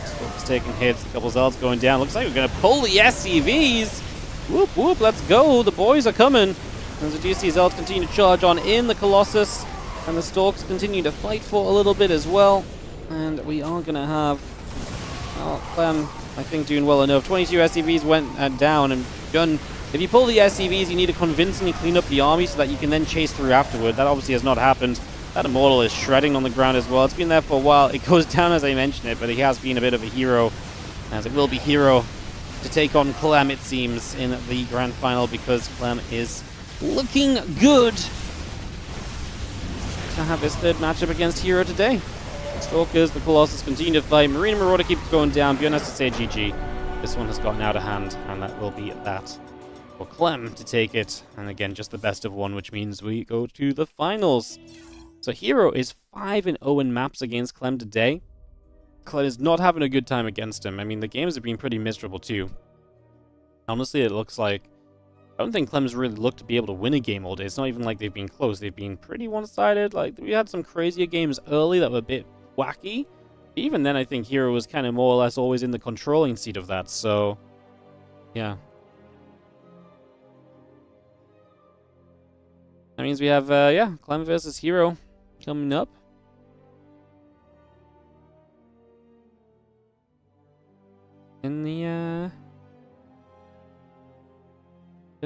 Stalkers taking hits, a couple Zealots going down. Looks like we're going to pull the SCVs. Whoop whoop, let's go. The boys are coming. As the DC Zealots continue to charge on in, the Colossus and the Stalks continue to fight for a little bit as well. And we are going to have, well, Clem, I think, doing well enough. 22 SCVs went down, and Bjorn, if you pull the SCVs, you need to convincingly clean up the army so that you can then chase through afterward. That obviously has not happened. That Immortal is shredding on the ground as well. It's been there for a while. It goes down as I mentioned it, but he has been a bit of a hero, as it will be hero to take on Clem, it seems, in the grand final, because Clem is looking good to have his 3rd matchup against Hero today. Stalkers, the Colossus continue to fight. Marine Marauder keeps going down. Bjorn has to say GG. This one has gotten out of hand, and that will be that for Clem to take it. And again, just the best of one, which means we go to the finals. So Hero is 5-0 in maps against Clem today. Clem is not having a good time against him. I mean, the games have been pretty miserable too. Honestly, it looks like... I don't think Clem's really looked to be able to win a game all day. It's not even like they've been close. They've been pretty one-sided. Like, we had some crazier games early that were a bit wacky. Even then, I think Hero was kind of more or less always in the controlling seat of that, so... yeah. That means we have, yeah, Clem versus Hero coming up. In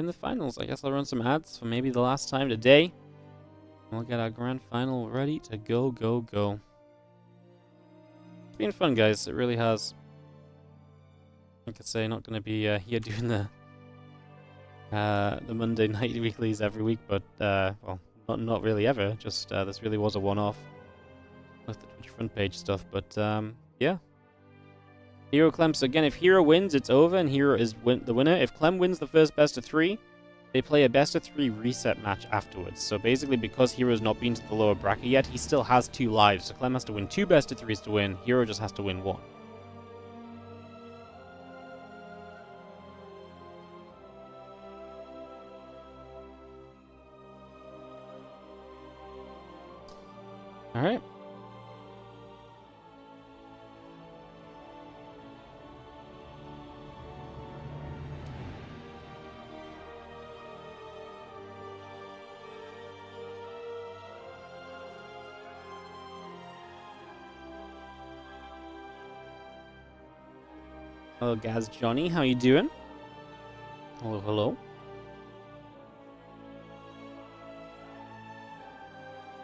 the finals. I guess I'll run some ads for maybe the last time today. We'll get our grand final ready to go. It's been fun, guys. It really has. I could say not going to be here doing the Monday night weeklies every week, but well, not really ever. Just this really was a one-off with the Twitch front page stuff. But yeah. Hero Clem. So again, if Hero wins, it's over, and Hero is the winner. If Clem wins the first best of 3, they play a best of 3 reset match afterwards. So basically, because Hero's not been to the lower bracket yet, he still has 2 lives. So Clem has to win 2 best of 3s to win. Hero just has to win 1. All right. Hello, Gaz Johnny. How you doing? Hello.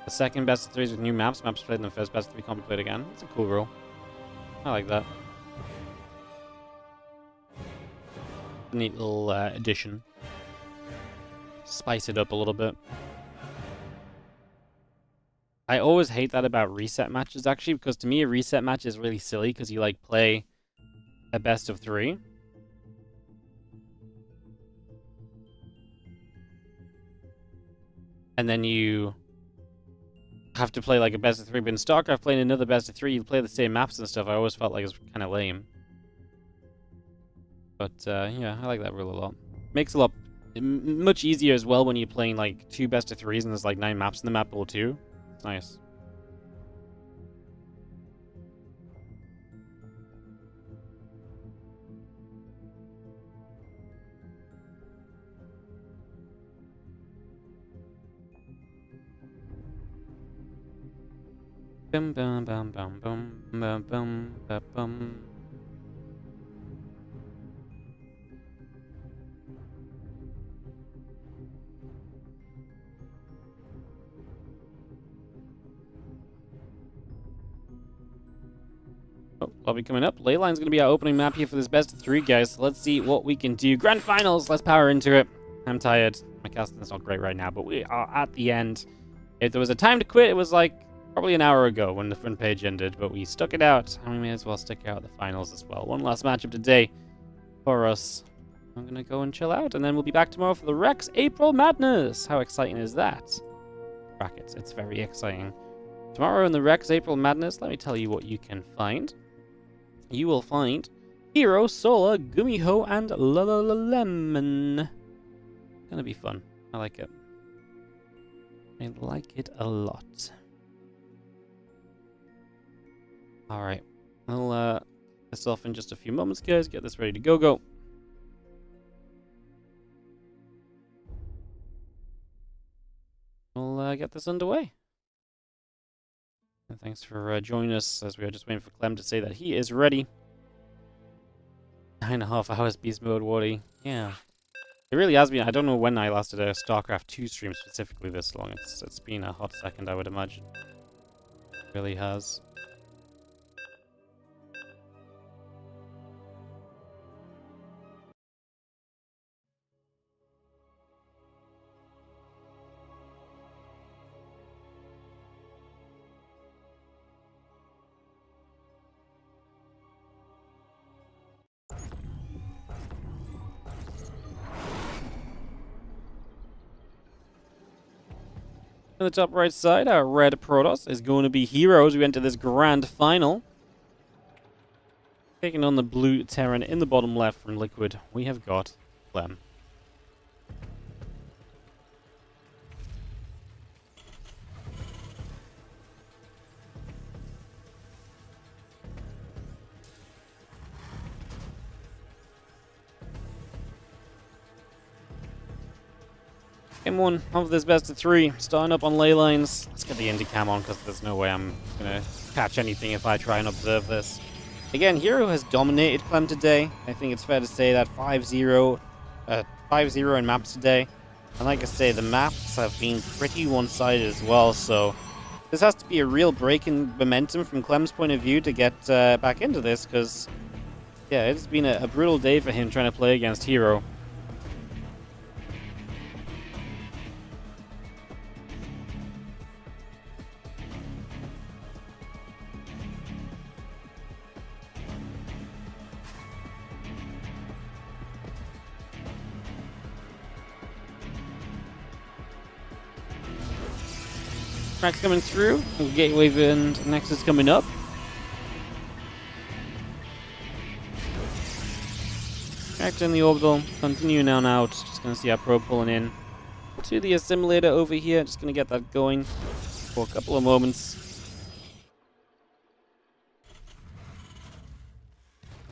The second best of 3s with new maps. Maps played in the first best of 3 can't be played again. It's a cool rule. I like that. Neat little addition. Spice it up a little bit. I always hate that about reset matches, actually, because to me a reset match is really silly because you like play a best of 3. And then you have to play like a best of 3, but in StarCraft playing another best of 3, you play the same maps and stuff. I always felt like it was kind of lame. But yeah, I like that rule a lot. Makes a lot much easier as well when you're playing like 2 best of 3s and there's like 9 maps in the map pool too. It's nice. Bum bum bum bum bum bum bum bum bum. Oh, lobby coming up. Leyline's going to be our opening map here for this best of 3, guys. So let's see what we can do. Grand finals. Let's power into it. I'm tired. My casting's not great right now, but we are at the end. If there was a time to quit, it was like probably an hour ago when the front page ended, but we stuck it out, and we may as well stick out the finals as well. One last matchup today for us. I'm going to go and chill out, and then we'll be back tomorrow for the Rex April Madness. How exciting is that? Brackets, it's very exciting. Tomorrow in the Rex April Madness, let me tell you what you can find. You will find Hero, Sola, Gumiho, and Lemon. Gonna be fun. I like it. I like it a lot. Alright, I'll get this off in just a few moments, guys. Get this ready to go. We'll get this underway. And thanks for joining us as we are just waiting for Clem to say that he is ready. 9.5 hours beast mode, Wardy. Yeah. It really has been. I don't know when I last did a StarCraft 2 stream specifically this long. It's been a hot second, I would imagine. It really has. On the top right side, our red Protoss is going to be Heroes. We enter this grand final. Taking on the blue Terran in the bottom left from Liquid, we have got Clem. Game 1 of this best of 3, starting up on ley lines. Let's get the indie cam on because there's no way I'm going to catch anything if I try and observe this. Again, Hero has dominated Clem today. I think it's fair to say that 5-0 in maps today. And like I say, the maps have been pretty one-sided as well, so this has to be a real break in momentum from Clem's point of view to get back into this, because yeah, it's been a brutal day for him trying to play against Hero. Tracks coming through, Gateway and Nexus coming up. Tracked in the orbital, continuing on out. Just gonna see our probe pulling in to the assimilator over here. Just gonna get that going for a couple of moments.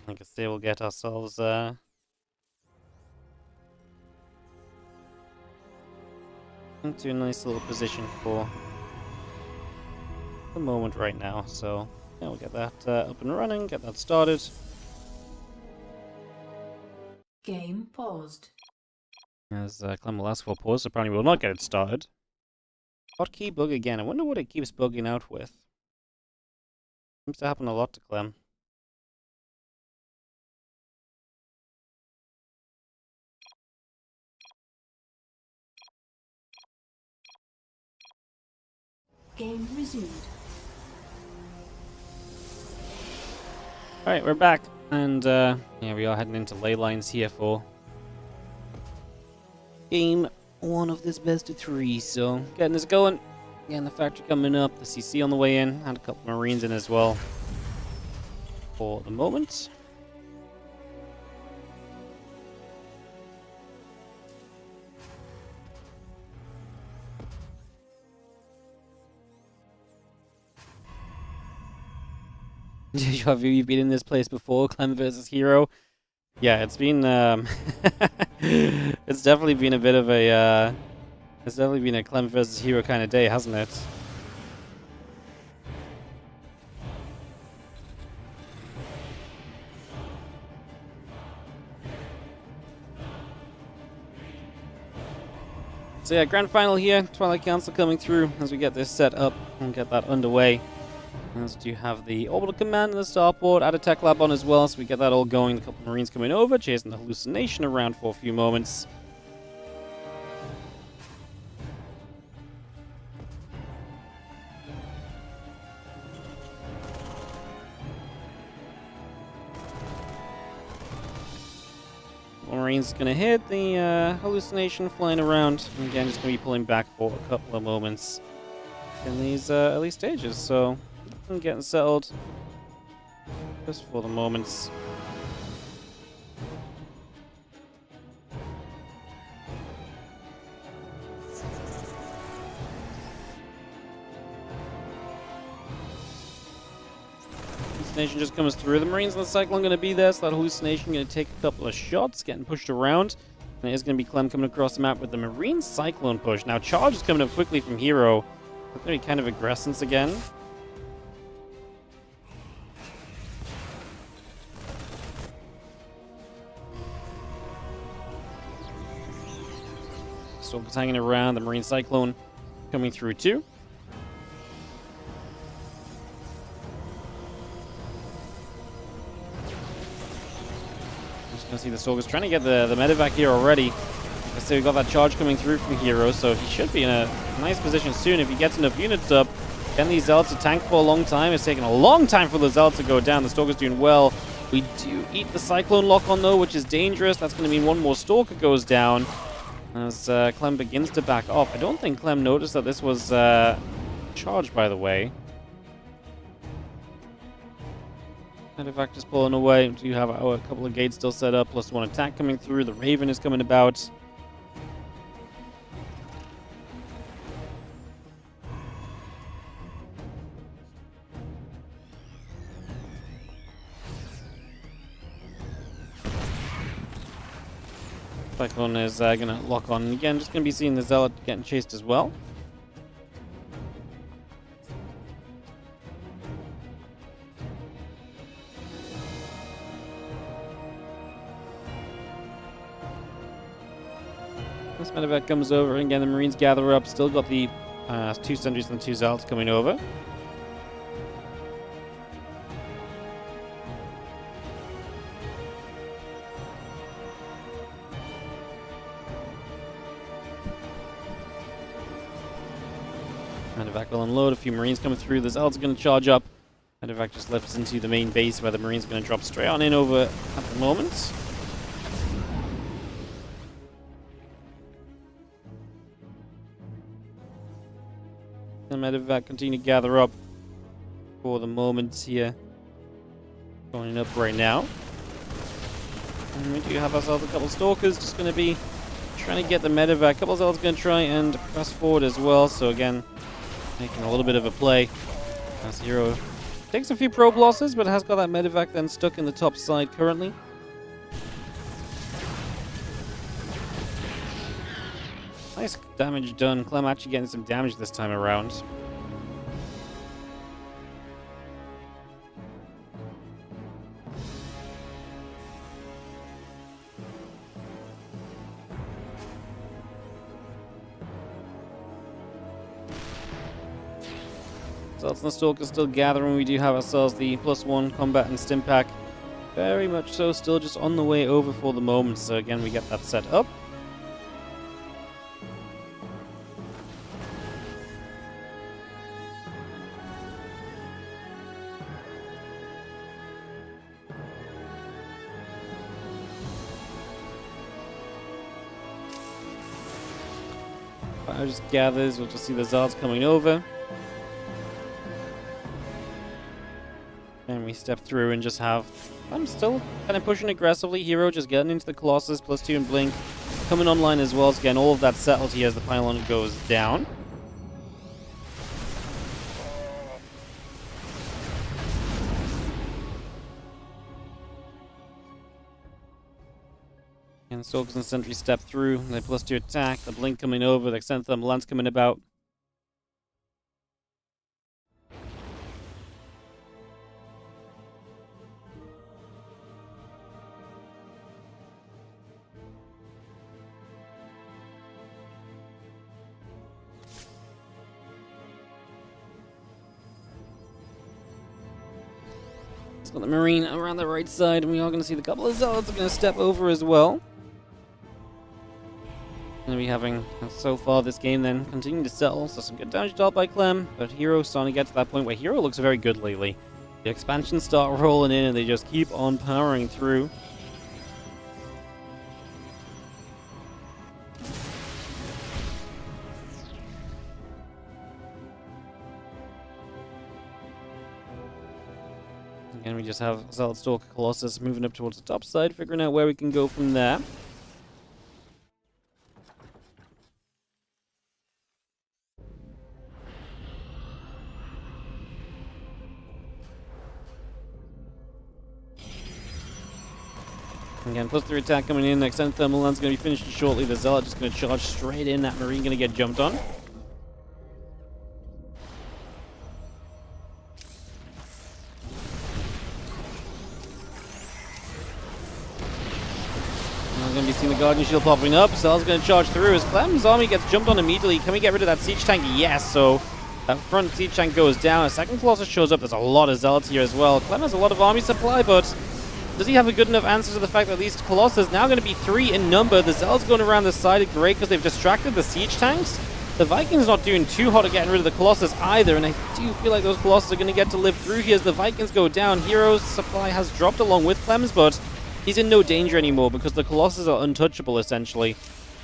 Like I say, we'll get ourselves into a nice little position for the moment right now, so yeah, we'll get that up and running, get that started. Game paused. As Clem will ask for pause, so apparently we'll not get it started. Hotkey bug again. I wonder what it keeps bugging out with. Seems to happen a lot to Clem. Game resumed. Alright, we're back, and yeah, we are heading into ley lines here for game 1 of this best of 3, so getting this going. Again, the factory coming up, the CC on the way in, and a couple of Marines in as well for the moment. Have you been in this place before, Clem versus Hero? Yeah, it's been it's definitely been a bit of a it's definitely been a Clem versus Hero kind of day, hasn't it? So yeah, grand final here, Twilight Council coming through as we get this set up and get that underway. As do have the orbital command and the starport, add a tech lab on as well, so we get that all going. A couple of Marines coming over, chasing the hallucination around for a few moments. Marines gonna hit the hallucination flying around, and again just gonna be pulling back for a couple of moments in these early stages. So getting settled just for the moments. Hallucination just comes through. The Marines and the Cyclone going to be there, so that hallucination going to take a couple of shots, getting pushed around. And it is going to be Clem coming across the map with the Marine Cyclone push. Now Charge is coming up quickly from Hero. It's going to be kind of aggressance again. Stalker's hanging around, the Marine Cyclone coming through too. Just gonna see the Stalker's trying to get the medevac here already. Let's say we got that charge coming through from Hero, so he should be in a nice position soon if he gets enough units up. Can these Zealots to tank for a long time? It's taking a long time for the Zealots to go down. The Stalker's doing well. We do eat the Cyclone lock on though, which is dangerous. That's going to mean one more Stalker goes down. As Clem begins to back off. I don't think Clem noticed that this was charged, by the way. Medivac just pulling away. We do have a couple of gates still set up. +1 attack coming through. The Raven is coming about. Cyclone is going to lock on. And again, just going to be seeing the Zealot getting chased as well. This medevac comes over, and again, the Marines gather up. Still got the 2 sentries and the 2 Zealots coming over. Medevac will unload. A few Marines coming through. The Zealots are going to charge up. Medevac just lifts into the main base where the Marines are going to drop straight on in over at the moment. The medevac continue to gather up for the moment here. Going up right now. And we do have ourselves a couple of Stalkers just going to be trying to get the medevac. A couple of Zealots going to try and press forward as well. So again, making a little bit of a play. As Hero takes a few probe losses, but has got that medevac then stuck in the top side currently. Nice damage done. Clem actually getting some damage this time around. Zealots and the Stalkers still gathering. We do have ourselves the +1 combat and stim pack. Very much so, still just on the way over for the moment. So again, we get that set up. Fire just gathers. We'll just see the Zealots coming over. And we step through and just have... I'm still kind of pushing aggressively. Hero just getting into the Colossus. +2 and Blink coming online as well. So getting all of that settled here as the pylon goes down. And Stalkers and Sentry step through. They +2 attack. The Blink coming over. The Xanthum Lance coming about. Got the Marine around the right side, and we are going to see the couple of Zealots are going to step over as well. Going to be having, so far this game then, continuing to settle. So some good damage dealt by Clem, but Hero starting to get to that point where Hero looks very good lately. The expansions start rolling in, and they just keep on powering through. Again, we just have Zealot Stalker Colossus moving up towards the top side, figuring out where we can go from there. Again, +3 attack coming in. Next Thermal Lance going to be finished shortly. The Zealot just going to charge straight in. That Marine going to get jumped on. We're going to be seeing the Guardian Shield popping up. Zealot's going to charge through as Clem's army gets jumped on immediately. Can we get rid of that Siege Tank? Yes, so that front Siege Tank goes down. A second Colossus shows up. There's a lot of Zealots here as well. Clem has a lot of army supply, but does he have a good enough answer to the fact that these Colossus now going to be 3 in number? The Zealots going around the side are great because they've distracted the Siege Tanks. The Vikings not doing too hot at getting rid of the Colossus either, and I do feel like those Colossus are going to get to live through here as the Vikings go down. Hero's supply has dropped along with Clem's, but he's in no danger anymore because the Colossus are untouchable, essentially.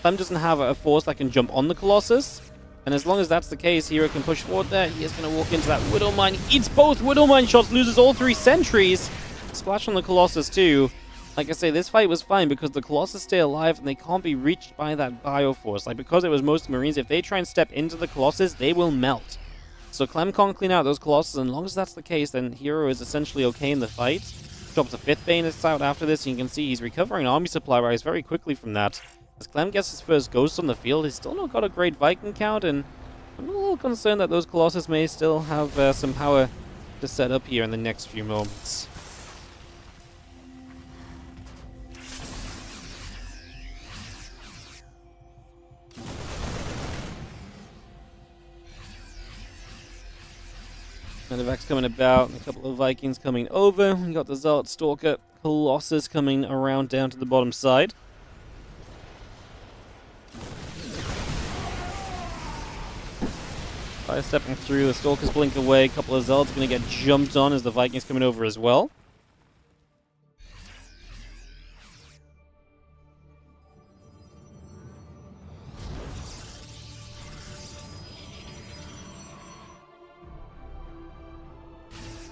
Clem doesn't have a force that can jump on the Colossus. And as long as that's the case, Hero can push forward there. He is going to walk into that Widow Mine. Eats both Widow Mine shots, loses all 3 sentries. Splash on the Colossus too. Like I say, this fight was fine because the Colossus stay alive and they can't be reached by that Bioforce. Like, because it was most Marines, if they try and step into the Colossus, they will melt. So Clem can't clean out those Colossus, and as long as that's the case, then Hero is essentially okay in the fight. Drops a 5th Bayonet out after this, and you can see he's recovering army supply rise very quickly from that. As Clem gets his first Ghost on the field, he's still not got a great Viking count, and I'm a little concerned that those Colossus may still have some power to set up here in the next few moments. Medevacs coming about, a couple of Vikings coming over. We got the Zealot Stalker Colossus coming around down to the bottom side. Fire stepping through, the Stalkers blink away, a couple of Zealots going to get jumped on as the Vikings coming over as well.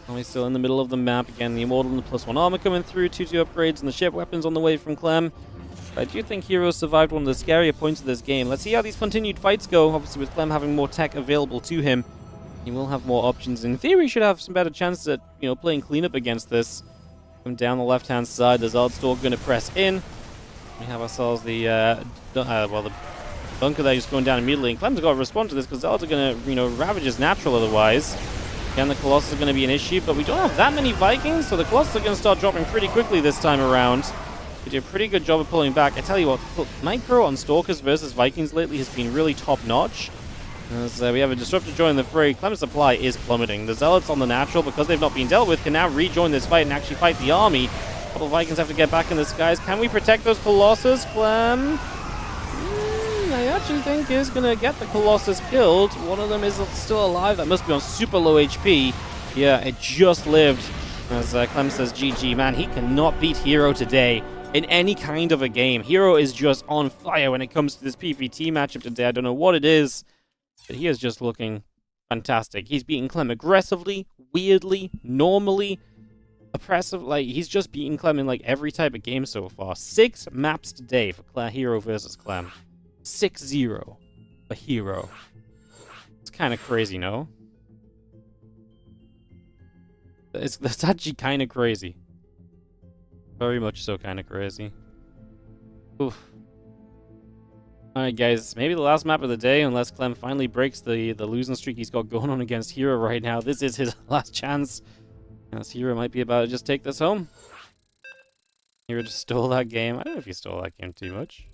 We're still in the middle of the map. Again, the Immortal and the +1 armor coming through, 2-2 upgrades, and the ship weapons on the way from Clem. I do think Hero survived one of the scarier points of this game. Let's see how these continued fights go. Obviously, with Clem having more tech available to him, he will have more options. In theory, he should have some better chances at, playing cleanup against this. Come down the left-hand side, the Zealot Stalker going to press in. We have ourselves the bunker there just going down immediately. And Clem's got to respond to this because Zealots are going to, ravage his natural otherwise. Again, the Colossus are going to be an issue, but we don't have that many Vikings, so the Colossus are going to start dropping pretty quickly this time around. We did a pretty good job of pulling back. I tell you what, micro on Stalkers versus Vikings lately has been really top-notch. As we have a Disruptor joining the fray, Clem's supply is plummeting. The Zealots on the natural, because they've not been dealt with, can now rejoin this fight and actually fight the army. A couple of Vikings have to get back in the skies. Can we protect those Colossus, Clem? I actually think is going to get the Colossus killed. One of them is still alive. That must be on super low HP. Yeah, it just lived. As Clem says, GG. Man, he cannot beat Hero today in any kind of a game. Hero is just on fire when it comes to this PvT matchup today. I don't know what it is, but he is just looking fantastic. He's beating Clem aggressively, weirdly, normally, oppressive. Like, he's just beating Clem in like every type of game so far. 6 maps today for Hero versus Clem. 6-0 a Hero. It's kind of crazy, no? That's actually kind of crazy. Very much so kind of crazy. Oof. Alright guys, maybe the last map of the day, unless Clem finally breaks the losing streak he's got going on against Hero right now. This is his last chance. As Hero might be about to just take this home. Hero just stole that game. I don't know if he stole that game too much.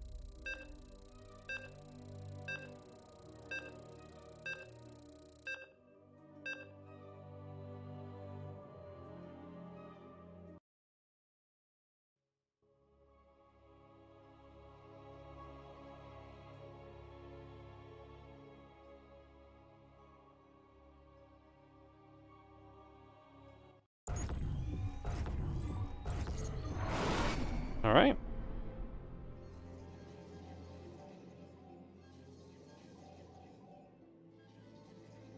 All right.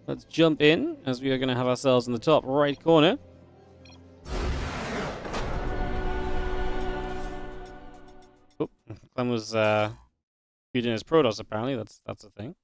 Let's jump in, as we are going to have ourselves in the top right corner. Oh, Clem was feeding his Protoss, apparently. That's a thing.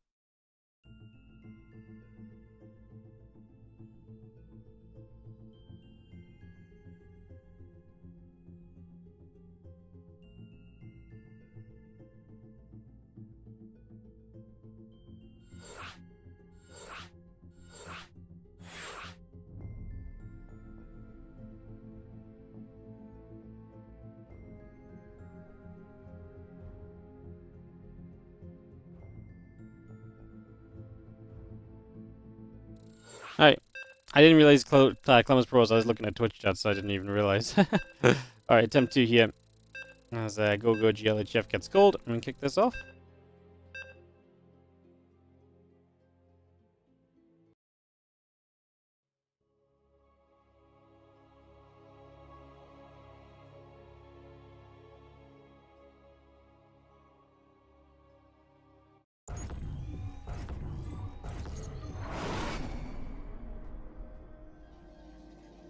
Alright. I didn't realize Clem was pro, so I was looking at Twitch chat, so I didn't even realize. Alright, attempt 2 here. As Go GLHF gets cold, I'm going to kick this off.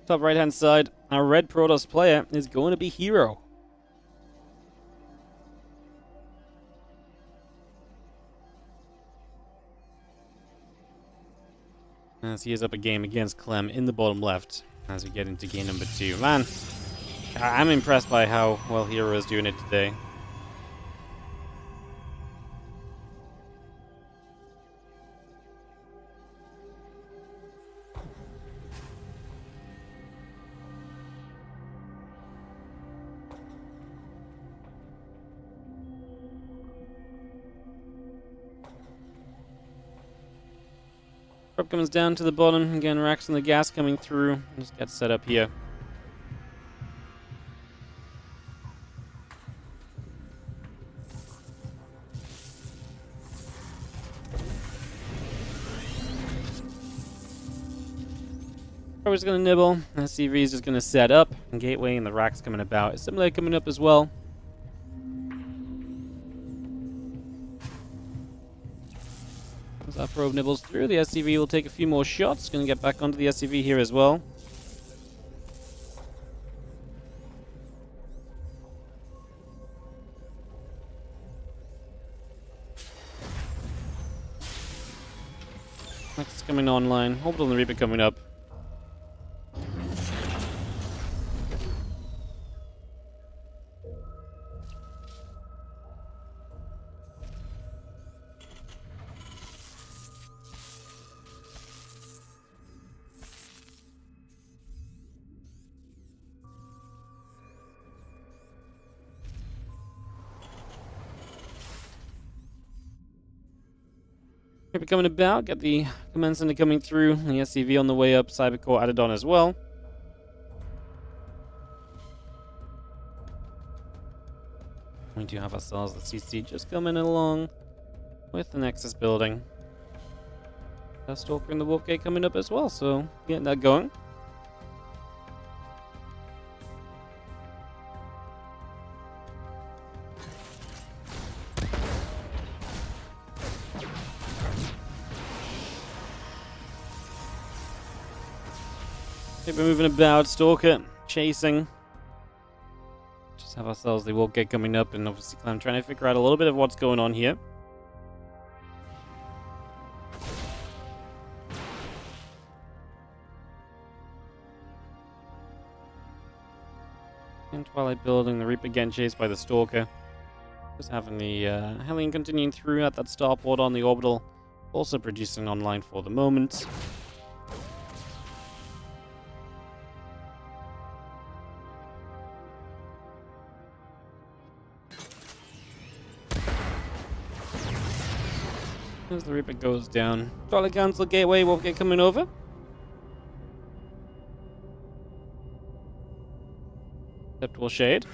Top right-hand side, our red Protoss player is going to be Hero. As he is up a game against Clem in the bottom left as we get into game number 2. Man, I'm impressed by how well Hero is doing it today. Prop comes down to the bottom. Again, racks on the gas coming through. Just get set up here. Prop is going to nibble. SCV is just going to set up. And Gateway and the racks coming about. Assimilator coming up as well. As that probe nibbles through, the SCV will take a few more shots. Going to get back onto the SCV here as well. Next coming online. Orbital and the Reaper coming up. Reaper coming about, get the command center coming through, the SCV on the way up, Cybercore added on as well. We do have ourselves the CC just coming along with the Nexus building. The Stalker and the Warp Gate coming up as well, so getting that going. We're moving about, Stalker, chasing. Just have ourselves the Warp Gate coming up, and obviously Clem trying to figure out a little bit of what's going on here. And Twilight building, the Reaper getting chased by the Stalker. Just having the Hellion continuing through at that starport on the orbital. Also producing online for the moment. As the Reaper goes down. Twilight Council Gateway, Warp Gate coming over. Acceptable Shade.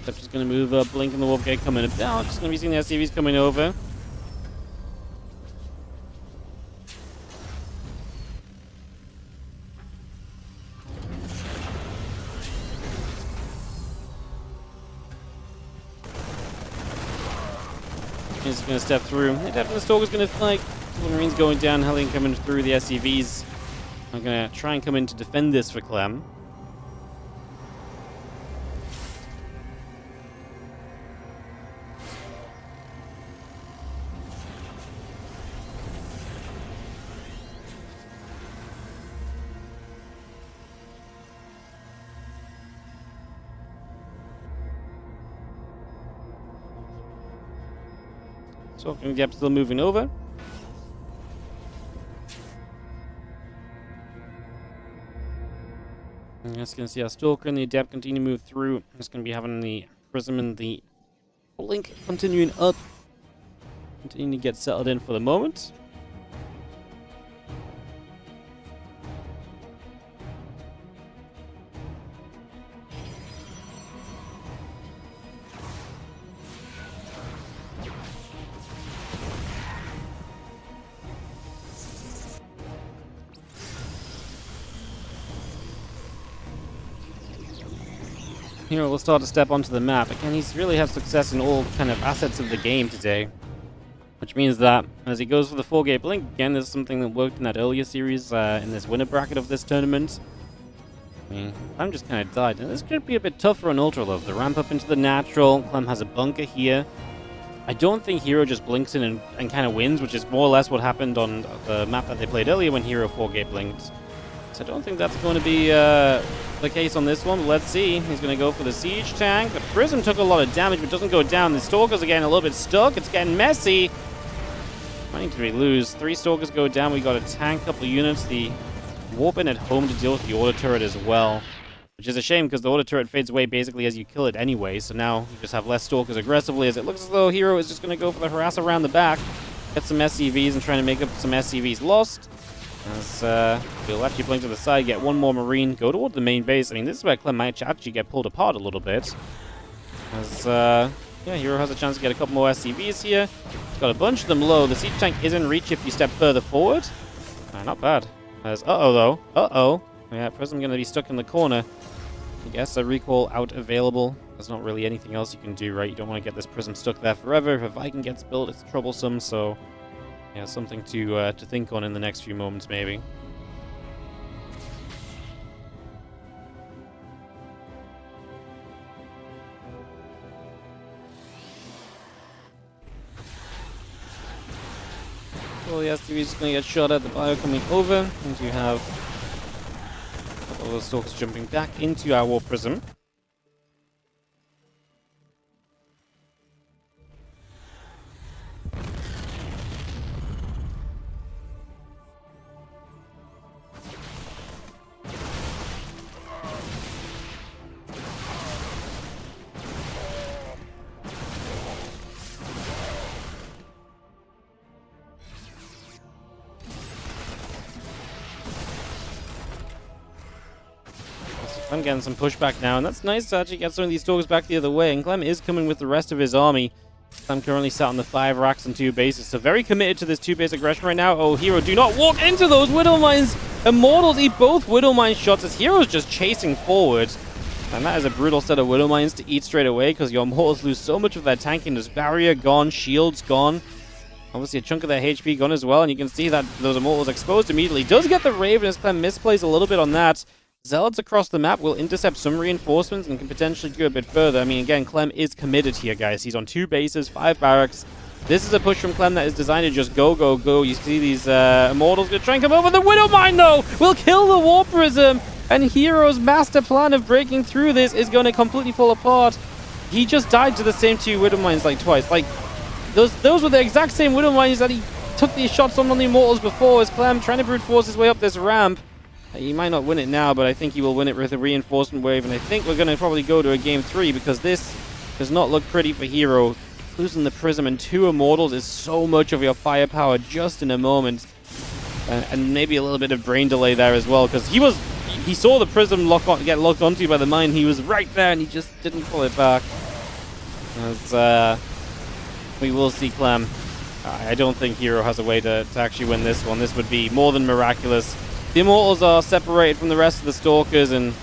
Just going to move up, Blink and the Warp Gate coming about. Just going to be seeing the SCVs coming over. He's going to step through. The Stalker's going to flank. Marines going down, Hellion coming through. The SCVs are going to try and come in to defend this for Clem. So Gap still moving over. And just going to see our Stalker and the Adept continue to move through. Just going to be having the Prism and the Blink continuing up. Continuing to get settled in for the moment. Hero will start to step onto the map. Again, he's really had success in all kind of assets of the game today. Which means that as he goes for the 4-gate blink, again, there's something that worked in that earlier series in this winner bracket of this tournament. I mean, Clem just kind of died. And this could be a bit tougher on Ultra Love. The ramp up into the natural. Clem has a bunker here. I don't think Hero just blinks in and kind of wins, which is more or less what happened on the map that they played earlier when Hero 4-gate blinked. So I don't think that's going to be the case on this one. But let's see. He's going to go for the Siege Tank. The Prism took a lot of damage, but doesn't go down. The Stalkers are getting a little bit stuck. It's getting messy. Might need to lose. 3 Stalkers go down. We got a tank, couple of units. The Warp in at home to deal with the Order Turret as well. Which is a shame because the Order Turret fades away basically as you kill it anyway. So now you just have less Stalkers aggressively, as it looks as though Hero is just going to go for the harass around the back. Get some SCVs and trying to make up some SCVs lost. As he'll actually blink to the side, get one more Marine, go toward the main base. I mean, this is where Clem might actually get pulled apart a little bit. As, yeah, Hero has a chance to get a couple more SCVs here. He's got a bunch of them low. The Siege Tank is in reach if you step further forward. Not bad. As, uh-oh, though. Uh-oh. Yeah, Prism going to be stuck in the corner. I guess a recall out available. There's not really anything else you can do, right? You don't want to get this Prism stuck there forever. If a Viking gets built, it's troublesome, so... yeah, something to think on in the next few moments, maybe. Well, the STV is going to get shot at. The bio coming over, and you have a couple of those Stalkers jumping back into our War Prism. I'm getting some pushback now, and that's nice to actually get some of these Stalkers back the other way. And Clem is coming with the rest of his army. I'm currently sat on the 5 racks and 2 bases, so very committed to this 2-base aggression right now. Oh, Hero, do not walk into those Widow Mines! Immortals eat both Widow Mine shots as Hero's just chasing forward. And that is a brutal set of Widow Mines to eat straight away, because your Immortals lose so much of their tanking. There's barrier gone, shields gone. Obviously a chunk of their HP gone as well, and you can see that those Immortals exposed immediately. Does get the Raven as Clem misplays a little bit on that. Zealots across the map will intercept some reinforcements and can potentially go a bit further. I mean, again, Clem is committed here, guys. He's on 2 bases, 5 barracks. This is a push from Clem that is designed to just go, go, go. You see these Immortals going to try and come over. The Widow Mine, though, will kill the War Prism. And Hero's master plan of breaking through this is going to completely fall apart. He just died to the same 2 Widow Mines like twice. Like, those were the exact same Widow Mines that he took these shots on the Immortals before, as Clem trying to brute force his way up this ramp. He might not win it now, but I think he will win it with a reinforcement wave, and I think we're going to probably go to a game 3, because this does not look pretty for Hero. Losing the Prism and 2 Immortals is so much of your firepower just in a moment. And maybe a little bit of brain delay there as well, because he saw the Prism get locked onto by the mine. He was right there, and he just didn't pull it back. As, we will see Clem. I don't think Hero has a way to actually win this one. This would be more than miraculous. The Immortals are separated from the rest of the Stalkers, and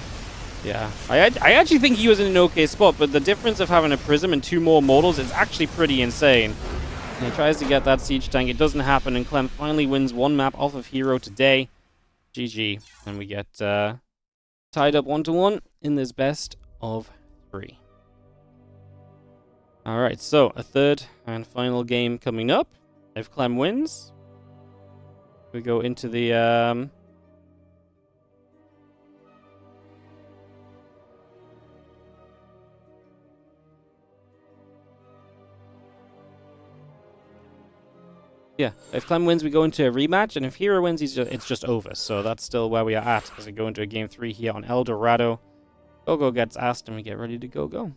yeah, I actually think he was in an okay spot, but the difference of having a Prism and 2 more Immortals is actually pretty insane. And he tries to get that Siege Tank. It doesn't happen, and Clem finally wins 1 map off of Hero today. GG. And we get tied up 1-1 in this best of 3. Alright, so a 3rd and final game coming up. If Clem wins, we go into the... yeah, if Clem wins, we go into a rematch, and if Hero wins, it's just over. So that's still where we are at as we go into a game 3 here on El Dorado. Go gets asked, and we get ready to go.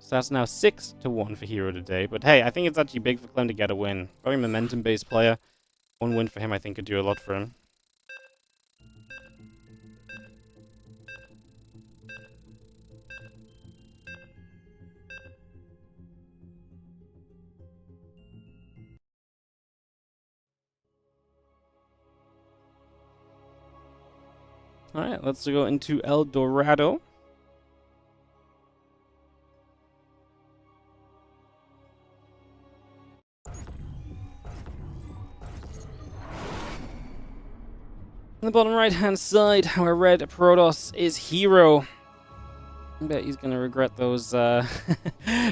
So that's now 6-1 for Hero today. But hey, I think it's actually big for Clem to get a win. Very momentum-based player. 1 win for him, I think, could do a lot for him. Alright, let's go into El Dorado. On the bottom right-hand side, our red Protoss is hero. I bet he's gonna regret those. Bet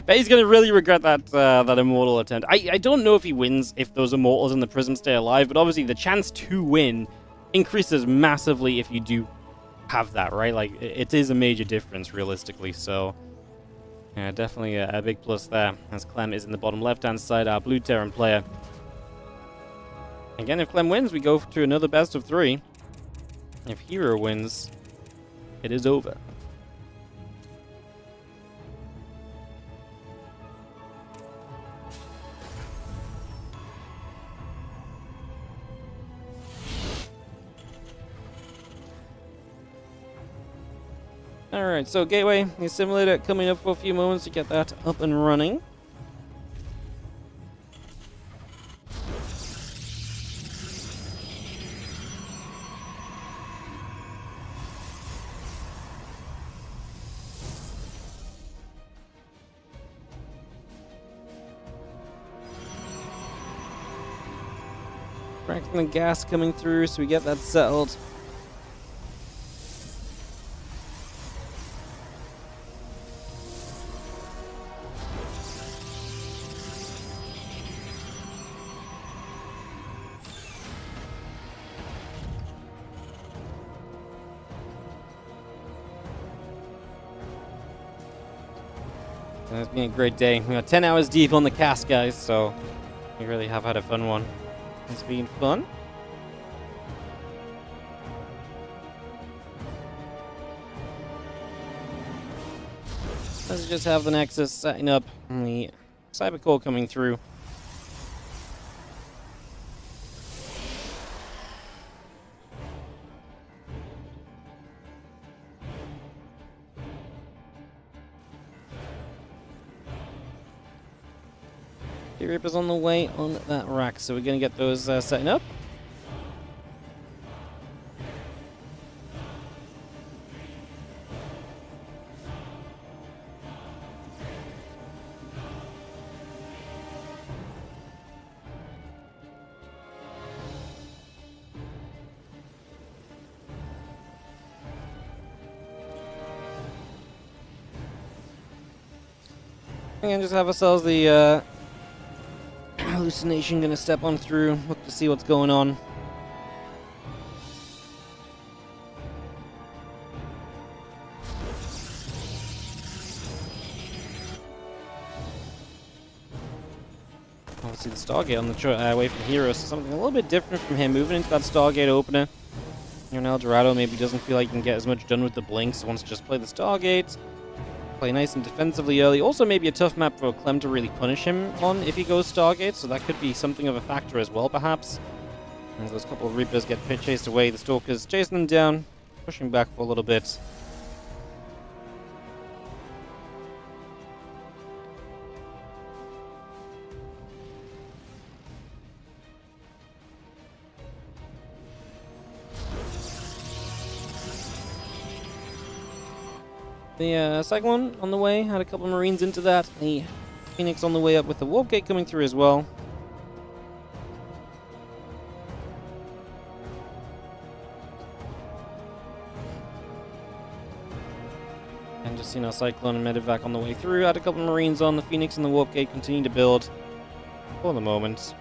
he's gonna really regret that immortal attempt. I don't know if he wins if those immortals and the prism stay alive, but obviously the chance to win increases massively if you do have that, right? Like it is a major difference realistically. So yeah, definitely a big plus there. As Clem is in the bottom left-hand side, our blue Terran player. Again, if Clem wins, we go to another best of 3. If Hero wins, it is over. Alright, so Gateway, the simulator coming up for a few moments to get that up and running. Cracking the gas coming through, so we get that settled. It's been a great day. We got 10 hours deep on the cast, guys, so we really have had a fun one. It's been fun. Let's just have the Nexus setting up and the Cybercore coming through. The Reaper's on the way on that rack, so we're going to get those setting up. And just have ourselves the hallucination. Gonna step on through, look to see what's going on. Obviously the Stargate on the way from Hero, so something a little bit different from him, moving into that Stargate opener. Here in El Dorado maybe doesn't feel like he can get as much done with the Blink, so wants to just play the Stargate. Play nice and defensively early. Also maybe a tough map for Clem to really punish him on if he goes Stargate, so that could be something of a factor as well, perhaps. As those couple of Reapers get chased away, the Stalker's chasing them down, pushing back for a little bit. The Cyclone on the way, had a couple of Marines into that. The Phoenix on the way up with the Warp Gate coming through as well. And just seen our Cyclone and Medevac on the way through. Had a couple of Marines on. The Phoenix and the Warp Gate continue to build for the moment.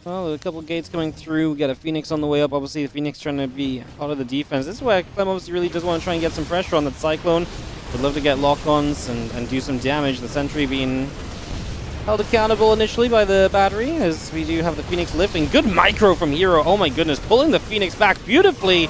Well, a couple of gates coming through. We got a Phoenix on the way up. Obviously, the Phoenix trying to be part of the defense. This is where Clem obviously really does want to try and get some pressure on that Cyclone. Would love to get lock-ons and do some damage. The Sentry being held accountable initially by the battery, as we do have the Phoenix lifting. Good micro from Hero. Oh my goodness, pulling the Phoenix back beautifully.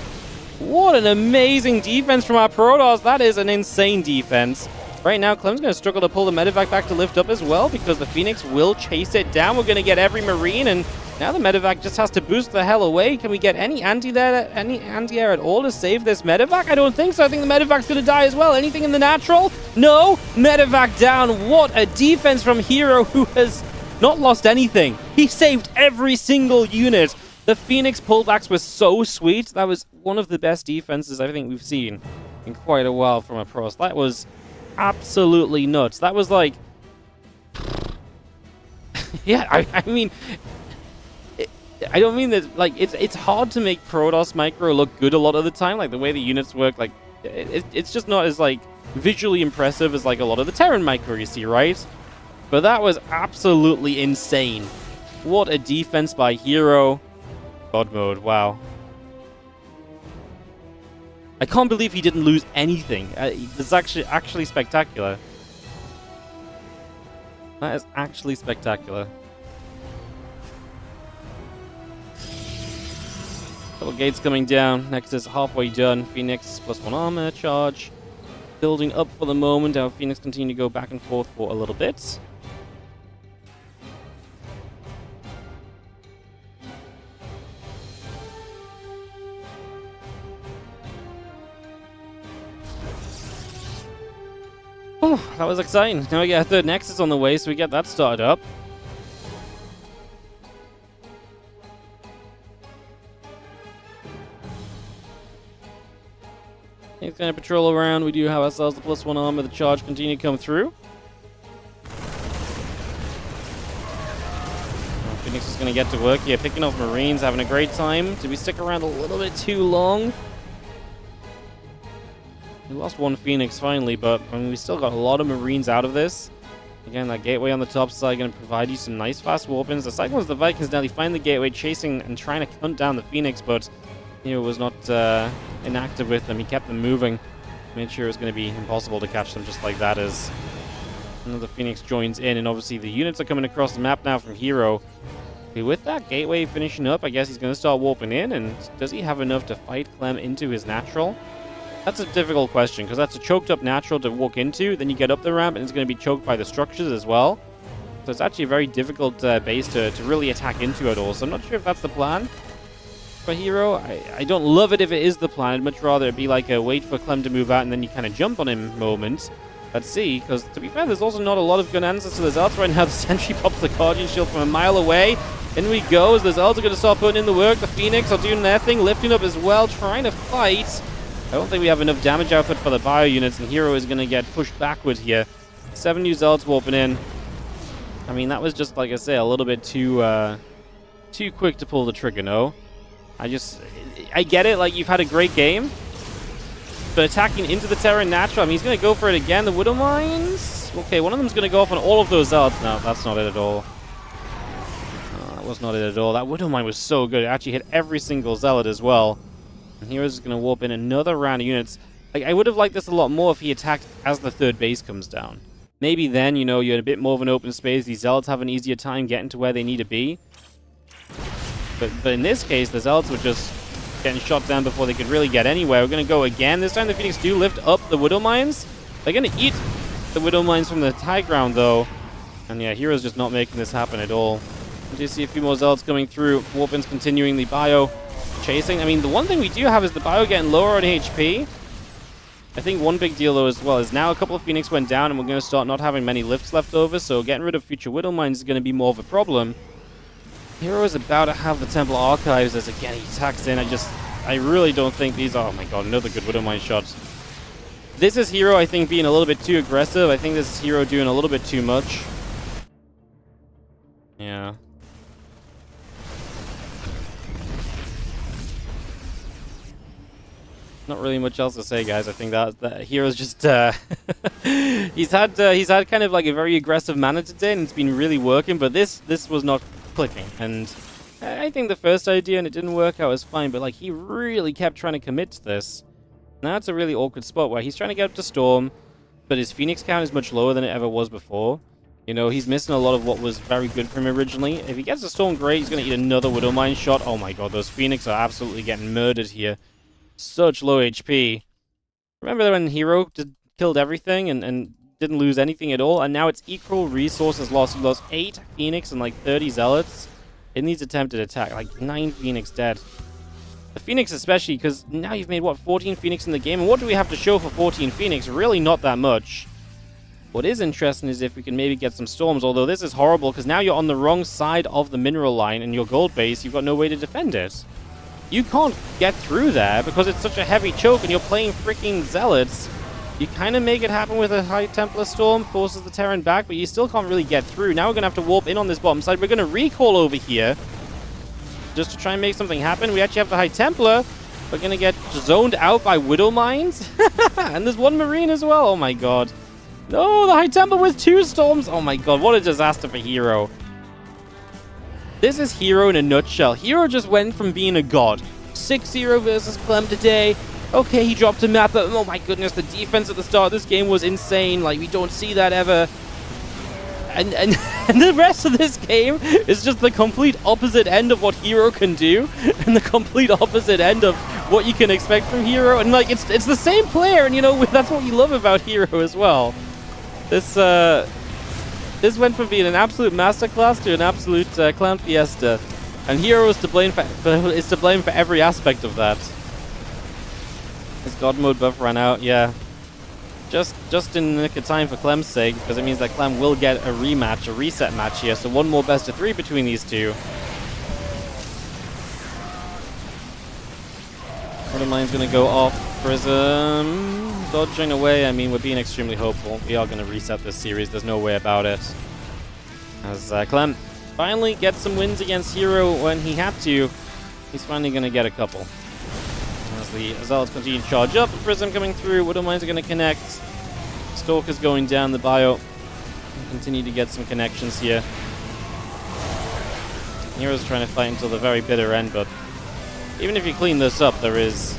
What an amazing defense from our Protoss. That is an insane defense. Right now, Clem's going to struggle to pull the Medevac back to lift up as well, because the Phoenix will chase it down. We're going to get every Marine, and Now the medevac just has to boost the hell away. Can we get any anti-air at all to save this medevac? I don't think so. I think the medevac's going to die as well. Anything in the natural? No. Medevac down. What a defense from Hero, who has not lost anything. He saved every single unit. The Phoenix pullbacks were so sweet. That was one of the best defenses I think we've seen in quite a while from a pros. That was absolutely nuts. That was like... yeah, I mean... I don't mean that, like, it's hard to make Protoss Micro look good a lot of the time, like, the way the units work, like, it's just not as, like, visually impressive as, like, a lot of the Terran Micro you see, right? But that was absolutely insane. What a defense by Hero. God mode, wow. I can't believe he didn't lose anything. It's actually spectacular. That is actually spectacular. Couple gates coming down. Next is halfway done. Phoenix +1 armor charge. Building up for the moment. Our Phoenix continue to go back and forth for a little bit. Oh, that was exciting. Now we get a third Nexus on the way, so we get that started up. He's going to patrol around. We do have ourselves the +1 armor. The charge continue to come through. Phoenix is going to get to work here, picking off Marines, having a great time. Did we stick around a little bit too long? We lost one Phoenix finally, but I mean, we still got a lot of Marines out of this. Again, that gateway on the top side going to provide you some nice fast warp-ins. The Cyclones, the Vikings nearly find the gateway, chasing and trying to hunt down the Phoenix, but Hero was not inactive with them. He kept them moving. Made sure it was going to be impossible to catch them just like that as another Phoenix joins in. And obviously the units are coming across the map now from Hero. With that gateway finishing up, I guess he's going to start warping in. And does he have enough to fight Clem into his natural? That's a difficult question, because that's a choked up natural to walk into. Then you get up the ramp and it's going to be choked by the structures as well. So it's actually a very difficult base to really attack into at all. So I'm not sure if that's the plan for Hero. I don't love it if it is the plan. I'd much rather it be like a wait for Clem to move out and then you kind of jump on him moment. Let's see, because to be fair, there's also not a lot of good answers to the Zelts right now. The Sentry pops the Guardian Shield from a mile away. In we go, as the Zelts are going to start putting in the work. The Phoenix are doing their thing, lifting up as well, trying to fight. I don't think we have enough damage output for the bio units, and Hero is going to get pushed backward here. 7 new Zelts warping in. I mean, that was just, like I say, a little bit too quick to pull the trigger, no? I get it, like, you've had a great game, but attacking into the Terran natural, I mean, he's going to go for it again. The Widow Mines? Okay, one of them's going to go off on all of those Zelts. No, that's not it at all. That was not it at all. That Widow Mine was so good. It actually hit every single Zealot as well. And Hero's going to warp in another round of units. Like, I would have liked this a lot more if he attacked as the third base comes down. Maybe then, you know, you're in a bit more of an open space. These Zealots have an easier time getting to where they need to be. But in this case, the Zealots were just getting shot down before they could really get anywhere. We're going to go again. This time the Phoenix do lift up the Widow Mines. They're going to eat the Widow Mines from the high ground, though. And yeah, Hero's just not making this happen at all. We do see a few more Zealots coming through. Warpins continuing the bio chasing. I mean, the one thing we do have is the bio getting lower on HP. I think one big deal, though, as well, is now a couple of Phoenix went down, and we're going to start not having many lifts left over, so getting rid of future Widow Mines is going to be more of a problem. Hero is about to have the Temple Archives as, again, he attacks in. I really don't think these are... Oh my god, another good Widow Mine shot. This is Hero, I think, being a little bit too aggressive. I think this is Hero doing a little bit too much. Yeah. Not really much else to say, guys. I think that Hero's just he's had kind of like a very aggressive manner today, and it's been really working. But this was not clicking, and I think the first idea and it didn't work out was fine. But like he really kept trying to commit to this. Now it's a really awkward spot where he's trying to get up to Storm, but his Phoenix count is much lower than it ever was before. You know, he's missing a lot of what was very good for him originally. If he gets to Storm, great. He's going to eat another Widow Mine shot. Oh my god, those Phoenix are absolutely getting murdered here. Such low HP. Remember when Hero killed everything and didn't lose anything at all? And now it's equal resources lost. He lost 8 Phoenix and like 30 Zealots. in these attempted attack. Like 9 Phoenix dead. The Phoenix especially, because now you've made, what, 14 Phoenix in the game? And what do we have to show for 14 Phoenix? Really not that much. What is interesting is if we can maybe get some Storms, although this is horrible, because now you're on the wrong side of the mineral line and your gold base, you've got no way to defend it. You can't get through there because it's such a heavy choke and you're playing freaking Zealots. You kind of make it happen with a High Templar Storm, forces the Terran back, but you still can't really get through. Now we're going to have to warp in on this bottom side. We're going to recall over here just to try and make something happen. We actually have the High Templar. We're going to get zoned out by Widow Mines. And there's one Marine as well. Oh my god. No, the High Templar with 2 Storms. Oh my god, what a disaster for Hero. This is Hero in a nutshell. Hero just went from being a god. 6-0 versus Clem today. Okay, he dropped a map, but oh my goodness, the defense at the start of this game was insane. Like, we don't see that ever. And the rest of this game is just the complete opposite end of what Hero can do, and the complete opposite end of what you can expect from Hero. And like, it's the same player, and you know, that's what we love about Hero as well. This went from being an absolute masterclass to an absolute clown fiesta, and Hero is to blame for every aspect of that. His God mode buff ran out, yeah. Just in the nick of time for Clem's sake, because it means that Clem will get a rematch, a reset match here. So one more best of 3 between these two. One of mine's going to go off. Prism dodging away. I mean, we're being extremely hopeful. We are going to reset this series. There's no way about it. As Clem finally gets some wins against Hero when he had to, he's finally going to get a couple. As the Zealots continue to charge up, Prism coming through, Widow Mines are going to connect. Stalker's going down the bio. Continue to get some connections here. Hero's trying to fight until the very bitter end, but even if you clean this up, there's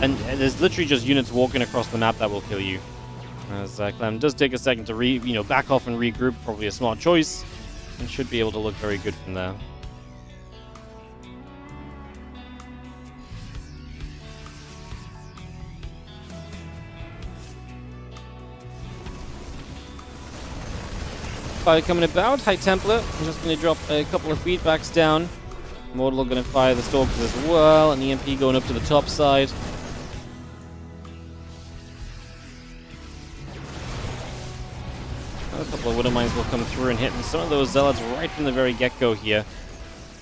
literally just units walking across the map that will kill you. As Clem does take a second to back off and regroup, probably a smart choice, and should be able to look very good from there. Fire coming about, High Templar. I'm just going to drop a couple of feedbacks down. Mortal going to fire the Stalkers as well, and EMP going up to the top side. A couple of Widow Mines will come through and hit some of those Zealots right from the very get-go here.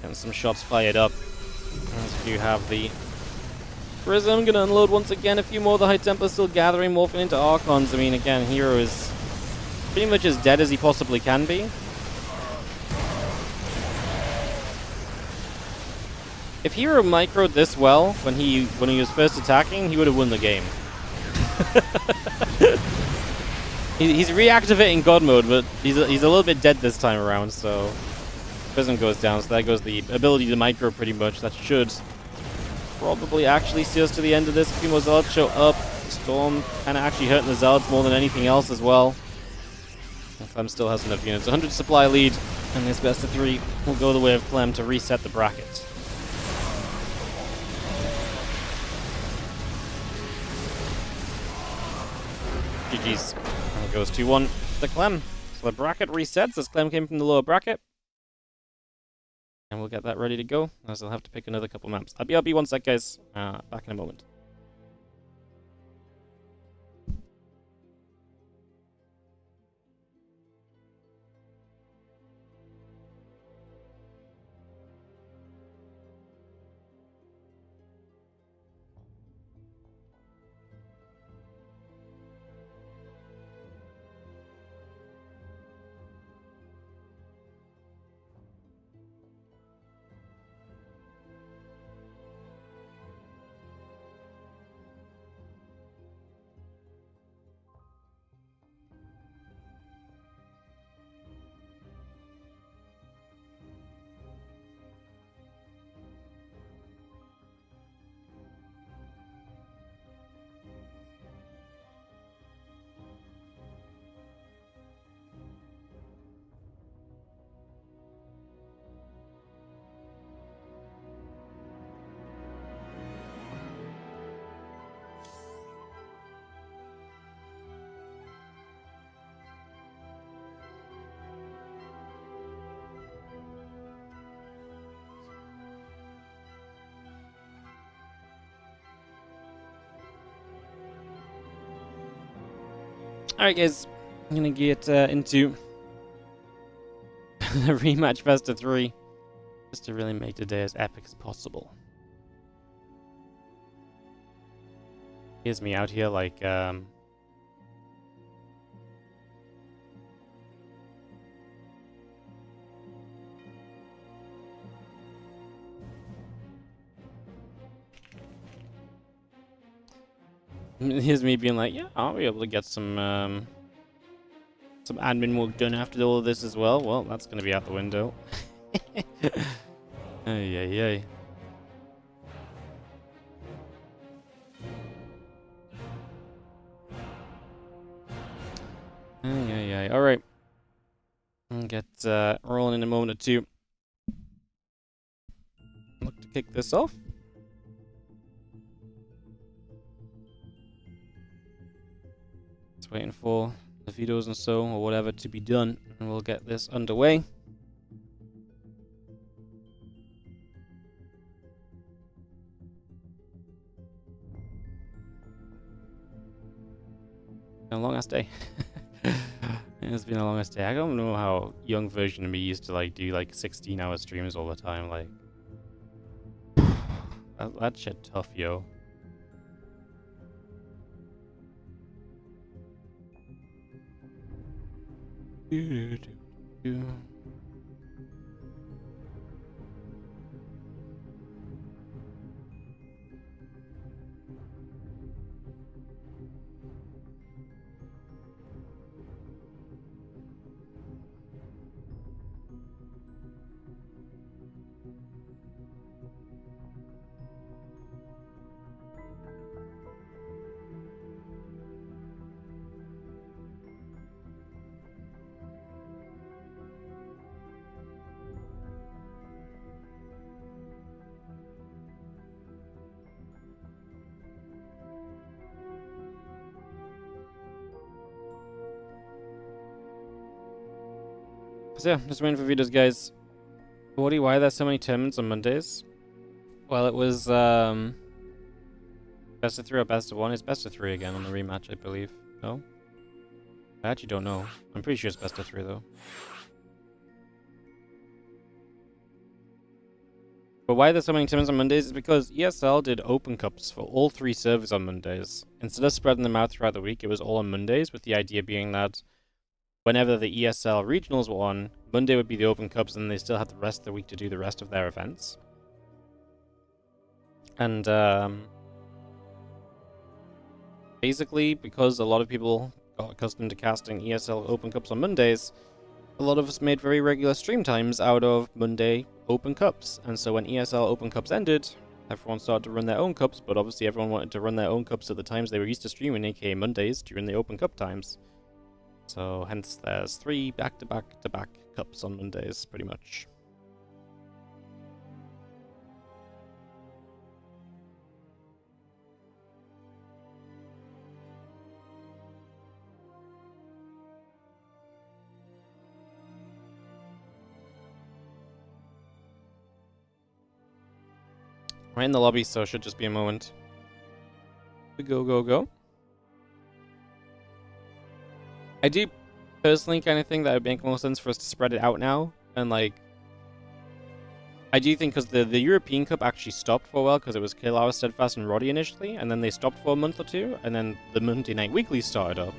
And some shots fired up. As we do have the Prism going to unload once again. A few more. The High Templar still gathering, morphing into Archons. I mean, again, Hero is pretty much as dead as he possibly can be. If Hero microed this well when he was first attacking, he would have won the game. He's reactivating God mode, but he's a little bit dead this time around, so Prism goes down, so there goes the ability to micro pretty much. That should probably actually see us to the end of this. A few more Zealots show up. Storm kind of actually hurting the Zealots more than anything else as well. Clem still has enough units. 100 supply lead, and this best of 3 will go the way of Clem to reset the bracket. GG's. And it goes 2-1 to Clem. So the bracket resets as Clem came from the lower bracket. And we'll get that ready to go, as I'll have to pick another couple maps. I'll be 1 sec, guys. Back in a moment. Alright, guys. I'm gonna get into the rematch best of 3. Just to really make today as epic as possible. Here's me out here like, here's me being like, yeah, I'll be able to get some admin work done after all of this as well. Well, that's gonna be out the window. Ay, ay, ay. Ay, ay, ay. Alright. I'll get rolling in a moment or two. Look to kick this off. Just waiting for the videos and so, or whatever, to be done, and we'll get this underway. A long ass day. It's been a long ass day. I don't know how young version of me used to like do like 16-hour streams all the time. Like that shit tough, yo. So yeah, just waiting for videos, guys. Why are there so many tournaments on Mondays? Well, it was best of 3 or best of 1. It's best of 3 again on the rematch, I believe. No? I actually don't know. I'm pretty sure it's best of 3 though. But why there's so many tournaments on Mondays is because ESL did open cups for all 3 servers on Mondays. Instead of spreading them out throughout the week, it was all on Mondays, with the idea being that whenever the ESL regionals were on, Monday would be the open cups, and they still had the rest of the week to do the rest of their events. And basically, because a lot of people got accustomed to casting ESL open cups on Mondays, a lot of us made very regular stream times out of Monday open cups. And so when ESL open cups ended, everyone started to run their own cups, but obviously everyone wanted to run their own cups at the times they were used to streaming, aka Mondays, during the open cup times. So hence there's 3 back-to-back-to-back cups on Mondays, pretty much. We're in the lobby, so it should just be a moment. We go, go, go. I do personally kind of think that it would make more sense for us to spread it out now. And like, I do think because the European Cup actually stopped for a while because it was Kill Our Steadfast and Roddy initially, and then they stopped for a month or 2, and then the Monday Night Weekly started up.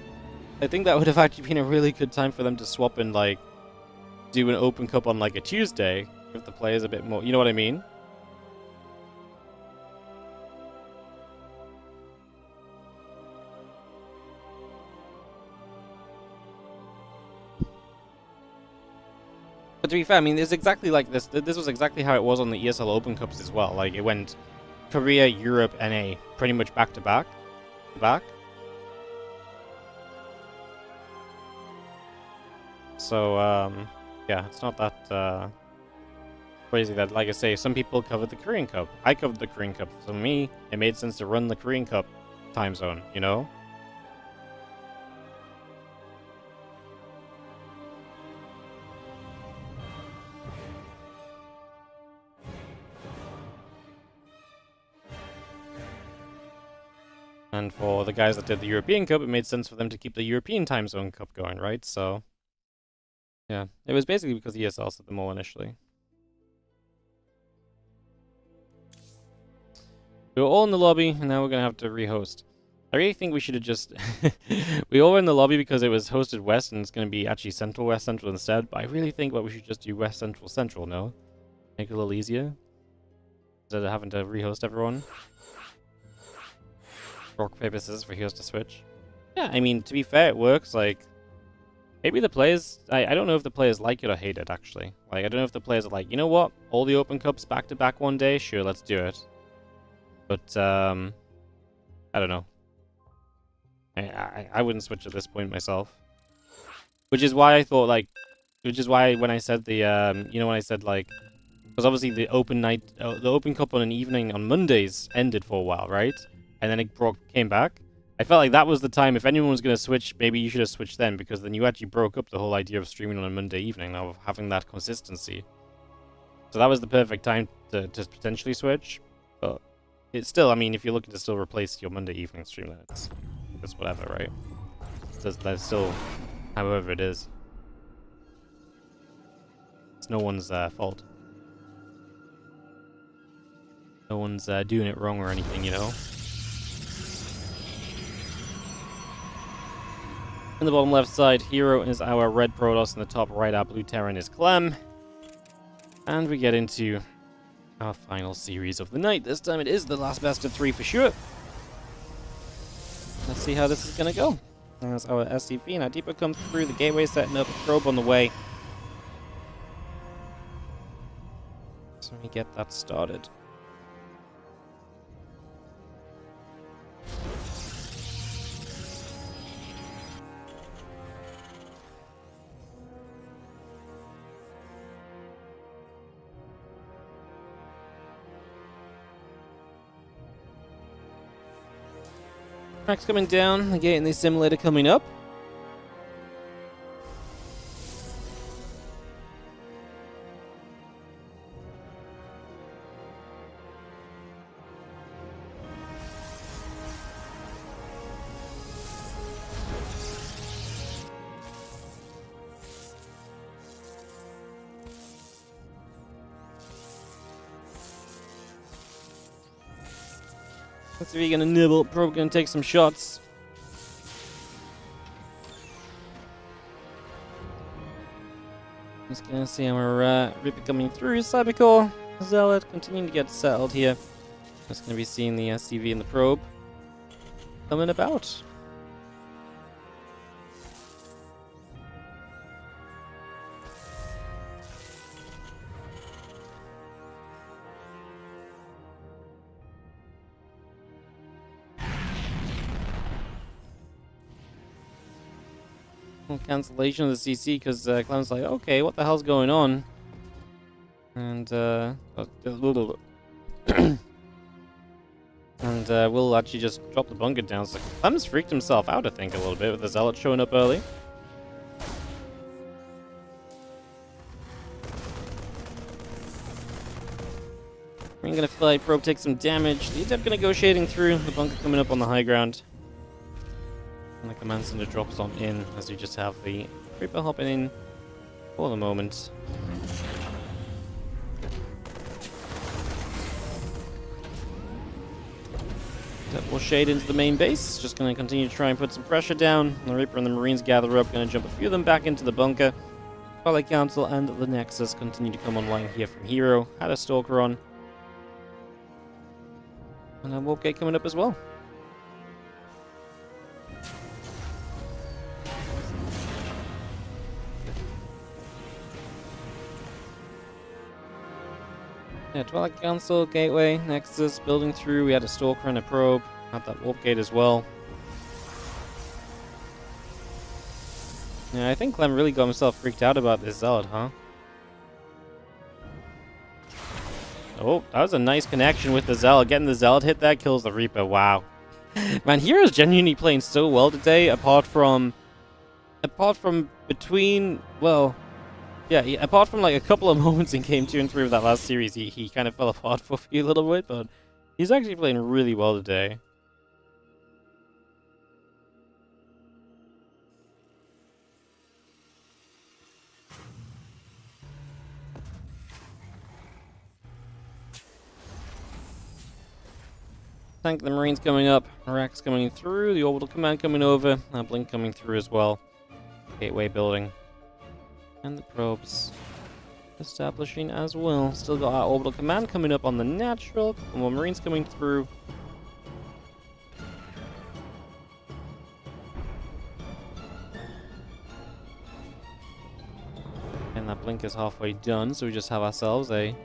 I think that would have actually been a really good time for them to swap and like do an open cup on like a Tuesday, give the players a bit more, you know what I mean? But to be fair, I mean, it's exactly like this. This was exactly how it was on the ESL Open Cups as well. Like, it went Korea, Europe, NA, pretty much back to back. So, yeah, it's not that crazy that, like I say, some people covered the Korean Cup. I covered the Korean Cup. So, me, it made sense to run the Korean Cup time zone, you know? And for the guys that did the European Cup, it made sense for them to keep the European time zone cup going, right? So, yeah. It was basically because ESL set them all initially. We were all in the lobby, and now we're going to have to rehost. I really think we should have just... we all were in the lobby because it was hosted West, and it's going to be actually Central, West, Central instead. But I really think what we should just do West, Central, Central, no? Make it a little easier. Instead of having to rehost everyone. Rock, paper, scissors for heroes to switch. Yeah, I mean, to be fair, it works. Like, maybe the players... I don't know if the players like it or hate it, actually. Like, I don't know if the players are like, you know what? All the Open Cups back-to-back one day? Sure, let's do it. But, I don't know. I wouldn't switch at this point myself. Which is why I thought, like... Which is why when I said the, you know, when I said, like... Because obviously the Open night... the Open Cup on an evening on Mondays ended for a while, right? And then it came back. I felt like that was the time, if anyone was going to switch, maybe you should have switched then, because then you actually broke up the whole idea of streaming on a Monday evening, of having that consistency. So that was the perfect time to potentially switch. But it's still, I mean, if you're looking to still replace your Monday evening stream, then it's whatever, right? That's still however it is. It's no one's fault. No one's doing it wrong or anything, you know? In the bottom left side, Hero is our red Protoss. In the top right, our blue Terran is Clem. And we get into our final series of the night. This time it is the last best of 3 for sure. Let's see how this is going to go. As our SCV and our Deeper comes through, the gateway setting up, a probe on the way. So we get that started. Tracks coming down, the gate and the simulator coming up. Let's see if you're gonna nibble. Probably gonna take some shots. Just gonna see our Reaper coming through. Cybercore, Zealot continuing to get settled here. Just gonna be seeing the SCV and the probe coming about. Cancellation of the CC because Clem's like, okay, what the hell's going on? And and we'll actually just drop the bunker down. So Clem's freaked himself out, I think, a little bit with the Zealot showing up early. We're gonna fly probe, take some damage. The Adept gonna go shading through. The bunker coming up on the high ground. And the command center drops on in as you just have the Reaper hopping in for the moment. We'll shade into the main base. Just going to continue to try and put some pressure down. The Reaper and the Marines gather up. Going to jump a few of them back into the bunker. Twilight Council and the Nexus continue to come online here from Hero. Had a Stalker on. And a Warp Gate coming up as well. Yeah, Twilight Council, Gateway, Nexus, building through. We had a Stalker and a Probe. Had that Warp Gate as well. Yeah, I think Clem really got himself freaked out about this Zealot, huh? Oh, that was a nice connection with the Zealot. Getting the Zealot hit that kills the Reaper. Wow. Man, Hero's genuinely playing so well today, apart from between, well... Yeah, apart from like a couple of moments in Game 2 and 3 of that last series, he kind of fell apart for a few little bit, but he's actually playing really well today. Tank the Marines coming up. Rex coming through. The Orbital Command coming over. Blink coming through as well. Gateway building. And the probes establishing as well. Still got our Orbital Command coming up on the natural. More Marines coming through. And that blink is halfway done, so we just have ourselves a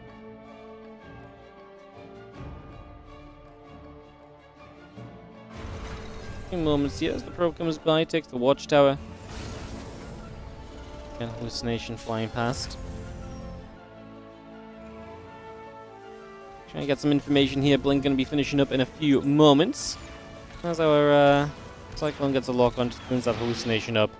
few moments here as the probe comes by, takes the watchtower. And hallucination flying past. Trying to get some information here. Blink going to be finishing up in a few moments. As our Cyclone gets a lock on, turns that hallucination up.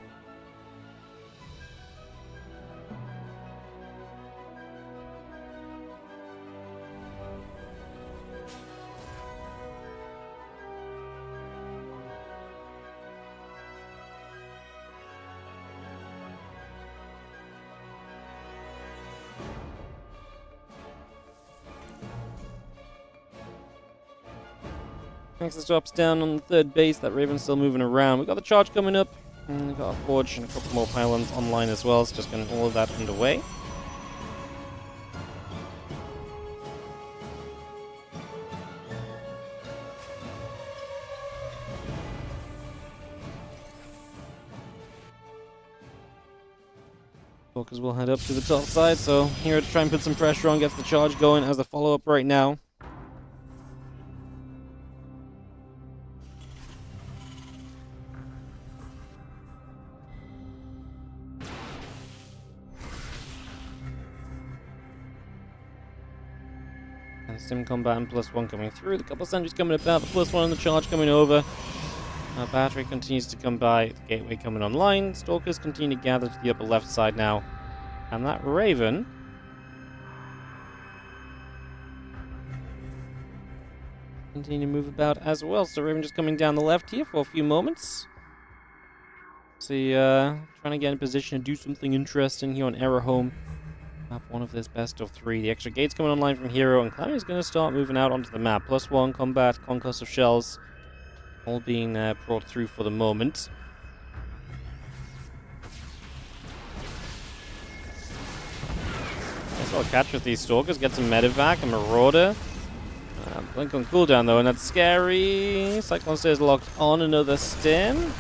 Nexus drops down on the third base. That Raven's still moving around. We've got the charge coming up. And we've got a Forge and a couple more pylons online as well. So just getting all of that underway. Focus will head up to the top side. So here to try and put some pressure on. Gets the charge going as the follow-up right now. Sim combat and +1 coming through. The couple of sentries coming about. The +1 on the charge coming over. Our battery continues to come by. The gateway coming online. Stalkers continue to gather to the upper left side now. And that Raven continue to move about as well. So Raven just coming down the left here for a few moments. See, trying to get in position to do something interesting here on Error Home. Map one of this best of 3. The extra gates coming online from Hero, and Clem is going to start moving out onto the map. +1 combat, conquest of shells, all being brought through for the moment. Also, I'll catch with these Stalkers, get some medevac, a Marauder. Blink on cooldown though, and that's scary. Cyclone stays locked on, another stim.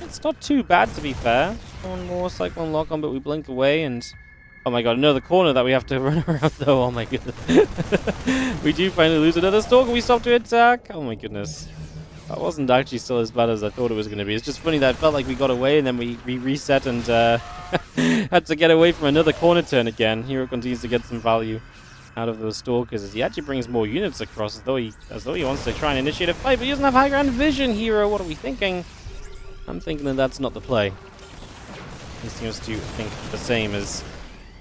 It's not too bad to be fair. One more Cyclone lock on, but we blink away and... Oh my god, another corner that we have to run around though. Oh my goodness. We do finally lose another Stalker. We stop to attack. Oh my goodness. That wasn't actually still as bad as I thought it was going to be. It's just funny that it felt like we got away and then we reset and had to get away from another corner turn again. Hero continues to get some value out of those Stalkers as he actually brings more units across as though he wants to try and initiate a fight, but he doesn't have high ground vision. Hero, what are we thinking? I'm thinking that that's not the play. He seems to think the same as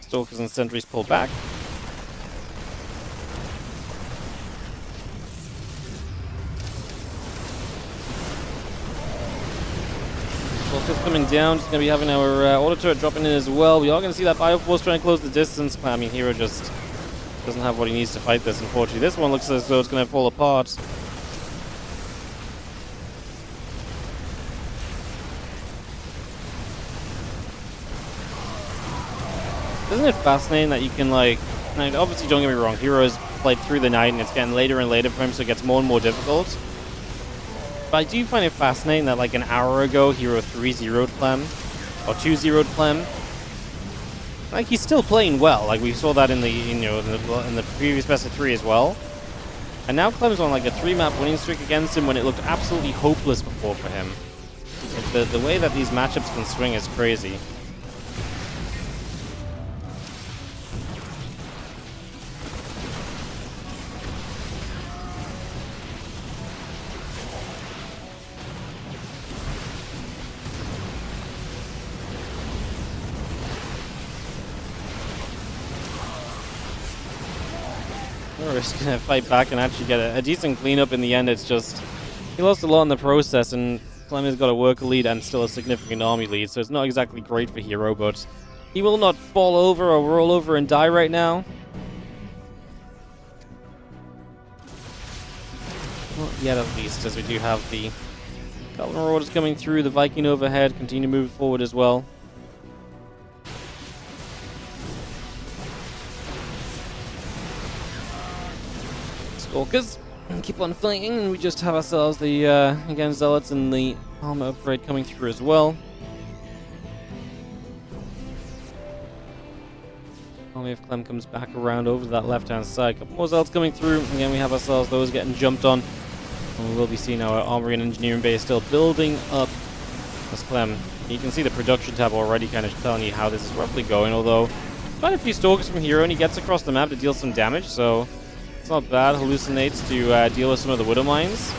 Stalkers and sentries pull back. Stalkers coming down, just going to be having our auto turret dropping in as well. We are going to see that Bioforce trying to close the distance. I mean, Hero just doesn't have what he needs to fight this, unfortunately. This one looks as though it's going to fall apart. Isn't it fascinating that you can, like, obviously don't get me wrong, Hero's played through the night and it's getting later and later for him, so it gets more and more difficult. But I do find it fascinating that, like, an hour ago, Hero 3-0'd Clem, or 2-0'd Clem. Like, he's still playing well. Like, we saw that in the, in the previous best of 3 as well. And now Clem's on, like, a 3-map winning streak against him when it looked absolutely hopeless before for him. The way that these matchups can swing is crazy. We're just going to fight back and actually get a decent cleanup in the end. It's just, he lost a lot in the process, and Clem has got a worker lead and still a significant army lead, so it's not exactly great for Hero, but he will not fall over or roll over and die right now. yet, at least, as we do have the Golden Marauders coming through, the Viking overhead, continue to move forward as well. Stalkers keep on fighting, and we just have ourselves the, again, Zealots and the armor upgrade coming through as well. Only if Clem comes back around over to that left-hand side. A couple more Zealots coming through. Again, we have ourselves those getting jumped on. And we will be seeing our armory and engineering base still building up. As Clem, you can see the production tab already kind of telling you how this is roughly going, although quite a few Stalkers from Hero, and he gets across the map to deal some damage, so it's not bad. Hallucinates to deal with some of the Widow Mines.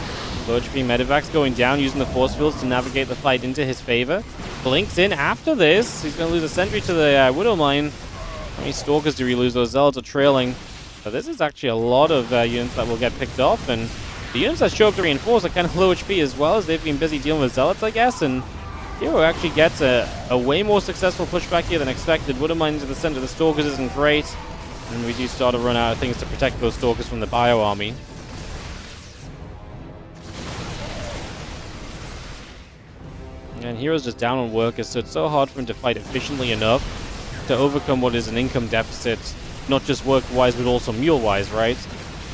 Low HP Medivacs going down, using the force fields to navigate the fight into his favor. Blinks in after this. He's going to lose a sentry to the Widow Mine. How many Stalkers do we lose? Those Zealots are trailing. So this is actually a lot of units that will get picked off, and the units that show up to reinforce are kind of low HP as well, as they've been busy dealing with Zealots, I guess, and Hero actually gets a way more successful pushback here than expected. Widow Mine to the center of the Stalkers isn't great, and we do start to run out of things to protect those Stalkers from the Bio Army. And Hero's just down on workers, so it's so hard for him to fight efficiently enough to overcome what is an income deficit, not just work-wise, but also mule-wise, right?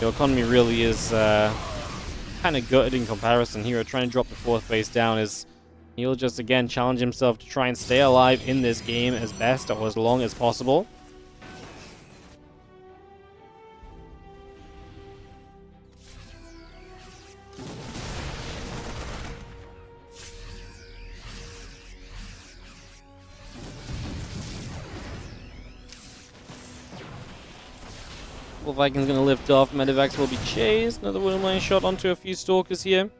The economy really is kind of gutted in comparison. Hero trying to drop the 4th base down is he'll just, again, challenge himself to try and stay alive in this game as best or as long as possible. Well, Viking's going to lift off. Medivacs will be chased. Another Widow Mine shot onto a few Stalkers here.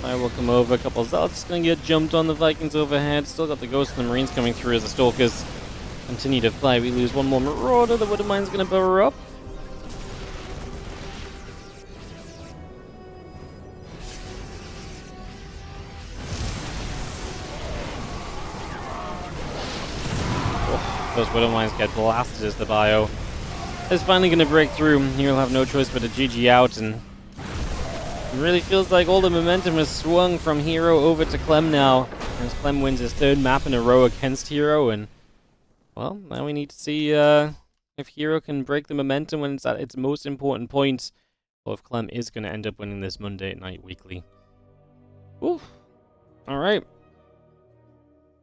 I will come over. A couple of Zealots going to get jumped on. The Vikings overhead. Still got the Ghosts and the Marines coming through as the Stalkers continue to fly. We lose one more Marauder. The Widow Mine's going to power up. Oh, those Widow Mines get blasted as the Bio is finally going to break through. He'll have no choice but to GG out, and it really feels like all the momentum has swung from Hero over to Clem now, as Clem wins his 3rd map in a row against Hero, and well, now we need to see if Hero can break the momentum when it's at its most important point, or if Clem is going to end up winning this Monday Night Weekly. Oof. Alright.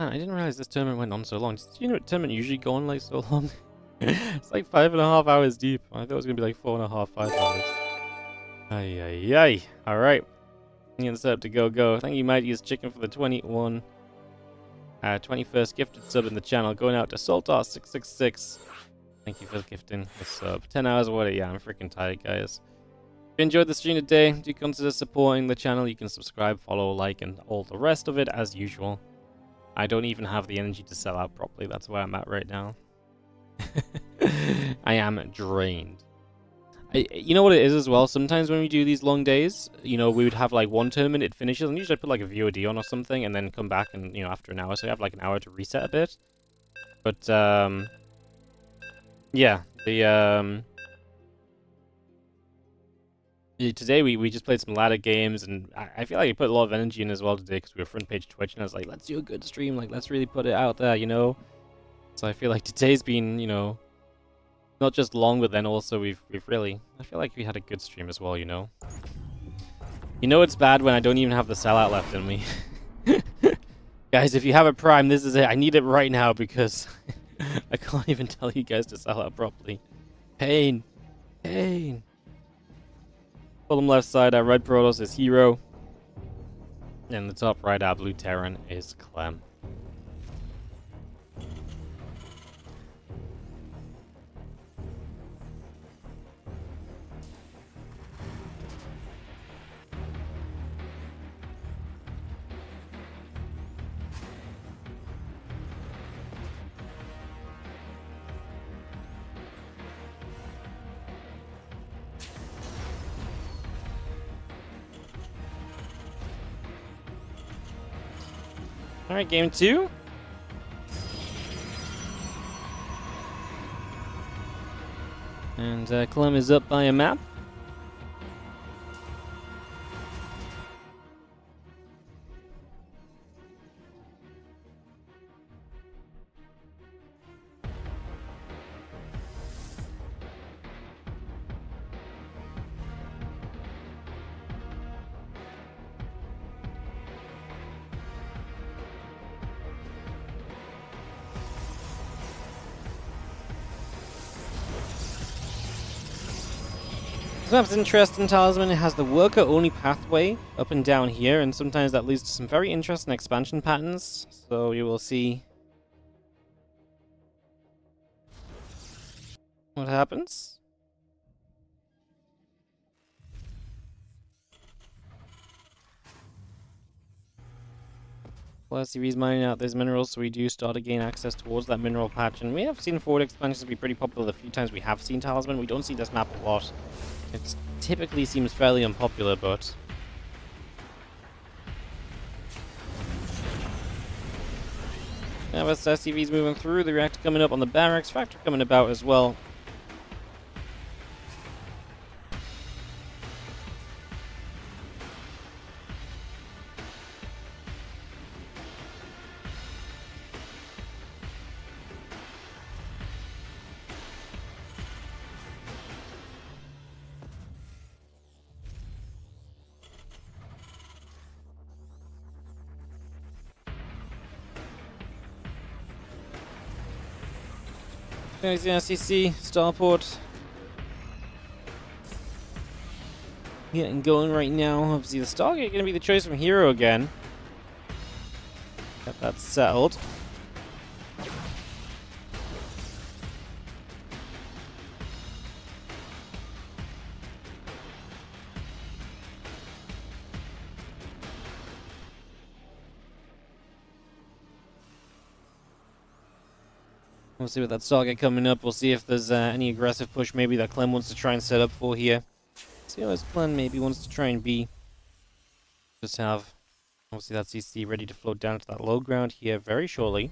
Man, I didn't realize this tournament went on so long. Do you know what tournament usually go on like so long? It's like 5.5 hours deep. I thought it was going to be like 4.5, 5 hours. Ay, ay, ay. Alright. I'm going to set up to go. Thank you, Mighty, as Chicken, for the 21st gifted sub in the channel, going out to Soltar666. Thank you for gifting the sub. 10 hours of what? Yeah, I'm freaking tired, guys. If you enjoyed the stream today, do consider supporting the channel. You can subscribe, follow, like, and all the rest of it as usual. I don't even have the energy to sell out properly. That's where I'm at right now. I am drained. You know what it is as well? Sometimes when we do these long days, you know, we would have like one tournament, it finishes, and usually I put like a VOD on or something, and then come back and, you know, after an hour, so I have like an hour to reset a bit. But, yeah, today we just played some ladder games, and I feel like I put a lot of energy in as well today, because we were front page Twitch, and I was like, let's do a good stream, like, let's really put it out there, you know? So I feel like today's been, you know, not just long, but then also we've really, I feel like we had a good stream as well, you know? You know it's bad when I don't even have the sellout left in me. Guys, if you have a Prime, this is it. I need it right now, because I can't even tell you guys to sell out properly. Pain. Pain. Bottom left side, our red Protoss is Hero. And the top right, our blue Terran is Clem. Alright, game 2. And Clem is up by a map. This map's interesting, Talisman. It has the worker-only pathway up and down here, and sometimes that leads to some very interesting expansion patterns. So you will see what happens. WardiTV is mining out those minerals, so we do start to gain access towards that mineral patch. And we have seen forward expansions be pretty popular the few times we have seen Talisman. We don't see this map a lot. It typically seems fairly unpopular, but... Now as SCV's moving through, the reactor coming up on the barracks, factor coming about as well. There's the SCC, Starport. Getting going right now. Obviously the Stargate going to be the choice from Hero again. Got that settled. We'll see what that Stargate coming up. We'll see if there's any aggressive push maybe that Clem wants to try and set up for here. See how his plan maybe wants to try and be. Just have, obviously, that CC ready to float down to that low ground here very shortly.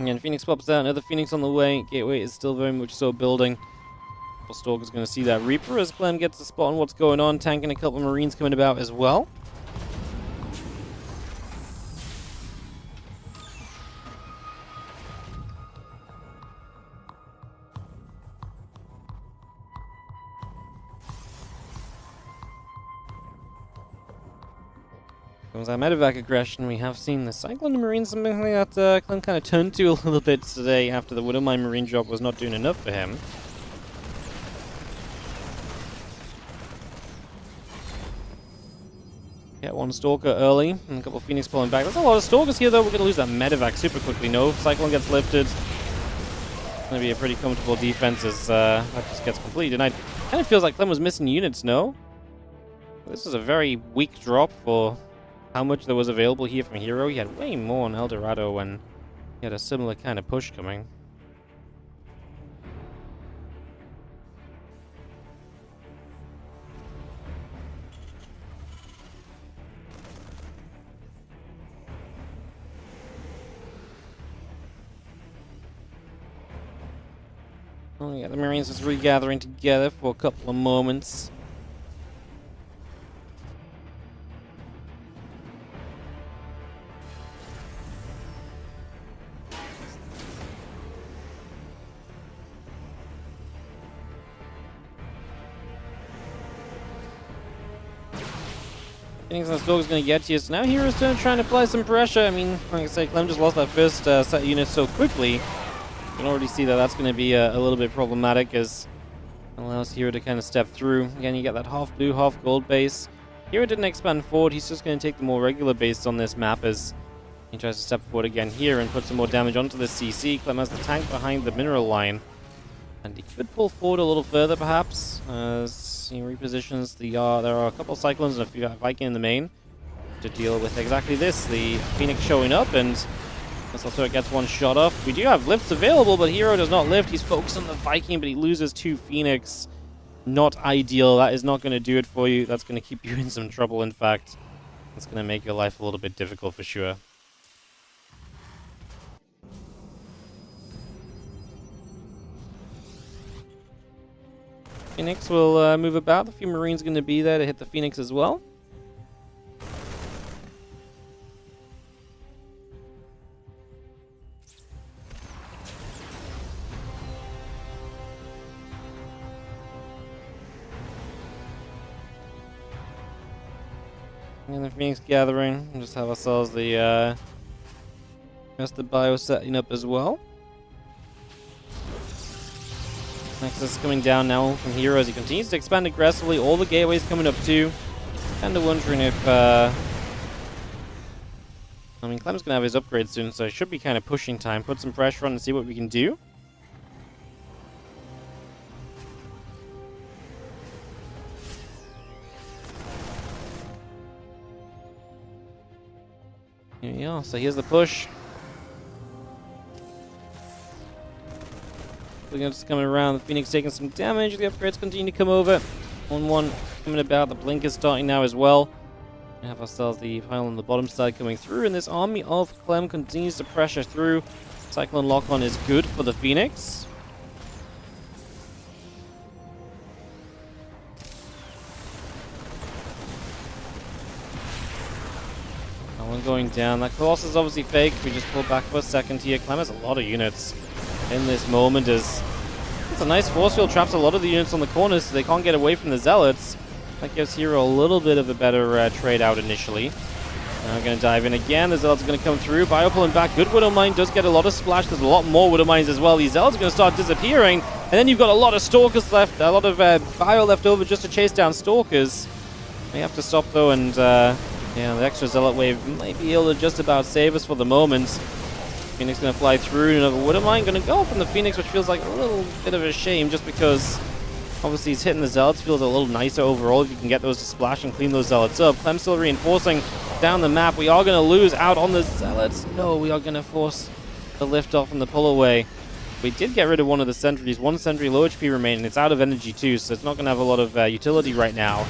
Again, Phoenix pops out, another Phoenix on the way. Gateway is still very much so building. Stalker's going to see that Reaper as Clem gets a spot on what's going on. Tanking a couple of Marines coming about as well. Comes that medevac aggression. We have seen the Cyclone Marine, something that Clem kind of turned to a little bit today after the Widowmine Marine drop was not doing enough for him. Get one Stalker early, and a couple of Phoenix pulling back. There's a lot of Stalkers here, though. We're going to lose that medevac super quickly. No, Cyclone gets lifted. It's going to be a pretty comfortable defense as that just gets completed. And it kind of feels like Clem was missing units, no? This is a very weak drop for how much there was available here from Hero. He had way more on El Dorado when he had a similar kind of push coming. Oh yeah, the Marines just regathering together for a couple of moments. I think the Stalker's going to get to you, so now Hero's trying to apply some pressure. I mean, like I say, Clem just lost that first set unit so quickly. You can already see that that's going to be a little bit problematic as it allows Hero to kind of step through. Again, you get that half blue, half gold base. Hero didn't expand forward. He's just going to take the more regular base on this map as he tries to step forward again here and put some more damage onto the CC. Clem has the tank behind the mineral line. And he could pull forward a little further, perhaps, as he repositions the... there are a couple Cyclones and a few Viking in the main. to deal with exactly this. The Phoenix showing up, and missile turret gets one shot off. We do have lifts available, but Hero does not lift. He's focused on the Viking, but he loses 2 Phoenix. Not ideal. That is not going to do it for you. That's going to keep you in some trouble, in fact. It's going to make your life a little bit difficult for sure. Phoenix will move about. A few Marines going to be there to hit the Phoenix as well. And the Phoenix gathering. We'll just have ourselves the rest of the bio setting up as well. Nexus coming down now from Hero as he continues to expand aggressively. All the gateways coming up too. Kind of wondering if I mean, Clem's gonna have his upgrade soon, so it should be kind of pushing time. Put some pressure on and see what we can do. Here we are. So here's the push. Just coming around. The Phoenix taking some damage. The upgrades continue to come over. 1-1 coming about. The blink is starting now as well. We have ourselves the pile on the bottom side coming through, and this army of Clem continues to pressure through. Cyclone lock-on is good for the Phoenix. That one going down. That Colossus is obviously fake. We just pull back for a second here. Clem has a lot of units in this moment. It's a nice force field, traps a lot of the units on the corners so they can't get away from the Zealots. That gives Hero a little bit of a better trade out initially. Now we're going to dive in again. The Zealots are going to come through. Bio pulling back. Good Widow Mine does get a lot of splash. There's a lot more Widow Mines as well. These Zealots are going to start disappearing. And then you've got a lot of Stalkers left. A lot of Bio left over just to chase down Stalkers. They have to stop though, and yeah, the extra Zealot wave might be able to just about save us for the moment. Phoenix going to fly through. Another Widow Mine going to go from the Phoenix, which feels like a little bit of a shame just because obviously he's hitting the Zealots. Feels a little nicer overall if you can get those to splash and clean those Zealots up. Clem still reinforcing down the map. We are going to lose out on the Zealots. No, we are going to force the lift off and the pull away. We did get rid of one of the sentries. One sentry low HP remaining. It's out of energy too, so it's not going to have a lot of utility right now.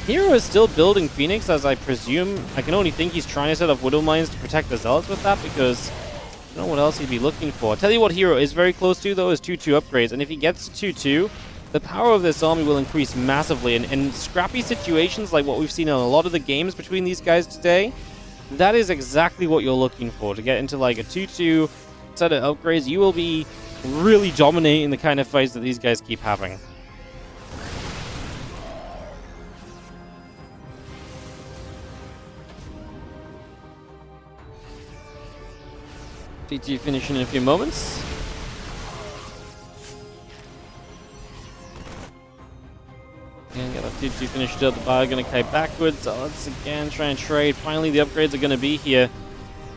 Hero is still building Phoenix, as I presume. I can only think he's trying to set up Widow Mines to protect the Zealots with that, because I don't know what else he'd be looking for. I'll tell you what Hero is very close to, though, is 2-2 upgrades. And if he gets to 2-2, the power of this army will increase massively. And in scrappy situations like what we've seen in a lot of the games between these guys today, that is exactly what you're looking for. To get into like a 2-2 set of upgrades, you will be really dominating the kind of fights that these guys keep having. T2 finishing in a few moments. And get that T2 finished up. The Bio going to kite backwards. Let's again try and trade. Finally, the upgrades are going to be here.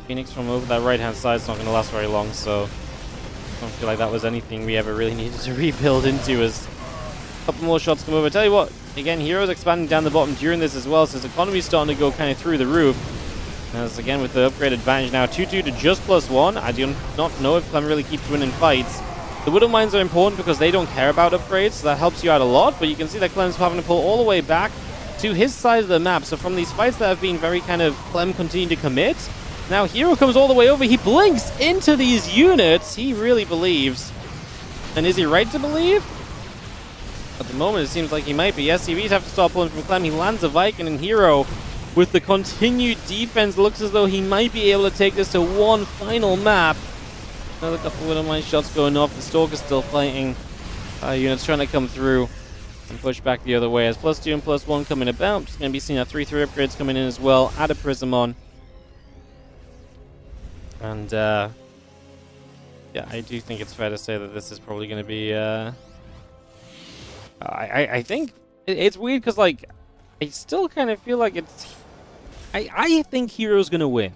Phoenix from over that right-hand side is not going to last very long, so I don't feel like that was anything we ever really needed to rebuild into. As a couple more shots come over. Tell you what, again, Heroes expanding down the bottom during this as well, so his economy's starting to go kind of through the roof. As again, with the upgrade advantage now, 2-2 to just +1. I do not know if Clem really keeps winning fights. The Widow Mines are important because they don't care about upgrades, so that helps you out a lot. But you can see that Clem's having to pull all the way back to his side of the map. So from these fights that have been very kind of Clem continue to commit, now Hero comes all the way over. He blinks into these units. He really believes. And is he right to believe? At the moment, it seems like he might be. SCVs have to start pulling from Clem. He lands a Viking, and Hero, with the continued defense, looks as though he might be able to take this to one final map. Another couple of Widow Mine shots going off. The Stalker's still fighting. Units trying to come through and push back the other way. As +2 and +1 coming about. Just going to be seeing our 3-3 upgrades coming in as well. Add a Prism on. And yeah, I do think it's fair to say that this is probably going to be I think it's weird because, like, I still kind of feel like it's I think Hero's going to win.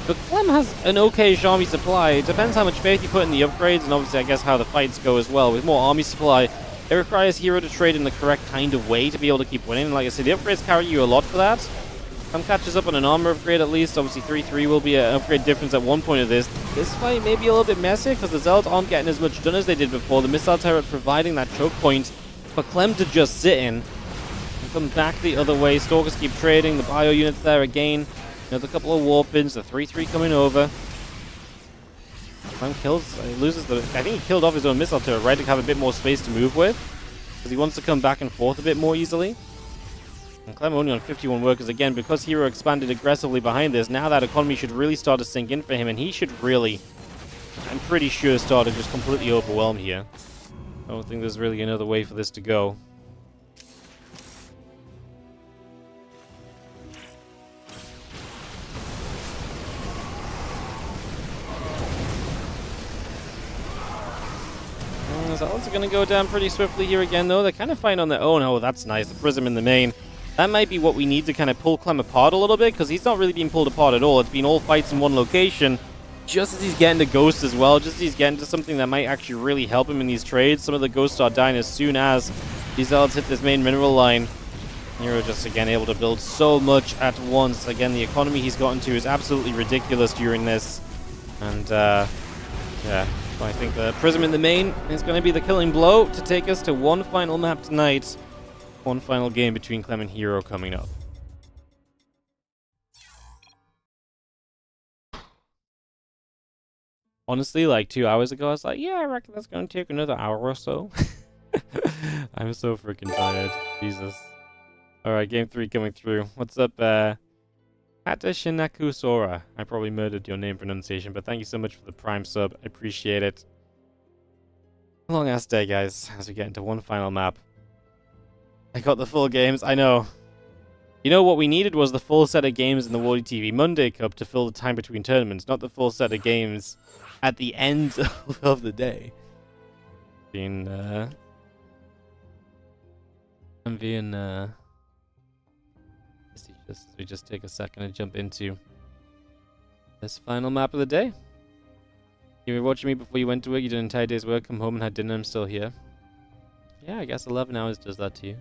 But Clem has an okay army supply. It depends how much faith you put in the upgrades, and obviously I guess how the fights go as well. With more army supply, it requires Hero to trade in the correct kind of way to be able to keep winning. And like I said, the upgrades carry you a lot for that. Clem catches up on an armor upgrade at least. Obviously 3-3 will be an upgrade difference at one point of this. This fight may be a little bit messy because the Zealots aren't getting as much done as they did before. The missile turret providing that choke point for Clem to just sit in and come back the other way. Stalkers keep trading. The bio units there again. Another couple of warpins. The 3-3 coming over. Clem loses the... I think he killed off his own missile turret, right, to have a bit more space to move with. Because he wants to come back and forth a bit more easily. And Clem only on 51 workers again, because Hero expanded aggressively behind this. Now that economy should really start to sink in for him, and he should really, I'm pretty sure, start to just completely overwhelm here. I don't think there's really another way for this to go. The Zealots are going to go down pretty swiftly here again, though. They're kind of fine on their own. Oh, that's nice. The Prism in the main. That might be what we need to kind of pull Clem apart a little bit, because he's not really being pulled apart at all. It's been all fights in one location, just as he's getting to Ghost as well, just as he's getting to something that might actually really help him in these trades. Some of the Ghosts are dying as soon as these Zealots hit this main mineral line. Hero just, again, able to build so much at once. Again, the economy he's gotten to is absolutely ridiculous during this. And, yeah, so I think the Prism in the main is going to be the killing blow to take us to one final map tonight. One final game between Clem and Hero coming up. Honestly, like 2 hours ago, I was like, yeah, I reckon that's going to take another hour or so. I'm so freaking tired. Jesus. Alright, game 3 coming through. What's up, Hatashinaku Sora? I probably murdered your name pronunciation, but thank you so much for the Prime sub. I appreciate it. Long ass day, guys, as we get into one final map. I got the full games, I know. You know what we needed was the full set of games in the WardiTV Monday Cup to fill the time between tournaments, not the full set of games at the end of the day. We just take a second to jump into this final map of the day. You were watching me before you went to work, you did an entire day's work, come home and had dinner, I'm still here. Yeah, I guess 11 hours does that to you.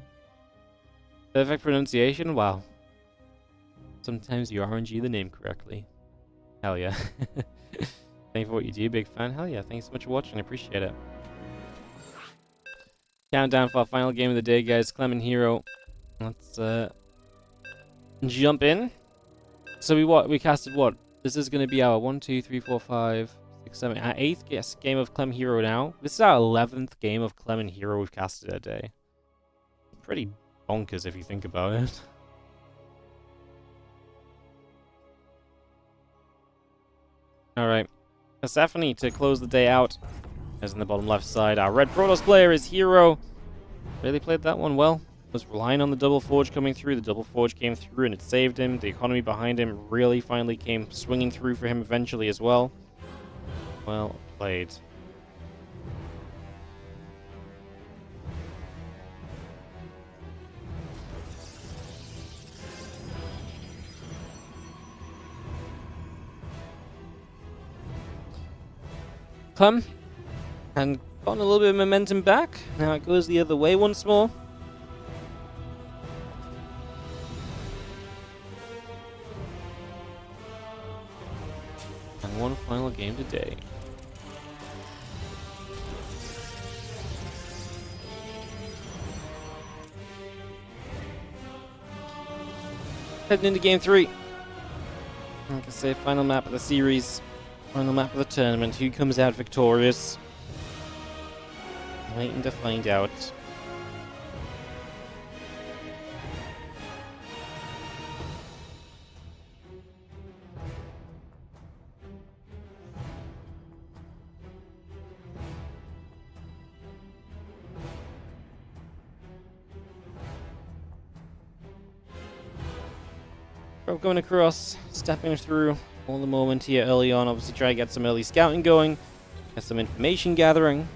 Perfect pronunciation? Wow. Sometimes you RNG the name correctly. Hell yeah. Thank you for what you do, big fan. Hell yeah, thanks so much for watching, I appreciate it. Countdown for our final game of the day, guys. Clem and Hero. Let's jump in. So we casted what? This is going to be our 1, 2, 3, 4, 5, 6, 7, our 8th game of Clem Hero now. This is our 11th game of Clem and Hero we've casted a day. Pretty bonkers if you think about it. Alright. Persephone to close the day out. As in the bottom left side, our red Protoss player is Hero. Really played that one well. Was relying on the double forge coming through. The double forge came through and it saved him. The economy behind him really finally came swinging through for him eventually as well. Well played. Clem and gotten a little bit of momentum back. Now it goes the other way once more. And one final game today. Heading into game 3. Like I say, final map of the series. Final map of the tournament. Who comes out victorious? Waiting to find out. We're going across, stepping through all the moment here early on. Obviously try to get some early scouting going, get some information gathering.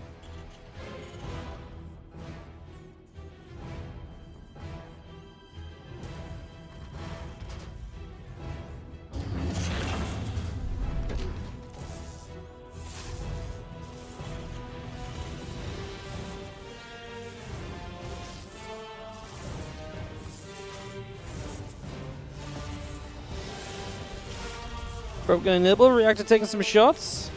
Probe gonna nibble. Reactor taking some shots.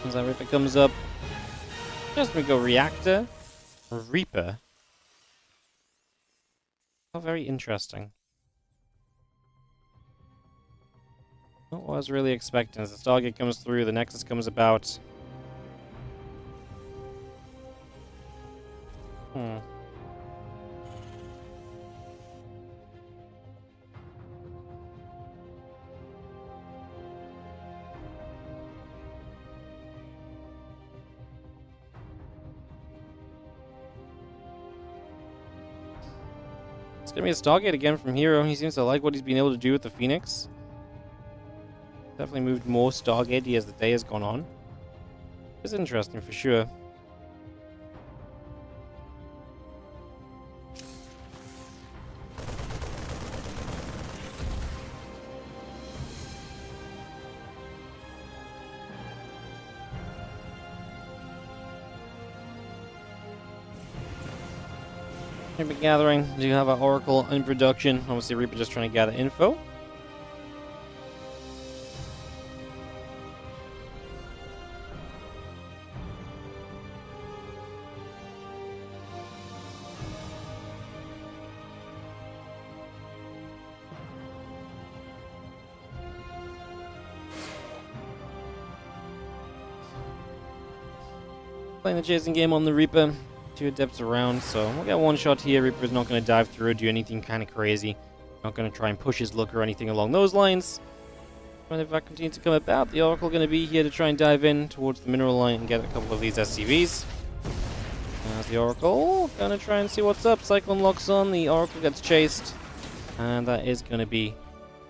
As that Reaper comes up. Just we go Reactor. Reaper. Oh, very interesting. Not what I was really expecting. As the Stargate comes through, the Nexus comes about. It's gonna be a Stargate again from Hero. He seems to like what he's been able to do with the Phoenix. Definitely moved more Stargate as the day has gone on. It's interesting for sure. Reaper gathering. Do you have an Oracle in production? Obviously, Reaper just trying to gather info. Playing the chasing game on the Reaper. 2 Adepts around, so we'll get one shot here. Reaper's not going to dive through or do anything kind of crazy. Not going to try and push his luck or anything along those lines. But if that continues to come about, the Oracle going to be here to try and dive in towards the mineral line and get a couple of these SCVs. There's the Oracle. Going to try and see what's up. Cyclone locks on. The Oracle gets chased. And that is going to be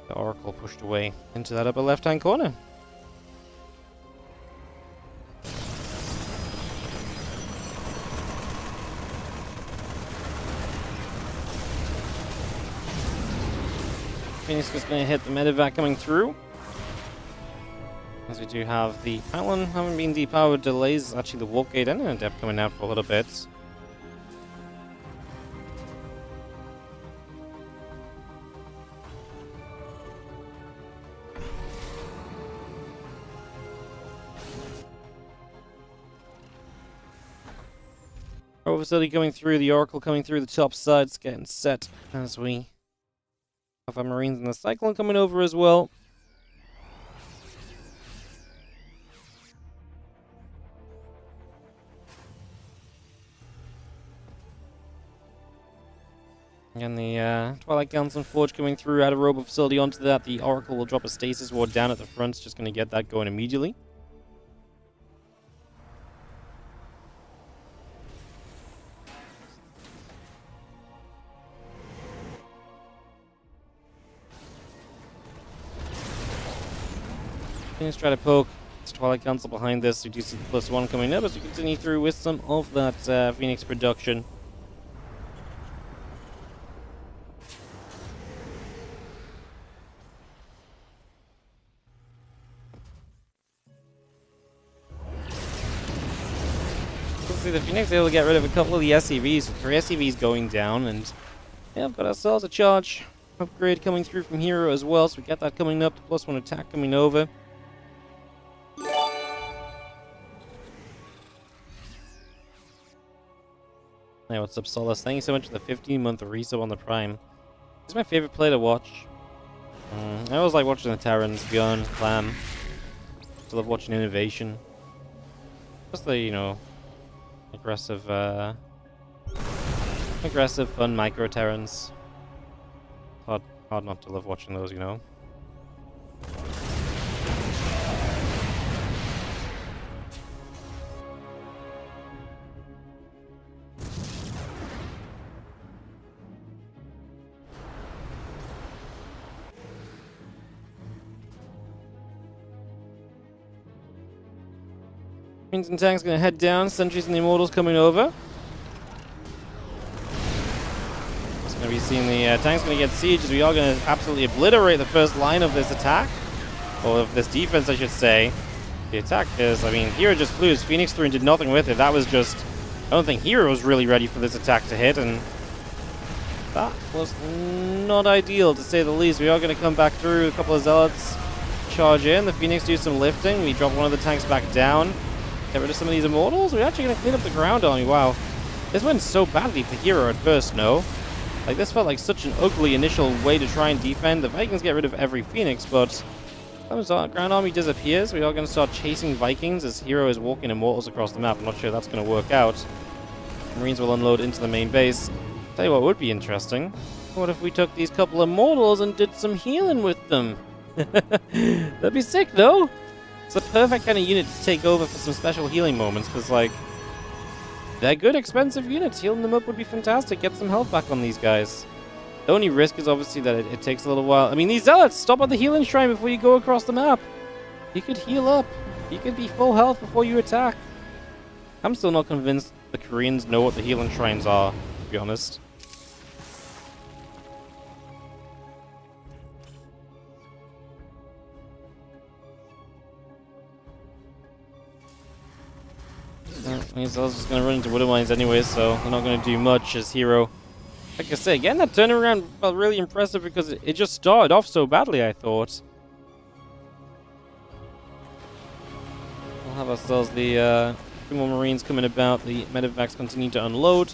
the Oracle pushed away into that upper left-hand corner. Phoenix is going to hit the medevac coming through. As we do have the Pylon having been depowered, delays actually the warp gate and an Adept coming out for a little bit. Our facility coming through, the Oracle coming through the top sides, getting set as we have our Marines and the Cyclone coming over as well. And the Twilight Council Forge coming through, add a Robo facility onto that. The Oracle will drop a Stasis Ward down at the front, just going to get that going immediately. Let's try to poke. It's Twilight Council behind this. We do see the +1 coming up as we continue through with some of that Phoenix production. See the Phoenix able to get rid of a couple of the SCVs. So 3 SCVs going down, and yeah, we've got ourselves a charge upgrade coming through from Hero as well. So we got that coming up. The +1 attack coming over. Hey, what's up, Solace? Thank you so much for the 15-month resub on the Prime. It's my favorite play to watch. I always like watching the Terrans, Bjorn, Clem. I love watching Innovation. Just the, you know, aggressive, fun micro Terrans. Hard not to love watching those, you know. Marines and tanks gonna head down. Sentries and the Immortals coming over. It's gonna be seeing the tanks gonna get siege as we are gonna absolutely obliterate the first line of this attack. or of this defense, I should say. The attack is, I mean, Hero just flew his Phoenix through and did nothing with it. That was just, I don't think Hero was really ready for this attack to hit, and that was not ideal, to say the least. We are going to come back through. A couple of Zealots charge in. The Phoenix do some lifting. We drop one of the tanks back down. Get rid of some of these Immortals. We're actually going to clean up the ground on me. Wow. This went so badly for Hero at first, no? Like, this felt like such an ugly initial way to try and defend. The Vikings get rid of every Phoenix, but Clem's ground army disappears. We are going to start chasing Vikings as Hero is walking Immortals across the map. I'm not sure that's going to work out. Marines will unload into the main base. Tell you what would be interesting. What if we took these couple of Immortals and did some healing with them? That'd be sick, though. It's the perfect kind of unit to take over for some special healing moments, because, like, they're good, expensive units. Healing them up would be fantastic. Get some health back on these guys. The only risk is obviously that it takes a little while. I mean, these Zealots, stop at the healing shrine before you go across the map. You could heal up. You could be full health before you attack. I'm still not convinced the Koreans know what the healing shrines are, to be honest. These Zealots just going to run into Widow Mines anyway, so they're not going to do much as Hero. Like I say, again, that turnaround felt really impressive because it just started off so badly, I thought. We'll have ourselves the 2 more Marines coming about. The Medivacs continue to unload.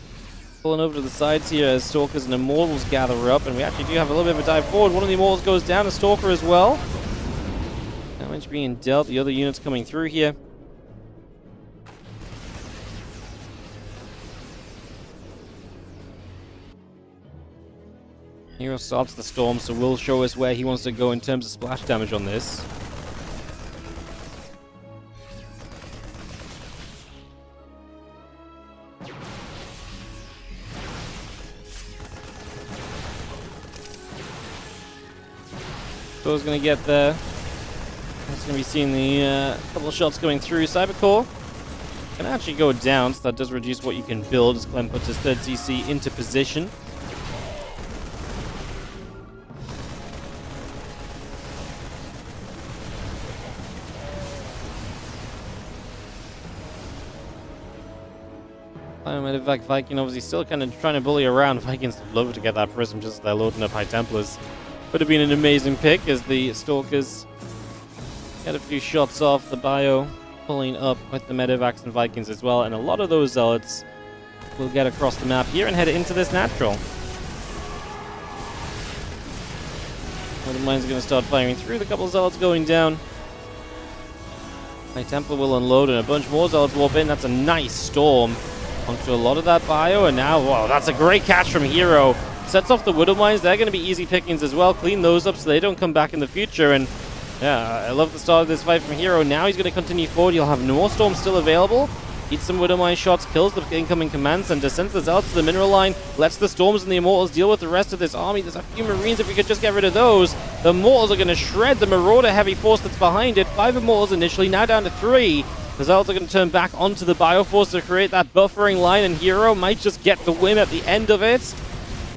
Pulling over to the sides here as Stalkers and Immortals gather up. And we actually do have a little bit of a dive forward. One of the Immortals goes down, a Stalker as well. Damage being dealt. The other units coming through here. Hero starts the storm, so will show us where he wants to go in terms of splash damage on this. So he's going to get there. He's going to be seeing the couple of shots going through. Cybercore can actually go down, so that does reduce what you can build as Clem puts his 3rd CC into position. Medevac Viking obviously still kind of trying to bully around. Vikings love to get that prism just as they're loading up High Templars. Would have been an amazing pick as the Stalkers get a few shots off the bio, pulling up with the Medevacs and Vikings as well. And a lot of those Zealots will get across the map here and head into this natural. Well, the mine's going to start firing through. The couple of Zealots going down. High Templar will unload and a bunch more Zealots warp in. That's a nice storm onto a lot of that bio, and now, wow, that's a great catch from Hero. Sets off the Widow Mines. They're going to be easy pickings as well. Clean those up so they don't come back in the future, and yeah, I love the start of this fight from Hero. Now he's going to continue forward. You'll have more storms still available. Eats some Widow Mine shots, kills the incoming commands, and descends the Zealots to the mineral line. Lets the Storms and the Immortals deal with the rest of this army. There's a few Marines. If we could just get rid of those, the Immortals are going to shred the Marauder heavy force that's behind it. 5 Immortals initially, now down to 3. The Zealots are going to turn back onto the Bioforce to create that buffering line, and Hero might just get the win at the end of it.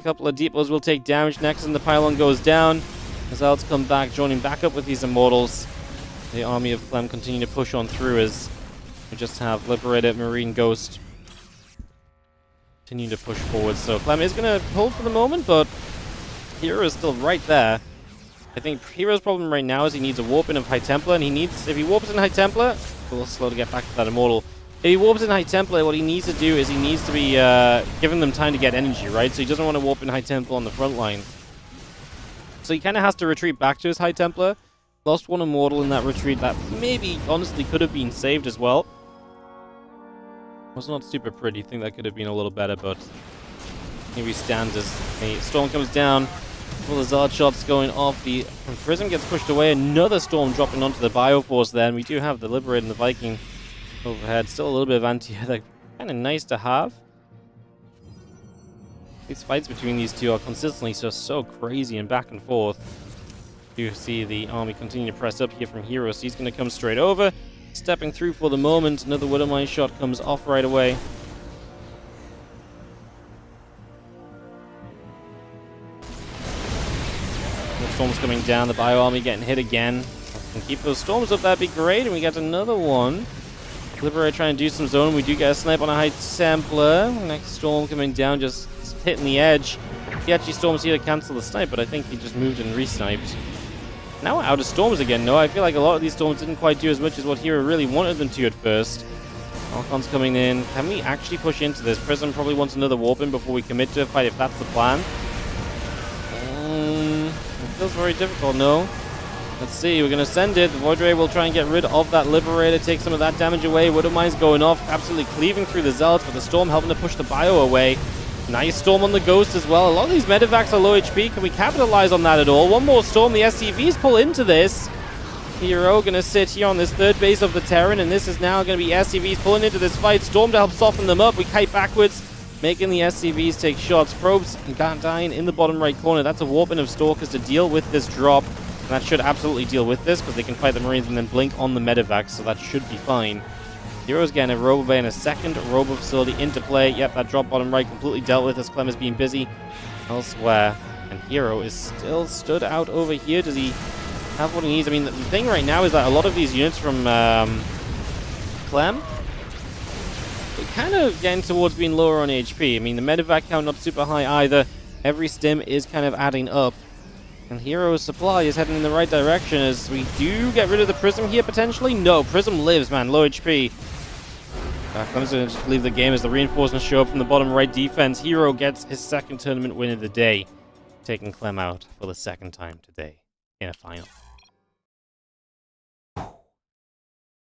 A couple of Deepos will take damage next, and the pylon goes down. The Zealots come back, joining back up with these Immortals. The army of Clem continue to push on through as we just have Liberated Marine Ghost continue to push forward. So Clem is going to hold for the moment, but Hero is still right there. I think Hero's problem right now is he needs a warp in of High Templar, and he needs, if he warps in High Templar, we'll slow to get back to that Immortal. If he warps in High Templar, what he needs to do is he needs to be giving them time to get energy, right? So he doesn't want to warp in High Templar on the front line. So he kind of has to retreat back to his High Templar. Lost one Immortal in that retreat that maybe, honestly, could have been saved as well. Was not super pretty. I think that could have been a little better, but here he stands as a storm comes down. All the Zealot shots going off. The Prism gets pushed away. Another storm dropping onto the Bioforce there. And we do have the Liberator and the Viking overhead. Still a little bit of anti. They're kind of nice to have. These fights between these two are consistently so crazy and back and forth. You see the army continue to press up here from Hero. So he's going to come straight over. Stepping through for the moment. Another Widow Mine shot comes off right away. The storm's coming down. The Bio army getting hit again. And keep those storms up, that'd be great. And we get another one. Liberator trying to do some zone. We do get a snipe on a high Templar. Next storm coming down, just hitting the edge. He actually storms here to cancel the snipe, but I think he just moved and re-sniped. Now we're out of storms again. No, I feel like a lot of these storms didn't quite do as much as what Hero really wanted them to at first. Archon's coming in. Can we actually push into this? Prism probably wants another warp in before we commit to a fight, if that's the plan. It feels very difficult, no? Let's see, we're going to send it. The Void Ray will try and get rid of that Liberator, take some of that damage away. Widowmine's going off, absolutely cleaving through the Zealots, but the Storm helping to push the Bio away. Nice Storm on the Ghost as well. A lot of these Medivacs are low HP. Can we capitalize on that at all? One more Storm, the SCVs pull into this. Hero going to sit here on this third base of the Terran, and this is now going to be SCVs pulling into this fight. Storm to help soften them up. We kite backwards, making the SCVs take shots. Probes dying in the bottom right corner. That's a warping of Stalkers to deal with this drop. And that should absolutely deal with this, because they can fight the Marines and then blink on the Medivacs, so that should be fine. Hero's getting a Robo Bay and a second Robo Facility into play. Yep, that drop bottom right completely dealt with as Clem is being busy elsewhere. And Hero is still stood out over here. Does he have what he needs? I mean, the thing right now is that a lot of these units from Clem, they're kind of getting towards being lower on HP. I mean, the Medivac count not super high either. Every stim is kind of adding up. And Hero's supply is heading in the right direction as we do get rid of the Prism here, potentially. No, Prism lives, man. Low HP. Clem's going to just leave the game as the reinforcements show up from the bottom right defense. Hero gets his second tournament win of the day, taking Clem out for the second time today in a final.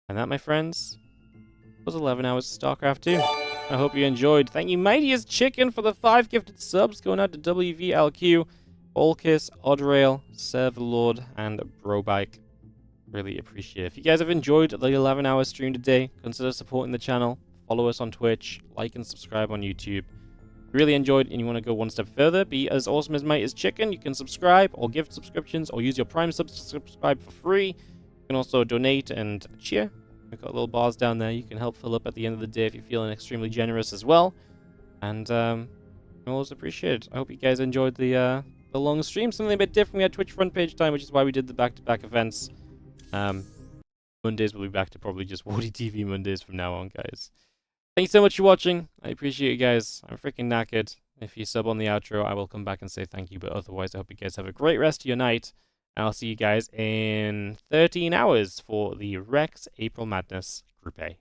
And that, my friends, was 11 hours of StarCraft 2. I hope you enjoyed. Thank you, Mightiest Chicken, for the 5 gifted subs. Going out to WVLQ, Olkis, Odrail, Serverlord, and Brobike. Really appreciate it. If you guys have enjoyed the 11-hour stream today, consider supporting the channel. Follow us on Twitch, like and subscribe on YouTube. If you really enjoyed and you want to go one step further, be as awesome as Mightiest Chicken, you can subscribe or gift subscriptions or use your Prime subs to subscribe for free. You can also donate and cheer. We've got little bars down there. You can help fill up at the end of the day if you're feeling extremely generous as well. And I always appreciate it. I hope you guys enjoyed the long stream. Something a bit different. We had Twitch front page time, which is why we did the back-to-back events. Mondays will be back to probably just WardiTV Mondays from now on, guys. Thank you so much for watching. I appreciate you guys. I'm freaking knackered. If you sub on the outro, I will come back and say thank you. But otherwise, I hope you guys have a great rest of your night. And I'll see you guys in 13 hours for the Rex April Madness Group A.